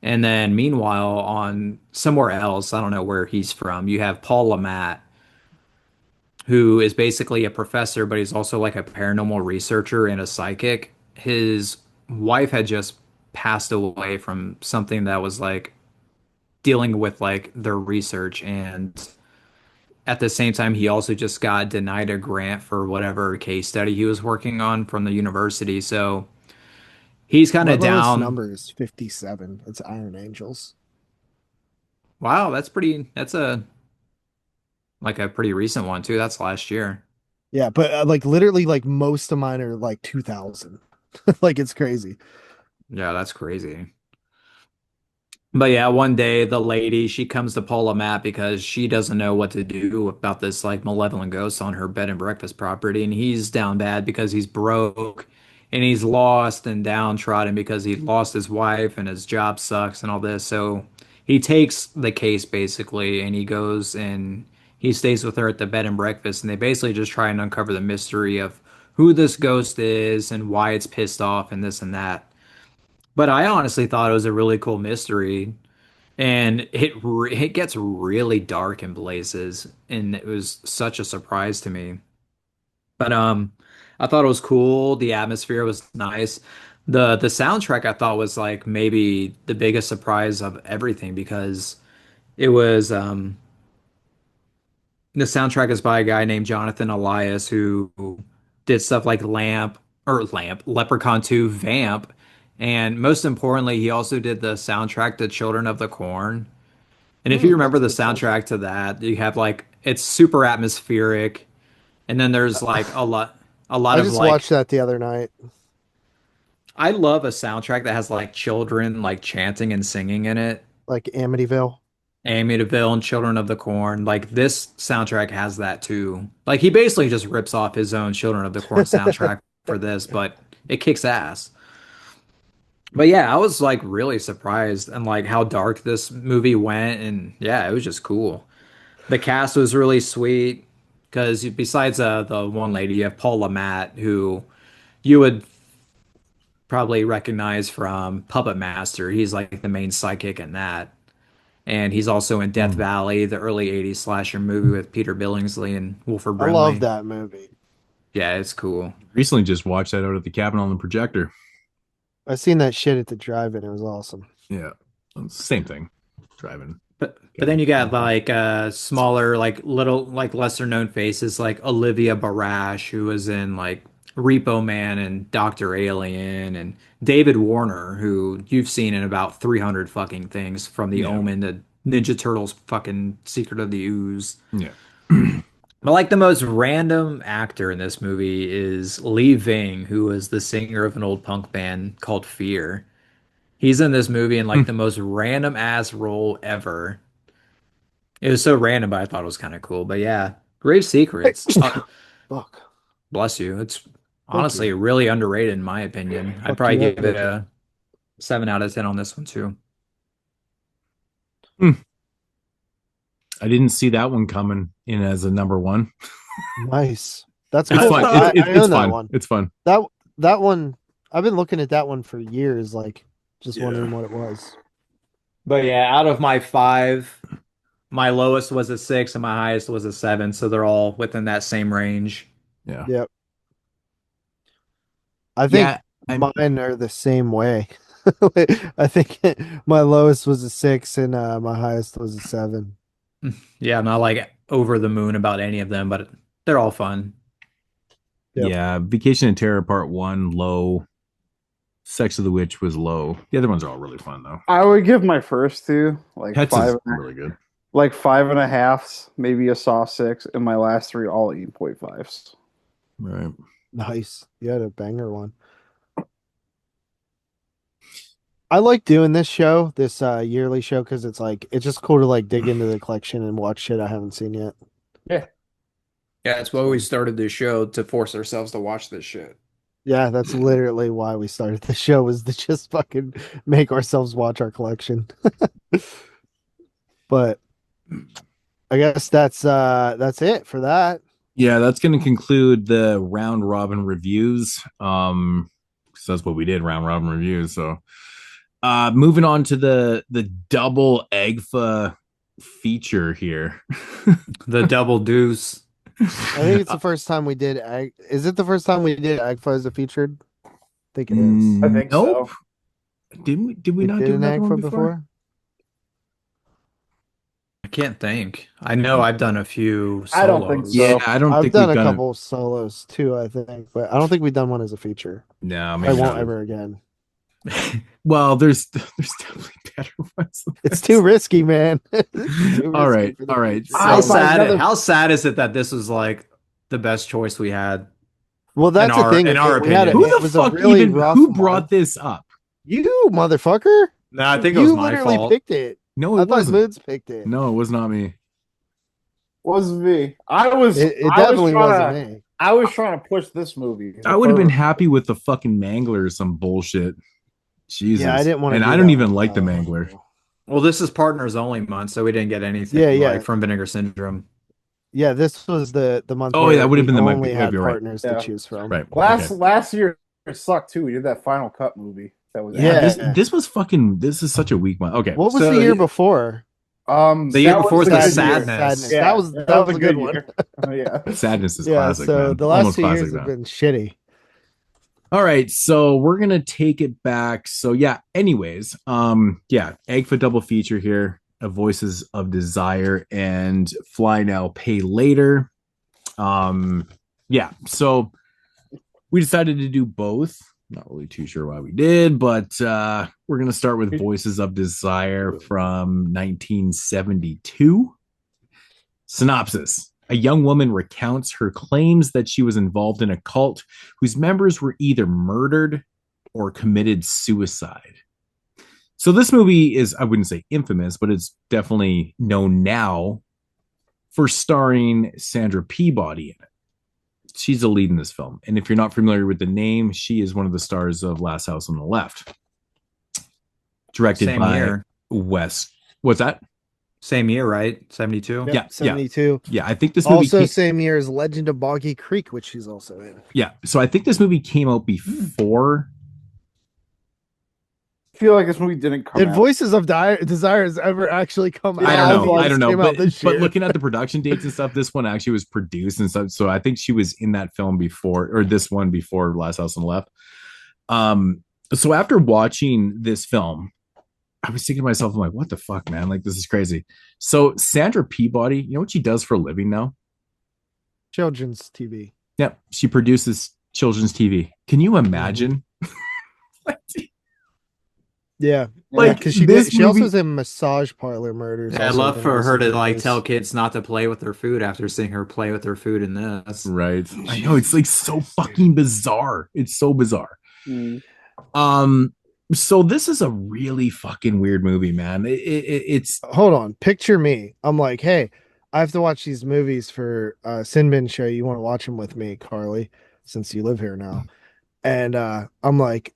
And then meanwhile, on somewhere else, I don't know where he's from, you have Paul Lamont, who is basically a professor, but he's also like a paranormal researcher and a psychic. His wife had just passed away from something that was like dealing with like their research, and at the same time he also just got denied a grant for whatever case study he was working on from the university. So he's kind My of lowest down. number is 57. It's Iron Angels. Wow, that's a like a pretty recent one too. That's last year. Yeah, but like literally like most of mine are like 2000. Like it's crazy. Yeah, that's crazy. But yeah, one day the lady she comes to Paula Matt because she doesn't know what to do about this like malevolent ghost on her bed and breakfast property, and he's down bad because he's broke and he's lost and downtrodden because he lost his wife and his job sucks and all this. So he takes the case basically and he goes and he stays with her at the bed and breakfast, and they basically just try and uncover the mystery of who this ghost is and why it's pissed off and this and that. But I honestly thought it was a really cool mystery, and it gets really dark in places, and it was such a surprise to me. But I thought it was cool. The atmosphere was nice. The soundtrack I thought was like maybe the biggest surprise of everything because it was the soundtrack is by a guy named Jonathan Elias who did stuff like Leprechaun 2, Vamp, and most importantly, he also did the soundtrack to Children of the Corn. And if you remember That's a the good soundtrack. soundtrack to that, you have like it's super atmospheric, and then there's like a lot I of just watched like that the other night. I love a soundtrack that has like children like chanting and singing in it. Like Amityville. Amityville and Children of the Corn. Like this soundtrack has that too. Like he basically just rips off his own Children of the Corn soundtrack for this, but it kicks ass. But yeah, I was like really surprised and like how dark this movie went, and yeah, it was just cool. The cast was really sweet because besides the one lady, you have Paula Matt, who you would probably recognize from Puppet Master. He's like the main psychic in that. And he's also in Death Valley, the early 80s slasher movie with Peter Billingsley and Wilford I Brimley. love that movie. Yeah, it's cool. Recently just watched that out at the cabin on the projector. I seen that shit at the drive-in. It was awesome. Yeah. Same thing. Driving. But then you got like smaller, like little, like lesser known faces like Olivia Barash, who was in like Repo Man and Doctor Alien, and David Warner, who you've seen in about 300 fucking things, from The Omen to Ninja Turtles fucking Secret of the Ooze. Yeah. But like the most random actor in this movie is Lee Ving, who was the singer of an old punk band called Fear. He's in this movie in like the most random ass role ever. It was so random, but I thought it was kind of cool. But yeah, Grave Secrets. Fuck. Bless you. It's honestly really underrated in my opinion. I'd probably give it a 7 out of 10 on this one too. I didn't see that one coming in as a number one. Nice. That's It's cool. fun. I It's own fun. that one. It's fun. That one, I've been looking at that one for years, like just wondering what it was. But yeah, out of my 5, my lowest was a 6 and my highest was a 7. So they're all within that same range. Yeah. Yep. I think mine are the same way. I think my lowest was a 6 and my highest was a 7. Yeah, I'm not like over the moon about any of them, but they're all fun. Yep. Yeah. Vacation in Terror Part 1, low. Sex of the Witch was low. The other ones are all really fun though. I would give my first two like Pets five, is really good. like 5.5s, maybe a soft 6, and my last 3 all 8.5s. Right. Nice. You had a banger one. I like doing this show, this yearly show, because it's just cool to like dig into the collection and watch shit I haven't seen yet. Yeah, that's why we started this show, to force ourselves to watch this shit. Yeah, that's literally why we started the show, was to just fucking make ourselves watch our collection. But I guess that's it for that. Yeah, that's going to conclude the round robin reviews. So that's what we did, round robin reviews. So moving on to the double AGFA feature here. The double deuce. I think it's the first time we did Is it the first time we did AGFA as a featured? I think it is. I think nope. so. Did we not do an another one AGFA before? I can't think. I know I've done a few solos. I don't think so. Yeah, I don't I've think done we've a done couple solos too, I think, but I don't think we've done one as a feature. No, I maybe won't not. ever again. Well, there's definitely better ones. It's too risky, man. All right. So, How sad is it that this was like the best choice we had? Well, that's the thing. In our opinion, who the fuck who brought this up? You, motherfucker. No, I think it was You my literally fault. picked it. No, I it thought wasn't. Moods picked it. No, it was not me. Was me. It definitely wasn't me. I was trying to push this movie. I would have been happy with the fucking Mangler or some bullshit. Jesus. Yeah, I didn't want to. And I don't even like the Mangler. Well, this is partners only month, so we didn't get anything. Yeah. Like from Vinegar Syndrome. Yeah, this was the month. Oh, yeah, that would have been the month. only had You're right. partners to choose from. Right. Last year it sucked too. We did that Final Cut movie. That was This was fucking. This is such a weak one. Okay. What was the year before? The year before was the Sadness. Yeah, that was a good one. Yeah. Sadness is Yeah, classic. so man. the last Almost 2 classic, years have man. been shitty. All right, so we're gonna take it back. So yeah, anyways, AGFA double feature here of Voices of Desire and Fly Now, Pay Later. So we decided to do both. Not really too sure why we did, but we're gonna start with Voices of Desire from 1972. Synopsis. A young woman recounts her claims that she was involved in a cult whose members were either murdered or committed suicide. So this movie is, I wouldn't say infamous, but it's definitely known now for starring Sandra Peabody in it. She's the lead in this film. And if you're not familiar with the name, she is one of the stars of Last House on the Left. Directed by Wes. What's that? Same year, right? 72? Yeah. 72. Yeah, I think this movie Also same year as Legend of Boggy Creek, which she's also in. Yeah, so I think this movie came out before feel like this movie didn't come Did out. Voices of Desires ever actually come out? I don't know. Came out this But year. looking at the production dates and stuff, this one actually was produced and stuff. So I think she was in that film before, or this one before Last House on the Left. So after watching this film, I was thinking to myself, I'm like, what the fuck, man? Like, this is crazy. So Sandra Peabody, you know what she does for a living now? Children's TV. Yep, she produces children's TV. Can you imagine? Yeah, Like, because she also was in Massage Parlor Murders. Yeah, I'd love for her to like tell kids not to play with their food after seeing her play with their food in this. Right. I know, it's like so fucking bizarre. It's so bizarre. So this is a really fucking weird movie, man. It's hold on. Picture me. I'm like, hey, I have to watch these movies for Sin Bin show. You want to watch them with me, Carly, since you live here now. And I'm like,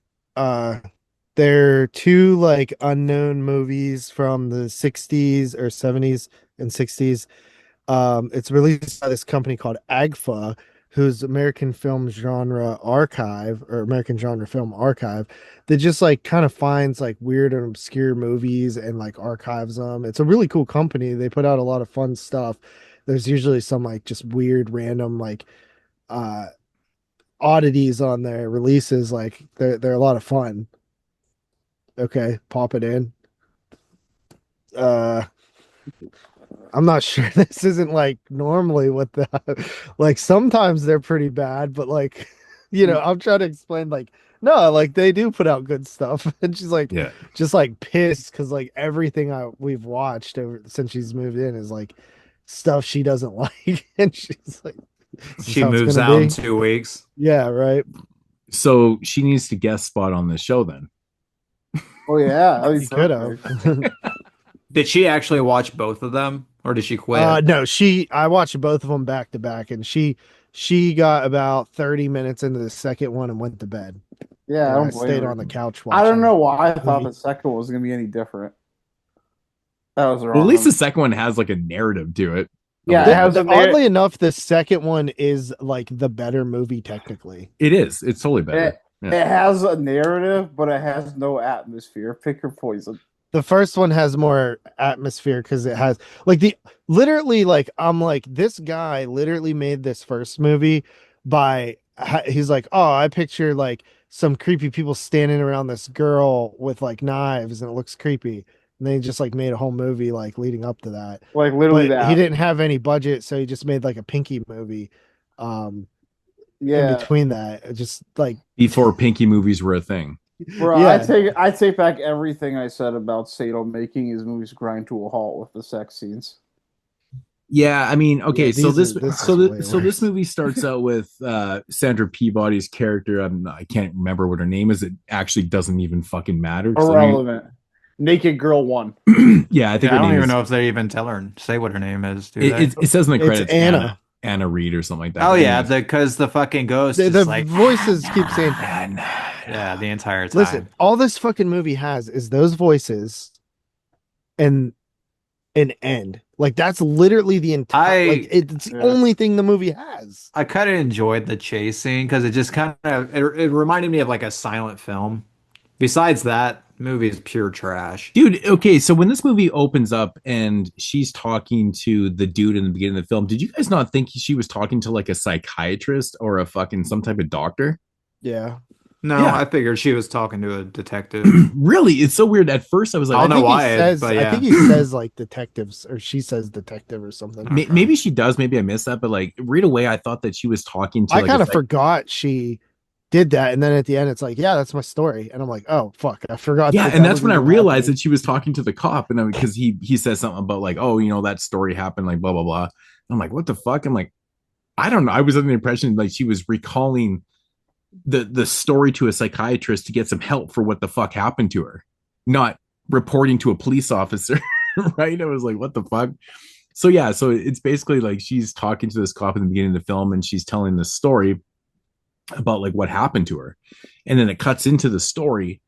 they're two like unknown movies from the 60s or 70s and 60s. It's released by this company called AGFA, whose American Film Genre Archive or American Genre Film Archive, that just like kind of finds like weird and obscure movies and like archives them. It's a really cool company. They put out a lot of fun stuff. There's usually some like just weird random like oddities on their releases. Like they're a lot of fun. Okay, pop it in. I'm not sure this isn't like normally what the like sometimes they're pretty bad, but like I'm trying to explain like no, like they do put out good stuff. And she's like just like pissed because like everything we've watched since she's moved in is like stuff she doesn't like. And she's like she moves out in 2 weeks. Yeah, right. So she needs to guest spot on this show then. Oh yeah, you could have. Did she actually watch both of them, or did she quit? No, I watched both of them back to back, and she got about 30 minutes into the second one and went to bed. Yeah, I stayed on the couch watching. I don't know why I thought the second one was gonna be any different. That was wrong. Well, at least the second one has like a narrative to it. Yeah, it has oddly enough, the second one is like the better movie technically. It is. It's totally better. It has a narrative, but it has no atmosphere. Pick your poison. The first one has more atmosphere because it has like I'm like, this guy literally made this first movie he's like, oh, I picture like some creepy people standing around this girl with like knives and it looks creepy. And they just like made a whole movie like leading up to that. Like literally that. He didn't have any budget, so he just made like a Pinky movie. In between that, just like before Pinky movies were a thing. Bro, yeah. I take back everything I said about Sato making his movies grind to a halt with the sex scenes. Yeah, I mean, okay, so this movie starts out with Sandra Peabody's character. I can't remember what her name is. It actually doesn't even fucking matter. Irrelevant. Naked Girl 1. Yeah, I think I don't even know if they even tell her say what her name is. It says in the credits, it's Anna Reed or something like that. Oh yeah, because the fucking ghost. The like, voices keep saying, yeah, the entire time. Listen, all this fucking movie has is those voices, and an end. Like that's literally the entire. It's the only thing the movie has. I kind of enjoyed the chase scene because it just kind of it reminded me of like a silent film. Besides that, movie is pure trash. Dude, okay, so when this movie opens up and she's talking to the dude in the beginning of the film, did you guys not think she was talking to like a psychiatrist or a fucking some type of doctor? Yeah. No, I figured she was talking to a detective. Really? It's so weird. At first I was like, I don't know why. I think he says like detectives, or she says detective or something. Maybe she does. Maybe I missed that. But like right away, I thought that she was talking to. I kind of forgot she did that, and then at the end it's like, yeah, that's my story, and I'm like, oh fuck, I forgot. Yeah, and that's when I realized that she was talking to the cop, and because he says something about like, oh, that story happened, like blah blah blah. And I'm like, what the fuck? I'm like, I don't know. I was under the impression like she was recalling the story to a psychiatrist to get some help for what the fuck happened to her, not reporting to a police officer. Right? I was like, what the fuck? So yeah, so it's basically like she's talking to this cop in the beginning of the film, and she's telling this story about like what happened to her, and then it cuts into the story,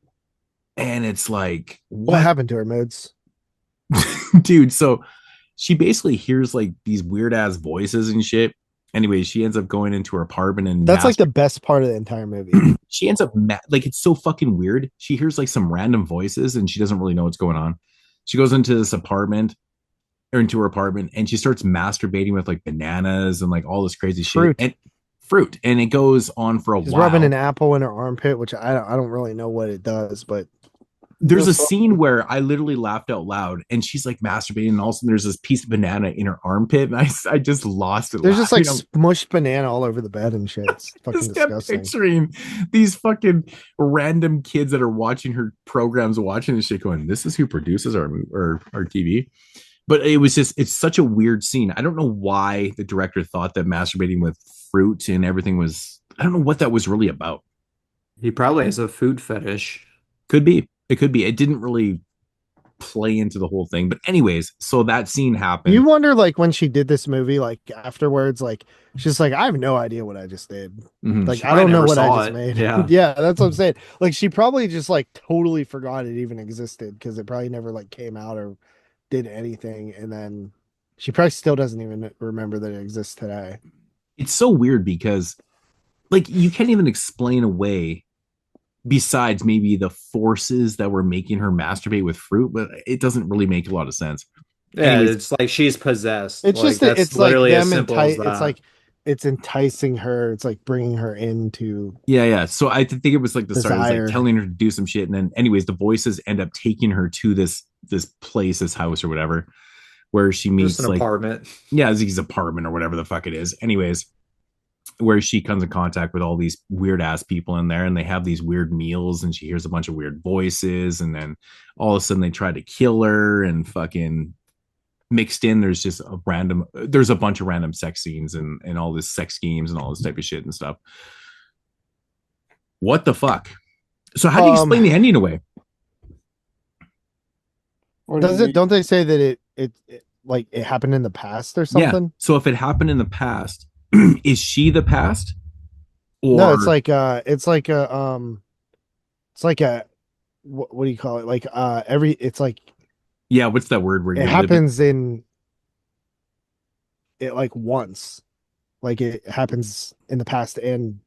and it's like, what happened to her, Modes? Dude, so she basically hears like these weird ass voices and shit, Anyways, she ends up going into her apartment and That's like the best part of the entire movie. she ends up like it's so fucking weird. She hears like some random voices and she doesn't really know what's going on. She goes into this apartment or into her apartment and she starts masturbating with like bananas and like all this crazy Fruit. shit and fruit. And it goes on for a She's while. rubbing an apple in her armpit, which I don't really know what it does, but There's a scene where I literally laughed out loud and she's like masturbating and all of a sudden there's this piece of banana in her armpit and I just lost it. there's just like laughing. smushed banana all over the bed and shit. It's fucking Just kept disgusting. picturing these fucking random kids that are watching her programs, watching this shit, going, "This is who produces our TV." But it was just, it's such a weird scene. I don't know why the director thought that masturbating with fruit and everything was. I don't know what that was really about. He probably has a food fetish. Could be. It could be. It didn't really play into the whole thing. But anyways, so that scene happened. You wonder, like, when she did this movie, like afterwards, like she's like, I have no idea what I just did. Mhm. Like, She I don't probably know never what I saw just it. made. Yeah. Yeah, that's what I'm saying. Like, she probably just like totally forgot it even existed because it probably never like came out or did anything, and then she probably still doesn't even remember that it exists today. It's so weird because, like, you can't even explain away besides maybe the forces that were making her masturbate with fruit, but it doesn't really make a lot of sense. Yeah, Anyways. it's like she's possessed. It's Like, just that that's it's like literally as them simple as entice. that. It's like it's enticing her. It's like bringing her into. Yeah. So I think it was like the start. It was Desire. like telling her to do some shit, and then, anyways, the voices end up taking her to this place, this house or whatever, where she meets just an like apartment. Ziggy's apartment or whatever the fuck it is. Anyways, where she comes in contact with all these weird ass people in there, and they have these weird meals, and she hears a bunch of weird voices, and then all of a sudden they try to kill her, and fucking mixed in there's just there's a bunch of random sex scenes and all this sex games and all this type of shit and stuff. What the fuck? So how do you explain the ending away? Don't they say that it like it happened in the past or something? Yeah. So if it happened in the past, is she the past? Or No, it's like what do you call it? Like it's like yeah, what's that word where it happens in it like once. Like it happens in the past and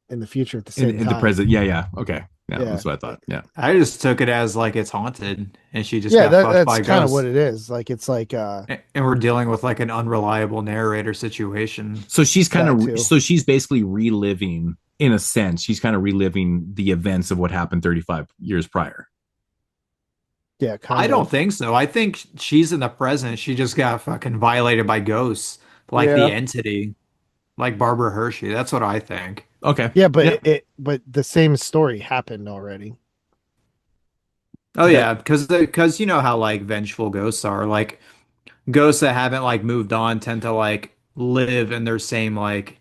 in the future at the same in time. the present? Yeah. Okay. Yeah, Yeah. that's what I thought. Yeah. I just took it as like it's haunted, and she just Yeah, got fucked by that's kind of ghosts. what it is. Like it's like And we're dealing with like an unreliable narrator situation. So she's kind That too. of so she's basically reliving, in a sense, she's kind of reliving the events of what happened 35 years prior. yeah, kind I of. don't think so. I think she's in the present. She just got fucking violated by ghosts, like Yeah. the entity, like Barbara Hershey. That's what I think. Okay. Yeah, but but the same story happened already. Oh yeah, because you know how like vengeful ghosts are. Like ghosts that haven't like moved on tend to like live in their same like.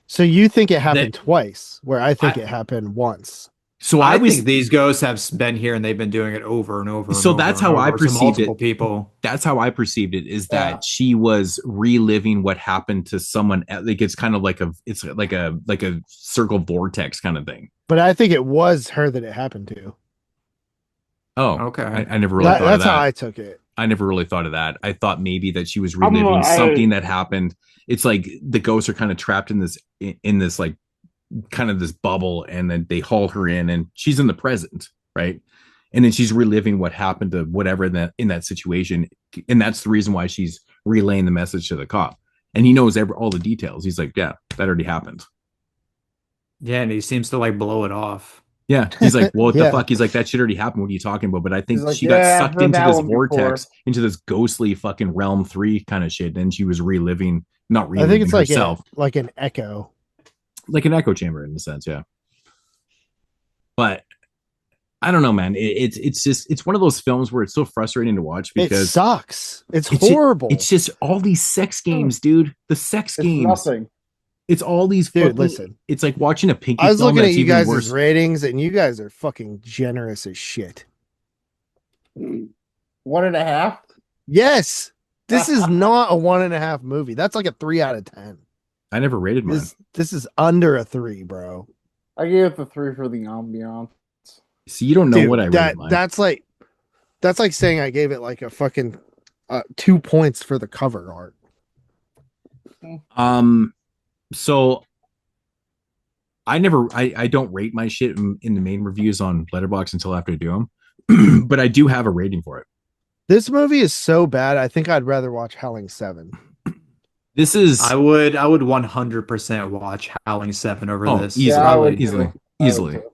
So you think it happened They- twice, where I think I- it happened once. So I I was think these ghosts have been here and they've been doing it over and over. So and that's over how and I over to perceived multiple it. people. that's how I perceived it, is that Yeah. she was reliving what happened to someone. Like it's kind of like it's like a circle vortex kind of thing. But I think it was her that it happened to. Oh, Okay. I never really thought of That's that. how I took it. I never really thought of that. I thought maybe that she was I don't know, reliving I- something that happened. It's like the ghosts are kind of trapped in this like kind of this bubble, and then they haul her in, and she's in the present, right? And then she's reliving what happened to whatever in that situation, and that's the reason why she's relaying the message to the cop. And he knows all the details. He's like, yeah, that already happened. Yeah, and he seems to like blow it off. Yeah, he's like, what the Yeah. fuck? He's like, that shit already happened. What are you talking about? But I think He's like, she got "Yeah, I've sucked heard into that this one before." vortex, into this ghostly fucking realm 3 kind of shit. And she was reliving, not reliving I think it's like herself, like an echo. like an echo chamber in a sense, yeah. But I don't know, man. It's one of those films where it's so frustrating to watch It because sucks. It's it's horrible. It's just all these sex games, dude. The sex It's games. nothing. It's all these Dude, fucking, listen. It's like watching a Pinky I was film looking at that's you even guys' worse. ratings, and you guys are fucking generous as shit. 1.5. Yes, this is not a 1.5 movie. That's like a 3 out of 10. I never rated mine. This is under a 3, bro. I gave it the 3 for the ambiance. See, you don't know Dude, what I rated mine. that's like saying I gave it like a fucking 2 points for the cover art. So I don't rate my shit in the main reviews on Letterboxd until after I do them, but I do have a rating for it. This movie is so bad. I think I'd rather watch Howling 7. This is I would 100% watch Howling 7 over this. easily, Yeah, I would easily, too. easily. And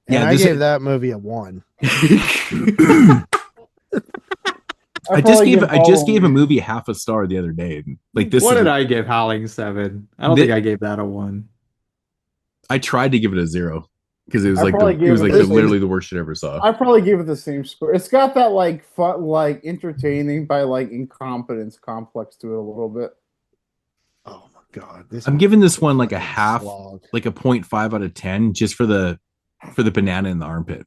Yeah, I this gave that movie a 1. I just gave a movie half a star the other day. Like this What is did I give Howling 7? I don't think I gave that a 1. I tried to give it a 0 because it was I like probably gave it the same- literally the worst shit I ever saw. I probably give it the same score. It's got that like fun, like entertaining by like incompetence complex to it a little bit. Oh my god. This I'm movie giving is this one like a fucking half, slog. like a 0.5 out of 10 just for the banana in the armpit.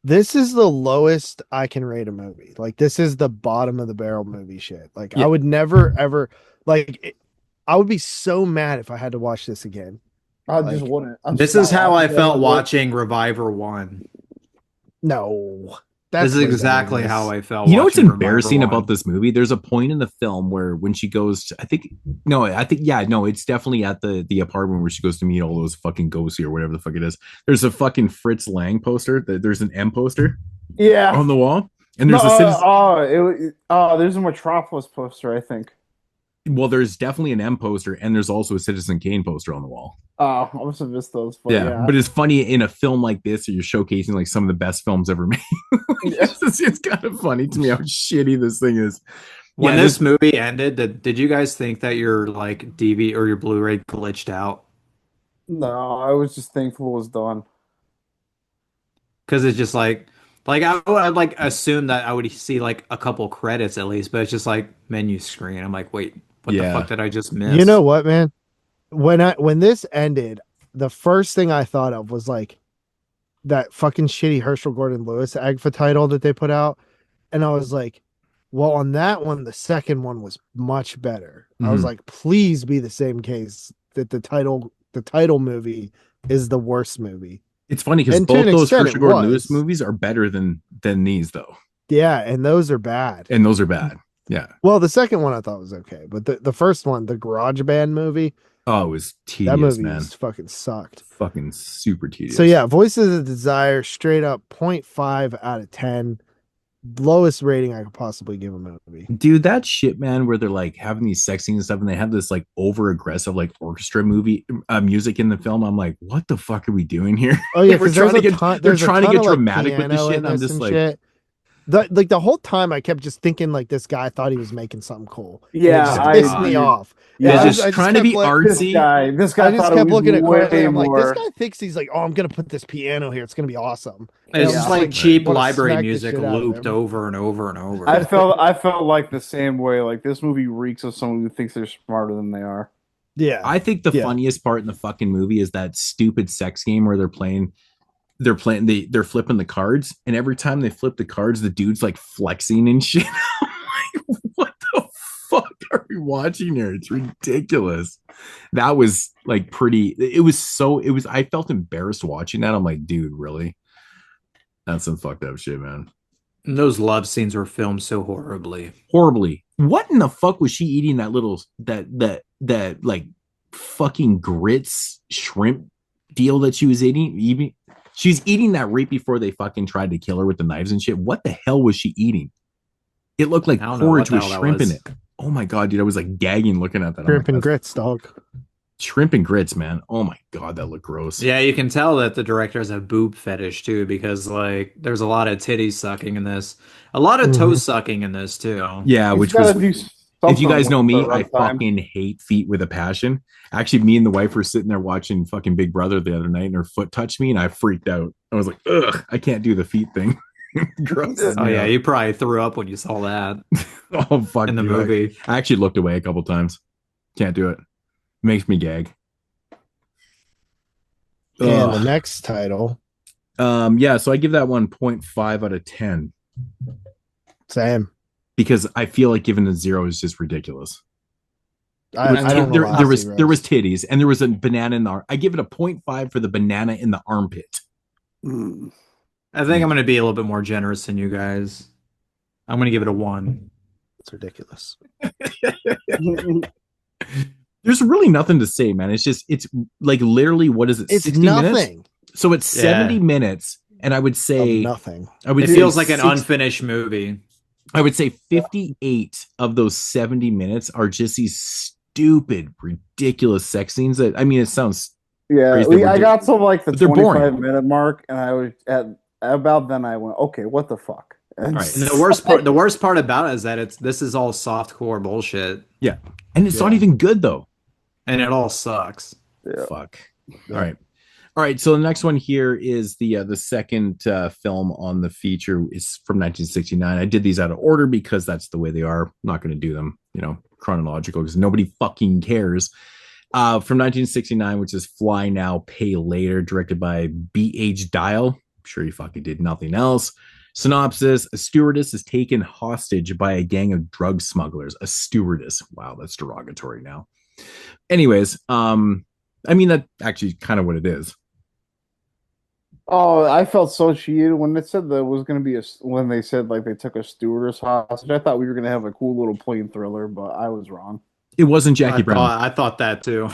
This is the lowest I can rate a movie. Like this is the bottom of the barrel movie shit. Like Yeah. I would never ever I would be so mad if I had to watch this again. I Like, just wouldn't. I'm This just is not how I watching felt it. watching Reviver 1. No. This is way exactly better than how this. I felt. You know what's watching embarrassing Reviver about 1? this movie? There's a point in the film where when she goes, it's definitely at the apartment where she goes to meet all those fucking ghosts or whatever the fuck it is. There's a fucking Fritz Lang poster. There's an M poster Yeah. on the wall, and No, there's a citizen. there's a Metropolis poster, I think. Well, there's definitely an M poster, and there's also a Citizen Kane poster on the wall. Oh, I must have missed those. But Yeah, but it's funny in a film like this, you're showcasing like some of the best films ever made. It's kind of funny to me how shitty this thing is. When Yeah, this movie ended, did you guys think that your like DV or your Blu-ray glitched out? No, I was just thankful it was done. Because it's just I'd like assume that I would see like a couple credits at least, but it's just like menu screen. I'm like, wait, what the Yeah. fuck did I just miss? You know what, man? When this ended, the first thing I thought of was like that fucking shitty Herschel Gordon Lewis AGFA title that they put out. And I was like, well, on that one, the second one was much better. I was Mhm. like, please be the same case that the title movie is the worst movie. It's funny because And to both an those extent, Herschel it Gordon was. Lewis movies are better than these though, Yeah, and those are bad. and those are bad. Yeah. Well, the second one I thought was okay, but the first one, the Garage Band movie, Oh, it was that tedious, movie man. was fucking sucked. Fucking super tedious. So yeah, Voices of Desire, straight up 0.5 out of 10. Lowest rating I could possibly give a movie. dude, that shit, man, where they're like having these sex scenes and stuff, and they have this like over aggressive like orchestra music in the film. I'm like, what the fuck are we doing here? Oh yeah, We're because trying to they're get trying to get dramatic with this shit. And I'm just like, shit. The whole time I kept just thinking like this guy thought he was making something cool. And it Yeah, just I pissed me agree. off. Yeah, It's I just trying to kept be artsy. This guy I just thought kept it was looking at way Carly. I'm like, more. this guy thinks he's like, oh, I'm gonna put this piano here. It's gonna be awesome. It's Yeah. just like Right. cheap Wanna library smack the music shit out of looped him. over and over and over. I felt like the same way. Like this movie reeks of someone who thinks they're smarter than they are. Yeah, I think the Yeah. funniest part in the fucking movie is that stupid sex game where they're flipping the cards, and every time they flip the cards, the dude's like flexing and shit. I'm like, what the fuck are we watching here? It's ridiculous. That was like I felt embarrassed watching that. I'm like, dude, really? That's some fucked up shit, man. And those love scenes were filmed so horribly. Horribly. What in the fuck was she eating that like fucking grits shrimp deal that she was eating? She's eating that right before they fucking tried to kill her with the knives and shit. What the hell was she eating? It looked like I don't know porridge what with the hell that shrimp in was. it. Oh my god, dude, I was like gagging looking at that. I'm shrimp like, and grits, dog. shrimp and grits, man. Oh my god, that looked gross. Yeah, you can tell that the director has a boob fetish too, because like there's a lot of titty sucking in this, a lot of toe sucking in this too. Yeah, He's which gotta was. do If you guys something know me, with the I runtime. fucking hate feet with a passion. Actually, me and the wife were sitting there watching fucking Big Brother the other night, and her foot touched me, and I freaked out. I was like, ugh, I can't do the feet thing. Gross. Oh yeah, you probably threw up when you saw that Oh fuck in the dude. movie. I actually looked away a couple times. Can't do it. Makes me gag. And the Ugh. next title, Yeah, so I give that one 0.5 out of 10 Sam. because I feel like giving a 0 is just ridiculous. I don't know. There was titties and there was a banana in the. I give it a 0.5 for the banana in the armpit. I think I'm gonna be a little bit more generous than you guys. I'm gonna give it a 1. It's ridiculous. Dude, There's really nothing to say, man. It's like literally, what is it? It's 60 nothing. minutes? So it's 70 minutes, and I would say nothing. It feels like an unfinished movie. I would say 58 of those 70 minutes are just these stupid, ridiculous sex scenes that, I mean, it sounds crazy. I got to like the 25-minute mark, and I was at about then I went, okay, what the fuck? And the worst part about it is that this is all softcore bullshit. Yeah. And it's not even good though. And it all sucks. Yeah. Fuck. Yeah. All right. So the next one here is the second film on the feature. Is from 1969. I did these out of order because that's the way they are. I'm not going to do them, chronological, because nobody fucking cares. From 1969, which is Fly Now, Pay Later, directed by B.H. Dial. I'm sure he fucking did nothing else. Synopsis: a stewardess is taken hostage by a gang of drug smugglers. A stewardess. Wow, that's derogatory now. Anyways, I mean, that's actually kind of what it is. Oh, I felt so cheated when it said that it was going to be when they said like they took a stewardess hostage. I thought we were going to have a cool little plane thriller, but I was wrong. It wasn't Jackie Brown. I thought that too.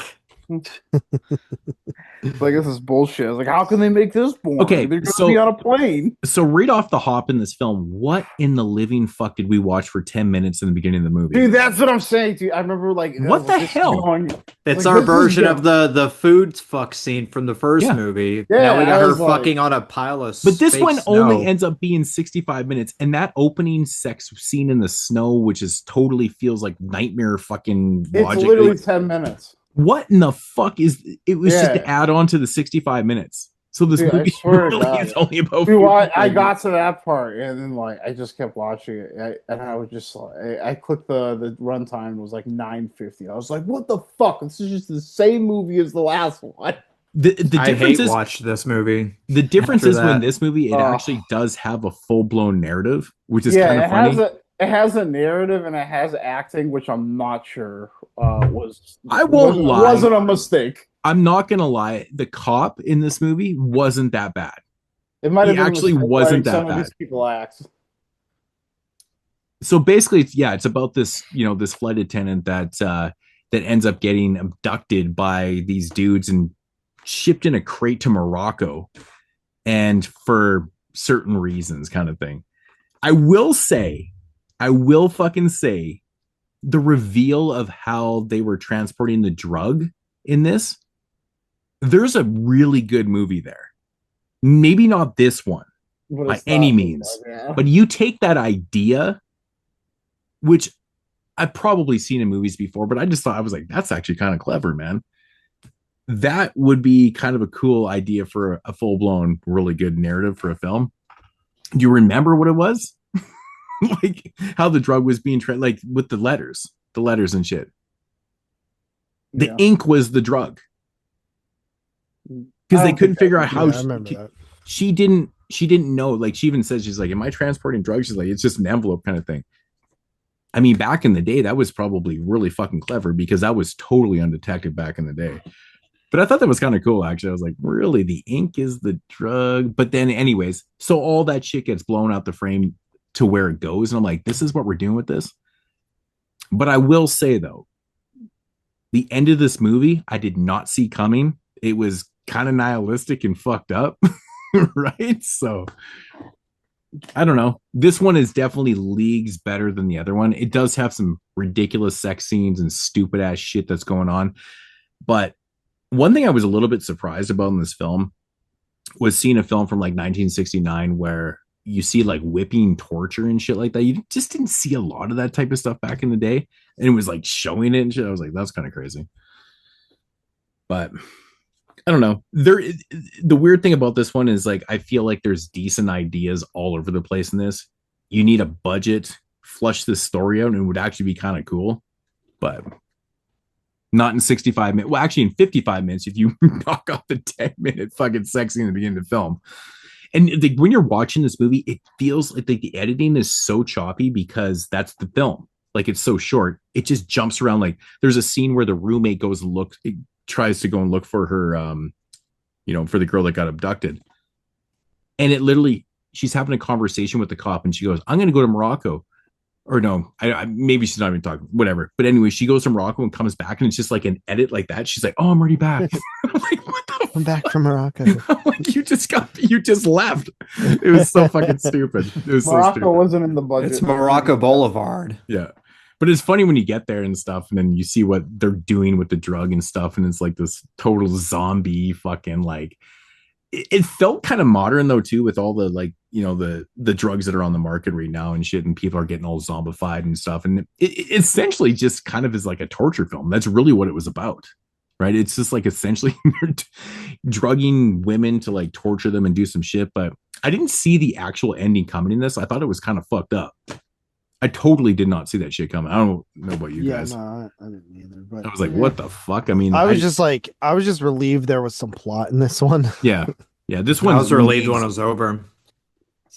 It's like, this is bullshit. I was like, how can they make this boring? Okay, they're going to be on a plane. So right off the hop in this film, what in the living fuck did we watch for 10 minutes in the beginning of the movie? Dude, that's what I'm saying, dude. I remember like, what the hell? It's like, our version of the food fuck scene from the first movie. Yeah, now we got her fucking on a pile of But this one snow. only ends up being 65 minutes, and that opening sex scene in the snow, which is totally feels like nightmare fucking logic. It's literally 10 minutes. What in the fuck is it? Was just to add on to the 65 minutes. So this movie really is only about. Dude, I got to that part, and then like I just kept watching it, and I was just like, I clicked the runtime. It was like 9:50. I was like, what the fuck? This is just the same movie as the last one. The difference is watch this movie. The difference is when this movie it actually does have a full blown narrative, which is kind of funny. It has a narrative and it has acting, which I'm not sure wasn't a mistake. I'm not gonna lie. The cop in this movie wasn't that bad. It might have actually wasn't that some bad. Of these people act. So basically, it's about this this flight attendant that ends up getting abducted by these dudes and shipped in a crate to Morocco, and for certain reasons, kind of thing. I will fucking say the reveal of how they were transporting the drug in this, there's a really good movie there. Maybe not this one by any means, but you take that idea, which I've probably seen in movies before, but I just thought, I was like, that's actually kind of clever, man. That would be kind of a cool idea for a full-blown, really good narrative for a film. Do you remember what it was? Like how the drug was being like with the letters and shit. The ink was the drug because they couldn't figure out how she didn't know. Like she even says, she's like, am I transporting drugs? She's like, it's just an envelope kind of thing. I mean, back in the day, that was probably really fucking clever because that was totally undetected back in the day. But I thought that was kind of cool, actually. I was like, really, the ink is the drug? But then anyways, so all that shit gets blown out the frame to where it goes. And I'm like, this is what we're doing with this. But I will say, though, the end of this movie, I did not see coming. It was kind of nihilistic and fucked up. Right? So I don't know. This one is definitely leagues better than the other one. It does have some ridiculous sex scenes and stupid ass shit that's going on. But one thing I was a little bit surprised about in this film was seeing a film from like 1969 where you see like whipping, torture and shit like that. You just didn't see a lot of that type of stuff back in the day. And it was like showing it and shit. I was like, that's kind of crazy. But I don't know. The weird thing about this one is like, I feel like there's decent ideas all over the place in this. You need a budget, flush this story out, and it would actually be kind of cool. But not in 65 minutes. Well, actually in 55 minutes, if you knock off the 10-minute fucking sex scene at the beginning of the film. And like, when you're watching this movie, it feels like the editing is so choppy because that's the film. Like it's so short. It just jumps around. Like there's a scene where the roommate tries to go and look for her, for the girl that got abducted. And it literally, she's having a conversation with the cop and she goes, I'm going to go to Morocco. or no, maybe she's not even talking, whatever. But anyway, she goes to Morocco and comes back, and it's just like an edit like that. She's like, "Oh, I'm already back." I'm like, "What the? I'm back from Morocco." I'm like, you just left. It was so fucking stupid. It was Morocco so stupid. wasn't in the budget. It's Morocco Boulevard. Yeah. But it's funny when you get there and stuff, and then you see what they're doing with the drug and stuff, and it's like this total zombie fucking like. It felt kind of modern though too, with all the like the drugs that are on the market right now and shit, and people are getting all zombified and stuff, and it essentially just kind of is like a torture film. That's really what it was about, right? It's just like essentially drugging women to like torture them and do some shit. But I didn't see the actual ending coming in this. I thought it was kind of fucked up. I totally did not see that shit coming. I don't know about you guys. No, I didn't either. But I was like, what the fuck? I mean, I was just relieved there was some plot in this one. Yeah. This one I was relieved when it was over.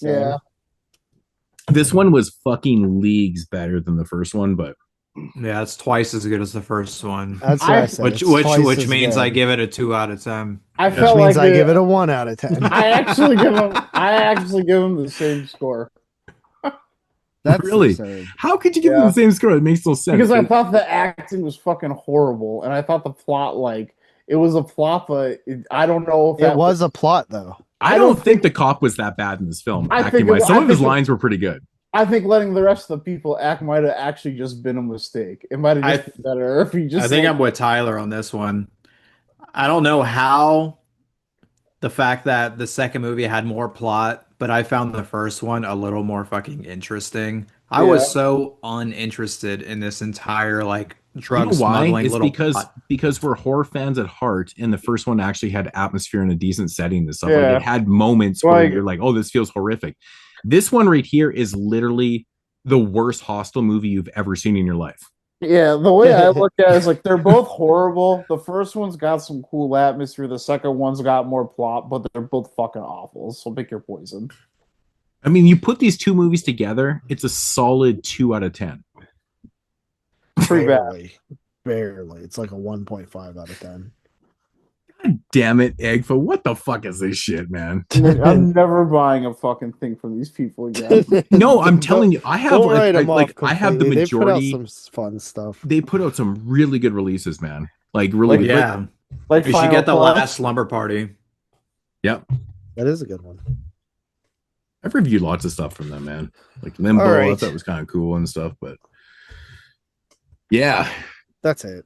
Yeah. This one was fucking leagues better than the first one, but Yeah, it's twice as good as the first one. That's what I said. Which means I give it a 2 out of 10. I Which felt means like I give it a 1 out of 10. I actually give him the same score. That's really absurd. How could you give them the same score? It makes no sense. Because I thought the acting was fucking horrible, and I thought the plot, like, it was a plot, but I don't know if it was a plot though. I don't think the cop was that bad in this film. Some of his lines were pretty good. I think letting the rest of the people act might have actually just been a mistake. It might have just been better if he just. I think I'm with Tyler on this one. I don't know how the fact that the second movie had more plot, but I found the first one a little more fucking interesting. I was so uninterested in this entire like drug smuggling. It's because we're horror fans at heart, and the first one actually had atmosphere and a decent setting and stuff. Like it had moments where you're like, "Oh, this feels horrific." This one right here is literally the worst Hostel movie you've ever seen in your life. Yeah, the way I look at it is like they're both horrible. The first one's got some cool atmosphere. The second one's got more plot, but they're both fucking awful. So pick your poison. I mean, you put these two movies together, it's a solid 2 out of 10. Pretty bad. Barely. It's like a 1.5 out of 10. God damn it, AGFA. What the fuck is this shit, man? I'm never buying a fucking thing from these people again. No, I'm telling you, I have I have the majority. They put out some fun stuff. They put out some really good releases, man. Like really good. Yeah. Like you should get the last Slumber Party. Yep. That is a good one. I've reviewed lots of stuff from them, man. Like Limbo, I thought was kind of cool and stuff, but yeah. That's it.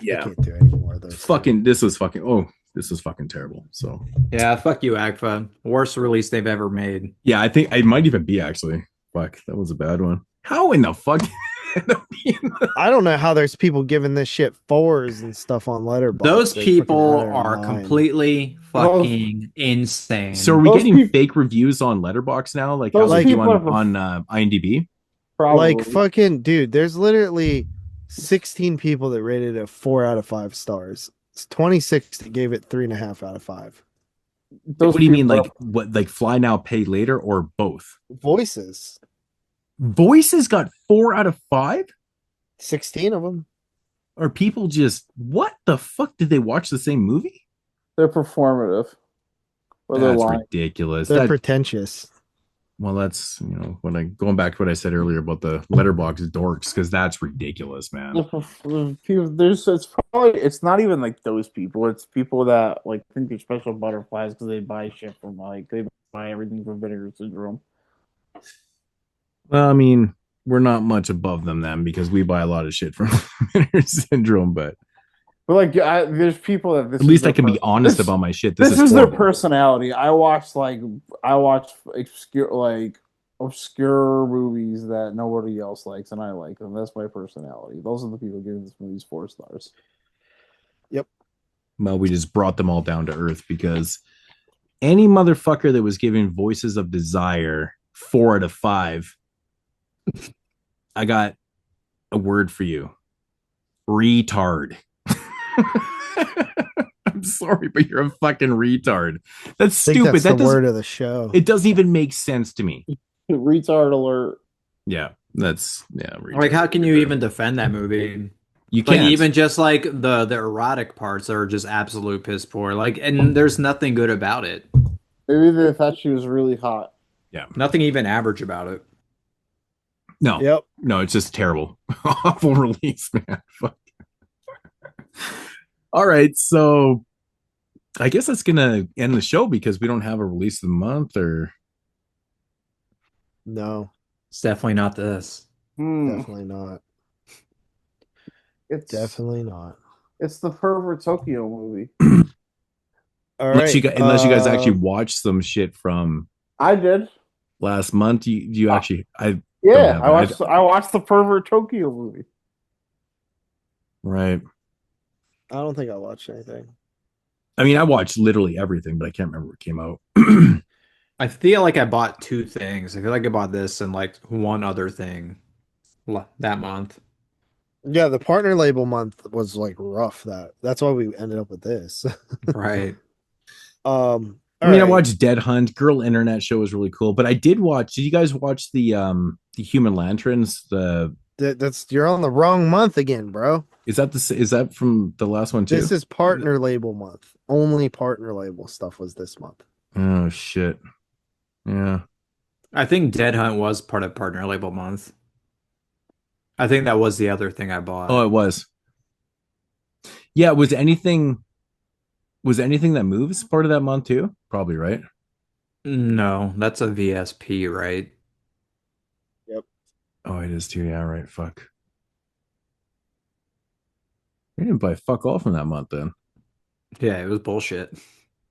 Yeah. I can't do any more of those. This was fucking terrible. So yeah, fuck you, AGFA. Worst release they've ever made. Yeah, I think it might even be actually. Fuck, that was a bad one. How in the fuck? I don't know how there's people giving this shit 4s and stuff on Letterboxd. Those people are completely fucking insane. So are we getting fake reviews on Letterboxd now? Like how they do on IMDb? Probably. Like fucking dude, there's literally 16 people that rated it 4 out of 5 stars. It's 26 that gave it 3.5 out of 5. What do you mean, like what? Like Fly Now, Pay Later, or both? Voices got 4 out of 5. 16 of them. Are people just what the fuck? Did they watch the same movie? They're performative. Or that's ridiculous. They're pretentious. Well, that's going back to what I said earlier about the Letterboxd dorks, because that's ridiculous, man. It's not even like those people. It's people that like think they're special butterflies because they buy shit from they buy everything from Vinegar Syndrome. Well, I mean, we're not much above them then because we buy a lot of shit from Vinegar Syndrome, but like there's people that at least I can be honest about my shit. This is their personality. I watch obscure movies that nobody else likes, and I like them. That's my personality. Those are the people giving this movie 4 stars. Yep. Well, we just brought them all down to earth because any motherfucker that was giving Voices of Desire 4 out of 5, I got a word for you. Retard. I'm sorry, but you're a fucking retard. That's stupid. That's the word of the show. It doesn't even make sense to me. Retard alert. Yeah, retard. Like, how can you even defend that movie? You can't. Like, even just like the erotic parts are just absolute piss poor. Like, and there's nothing good about it. Maybe they thought she was really hot. Yeah, nothing even average about it. No, Yep. no, it's just terrible. Awful release, man. Fuck. All right, so I guess that's gonna end the show because we don't have a release of the month, or No, It's definitely not this. definitely not. It's Definitely not. it's the Pervert Tokyo movie. All unless right. unless you guys actually watch some shit from I did. last month. You actually? I don't Yeah, have I it. watched. I watched the Pervert Tokyo movie. Right. I don't think I watched anything. I mean, I watched literally everything, but I can't remember what came out. I feel like I bought two things. I feel like I bought this and like one other thing that month. Yeah, the partner label month was like rough. That's why we ended up with this. Right. I mean, I watched Dead Hunt. Girl Internet Show was really cool, but I did watch. Did you guys watch the Human Lanterns? That's you're on the wrong month again, bro. Is that from the last one too? This is partner label month. Only partner label stuff was this month. Oh shit. Yeah. I think Dead Hunt was part of partner label month. I think that was the other thing I bought. Oh, it was. Yeah. Was anything that moves part of that month too? Probably, right? No, that's a VSP, right? Yep. Oh, it is too. Yeah. Right. Fuck. We didn't buy fuck all from that month then. Yeah, it was bullshit.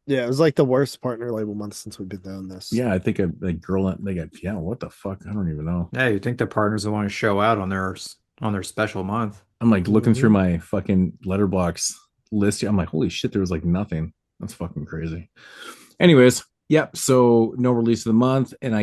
Yeah, it was like the worst partner label month since we've been doing this. Yeah, I think they got, yeah, what the fuck? I don't even know. Yeah, you think the partners will want to show out on their special month? I'm like looking through my fucking letterbox list here. I'm like, holy shit, there was like nothing. That's fucking crazy. Anyways, yep. So no release of the month, and I